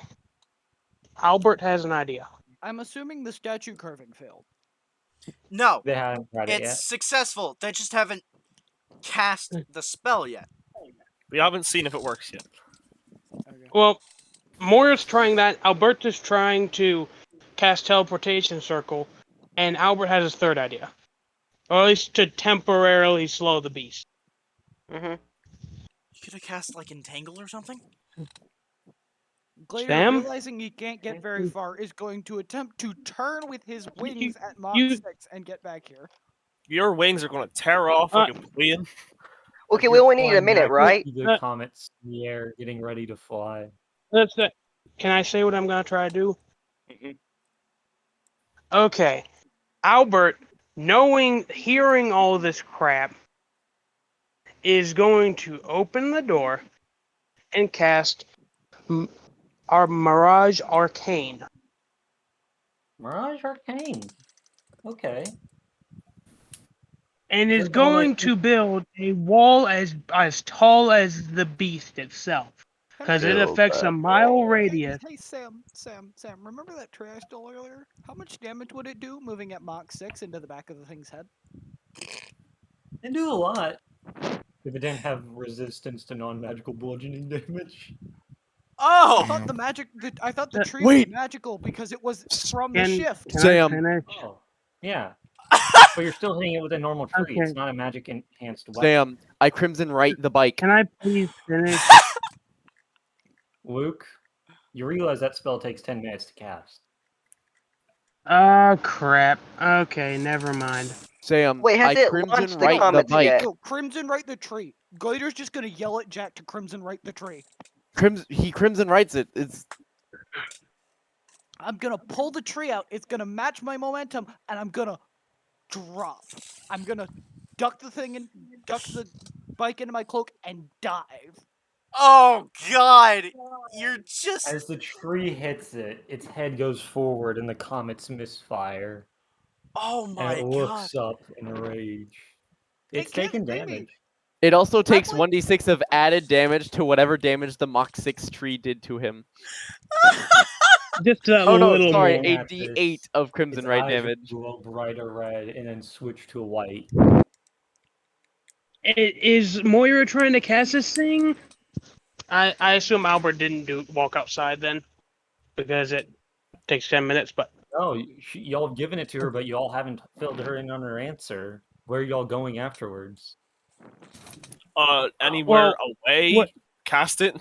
[SPEAKER 4] Albert has an idea.
[SPEAKER 8] I'm assuming the statue carving failed.
[SPEAKER 2] No,
[SPEAKER 6] They haven't tried it
[SPEAKER 2] it's
[SPEAKER 6] yet.
[SPEAKER 2] successful. They just haven't cast the spell yet.
[SPEAKER 9] We haven't seen if it works yet.
[SPEAKER 8] Okay.
[SPEAKER 4] Well, Moira's trying that. Alberta's trying to cast teleportation circle, and Albert has his third idea, or at least to temporarily slow the beast.
[SPEAKER 7] Mm-hmm.
[SPEAKER 2] You could have cast like entangle or something.
[SPEAKER 8] Glader,
[SPEAKER 4] Sam?
[SPEAKER 8] realizing he can't get very far, is going to attempt to turn with his wings at Mach
[SPEAKER 4] you-
[SPEAKER 8] 6 and get back here.
[SPEAKER 9] Your wings are going to tear off like a plane.
[SPEAKER 7] Okay,
[SPEAKER 6] If
[SPEAKER 7] we
[SPEAKER 6] you're
[SPEAKER 7] only need a
[SPEAKER 6] flying
[SPEAKER 7] minute,
[SPEAKER 6] back,
[SPEAKER 7] right?
[SPEAKER 6] you see the comets in the air getting ready to fly.
[SPEAKER 4] That's it. Can I say what I'm gonna try to do?
[SPEAKER 7] Mhm.
[SPEAKER 4] Okay, Albert, hearing all this crap, is going to open the door and cast our Mirage Arcane.
[SPEAKER 6] Mirage Arcane. Okay.
[SPEAKER 4] And is
[SPEAKER 6] They're gonna
[SPEAKER 4] going to build a wall as tall as the beast itself, because it affects a mile radius.
[SPEAKER 8] Hey, Sam, remember that tree I stole earlier? How much damage would it do moving at Mach 6 into the back of the thing's head?
[SPEAKER 6] They do a lot. If it didn't have resistance to non-magical bludgeoning damage.
[SPEAKER 2] Oh,
[SPEAKER 8] I thought the tree
[SPEAKER 1] Wait.
[SPEAKER 8] was magical because it was from the shift.
[SPEAKER 4] Can
[SPEAKER 1] Sam.
[SPEAKER 4] I finish?
[SPEAKER 6] Oh, yeah. But you're still hitting it with a normal tree.
[SPEAKER 4] Okay.
[SPEAKER 6] It's not a magic enhanced weapon.
[SPEAKER 1] Sam, I crimson right the bike.
[SPEAKER 4] Can I please finish?
[SPEAKER 6] Luke, you realize that spell takes 10 minutes to cast.
[SPEAKER 4] Oh crap. Okay, never mind.
[SPEAKER 1] Sam,
[SPEAKER 7] Wait, has
[SPEAKER 1] I
[SPEAKER 7] it
[SPEAKER 1] crimson
[SPEAKER 7] launched the
[SPEAKER 1] right the
[SPEAKER 7] comets
[SPEAKER 1] bike.
[SPEAKER 7] yet?
[SPEAKER 8] No, Crimson right the tree. Glader's just gonna yell at Jack to Crimson right the tree.
[SPEAKER 1] He crimson rights it. It's
[SPEAKER 8] I'm gonna pull the tree out. It's gonna match my momentum, and I'm gonna drop. I'm gonna duck the bike into my cloak and dive.
[SPEAKER 2] oh God! You're just
[SPEAKER 6] As the tree hits it, its head goes forward and the comets misfire.
[SPEAKER 2] oh
[SPEAKER 6] And
[SPEAKER 2] my
[SPEAKER 6] it
[SPEAKER 2] God!
[SPEAKER 6] looks up in rage. It's
[SPEAKER 8] can't
[SPEAKER 6] taking
[SPEAKER 8] see me.
[SPEAKER 6] damage.
[SPEAKER 1] It also takes
[SPEAKER 8] like-
[SPEAKER 1] 1d6 of added damage to whatever damage the Mach 6 tree did to him.
[SPEAKER 4] Just a
[SPEAKER 1] Oh no,
[SPEAKER 4] little
[SPEAKER 1] sorry,
[SPEAKER 4] more.
[SPEAKER 1] a
[SPEAKER 6] At this,
[SPEAKER 1] d8 of crimson
[SPEAKER 6] its
[SPEAKER 1] right
[SPEAKER 6] eyes will
[SPEAKER 1] damage.
[SPEAKER 6] glow brighter red and then switch to white.
[SPEAKER 4] Is Moira trying to cast this thing? I assume Albert didn't walk outside then, because it takes 10 minutes. But
[SPEAKER 6] No, y'all have given it to her, but y'all haven't filled her in on her answer. Where are y'all going afterwards?
[SPEAKER 9] Anywhere
[SPEAKER 4] Well,
[SPEAKER 9] away,
[SPEAKER 4] what-
[SPEAKER 9] cast it.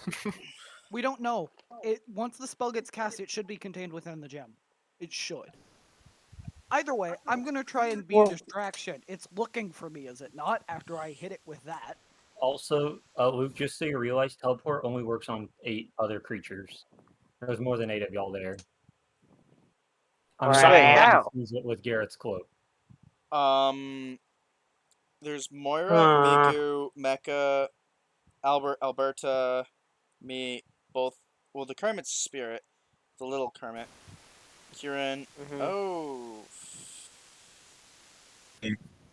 [SPEAKER 8] We don't know. Once the spell gets cast, it should be contained within the gem. It should. Either way, I'm gonna try and be a distraction. It's looking for me, is it not? After I hit it with that.
[SPEAKER 6] Also, Luke, just so you realize, teleport only works on 8 other creatures. There's more than 8 of y'all there. I'm
[SPEAKER 4] Right.
[SPEAKER 6] not
[SPEAKER 7] Wait,
[SPEAKER 6] going to
[SPEAKER 7] how?
[SPEAKER 6] use it with Garrett's cloak.
[SPEAKER 2] There's Moira,
[SPEAKER 4] Uh.
[SPEAKER 2] Migu, Mecca, Alberta, me, both. Well, the Kermit's spirit, the little Kermit, Kieran.
[SPEAKER 7] Mhm.
[SPEAKER 2] Oh,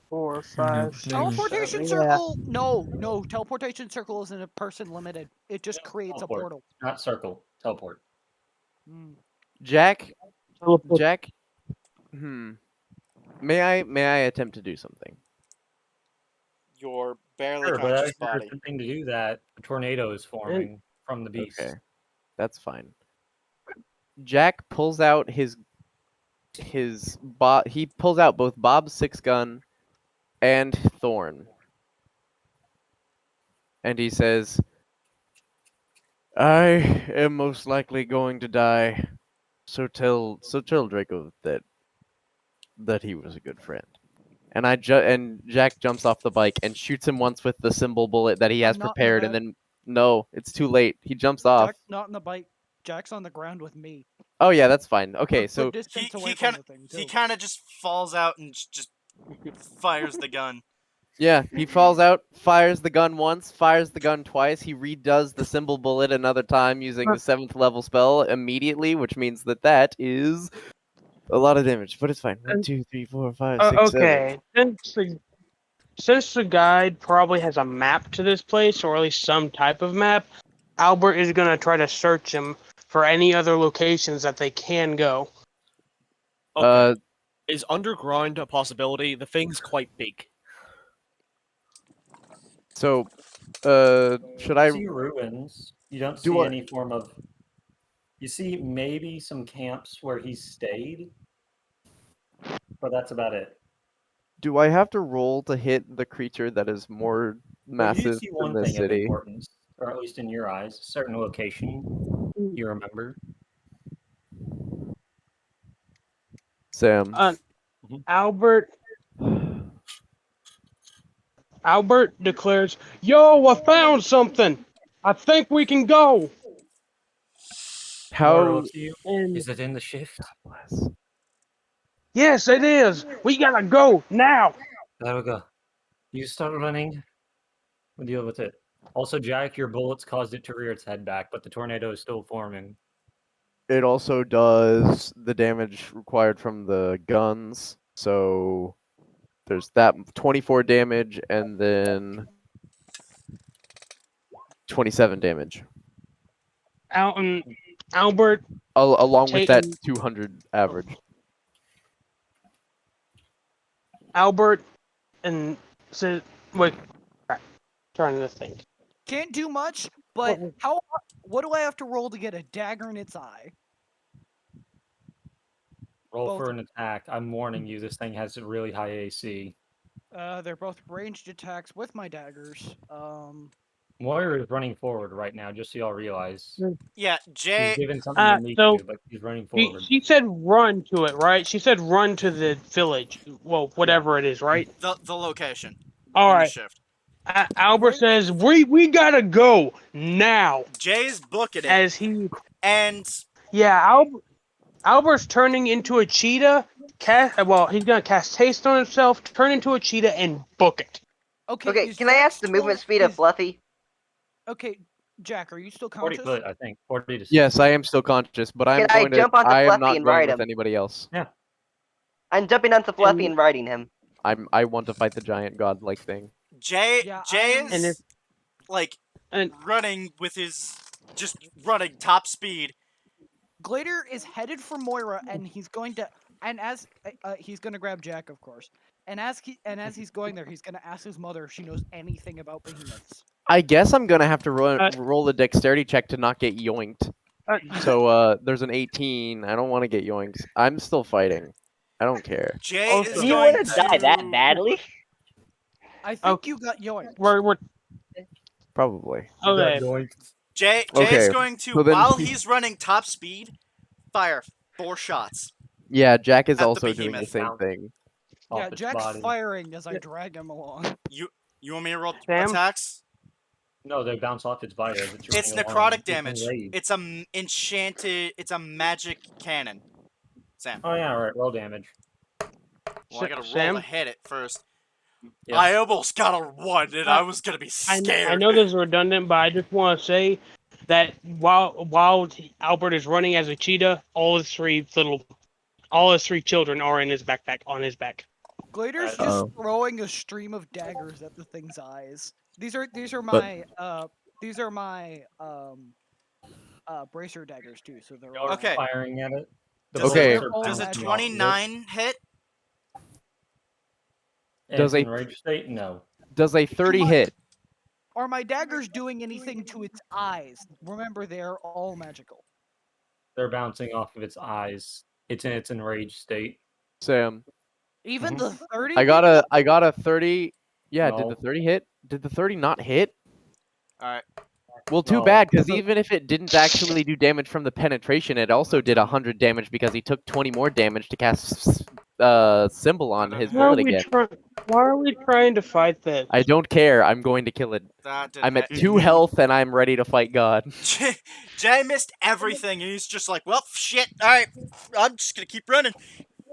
[SPEAKER 4] 4, 5, 6,
[SPEAKER 8] Teleportation
[SPEAKER 4] 7,
[SPEAKER 8] circle? No. Teleportation circle isn't a person limited. It just creates a
[SPEAKER 6] Teleport.
[SPEAKER 8] portal.
[SPEAKER 6] Not circle, teleport.
[SPEAKER 8] Hmm.
[SPEAKER 1] Jack,
[SPEAKER 4] Teleport.
[SPEAKER 1] Jack. May I attempt to do something?
[SPEAKER 2] your barely
[SPEAKER 6] Sure, but
[SPEAKER 2] conscious
[SPEAKER 6] as you're
[SPEAKER 2] body.
[SPEAKER 6] attempting to do that, a tornado is forming from the beast.
[SPEAKER 1] Okay, that's fine. Jack pulls out he pulls out both Bob's 6-gun and Thorn, and he says, "I am most likely going to die, so tell Draco that he was a good friend." And and Jack jumps off the bike and shoots him once with the symbol bullet that he has
[SPEAKER 8] I'm not in the
[SPEAKER 1] prepared, and
[SPEAKER 8] back.
[SPEAKER 1] then no, it's too late. He jumps off.
[SPEAKER 8] Jack's not in the bike. Jack's on the ground with me.
[SPEAKER 1] Oh yeah, that's fine. Okay,
[SPEAKER 8] A
[SPEAKER 1] so
[SPEAKER 8] good distance away
[SPEAKER 2] He
[SPEAKER 8] from
[SPEAKER 2] kind
[SPEAKER 8] the thing,
[SPEAKER 2] of he
[SPEAKER 8] too.
[SPEAKER 2] kind of just falls out and just fires the gun.
[SPEAKER 1] yeah, he falls out, fires the gun once, fires the gun twice. He redoes the symbol bullet another time using the 7th level spell immediately, which means that is a lot of damage, but it's fine. 1, 2, 3, 4, 5, 6, 7.
[SPEAKER 4] Okay. Since the guide probably has a map to this place, or at least some type of map, Albert is gonna try to search him for any other locations that they can go.
[SPEAKER 9] Okay. Is underground a possibility? The thing's quite big.
[SPEAKER 1] So, should I
[SPEAKER 6] You see ruins. You don't
[SPEAKER 1] do
[SPEAKER 6] see
[SPEAKER 1] I
[SPEAKER 6] any form of. You see maybe some camps where he stayed, but that's about it.
[SPEAKER 1] do I have to roll to hit the creature that is more
[SPEAKER 6] But you
[SPEAKER 1] massive
[SPEAKER 6] see
[SPEAKER 1] than
[SPEAKER 6] one
[SPEAKER 1] this
[SPEAKER 6] thing of
[SPEAKER 1] city?
[SPEAKER 6] importance, or at least in your eyes, a certain location you remember.
[SPEAKER 1] Sam.
[SPEAKER 4] Albert declares, "Yo, I found something. I think we can go."
[SPEAKER 6] Moira
[SPEAKER 1] How?
[SPEAKER 6] looks at you.
[SPEAKER 4] And
[SPEAKER 6] Is it in the shift?
[SPEAKER 1] Bless.
[SPEAKER 4] yes, it is. We gotta go now.
[SPEAKER 6] There we go. You start running. We'll deal with it. Also, Jack, your bullets caused it to rear its head back, but the tornado is still forming.
[SPEAKER 1] It also does the damage required from the guns. So there's that 24 damage and then 27 damage.
[SPEAKER 4] Albert,
[SPEAKER 1] Along with that
[SPEAKER 4] and
[SPEAKER 1] 200 average.
[SPEAKER 4] Albert, and says, "Wait, crap, trying to think."
[SPEAKER 8] Can't do much, but what do I have to roll to get a dagger in its eye?
[SPEAKER 6] Roll
[SPEAKER 8] Both
[SPEAKER 6] for
[SPEAKER 8] of
[SPEAKER 6] an attack. I'm warning you, this thing has a really high AC.
[SPEAKER 8] They're both ranged attacks with my daggers.
[SPEAKER 6] Moira is running forward right now, just so y'all realize.
[SPEAKER 2] Yeah,
[SPEAKER 6] She's
[SPEAKER 2] Jay.
[SPEAKER 6] given something to meet
[SPEAKER 4] So
[SPEAKER 6] you, but she's running forward.
[SPEAKER 4] she said run to it, right? She said run to the village. Well, whatever it is, right?
[SPEAKER 2] The location.
[SPEAKER 4] All
[SPEAKER 2] in
[SPEAKER 4] right.
[SPEAKER 2] The shift.
[SPEAKER 4] Albert says we gotta go now.
[SPEAKER 2] Jay's booking it.
[SPEAKER 4] As he
[SPEAKER 2] and
[SPEAKER 4] yeah, Albert's turning into a cheetah. He's gonna cast haste on himself, turn into a cheetah, and book it.
[SPEAKER 7] Okay, can I ask the movement speed of Fluffy?
[SPEAKER 8] Okay, Jack, are you still
[SPEAKER 6] 40
[SPEAKER 8] conscious?
[SPEAKER 6] foot, I think. 40 to 60.
[SPEAKER 1] Yes, I am still conscious, but I'm
[SPEAKER 7] Can I
[SPEAKER 1] going to.
[SPEAKER 7] jump onto
[SPEAKER 1] I am
[SPEAKER 7] Fluffy
[SPEAKER 1] not
[SPEAKER 7] and
[SPEAKER 1] going
[SPEAKER 7] ride
[SPEAKER 1] with
[SPEAKER 7] him?
[SPEAKER 1] anybody else.
[SPEAKER 6] Yeah.
[SPEAKER 7] I'm jumping onto Fluffy and riding him.
[SPEAKER 1] I want to fight the giant god-like thing.
[SPEAKER 2] Jay is like
[SPEAKER 4] and
[SPEAKER 2] running with his just running top speed.
[SPEAKER 8] Glader is headed for Moira, and he's going to, and as he's going to grab Jack, of course, and as he's going there, he's going to ask his mother if she knows anything about behemoths.
[SPEAKER 1] I guess I'm gonna have to roll a dexterity check to not get yoinked. So there's an 18. I don't want to get yoinked. I'm still fighting. I don't care.
[SPEAKER 2] Jay is
[SPEAKER 7] Do you
[SPEAKER 2] going
[SPEAKER 7] want to die that badly?
[SPEAKER 8] I think you got yoinked.
[SPEAKER 4] We're
[SPEAKER 1] Probably.
[SPEAKER 4] okay.
[SPEAKER 2] Jay's
[SPEAKER 1] Okay,
[SPEAKER 2] going to,
[SPEAKER 1] so then
[SPEAKER 2] while he's running top speed, fire 4 shots.
[SPEAKER 1] Yeah, Jack is
[SPEAKER 2] At the
[SPEAKER 1] also doing the
[SPEAKER 2] behemoth.
[SPEAKER 1] same thing.
[SPEAKER 8] Yeah, Jack's firing as I drag him along.
[SPEAKER 2] You want me to roll
[SPEAKER 4] Sam?
[SPEAKER 2] attacks?
[SPEAKER 6] No, they bounce off its bite as it's
[SPEAKER 2] It's
[SPEAKER 6] running along.
[SPEAKER 2] necrotic
[SPEAKER 6] It's
[SPEAKER 2] damage.
[SPEAKER 6] enraged.
[SPEAKER 2] It's a enchanted. It's a magic cannon. Sam.
[SPEAKER 6] Oh yeah, alright, roll damage.
[SPEAKER 2] Well, I gotta roll
[SPEAKER 4] Sam?
[SPEAKER 2] to hit it first.
[SPEAKER 6] Yeah.
[SPEAKER 2] I almost got a 1, and I was gonna be scared.
[SPEAKER 4] I know this is redundant, but I just want to say that while Albert is running as a cheetah, all his three children are in his backpack on his back.
[SPEAKER 8] Glader's just throwing a stream of daggers at the thing's eyes. These are my bracer daggers too. So they're all
[SPEAKER 2] Okay.
[SPEAKER 6] Firing at it. The
[SPEAKER 2] Does,
[SPEAKER 1] Okay.
[SPEAKER 2] it, does a 29 hit?
[SPEAKER 1] Does a
[SPEAKER 6] enraged state? No.
[SPEAKER 1] Does a 30 hit?
[SPEAKER 8] Are my daggers doing anything to its eyes? Remember, they're all magical.
[SPEAKER 6] They're bouncing off of its eyes. It's in its enraged state.
[SPEAKER 1] Sam.
[SPEAKER 8] Even the 30.
[SPEAKER 1] I got a 30. Yeah, did
[SPEAKER 6] No.
[SPEAKER 1] the 30 hit? Did the 30 not hit?
[SPEAKER 2] All right.
[SPEAKER 1] Well, too
[SPEAKER 6] No.
[SPEAKER 1] bad, because even if it didn't actually do damage from the penetration, it also did 100 damage because he took 20 more damage to cast symbol on his bullet again.
[SPEAKER 4] Why are we trying to fight this?
[SPEAKER 1] I don't care. I'm going to kill it.
[SPEAKER 2] That didn't
[SPEAKER 1] I'm at
[SPEAKER 2] hit.
[SPEAKER 1] 2 health and I'm ready to fight God.
[SPEAKER 2] Jay missed everything, and he's just like, well, shit. All right, I'm just gonna keep running.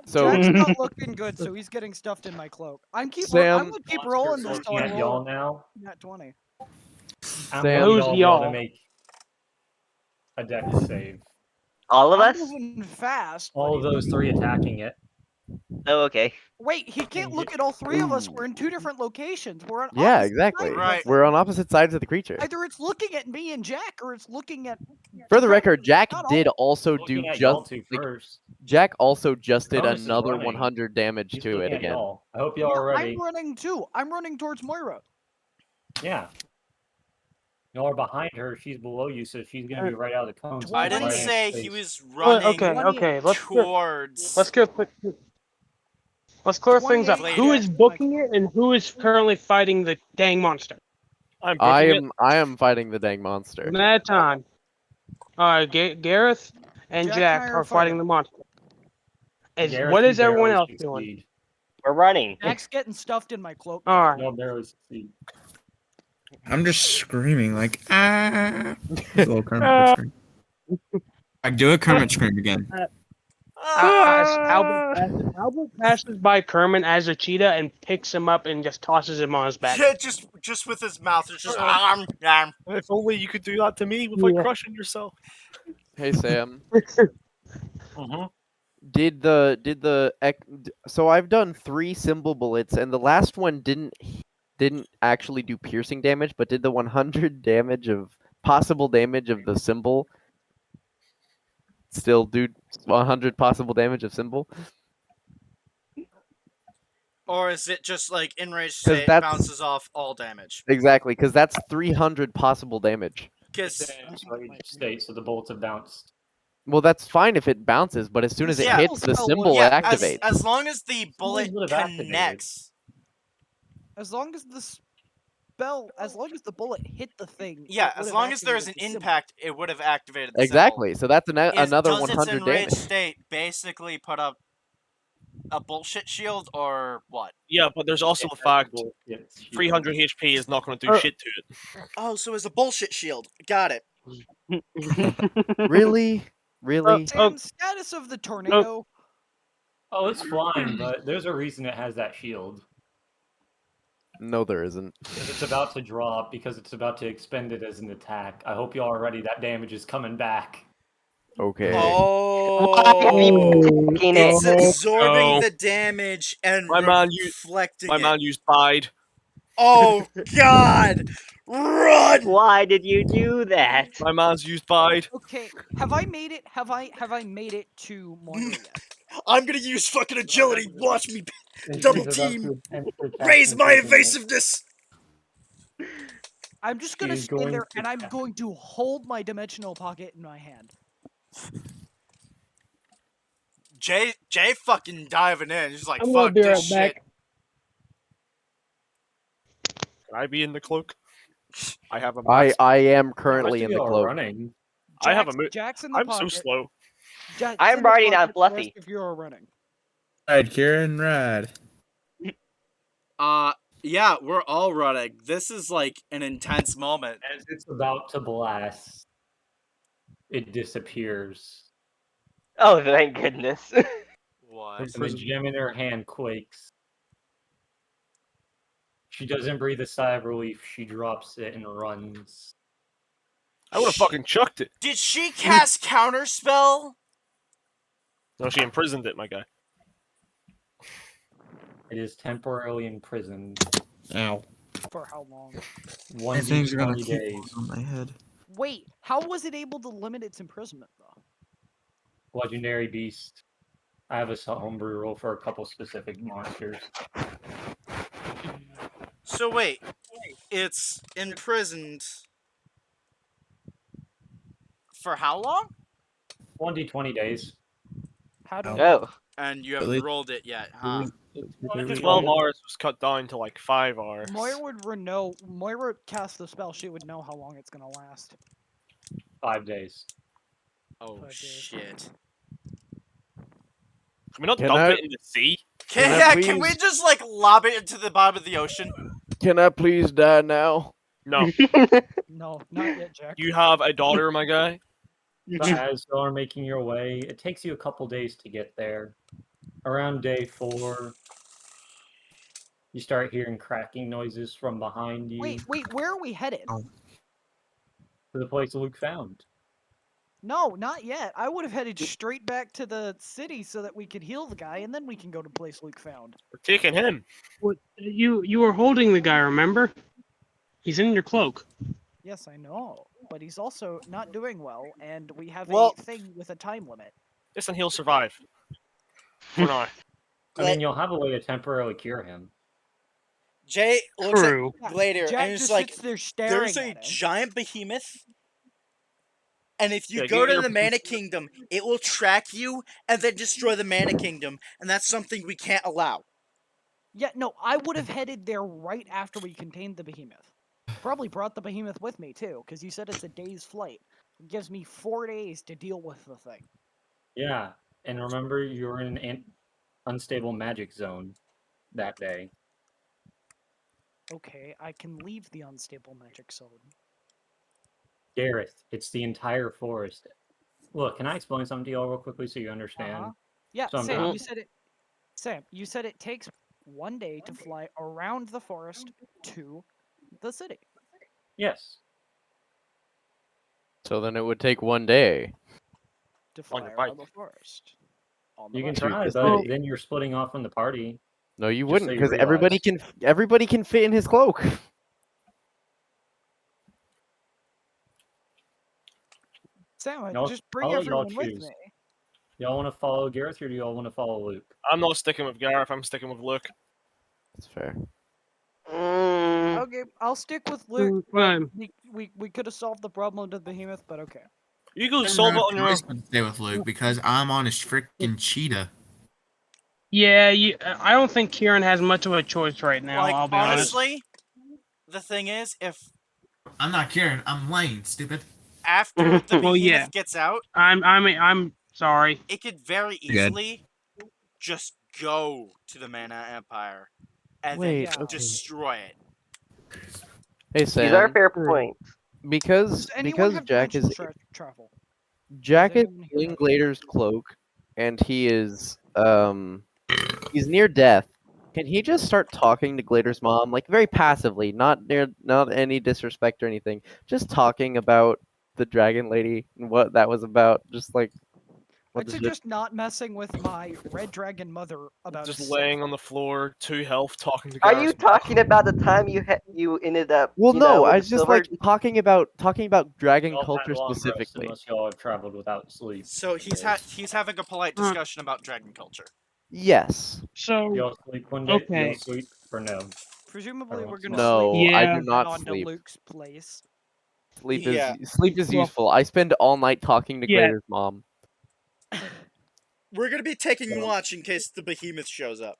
[SPEAKER 1] So
[SPEAKER 8] Jack's not looking good, so he's getting stuffed in my cloak. I'm gonna keep rolling this till I
[SPEAKER 6] Looking at y'all
[SPEAKER 8] roll
[SPEAKER 6] now.
[SPEAKER 8] nat 20.
[SPEAKER 6] I'm
[SPEAKER 1] Sam.
[SPEAKER 6] letting
[SPEAKER 4] Who's
[SPEAKER 6] y'all
[SPEAKER 4] y'all?
[SPEAKER 6] want to make a dex save.
[SPEAKER 7] All of
[SPEAKER 8] I'm
[SPEAKER 7] us?
[SPEAKER 8] moving fast.
[SPEAKER 6] All of those 3 attacking it.
[SPEAKER 7] Oh, okay.
[SPEAKER 8] Wait, he can't look at all three of us. We're in two different locations. We're on
[SPEAKER 1] Yeah,
[SPEAKER 8] opposite
[SPEAKER 1] exactly.
[SPEAKER 8] sides of
[SPEAKER 2] Right.
[SPEAKER 8] it.
[SPEAKER 1] We're on opposite sides of the creature.
[SPEAKER 8] Either it's looking at me and Jack, or it's looking at.
[SPEAKER 1] For the record, Jack
[SPEAKER 8] Not
[SPEAKER 1] did
[SPEAKER 8] all.
[SPEAKER 1] also do
[SPEAKER 6] Looking at y'all
[SPEAKER 1] just
[SPEAKER 6] two
[SPEAKER 1] like,
[SPEAKER 6] first.
[SPEAKER 1] Jack also just did
[SPEAKER 6] Cronus is
[SPEAKER 1] another
[SPEAKER 6] running.
[SPEAKER 1] 100 damage
[SPEAKER 6] He's
[SPEAKER 1] to
[SPEAKER 6] looking
[SPEAKER 1] it
[SPEAKER 6] at
[SPEAKER 1] again.
[SPEAKER 6] y'all. I hope y'all are
[SPEAKER 8] Yeah,
[SPEAKER 6] ready.
[SPEAKER 8] I'm running too. I'm running towards Moira.
[SPEAKER 6] Yeah. Y'all are behind her. She's below you, so she's gonna be right out of the cone. so
[SPEAKER 2] I
[SPEAKER 6] she's
[SPEAKER 2] didn't
[SPEAKER 6] right in
[SPEAKER 2] say
[SPEAKER 6] space.
[SPEAKER 2] he was
[SPEAKER 4] Well,
[SPEAKER 2] running
[SPEAKER 4] okay. Let's
[SPEAKER 2] towards.
[SPEAKER 4] clear things up.
[SPEAKER 8] 28
[SPEAKER 4] Who is
[SPEAKER 8] Jack, my
[SPEAKER 4] booking it, and who is currently fighting the dang monster?
[SPEAKER 9] I'm booking it.
[SPEAKER 1] I am fighting the dang monster.
[SPEAKER 4] That time. Gareth and
[SPEAKER 8] Jack and
[SPEAKER 4] Jack
[SPEAKER 8] I
[SPEAKER 4] are
[SPEAKER 8] are
[SPEAKER 4] fighting
[SPEAKER 8] fighting.
[SPEAKER 4] the monster.
[SPEAKER 6] Gareth,
[SPEAKER 4] What
[SPEAKER 6] you
[SPEAKER 4] is everyone
[SPEAKER 6] barely
[SPEAKER 4] else doing?
[SPEAKER 6] succeed.
[SPEAKER 7] We're running.
[SPEAKER 8] Jack's getting stuffed in my cloak.
[SPEAKER 4] All right.
[SPEAKER 6] Y'all barely succeed.
[SPEAKER 5] I'm just screaming like ah. Little Kermit scream. I do a Kermit scream again.
[SPEAKER 4] Albert passes by Kermit as a cheetah and picks him up and just tosses him on his back.
[SPEAKER 2] Yeah, just with his mouth. It's just.
[SPEAKER 9] If only you could do that to me without
[SPEAKER 4] Yeah.
[SPEAKER 9] crushing yourself.
[SPEAKER 1] Hey Sam,
[SPEAKER 6] Mm-hmm.
[SPEAKER 1] so I've done 3 symbol bullets and the last one didn't actually do piercing damage, but did the 100 damage of possible damage of the symbol still do 100 possible damage of symbol?
[SPEAKER 2] Or is it just like enraged
[SPEAKER 1] 'Cause
[SPEAKER 2] state
[SPEAKER 1] that's-
[SPEAKER 2] bounces off all damage?
[SPEAKER 1] Exactly, because that's 300 possible damage.
[SPEAKER 2] Because
[SPEAKER 6] State, so the bullets have bounced.
[SPEAKER 1] Well, that's fine if it bounces, but as soon as it
[SPEAKER 2] Yeah.
[SPEAKER 1] hits the
[SPEAKER 8] Spell
[SPEAKER 1] symbol,
[SPEAKER 8] would-
[SPEAKER 1] it activates.
[SPEAKER 2] as long as the bullet
[SPEAKER 6] would have activated.
[SPEAKER 2] connects.
[SPEAKER 8] As long as the spell, as long as the bullet hit the thing.
[SPEAKER 2] Yeah,
[SPEAKER 8] it would
[SPEAKER 2] as
[SPEAKER 8] have
[SPEAKER 2] long as there's an
[SPEAKER 8] activated the symbol.
[SPEAKER 2] impact, it would have activated the
[SPEAKER 1] Exactly. So that's
[SPEAKER 2] symbol.
[SPEAKER 1] another
[SPEAKER 2] Does its
[SPEAKER 1] 100
[SPEAKER 2] enraged
[SPEAKER 1] damage.
[SPEAKER 2] state basically put up a bullshit shield or what?
[SPEAKER 9] Yeah, but there's also the fact 300 HP is not going to do shit to it.
[SPEAKER 2] Oh, so it's a bullshit shield. Got it.
[SPEAKER 1] Really? Really?
[SPEAKER 8] Sam, status of the tornado.
[SPEAKER 6] Oh, it's flying, but there's a reason it has that shield.
[SPEAKER 1] No, there isn't.
[SPEAKER 6] Because it's about to drop, because it's about to expend it as an attack. I hope y'all are ready. That damage is coming back.
[SPEAKER 1] Okay.
[SPEAKER 2] Oh, it's absorbing the damage and
[SPEAKER 9] My man
[SPEAKER 2] reflecting
[SPEAKER 9] My
[SPEAKER 2] it.
[SPEAKER 9] man used bide.
[SPEAKER 2] Oh God! Run!
[SPEAKER 7] Why did you do that?
[SPEAKER 9] My man's used bide.
[SPEAKER 8] Okay, have I made it? Have I made it to Moira yet?
[SPEAKER 2] I'm gonna use fucking agility. Watch me
[SPEAKER 6] And
[SPEAKER 2] double
[SPEAKER 6] she's about
[SPEAKER 2] team.
[SPEAKER 6] to attempt to cast
[SPEAKER 2] Raise my
[SPEAKER 6] imprisonment.
[SPEAKER 2] evasiveness.
[SPEAKER 8] I'm just gonna
[SPEAKER 6] She's
[SPEAKER 8] stand
[SPEAKER 6] going
[SPEAKER 8] there
[SPEAKER 6] to
[SPEAKER 8] and I'm
[SPEAKER 6] cast-
[SPEAKER 8] going to hold my dimensional pocket in my hand.
[SPEAKER 2] Jay fucking diving in. He's like,
[SPEAKER 4] I'm gonna
[SPEAKER 2] fuck
[SPEAKER 4] be
[SPEAKER 2] this
[SPEAKER 4] right back.
[SPEAKER 2] shit.
[SPEAKER 9] Can I be in the cloak? I have a
[SPEAKER 1] I
[SPEAKER 9] mask.
[SPEAKER 1] am
[SPEAKER 6] The
[SPEAKER 1] currently
[SPEAKER 6] rest
[SPEAKER 1] in
[SPEAKER 6] of
[SPEAKER 1] the
[SPEAKER 6] y'all are
[SPEAKER 1] cloak.
[SPEAKER 6] running.
[SPEAKER 9] I have a
[SPEAKER 8] Jack's in the
[SPEAKER 9] I'm
[SPEAKER 8] pocket.
[SPEAKER 9] so slow.
[SPEAKER 8] Jack's
[SPEAKER 7] I'm
[SPEAKER 8] in the
[SPEAKER 7] riding on
[SPEAKER 8] pocket, the rest
[SPEAKER 7] Fluffy.
[SPEAKER 8] of you are running.
[SPEAKER 5] Ride, Kieran, ride.
[SPEAKER 2] Yeah, we're all running. This is like an intense moment.
[SPEAKER 6] As it's about to blast, it disappears.
[SPEAKER 7] Oh, thank goodness.
[SPEAKER 2] What?
[SPEAKER 6] The gem in her hand quakes. She doesn't breathe a sigh of relief. She drops it and runs.
[SPEAKER 9] I would have fucking chucked it.
[SPEAKER 2] Did she cast counterspell?
[SPEAKER 9] No, she imprisoned it, my guy.
[SPEAKER 6] It is temporarily imprisoned.
[SPEAKER 5] Ow.
[SPEAKER 8] For how long?
[SPEAKER 6] One
[SPEAKER 5] Things are gonna
[SPEAKER 6] 20
[SPEAKER 5] keep
[SPEAKER 6] days.
[SPEAKER 5] on my head.
[SPEAKER 8] Wait, how was it able to limit its imprisonment though?
[SPEAKER 6] Legendary beast. I have a homebrew roll for a couple specific monsters.
[SPEAKER 2] So wait, it's imprisoned for how long?
[SPEAKER 6] 1d20 days.
[SPEAKER 8] How do
[SPEAKER 7] Oh,
[SPEAKER 2] And you
[SPEAKER 5] At
[SPEAKER 2] haven't
[SPEAKER 5] least-
[SPEAKER 2] rolled it yet, huh?
[SPEAKER 9] 12 hours was cut down to like 5 hours.
[SPEAKER 8] Moira would know. Moira cast the spell. She would know how long it's gonna last.
[SPEAKER 6] 5 days.
[SPEAKER 2] Oh
[SPEAKER 8] 5 days.
[SPEAKER 2] shit.
[SPEAKER 9] Can we not
[SPEAKER 1] Can
[SPEAKER 9] dump
[SPEAKER 1] I-
[SPEAKER 9] it in the sea?
[SPEAKER 1] Can I
[SPEAKER 2] Can we
[SPEAKER 1] please-
[SPEAKER 2] just like lob it into the bottom of the ocean?
[SPEAKER 1] Can I please die now?
[SPEAKER 9] No.
[SPEAKER 8] No, not yet, Jack.
[SPEAKER 9] You have a daughter, my guy?
[SPEAKER 6] But as you are making your way, it takes you a couple days to get there. Around day 4, you start hearing cracking noises from behind you
[SPEAKER 8] Wait, where are we headed?
[SPEAKER 5] Oh.
[SPEAKER 6] to the place Luke found.
[SPEAKER 8] No, not yet. I would have headed straight back to the city so that we could heal the guy, and then we can go to the place Luke found.
[SPEAKER 9] We're taking him.
[SPEAKER 4] What, you were holding the guy, remember? He's in your cloak.
[SPEAKER 8] Yes, I know, but he's also not doing well, and we have
[SPEAKER 2] Well-
[SPEAKER 8] a thing with a time limit.
[SPEAKER 9] Listen, he'll survive. For now.
[SPEAKER 6] I mean, you'll have a way to temporarily cure him.
[SPEAKER 2] Jay looks
[SPEAKER 4] True.
[SPEAKER 2] at Glader
[SPEAKER 8] Jack
[SPEAKER 2] and is
[SPEAKER 8] just
[SPEAKER 2] like,
[SPEAKER 8] sits there staring
[SPEAKER 2] there's a
[SPEAKER 8] at him.
[SPEAKER 2] giant behemoth, and if you
[SPEAKER 9] Yeah,
[SPEAKER 2] go
[SPEAKER 9] get
[SPEAKER 2] to
[SPEAKER 9] your
[SPEAKER 2] the Mana Kingdom, it will track you and then destroy the Mana Kingdom, and that's something we can't allow.
[SPEAKER 8] Yeah, no, I would have headed there right after we contained the behemoth. Probably brought the behemoth with me too, because you said it's a day's flight. It gives me 4 days to deal with the thing.
[SPEAKER 6] Yeah, and remember, you're in an unstable magic zone that day.
[SPEAKER 8] Okay, I can leave the unstable magic zone.
[SPEAKER 6] Gareth, it's the entire forest. Look, can I explain something to you all real quickly so you understand?
[SPEAKER 8] Uh-huh. Yeah,
[SPEAKER 6] So I'm
[SPEAKER 8] Sam,
[SPEAKER 6] not-
[SPEAKER 8] you said it. Sam, you said it takes 1 day to fly around the forest to the city.
[SPEAKER 6] Yes.
[SPEAKER 1] So then it would take 1 day.
[SPEAKER 8] To
[SPEAKER 9] On
[SPEAKER 8] fly
[SPEAKER 9] your
[SPEAKER 8] around
[SPEAKER 9] bike.
[SPEAKER 8] the forest. On the
[SPEAKER 6] You can
[SPEAKER 8] bike.
[SPEAKER 6] try,
[SPEAKER 1] this
[SPEAKER 6] but
[SPEAKER 1] city.
[SPEAKER 6] then you're splitting off from the party.
[SPEAKER 1] No, you
[SPEAKER 6] Just
[SPEAKER 1] wouldn't,
[SPEAKER 6] so you
[SPEAKER 1] because everybody
[SPEAKER 6] realize.
[SPEAKER 1] can fit in his cloak.
[SPEAKER 8] Sam,
[SPEAKER 6] Y'all-
[SPEAKER 8] just bring
[SPEAKER 6] I'll let y'all
[SPEAKER 8] everyone with
[SPEAKER 6] choose.
[SPEAKER 8] me.
[SPEAKER 6] Y'all want to follow Gareth or do y'all want to follow Luke?
[SPEAKER 9] I'm not sticking with Gareth, I'm sticking with Luke.
[SPEAKER 1] That's fair.
[SPEAKER 8] Okay, I'll stick with Luke.
[SPEAKER 4] Fine.
[SPEAKER 8] We could have solved the problem of the behemoth, but okay.
[SPEAKER 9] You go solve it on your own.
[SPEAKER 5] I'm stay with Luke because I'm on a freaking cheetah.
[SPEAKER 4] Yeah, I don't think Kieran has much of a choice right now,
[SPEAKER 2] Like,
[SPEAKER 4] I'll be honest.
[SPEAKER 2] honestly, the thing is, if
[SPEAKER 5] I'm not Kieran. I'm Lane. Stupid.
[SPEAKER 2] after the
[SPEAKER 4] Well,
[SPEAKER 2] behemoth
[SPEAKER 4] yeah.
[SPEAKER 2] gets out,
[SPEAKER 4] I'm sorry.
[SPEAKER 2] it could very
[SPEAKER 5] You're good.
[SPEAKER 2] easily just go to the Mana Empire and
[SPEAKER 1] Wait,
[SPEAKER 2] then
[SPEAKER 8] okay.
[SPEAKER 2] destroy it.
[SPEAKER 1] Hey
[SPEAKER 7] These are
[SPEAKER 1] Sam,
[SPEAKER 7] fair
[SPEAKER 4] Sure.
[SPEAKER 7] points.
[SPEAKER 1] because
[SPEAKER 8] Does anyone have
[SPEAKER 1] Jack is
[SPEAKER 8] dimensional travel?
[SPEAKER 1] Jack is
[SPEAKER 8] anyone here
[SPEAKER 1] in
[SPEAKER 8] have
[SPEAKER 1] Glader's cloak, and he is he's near death. Can he just start talking to Glader's mom, like very passively, not any disrespect or anything, just talking about the dragon lady and what that was about, just like what
[SPEAKER 8] I'd
[SPEAKER 1] the
[SPEAKER 8] say
[SPEAKER 1] shit.
[SPEAKER 8] just not messing with my red dragon mother about
[SPEAKER 9] Just
[SPEAKER 8] a
[SPEAKER 9] laying on the floor, 2 health, talking to
[SPEAKER 7] Are
[SPEAKER 9] Gareth.
[SPEAKER 7] you talking about the time you ended up?
[SPEAKER 1] Well,
[SPEAKER 7] you
[SPEAKER 1] no,
[SPEAKER 7] know, with
[SPEAKER 1] I
[SPEAKER 7] the
[SPEAKER 1] was just
[SPEAKER 7] silver?
[SPEAKER 1] like talking about dragon
[SPEAKER 6] Y'all
[SPEAKER 1] culture
[SPEAKER 6] had long rests
[SPEAKER 1] specifically.
[SPEAKER 6] unless y'all have traveled without sleep.
[SPEAKER 2] So he's having a polite discussion about dragon culture.
[SPEAKER 1] Yes.
[SPEAKER 4] So,
[SPEAKER 6] Y'all sleep one day?
[SPEAKER 4] Okay.
[SPEAKER 6] Y'all sleep or no?
[SPEAKER 8] Presumably, we're gonna
[SPEAKER 1] No,
[SPEAKER 8] sleep.
[SPEAKER 1] I
[SPEAKER 4] Yeah.
[SPEAKER 1] do not
[SPEAKER 8] on to
[SPEAKER 1] sleep.
[SPEAKER 8] Luke's place.
[SPEAKER 1] Sleep
[SPEAKER 2] Yeah.
[SPEAKER 1] is
[SPEAKER 4] Well-
[SPEAKER 1] useful. I spend all night talking to
[SPEAKER 4] Yeah.
[SPEAKER 1] Glader's mom.
[SPEAKER 2] We're gonna be taking
[SPEAKER 6] Yeah.
[SPEAKER 2] watch in case the behemoth shows up.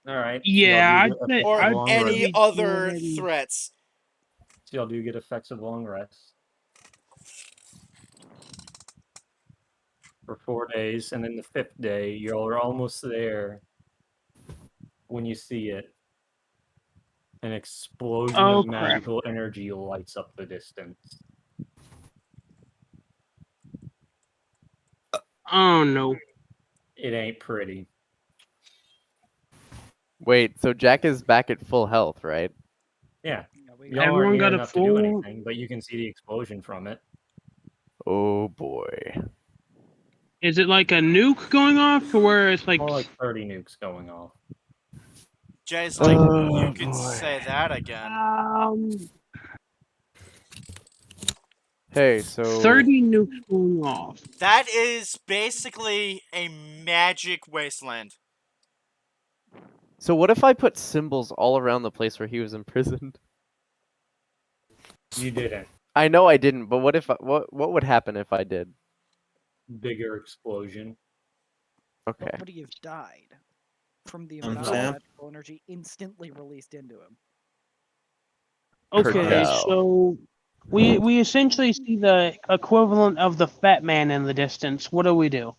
[SPEAKER 6] Alright.
[SPEAKER 4] Yeah,
[SPEAKER 2] Or
[SPEAKER 4] I'd
[SPEAKER 6] long
[SPEAKER 2] any
[SPEAKER 6] rest.
[SPEAKER 2] other
[SPEAKER 4] already-
[SPEAKER 2] threats.
[SPEAKER 6] So y'all do get effects of long rest. For 4 days, and then the 5th day, y'all are almost there when you see it. An explosion
[SPEAKER 4] Oh,
[SPEAKER 6] of
[SPEAKER 4] crap.
[SPEAKER 6] magical energy lights up the distance.
[SPEAKER 4] Oh no.
[SPEAKER 6] It ain't pretty.
[SPEAKER 1] Wait, so Jack is back at full health, right?
[SPEAKER 6] Yeah.
[SPEAKER 8] Yeah, we
[SPEAKER 6] Y'all
[SPEAKER 4] Everyone
[SPEAKER 6] aren't near
[SPEAKER 4] got a
[SPEAKER 6] enough to do
[SPEAKER 4] full-
[SPEAKER 6] anything, but you can see the explosion from it.
[SPEAKER 1] Oh boy.
[SPEAKER 4] Is it like a nuke going off, to where it's like?
[SPEAKER 6] More like 30 nukes going off.
[SPEAKER 2] Jay's like,
[SPEAKER 1] Oh,
[SPEAKER 2] you can
[SPEAKER 1] boy.
[SPEAKER 2] say that again.
[SPEAKER 1] Hey, so
[SPEAKER 4] 30 nukes going off.
[SPEAKER 2] That is basically a magic wasteland.
[SPEAKER 1] So what if I put symbols all around the place where he was imprisoned?
[SPEAKER 6] You didn't.
[SPEAKER 1] I know I didn't, but what would happen if I did?
[SPEAKER 6] Bigger explosion.
[SPEAKER 1] Okay.
[SPEAKER 8] But would he have died from the
[SPEAKER 5] Um,
[SPEAKER 8] amount of
[SPEAKER 5] Sam?
[SPEAKER 8] magical energy instantly released into him?
[SPEAKER 4] Okay,
[SPEAKER 1] Curdell.
[SPEAKER 4] so we essentially see the equivalent of the fat man in the distance. What do we do?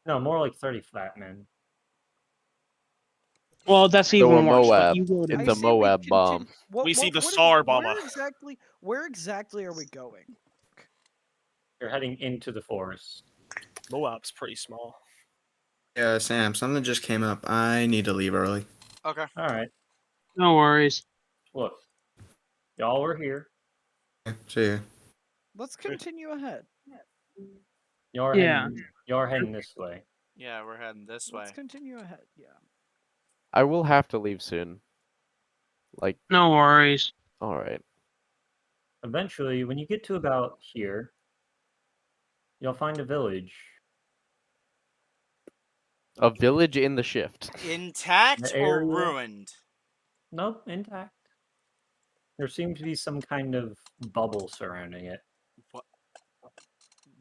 [SPEAKER 6] No, more like 30 flat men.
[SPEAKER 4] Well, that's
[SPEAKER 1] So
[SPEAKER 4] even
[SPEAKER 1] a
[SPEAKER 4] worse. But
[SPEAKER 1] Moab.
[SPEAKER 4] you go to
[SPEAKER 1] It's
[SPEAKER 8] I
[SPEAKER 1] a
[SPEAKER 8] say we
[SPEAKER 1] Moab bomb.
[SPEAKER 8] contin- What,
[SPEAKER 9] We see the
[SPEAKER 8] what is-
[SPEAKER 9] Star Bomber.
[SPEAKER 8] Where exactly are we going?
[SPEAKER 6] You're heading into the forest.
[SPEAKER 9] Moab's pretty small.
[SPEAKER 5] Yeah, Sam, something just came up. I need to leave early.
[SPEAKER 2] Okay.
[SPEAKER 6] Alright,
[SPEAKER 4] No worries.
[SPEAKER 6] look. Y'all were here.
[SPEAKER 5] Okay, see ya.
[SPEAKER 8] Let's continue ahead.
[SPEAKER 6] You're
[SPEAKER 4] Yeah.
[SPEAKER 6] heading this way.
[SPEAKER 2] Yeah, we're heading this way.
[SPEAKER 8] Let's continue ahead. Yeah.
[SPEAKER 1] I will have to leave soon. Like,
[SPEAKER 4] No worries.
[SPEAKER 1] all right.
[SPEAKER 6] Eventually, when you get to about here, you'll find a village.
[SPEAKER 1] A village in the shift.
[SPEAKER 2] Intact
[SPEAKER 6] The
[SPEAKER 2] or
[SPEAKER 6] area-
[SPEAKER 2] ruined?
[SPEAKER 6] Nope, intact. There seems to be some kind of bubble surrounding it.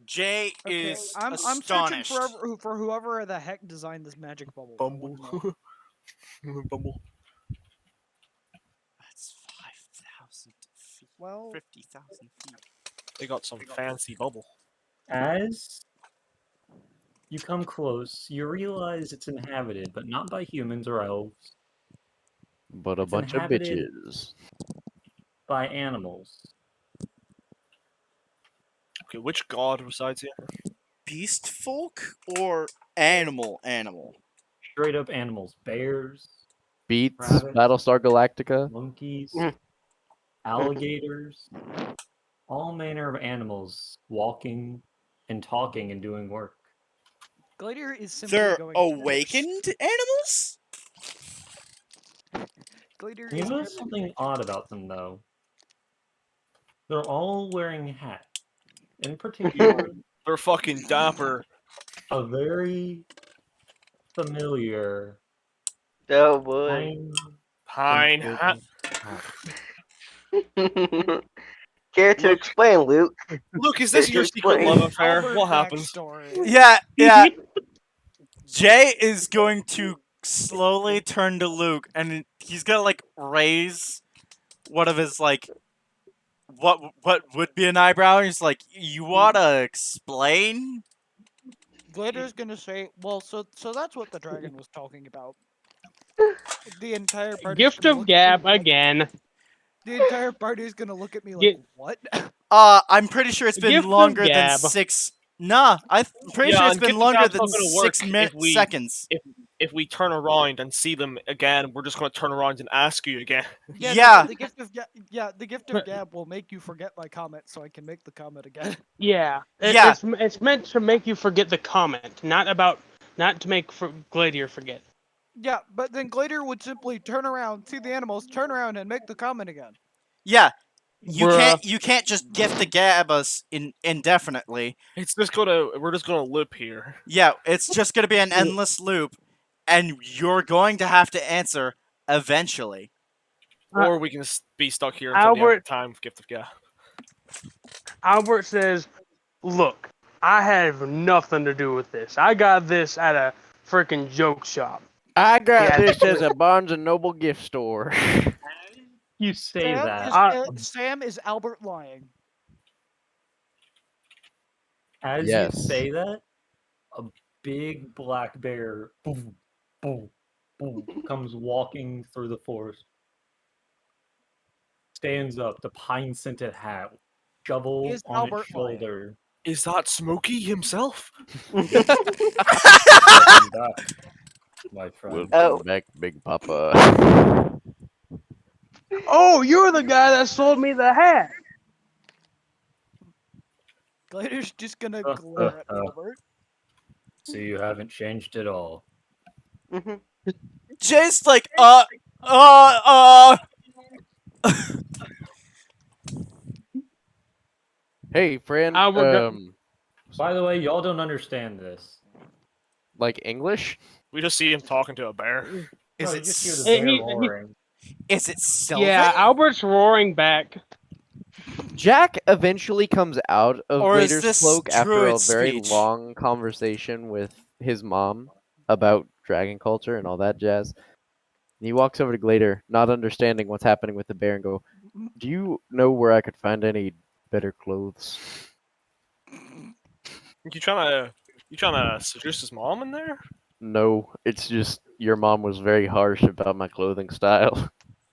[SPEAKER 2] Jay
[SPEAKER 8] Okay,
[SPEAKER 2] is
[SPEAKER 8] I'm searching
[SPEAKER 2] astonished.
[SPEAKER 8] for whoever the heck designed this magic bubble. I
[SPEAKER 9] Bumble.
[SPEAKER 8] wanna know.
[SPEAKER 9] Bumble.
[SPEAKER 2] That's 5,000 feet.
[SPEAKER 8] Well,
[SPEAKER 2] 50,000 feet.
[SPEAKER 9] They got some fancy bubble.
[SPEAKER 6] As you come close, you realize it's inhabited, but not by humans or elves,
[SPEAKER 1] But a
[SPEAKER 6] It's
[SPEAKER 1] bunch of
[SPEAKER 6] inhabited-
[SPEAKER 1] bitches.
[SPEAKER 6] by animals.
[SPEAKER 9] Okay, which god resides here?
[SPEAKER 2] Beast folk or animal?
[SPEAKER 6] Straight up animals. Bears,
[SPEAKER 1] Beats
[SPEAKER 6] Rabbit.
[SPEAKER 1] Battlestar Galactica.
[SPEAKER 6] monkeys,
[SPEAKER 7] Mm.
[SPEAKER 6] alligators, all manner of animals walking and talking and doing work.
[SPEAKER 8] Gladiator is simply
[SPEAKER 2] They're
[SPEAKER 8] going. first.
[SPEAKER 2] awakened animals?
[SPEAKER 8] Gladiator
[SPEAKER 6] You
[SPEAKER 8] is
[SPEAKER 6] notice something odd about them, though. They're all wearing hats. In particular,
[SPEAKER 9] They're fucking dapper.
[SPEAKER 6] a very familiar
[SPEAKER 7] Oh boy.
[SPEAKER 9] Pine hat.
[SPEAKER 6] hat.
[SPEAKER 7] Care to
[SPEAKER 9] Look.
[SPEAKER 7] explain, Luke?
[SPEAKER 9] Look, is this
[SPEAKER 7] Care
[SPEAKER 9] your
[SPEAKER 7] to
[SPEAKER 9] secret
[SPEAKER 7] explain.
[SPEAKER 9] love affair?
[SPEAKER 8] Albert
[SPEAKER 9] What happens?
[SPEAKER 8] backstory.
[SPEAKER 2] Yeah. Jay is going to slowly turn to Luke, and he's gonna like raise one of his like what would be an eyebrow. And he's like, "You wanna explain?"
[SPEAKER 8] Gladiator's gonna say, "Well, so that's what the dragon was talking about." The entire party.
[SPEAKER 4] Gift of gab again.
[SPEAKER 8] The entire party is gonna look at me like,
[SPEAKER 4] Gi-
[SPEAKER 8] "What?"
[SPEAKER 2] I'm pretty sure it's been
[SPEAKER 4] Gift of
[SPEAKER 2] longer than
[SPEAKER 4] gab.
[SPEAKER 2] 6. Nah, I'm pretty
[SPEAKER 9] Yeah,
[SPEAKER 2] sure it's
[SPEAKER 9] and
[SPEAKER 2] been
[SPEAKER 9] gift of
[SPEAKER 2] longer
[SPEAKER 9] gab's
[SPEAKER 2] than
[SPEAKER 9] not gonna work
[SPEAKER 2] 6
[SPEAKER 9] if we-
[SPEAKER 2] seconds.
[SPEAKER 9] If we turn around and see them again, we're just gonna turn around and ask you again.
[SPEAKER 2] Yeah.
[SPEAKER 8] The gift of the gift of gab will make you forget my comment, so I can make the comment again.
[SPEAKER 4] Yeah.
[SPEAKER 2] Yeah.
[SPEAKER 4] It's meant to make you forget the comment, not to make Gladiator forget.
[SPEAKER 8] Yeah, but then Gladiator would simply turn around, see the animals, turn around, and make the comment again.
[SPEAKER 2] Yeah.
[SPEAKER 4] Bruh.
[SPEAKER 2] You can't just gift the gab us indefinitely.
[SPEAKER 9] We're just gonna loop here.
[SPEAKER 2] Yeah, it's just gonna be an endless loop, and you're going to have to answer eventually.
[SPEAKER 9] Or we can be stuck here until the end
[SPEAKER 4] Albert-
[SPEAKER 9] of time of Gift of Gab.
[SPEAKER 4] Albert says, "Look, I have nothing to do with this. I got this at a freaking joke shop."
[SPEAKER 1] I got
[SPEAKER 4] Yeah.
[SPEAKER 1] this as a Barnes and Noble gift store.
[SPEAKER 6] You say
[SPEAKER 8] Sam
[SPEAKER 6] that.
[SPEAKER 8] Sam is Albert lying.
[SPEAKER 6] As
[SPEAKER 1] Yes.
[SPEAKER 6] you say that, a big black bear boom, boom, boom, comes walking through the forest. Stands up, the pine scented hat, shovel
[SPEAKER 8] Is
[SPEAKER 6] on
[SPEAKER 8] Albert
[SPEAKER 6] its shoulder.
[SPEAKER 9] Is that Smokey himself?
[SPEAKER 6] Welcome back, my friend.
[SPEAKER 1] Welcome back, Big Papa.
[SPEAKER 4] Oh, you're the guy that sold me the hat.
[SPEAKER 8] Gladiator's just gonna glare at Albert.
[SPEAKER 6] So you haven't changed at all.
[SPEAKER 2] Jay's like,
[SPEAKER 1] Hey, friend.
[SPEAKER 6] By the way, y'all don't understand this.
[SPEAKER 1] Like English?
[SPEAKER 9] We just see him talking to a bear.
[SPEAKER 2] Is
[SPEAKER 6] No,
[SPEAKER 2] it
[SPEAKER 6] you just hear the
[SPEAKER 4] Hey,
[SPEAKER 6] bear
[SPEAKER 4] he-
[SPEAKER 6] roaring.
[SPEAKER 2] Is it Sylvan?
[SPEAKER 4] Yeah, Albert's roaring back.
[SPEAKER 1] Jack eventually comes out of
[SPEAKER 2] Or is
[SPEAKER 1] Vader's
[SPEAKER 2] this
[SPEAKER 1] cloak after a
[SPEAKER 2] druid
[SPEAKER 1] very
[SPEAKER 2] speech?
[SPEAKER 1] long conversation with his mom about dragon culture and all that jazz. And he walks over to Glader, not understanding what's happening with the bear, and go, "Do you know where I could find any better clothes?"
[SPEAKER 9] You trying to seduce his mom in there?
[SPEAKER 1] No, it's just your mom was very harsh about my clothing style.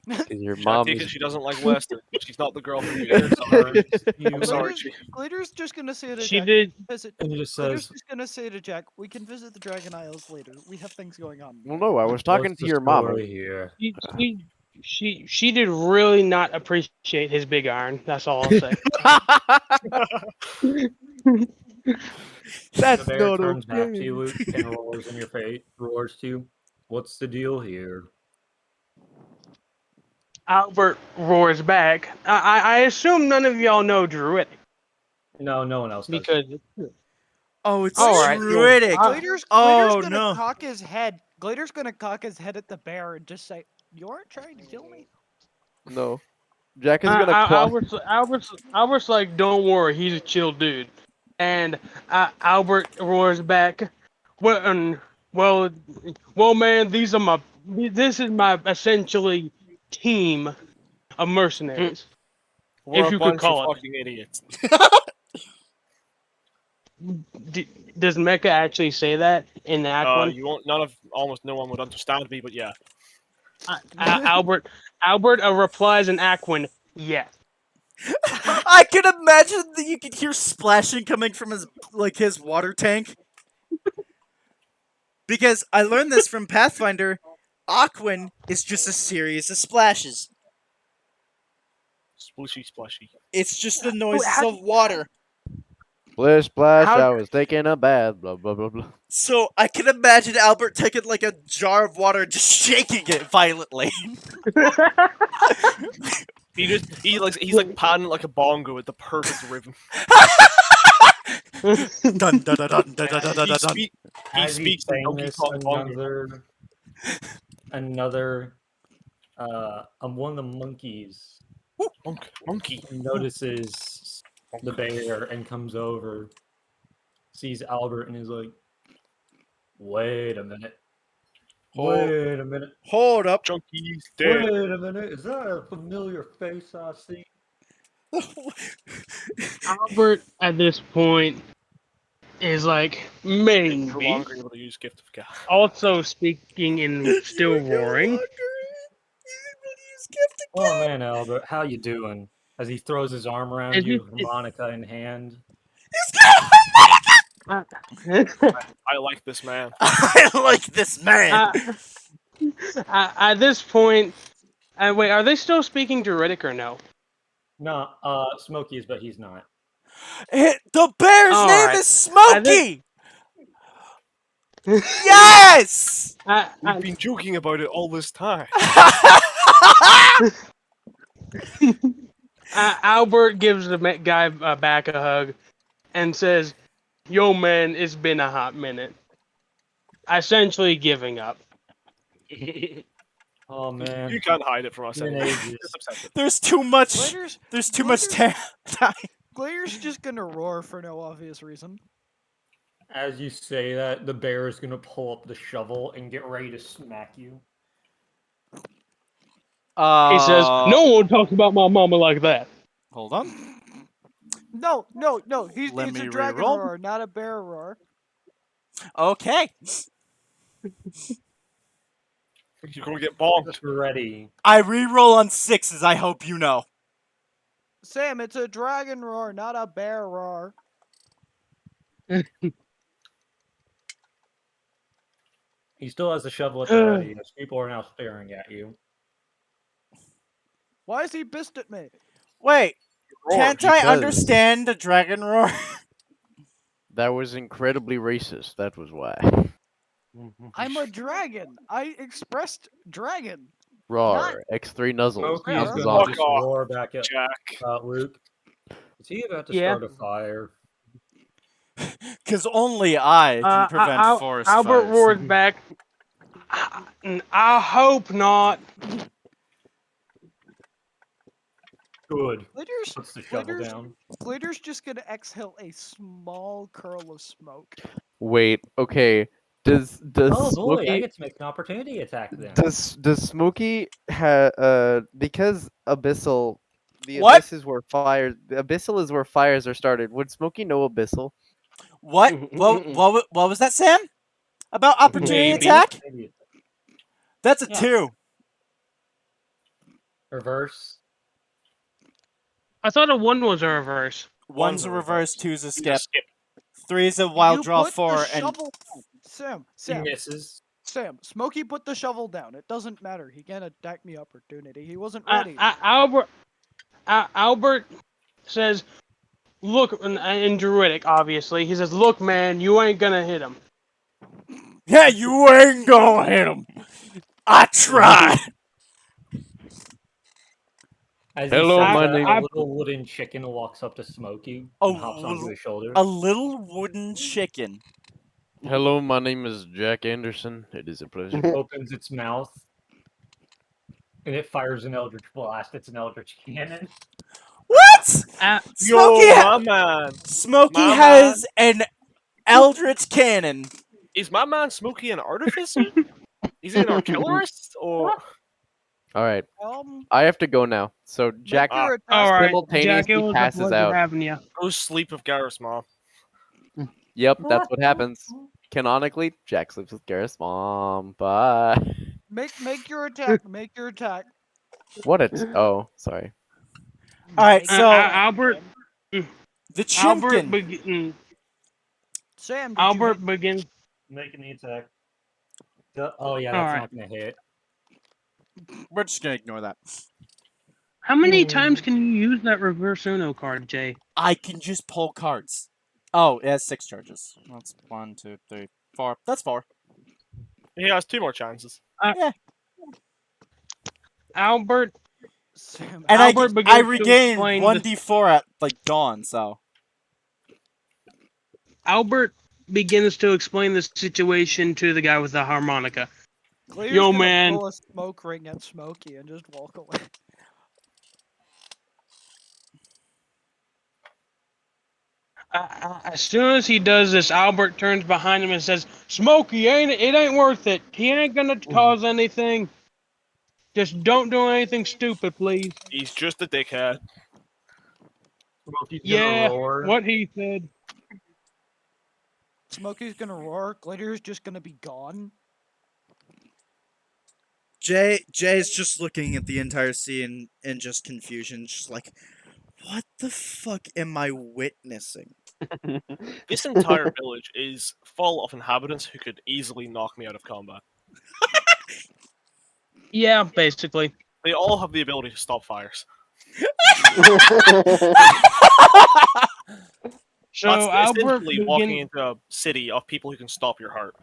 [SPEAKER 1] 'Cause your
[SPEAKER 9] I
[SPEAKER 1] mom
[SPEAKER 9] take it
[SPEAKER 1] is
[SPEAKER 9] she doesn't like Western. She's not the girl from the air. Sorry. I'm sorry,
[SPEAKER 8] Gladiator's,
[SPEAKER 9] Chief.
[SPEAKER 8] Gladiator's just gonna say to
[SPEAKER 4] She
[SPEAKER 8] Jack,
[SPEAKER 4] did.
[SPEAKER 8] visit.
[SPEAKER 6] And he just
[SPEAKER 8] Gladiator's
[SPEAKER 6] says,
[SPEAKER 8] just gonna say to Jack, "We can visit the Dragon Isles later. We have things going on."
[SPEAKER 1] Well, no, I was talking
[SPEAKER 6] "What's
[SPEAKER 1] to
[SPEAKER 6] the
[SPEAKER 1] your mom.
[SPEAKER 6] story here?"
[SPEAKER 4] She did really not appreciate his big iron. That's all I'll say.
[SPEAKER 6] The bear turns back to you, Luke, and roars in your face. Roars to you. What's the deal here?
[SPEAKER 4] Albert roars back. I assume none of y'all know Druidic
[SPEAKER 6] No, no one else does.
[SPEAKER 4] because
[SPEAKER 2] Oh, it's
[SPEAKER 4] All right.
[SPEAKER 2] Druidic.
[SPEAKER 8] Glader's
[SPEAKER 2] Oh,
[SPEAKER 8] gonna
[SPEAKER 2] no.
[SPEAKER 8] cock his head. Glader's gonna cock his head at the bear and just say, "You aren't trying to kill me."
[SPEAKER 1] No. Jack is gonna claw.
[SPEAKER 4] Albert's like, don't worry, he's a chill dude, and Albert roars back, well, man, this is my essentially team of mercenaries,
[SPEAKER 9] We're
[SPEAKER 4] if
[SPEAKER 9] a
[SPEAKER 4] you could
[SPEAKER 9] bunch of
[SPEAKER 4] call it.
[SPEAKER 9] fucking idiots.
[SPEAKER 4] Does Mecha actually say that in the Act One?
[SPEAKER 9] You won't. Almost no one would understand me, but yeah.
[SPEAKER 4] Albert replies in Aquin, yes.
[SPEAKER 2] I can imagine that you could hear splashing coming from his water tank. Because I learned this from Pathfinder. Aquin is just a series of splashes.
[SPEAKER 9] Splishy splashy.
[SPEAKER 2] It's just the noises of water.
[SPEAKER 1] Splish splash,
[SPEAKER 4] How-
[SPEAKER 1] I was taking a bath. Blah blah blah blah.
[SPEAKER 2] So I can imagine Albert taking like a jar of water and just shaking it violently.
[SPEAKER 9] He's like patting like a bongo with the perfect rhythm.
[SPEAKER 2] Dun, dun, dun, dun, dun, dun, dun, dun, dun.
[SPEAKER 9] He
[SPEAKER 6] As he's
[SPEAKER 9] speaks in
[SPEAKER 6] saying
[SPEAKER 9] Donkey
[SPEAKER 6] this,
[SPEAKER 9] Kong bongo.
[SPEAKER 6] another, one of the monkeys
[SPEAKER 9] Monkey.
[SPEAKER 6] notices the bear and comes over, sees Albert, and is like, "Wait a minute. Wait a minute.
[SPEAKER 2] Hold up.
[SPEAKER 9] Chunky's dead.
[SPEAKER 6] Wait a minute. Is that a familiar face I see?"
[SPEAKER 4] Albert at this point is like
[SPEAKER 9] No
[SPEAKER 4] maybe
[SPEAKER 9] longer able to use Gift of Gab.
[SPEAKER 4] also speaking in still roaring.
[SPEAKER 6] "Oh man, Albert, how you doing?" As he throws his arm around
[SPEAKER 4] Is
[SPEAKER 6] you,
[SPEAKER 4] it-
[SPEAKER 6] harmonica in hand.
[SPEAKER 4] Uh,
[SPEAKER 9] I like this man.
[SPEAKER 2] I like this man.
[SPEAKER 4] at this point, wait, are they still speaking Druidic or no?
[SPEAKER 6] No, Smokey is, but he's not.
[SPEAKER 2] The bear's
[SPEAKER 4] All
[SPEAKER 2] name
[SPEAKER 4] right.
[SPEAKER 2] is Smokey. Yes.
[SPEAKER 9] We've been joking about it all this time.
[SPEAKER 4] Albert gives the guy back a hug and says, "Yo, man, it's been a hot minute." Essentially giving up.
[SPEAKER 6] Oh man.
[SPEAKER 9] You can't hide it from us
[SPEAKER 6] Been
[SPEAKER 9] anymore.
[SPEAKER 6] ages.
[SPEAKER 9] It's upsetting.
[SPEAKER 2] There's too much.
[SPEAKER 8] Glader's
[SPEAKER 2] There's too much time.
[SPEAKER 8] Glader's just gonna roar for no obvious reason.
[SPEAKER 6] As you say that, the bear is gonna pull up the shovel and get ready to smack you.
[SPEAKER 4] He says, "No one talks about my mama like that."
[SPEAKER 2] Hold on.
[SPEAKER 8] No. He's
[SPEAKER 2] Let
[SPEAKER 8] it's
[SPEAKER 2] me
[SPEAKER 8] a dragon
[SPEAKER 2] reroll.
[SPEAKER 8] roar, not a bear roar.
[SPEAKER 2] Okay.
[SPEAKER 9] You're gonna get bombed.
[SPEAKER 6] Just ready.
[SPEAKER 2] I reroll on sixes. I hope you know.
[SPEAKER 8] Sam, it's a dragon roar, not a bear roar.
[SPEAKER 6] He still has the shovel at the ready, as people are now staring at you.
[SPEAKER 8] Why is he pissed at me?
[SPEAKER 2] Wait. Can't I
[SPEAKER 1] because-
[SPEAKER 2] understand a dragon roar?
[SPEAKER 1] That was incredibly racist. That was why.
[SPEAKER 8] I'm a dragon. I expressed dragon.
[SPEAKER 1] Roar. X3 nuzzles.
[SPEAKER 6] Smokey is
[SPEAKER 1] Nuzzles
[SPEAKER 6] gonna
[SPEAKER 1] off.
[SPEAKER 6] just roar back at
[SPEAKER 9] Jack.
[SPEAKER 6] Luke. Is he about to
[SPEAKER 4] Yeah.
[SPEAKER 6] start a fire?
[SPEAKER 2] Because only I can prevent forest
[SPEAKER 4] Albert
[SPEAKER 2] fires.
[SPEAKER 4] roars back. I hope not.
[SPEAKER 6] Good.
[SPEAKER 8] Glader's,
[SPEAKER 6] Puts the shovel
[SPEAKER 8] Glader's,
[SPEAKER 6] down.
[SPEAKER 8] Glader's just gonna exhale a small curl of smoke.
[SPEAKER 1] Wait. Okay. Does
[SPEAKER 6] Oh boy, I
[SPEAKER 1] Smokey
[SPEAKER 6] get to make an opportunity attack then.
[SPEAKER 1] does Smokey because Abyssal the
[SPEAKER 2] What?
[SPEAKER 1] Abyss is where fire the Abyssal is where fires are started. Would Smokey know Abyssal?
[SPEAKER 2] What? What was that, Sam? About opportunity
[SPEAKER 4] Maybe.
[SPEAKER 2] attack?
[SPEAKER 6] Maybe.
[SPEAKER 2] That's a
[SPEAKER 6] Yeah.
[SPEAKER 2] 2.
[SPEAKER 6] Reverse.
[SPEAKER 4] I thought a 1 was a reverse.
[SPEAKER 2] One's a
[SPEAKER 6] a
[SPEAKER 2] reverse,
[SPEAKER 6] reverse.
[SPEAKER 2] two's a
[SPEAKER 9] Skip.
[SPEAKER 2] skip.
[SPEAKER 9] Skip.
[SPEAKER 2] Three's a wild
[SPEAKER 8] You
[SPEAKER 2] draw
[SPEAKER 8] put the
[SPEAKER 2] 4, and
[SPEAKER 8] shovel down.
[SPEAKER 6] He misses.
[SPEAKER 8] Sam, Smokey put the shovel down. It doesn't matter. He can't attack me opportunity. He wasn't ready.
[SPEAKER 4] Albert says, look, in Druidic, obviously, he says, "Look, man, you ain't gonna hit him."
[SPEAKER 2] Yeah, you ain't gonna hit him. I tried.
[SPEAKER 6] As he
[SPEAKER 1] Hello,
[SPEAKER 6] says
[SPEAKER 1] my
[SPEAKER 6] that,
[SPEAKER 1] name.
[SPEAKER 6] a little wooden chicken walks up to Smokey
[SPEAKER 2] A
[SPEAKER 6] and hops onto
[SPEAKER 2] little,
[SPEAKER 6] his shoulder.
[SPEAKER 2] a little wooden chicken.
[SPEAKER 1] Hello, my name is Jack Anderson. It is a pleasure.
[SPEAKER 6] Opens its mouth, and it fires an Eldritch Blast. It's an Eldritch Cannon.
[SPEAKER 2] What? Smokey,
[SPEAKER 9] Yo, my man.
[SPEAKER 2] Smokey
[SPEAKER 9] My
[SPEAKER 2] has an Eldritch cannon.
[SPEAKER 9] Is my man Smokey an artificer? Is he an artillerist? Or
[SPEAKER 1] All right,
[SPEAKER 8] Um,
[SPEAKER 1] I have to go now. So
[SPEAKER 8] make
[SPEAKER 1] Jack
[SPEAKER 8] your attack.
[SPEAKER 4] All right, Jack, it
[SPEAKER 1] simultaneously
[SPEAKER 4] was a
[SPEAKER 1] passes
[SPEAKER 4] pleasure
[SPEAKER 1] out.
[SPEAKER 4] having you.
[SPEAKER 9] go sleep with Garrus, mom?
[SPEAKER 1] Yep, that's what happens. Canonically, Jack sleeps with Garrus' mom. Bye.
[SPEAKER 8] Make your attack. Make your attack.
[SPEAKER 1] What a oh, sorry.
[SPEAKER 2] All right,
[SPEAKER 8] Make
[SPEAKER 2] so
[SPEAKER 8] your attack,
[SPEAKER 4] Albert,
[SPEAKER 8] man.
[SPEAKER 2] the
[SPEAKER 4] Albert,
[SPEAKER 2] chimkin.
[SPEAKER 8] Sam, did you
[SPEAKER 4] Albert
[SPEAKER 8] make?
[SPEAKER 4] begins.
[SPEAKER 6] Making the attack. Oh yeah,
[SPEAKER 4] All
[SPEAKER 6] that's
[SPEAKER 4] right.
[SPEAKER 6] not gonna hit.
[SPEAKER 2] We're just gonna ignore that.
[SPEAKER 4] How many times can you use that reverse Uno card, Jay?
[SPEAKER 2] I can just pull cards. Oh, it has 6 charges. That's 1, 2, 3, 4. That's 4.
[SPEAKER 9] He has 2 more chances.
[SPEAKER 2] Yeah.
[SPEAKER 4] Albert,
[SPEAKER 8] Sam,
[SPEAKER 2] And
[SPEAKER 4] Albert
[SPEAKER 2] I
[SPEAKER 4] begins to
[SPEAKER 2] regained
[SPEAKER 4] explain
[SPEAKER 2] 1d4 at like dawn. So
[SPEAKER 4] Albert begins to explain the situation to the guy with the harmonica.
[SPEAKER 8] Clear's
[SPEAKER 4] Yo,
[SPEAKER 8] gonna
[SPEAKER 4] man.
[SPEAKER 8] throw a smoke ring at Smokey and just walk away.
[SPEAKER 4] As soon as he does this, Albert turns behind him and says, "Smokey, it ain't worth it. He ain't gonna cause anything. Just don't do anything stupid, please."
[SPEAKER 9] He's just a dickhead.
[SPEAKER 6] Smokey's gonna
[SPEAKER 4] Yeah,
[SPEAKER 6] roar.
[SPEAKER 4] what he said.
[SPEAKER 8] Smokey's gonna roar. Glitter's just gonna be gone.
[SPEAKER 2] Jay's just looking at the entire scene in just confusion, just like, what the fuck am I witnessing?
[SPEAKER 9] This entire village is full of inhabitants who could easily knock me out of combat.
[SPEAKER 4] Yeah, basically.
[SPEAKER 9] They all have the ability to stop fires.
[SPEAKER 4] So
[SPEAKER 9] That's
[SPEAKER 4] Albert
[SPEAKER 9] essentially walking
[SPEAKER 4] begins.
[SPEAKER 9] into a city of people who can stop your heart.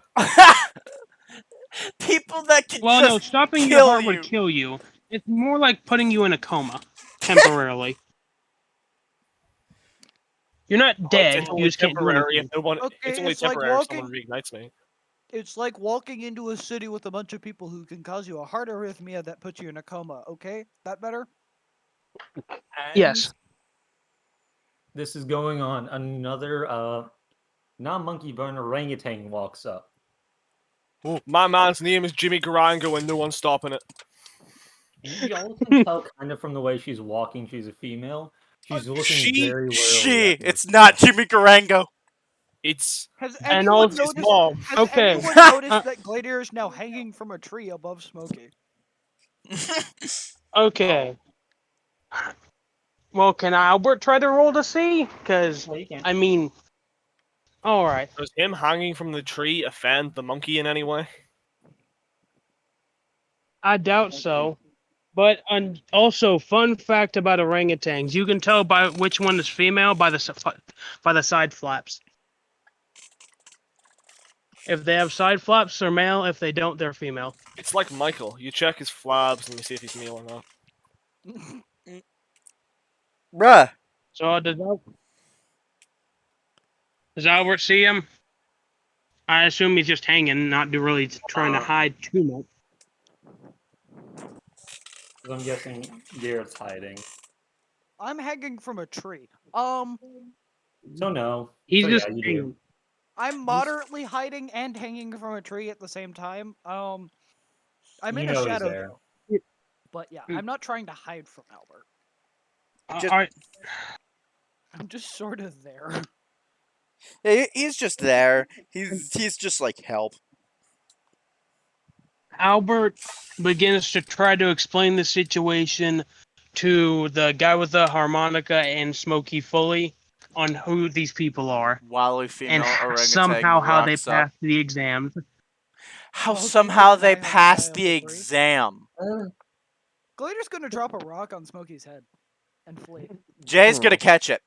[SPEAKER 2] People that can
[SPEAKER 4] Well, no,
[SPEAKER 2] just
[SPEAKER 4] stopping your
[SPEAKER 2] kill
[SPEAKER 4] heart
[SPEAKER 2] you.
[SPEAKER 4] would kill you. It's more like putting you in a coma temporarily. You're not
[SPEAKER 9] It's
[SPEAKER 4] dead. You
[SPEAKER 9] only
[SPEAKER 4] just can't do
[SPEAKER 9] temporary if
[SPEAKER 4] anything.
[SPEAKER 9] no one.
[SPEAKER 8] Okay,
[SPEAKER 9] It's only
[SPEAKER 8] it's like
[SPEAKER 9] temporary if someone
[SPEAKER 8] walking.
[SPEAKER 9] reignites me.
[SPEAKER 8] It's like walking into a city with a bunch of people who can cause you a heart arrhythmia that puts you in a coma. Okay, that better?
[SPEAKER 4] Yes.
[SPEAKER 6] This is going on. Another non-monkey born orangutan walks up.
[SPEAKER 9] My man's name is Jimmy Garango, and no one's stopping it.
[SPEAKER 6] You all can tell kind of from the way she's walking. She's a female. She's looking very warily. at
[SPEAKER 2] It's not Jimmy Garango.
[SPEAKER 9] It's
[SPEAKER 8] Has
[SPEAKER 4] And
[SPEAKER 8] anyone
[SPEAKER 4] also-
[SPEAKER 9] his
[SPEAKER 8] noticed?
[SPEAKER 9] mom.
[SPEAKER 8] Has
[SPEAKER 4] Okay.
[SPEAKER 8] anyone noticed that Gladiator is now hanging from a tree above Smokey?
[SPEAKER 4] Okay. Well, can Albert try to roll to see? Because,
[SPEAKER 6] Well, you can.
[SPEAKER 4] I mean... Alright.
[SPEAKER 9] Does him hanging from the tree offend the monkey in any way?
[SPEAKER 4] I doubt so. But also, fun fact about orangutans: you can tell by which one is female by the side flaps. If they have side flaps, they're male. If they don't, they're female.
[SPEAKER 9] It's like Michael. You check his flabs and you see if he's male or not.
[SPEAKER 2] Bruh.
[SPEAKER 4] So does Albert see him? I assume he's just hanging, not really trying to hide too much.
[SPEAKER 6] I'm guessing Garrett's hiding.
[SPEAKER 8] I'm hanging from a tree.
[SPEAKER 6] So no.
[SPEAKER 4] He's
[SPEAKER 6] So
[SPEAKER 4] just
[SPEAKER 6] yeah, you
[SPEAKER 4] hanging.
[SPEAKER 6] do.
[SPEAKER 8] I'm moderately hiding and hanging from a tree at the same time. I'm
[SPEAKER 6] You
[SPEAKER 8] in a
[SPEAKER 6] know he's
[SPEAKER 8] shadow
[SPEAKER 6] there.
[SPEAKER 8] though. But yeah, I'm not trying to hide from Albert.
[SPEAKER 4] Alright.
[SPEAKER 8] I'm just sort of there.
[SPEAKER 2] He's just there. He's just like, help.
[SPEAKER 4] Albert begins to try to explain the situation to the guy with the harmonica and Smokey Fully on who these people are
[SPEAKER 2] Wily
[SPEAKER 4] and
[SPEAKER 2] female orangutan
[SPEAKER 4] somehow how they
[SPEAKER 2] rocks up.
[SPEAKER 4] passed the exams.
[SPEAKER 2] How
[SPEAKER 8] Smokey
[SPEAKER 2] somehow
[SPEAKER 8] and
[SPEAKER 2] they
[SPEAKER 8] I have a
[SPEAKER 2] passed
[SPEAKER 8] guy
[SPEAKER 2] the
[SPEAKER 8] on the tree.
[SPEAKER 2] exam.
[SPEAKER 8] Gladiator's gonna drop a rock on Smokey's head and flee.
[SPEAKER 2] Jay's gonna catch it.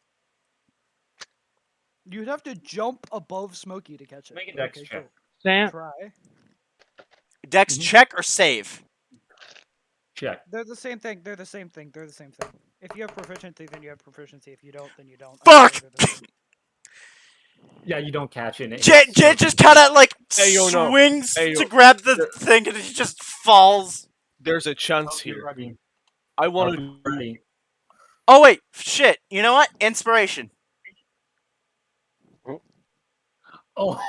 [SPEAKER 8] You'd have to jump above Smokey to catch it.
[SPEAKER 6] Make a
[SPEAKER 8] but
[SPEAKER 6] dex
[SPEAKER 8] okay,
[SPEAKER 6] check.
[SPEAKER 8] cool.
[SPEAKER 4] Sam,
[SPEAKER 8] Try.
[SPEAKER 2] Dex
[SPEAKER 6] Mhm.
[SPEAKER 2] check or save?
[SPEAKER 6] Check.
[SPEAKER 8] They're the same thing. They're the same thing. They're the same thing. If you have proficiency, then you have proficiency. If you don't, then you don't.
[SPEAKER 2] Fuck!
[SPEAKER 8] They're the same.
[SPEAKER 6] Yeah, you don't catch it. And it
[SPEAKER 2] Jay,
[SPEAKER 6] hits
[SPEAKER 2] Jay
[SPEAKER 6] Smokey's
[SPEAKER 2] just kind of like
[SPEAKER 9] Hey, yo, no.
[SPEAKER 2] swings
[SPEAKER 9] Hey, yo.
[SPEAKER 2] to grab the thing and he just falls.
[SPEAKER 9] There's a chance
[SPEAKER 6] Smokey,
[SPEAKER 9] here.
[SPEAKER 6] ready.
[SPEAKER 9] I want
[SPEAKER 6] Smokey,
[SPEAKER 9] to.
[SPEAKER 6] ready.
[SPEAKER 2] Oh wait, shit. You know what? Inspiration.
[SPEAKER 6] Oh,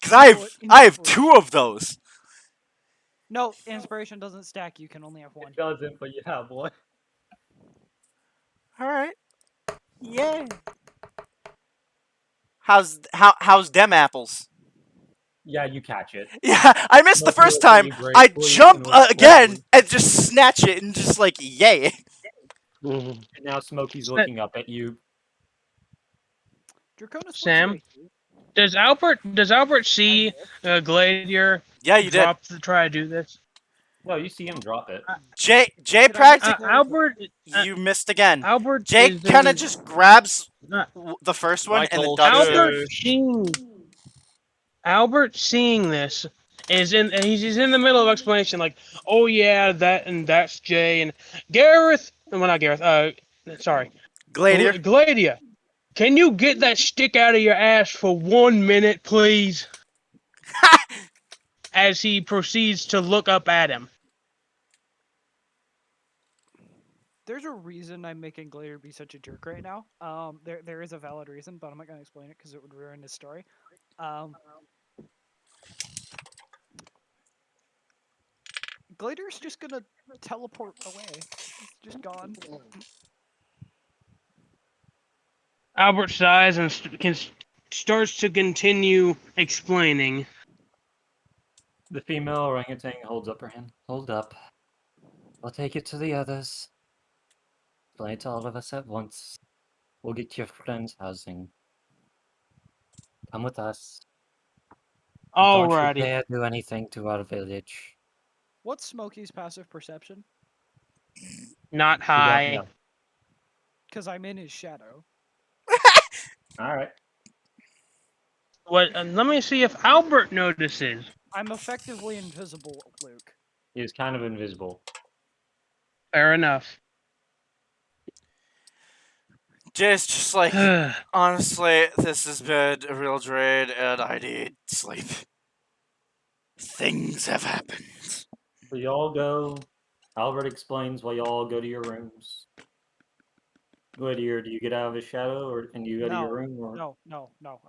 [SPEAKER 2] Cause I
[SPEAKER 8] Oh,
[SPEAKER 2] have two of those.
[SPEAKER 8] No, inspiration doesn't stack. You can only have one.
[SPEAKER 6] it doesn't, but you have one.
[SPEAKER 2] All right. Yeah. How's dem apples?
[SPEAKER 6] Yeah, you catch it.
[SPEAKER 2] Yeah, I missed the
[SPEAKER 6] Smokey
[SPEAKER 2] first
[SPEAKER 6] looks at
[SPEAKER 2] time.
[SPEAKER 6] you
[SPEAKER 2] I
[SPEAKER 6] gratefully
[SPEAKER 2] jump
[SPEAKER 6] and with
[SPEAKER 2] again
[SPEAKER 6] pleasure.
[SPEAKER 2] and just snatch it and just like yay.
[SPEAKER 6] And now Smokey's looking up at you.
[SPEAKER 8] Draconis looks
[SPEAKER 4] Sam?
[SPEAKER 8] away too.
[SPEAKER 4] does Albert see Gladiator
[SPEAKER 2] Yeah, you did.
[SPEAKER 4] drop to try to do this?
[SPEAKER 6] No, you see him drop it.
[SPEAKER 2] Jay
[SPEAKER 8] Did I miss
[SPEAKER 2] practic.
[SPEAKER 8] it?
[SPEAKER 4] Albert
[SPEAKER 2] You missed again.
[SPEAKER 4] Albert
[SPEAKER 2] Jay
[SPEAKER 4] is
[SPEAKER 2] kind of
[SPEAKER 4] in,
[SPEAKER 2] just grabs
[SPEAKER 4] not,
[SPEAKER 2] the first one and then
[SPEAKER 9] Michael,
[SPEAKER 2] ducks it.
[SPEAKER 4] Albert seeing this is in he's in the middle of explanation like, oh yeah, that and that's Jay and Gareth, well not Gareth, sorry,
[SPEAKER 2] Gladiator.
[SPEAKER 4] Gladia, can you get that stick out of your ass for 1 minute, please? As he proceeds to look up at him.
[SPEAKER 8] There's a reason I'm making Glader be such a jerk right now. There is a valid reason, but I'm not gonna explain it because it would ruin his story. Glader's just gonna teleport away. He's just gone.
[SPEAKER 4] Albert sighs and starts to continue explaining.
[SPEAKER 6] The female orangutan holds up her hand. Hold up. I'll take it to the others. Explain it to all of us at once. We'll get your friend's housing. Come with us. Don't you
[SPEAKER 4] Alrighty.
[SPEAKER 6] dare do anything to our village.
[SPEAKER 8] What's Smokey's passive perception?
[SPEAKER 4] Not
[SPEAKER 6] You don't
[SPEAKER 4] high.
[SPEAKER 6] know.
[SPEAKER 8] Because I'm in his shadow.
[SPEAKER 6] Alright.
[SPEAKER 4] What? Let me see if Albert notices.
[SPEAKER 8] I'm effectively invisible, Luke.
[SPEAKER 6] He is kind of invisible.
[SPEAKER 4] Fair enough.
[SPEAKER 2] Jay's just like, honestly, this has been a real drain and I need sleep. Things have happened.
[SPEAKER 6] So y'all go. Albert explains while y'all go to your rooms. Gladiator, do you get out of his shadow, or can you go to your room? Or...
[SPEAKER 8] No.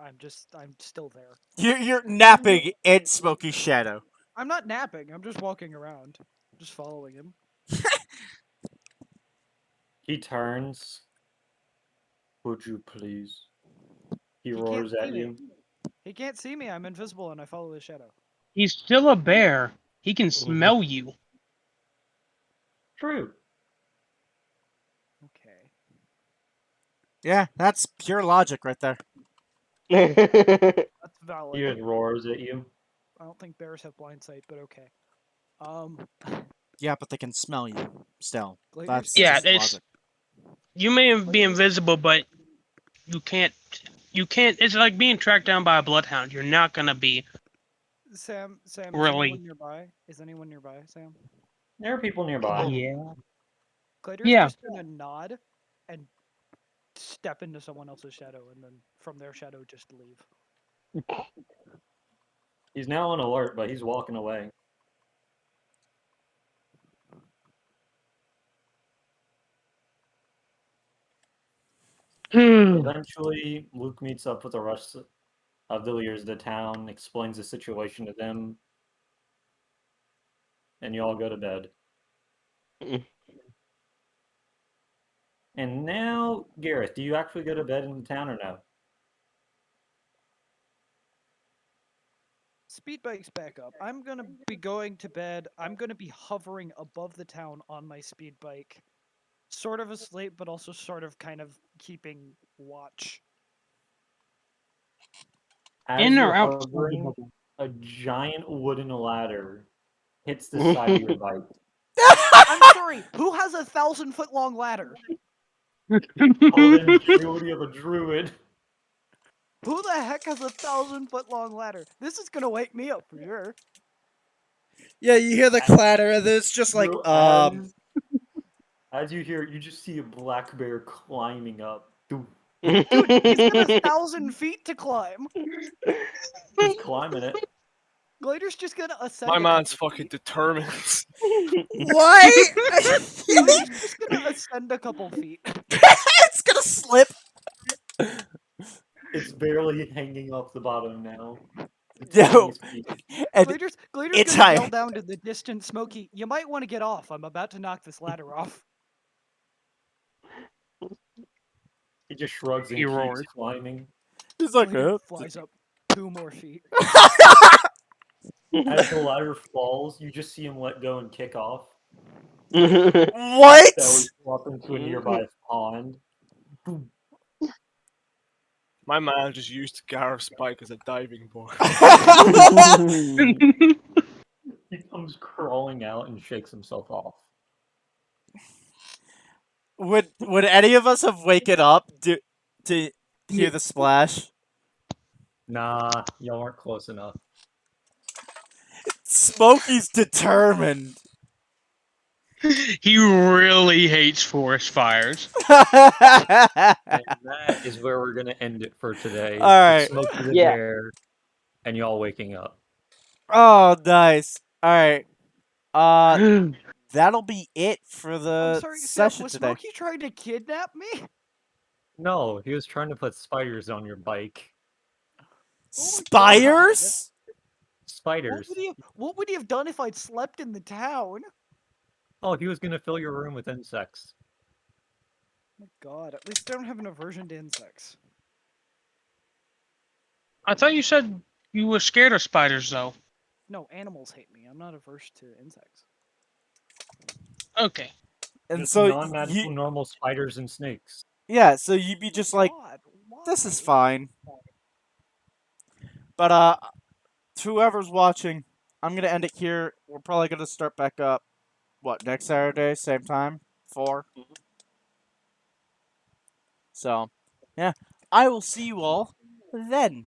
[SPEAKER 8] I'm still there.
[SPEAKER 2] You're napping in Smokey's shadow.
[SPEAKER 8] I'm not napping. I'm just walking around. I'm just following him.
[SPEAKER 6] He turns. Would you please? He
[SPEAKER 8] He
[SPEAKER 6] roars
[SPEAKER 8] can't
[SPEAKER 6] at
[SPEAKER 8] see me.
[SPEAKER 6] you.
[SPEAKER 8] He can't see me. I'm invisible and I follow his shadow.
[SPEAKER 4] He's still a bear. He can smell you.
[SPEAKER 6] True.
[SPEAKER 8] Okay.
[SPEAKER 2] Yeah, that's pure logic right there.
[SPEAKER 8] That's valid.
[SPEAKER 6] He just roars at you.
[SPEAKER 8] I don't think bears have blind sight, but okay.
[SPEAKER 2] Yeah, but they can smell you still.
[SPEAKER 8] Gladiator's
[SPEAKER 2] That's
[SPEAKER 4] Yeah,
[SPEAKER 2] just
[SPEAKER 4] it's
[SPEAKER 2] logic.
[SPEAKER 4] you may be invisible, but you can't. It's like being tracked down by a bloodhound. You're not gonna be.
[SPEAKER 8] Sam,
[SPEAKER 4] Really?
[SPEAKER 8] is anyone nearby? Is anyone nearby, Sam?
[SPEAKER 6] There are people nearby.
[SPEAKER 4] Yeah.
[SPEAKER 8] Gladiator's
[SPEAKER 4] Yeah.
[SPEAKER 8] just gonna nod and step into someone else's shadow, and then from their shadow just leave.
[SPEAKER 6] He's now on alert, but he's walking away. Eventually, Luke meets up with the rest of the leaders of the town, explains the situation to them, and you all go to bed. And now, Gareth, do you actually go to bed in the town or no?
[SPEAKER 8] Speed bike's back up. I'm gonna be going to bed. I'm gonna be hovering above the town on my speed bike, sort of asleep, but also sort of kind of keeping watch.
[SPEAKER 6] As
[SPEAKER 4] In or
[SPEAKER 6] you're
[SPEAKER 4] out?
[SPEAKER 6] hovering, a giant wooden ladder hits the side of your bike.
[SPEAKER 8] I'm sorry. Who has a 1,000-foot long ladder?
[SPEAKER 6] Oh, the ingenuity of a druid.
[SPEAKER 8] Who the heck has a 1,000-foot long ladder? This is gonna wake me up for sure.
[SPEAKER 2] Yeah, you hear the clatter, and it's just like,
[SPEAKER 6] As you hear, you just see a black bear climbing up. Dude,
[SPEAKER 8] Dude, he's got 1,000 feet to climb.
[SPEAKER 6] he's climbing it.
[SPEAKER 8] Glider's just gonna ascend.
[SPEAKER 9] My
[SPEAKER 8] a
[SPEAKER 9] man's
[SPEAKER 8] couple
[SPEAKER 9] fucking
[SPEAKER 8] feet.
[SPEAKER 9] determined.
[SPEAKER 2] what?
[SPEAKER 8] Glider's just gonna ascend a couple feet.
[SPEAKER 2] It's gonna slip.
[SPEAKER 6] It's barely hanging off the bottom now. It's
[SPEAKER 2] Yo,
[SPEAKER 6] tiny speed.
[SPEAKER 2] and
[SPEAKER 8] Glider's
[SPEAKER 2] it's
[SPEAKER 8] gonna
[SPEAKER 2] high.
[SPEAKER 8] yell down to the distant Smokey, "You might want to get off. I'm about to knock this ladder off."
[SPEAKER 6] He just shrugs and
[SPEAKER 4] He
[SPEAKER 6] keeps
[SPEAKER 4] roars.
[SPEAKER 6] climbing.
[SPEAKER 2] He's like,
[SPEAKER 8] Glider flies up 2 more feet.
[SPEAKER 6] As the ladder falls, you just see him let go and kick off.
[SPEAKER 2] what?
[SPEAKER 6] Belly flop into a nearby pond. Boom.
[SPEAKER 9] My man just used Gareth's spike as a diving board.
[SPEAKER 6] He comes crawling out and shakes himself off.
[SPEAKER 2] Would any of us have waken up to hear the splash?
[SPEAKER 6] Nah, y'all aren't close enough.
[SPEAKER 2] Smokey's determined.
[SPEAKER 4] He really hates forest fires.
[SPEAKER 6] And that is where we're gonna end it for today.
[SPEAKER 2] All right.
[SPEAKER 6] With Smokey the
[SPEAKER 7] Yeah.
[SPEAKER 6] Bear and y'all waking up.
[SPEAKER 2] Oh, nice. All right. That'll be it for
[SPEAKER 8] I'm
[SPEAKER 2] the
[SPEAKER 8] sorry, Sam,
[SPEAKER 2] session
[SPEAKER 8] was
[SPEAKER 2] today.
[SPEAKER 8] Smokey trying to kidnap me?
[SPEAKER 6] No, he was trying to put spiders on your bike.
[SPEAKER 2] Spires?
[SPEAKER 6] Spiders.
[SPEAKER 8] What would he have done if I'd slept in the town?
[SPEAKER 6] Oh, he was gonna fill your room with insects.
[SPEAKER 8] Oh my god, at least I don't have an aversion to insects.
[SPEAKER 4] I thought you said you were scared of spiders, though.
[SPEAKER 8] No, animals hate me. I'm not averse to insects.
[SPEAKER 4] Okay.
[SPEAKER 2] And
[SPEAKER 6] Just
[SPEAKER 2] so
[SPEAKER 6] non-magical, normal spiders and snakes.
[SPEAKER 2] yeah, so you'd be just like,
[SPEAKER 8] God,
[SPEAKER 2] this is
[SPEAKER 8] why?
[SPEAKER 2] fine. But to whoever's watching, I'm gonna end it here. We're probably gonna start back up. What, next Saturday, same time, 4. So, yeah, I will see you all then.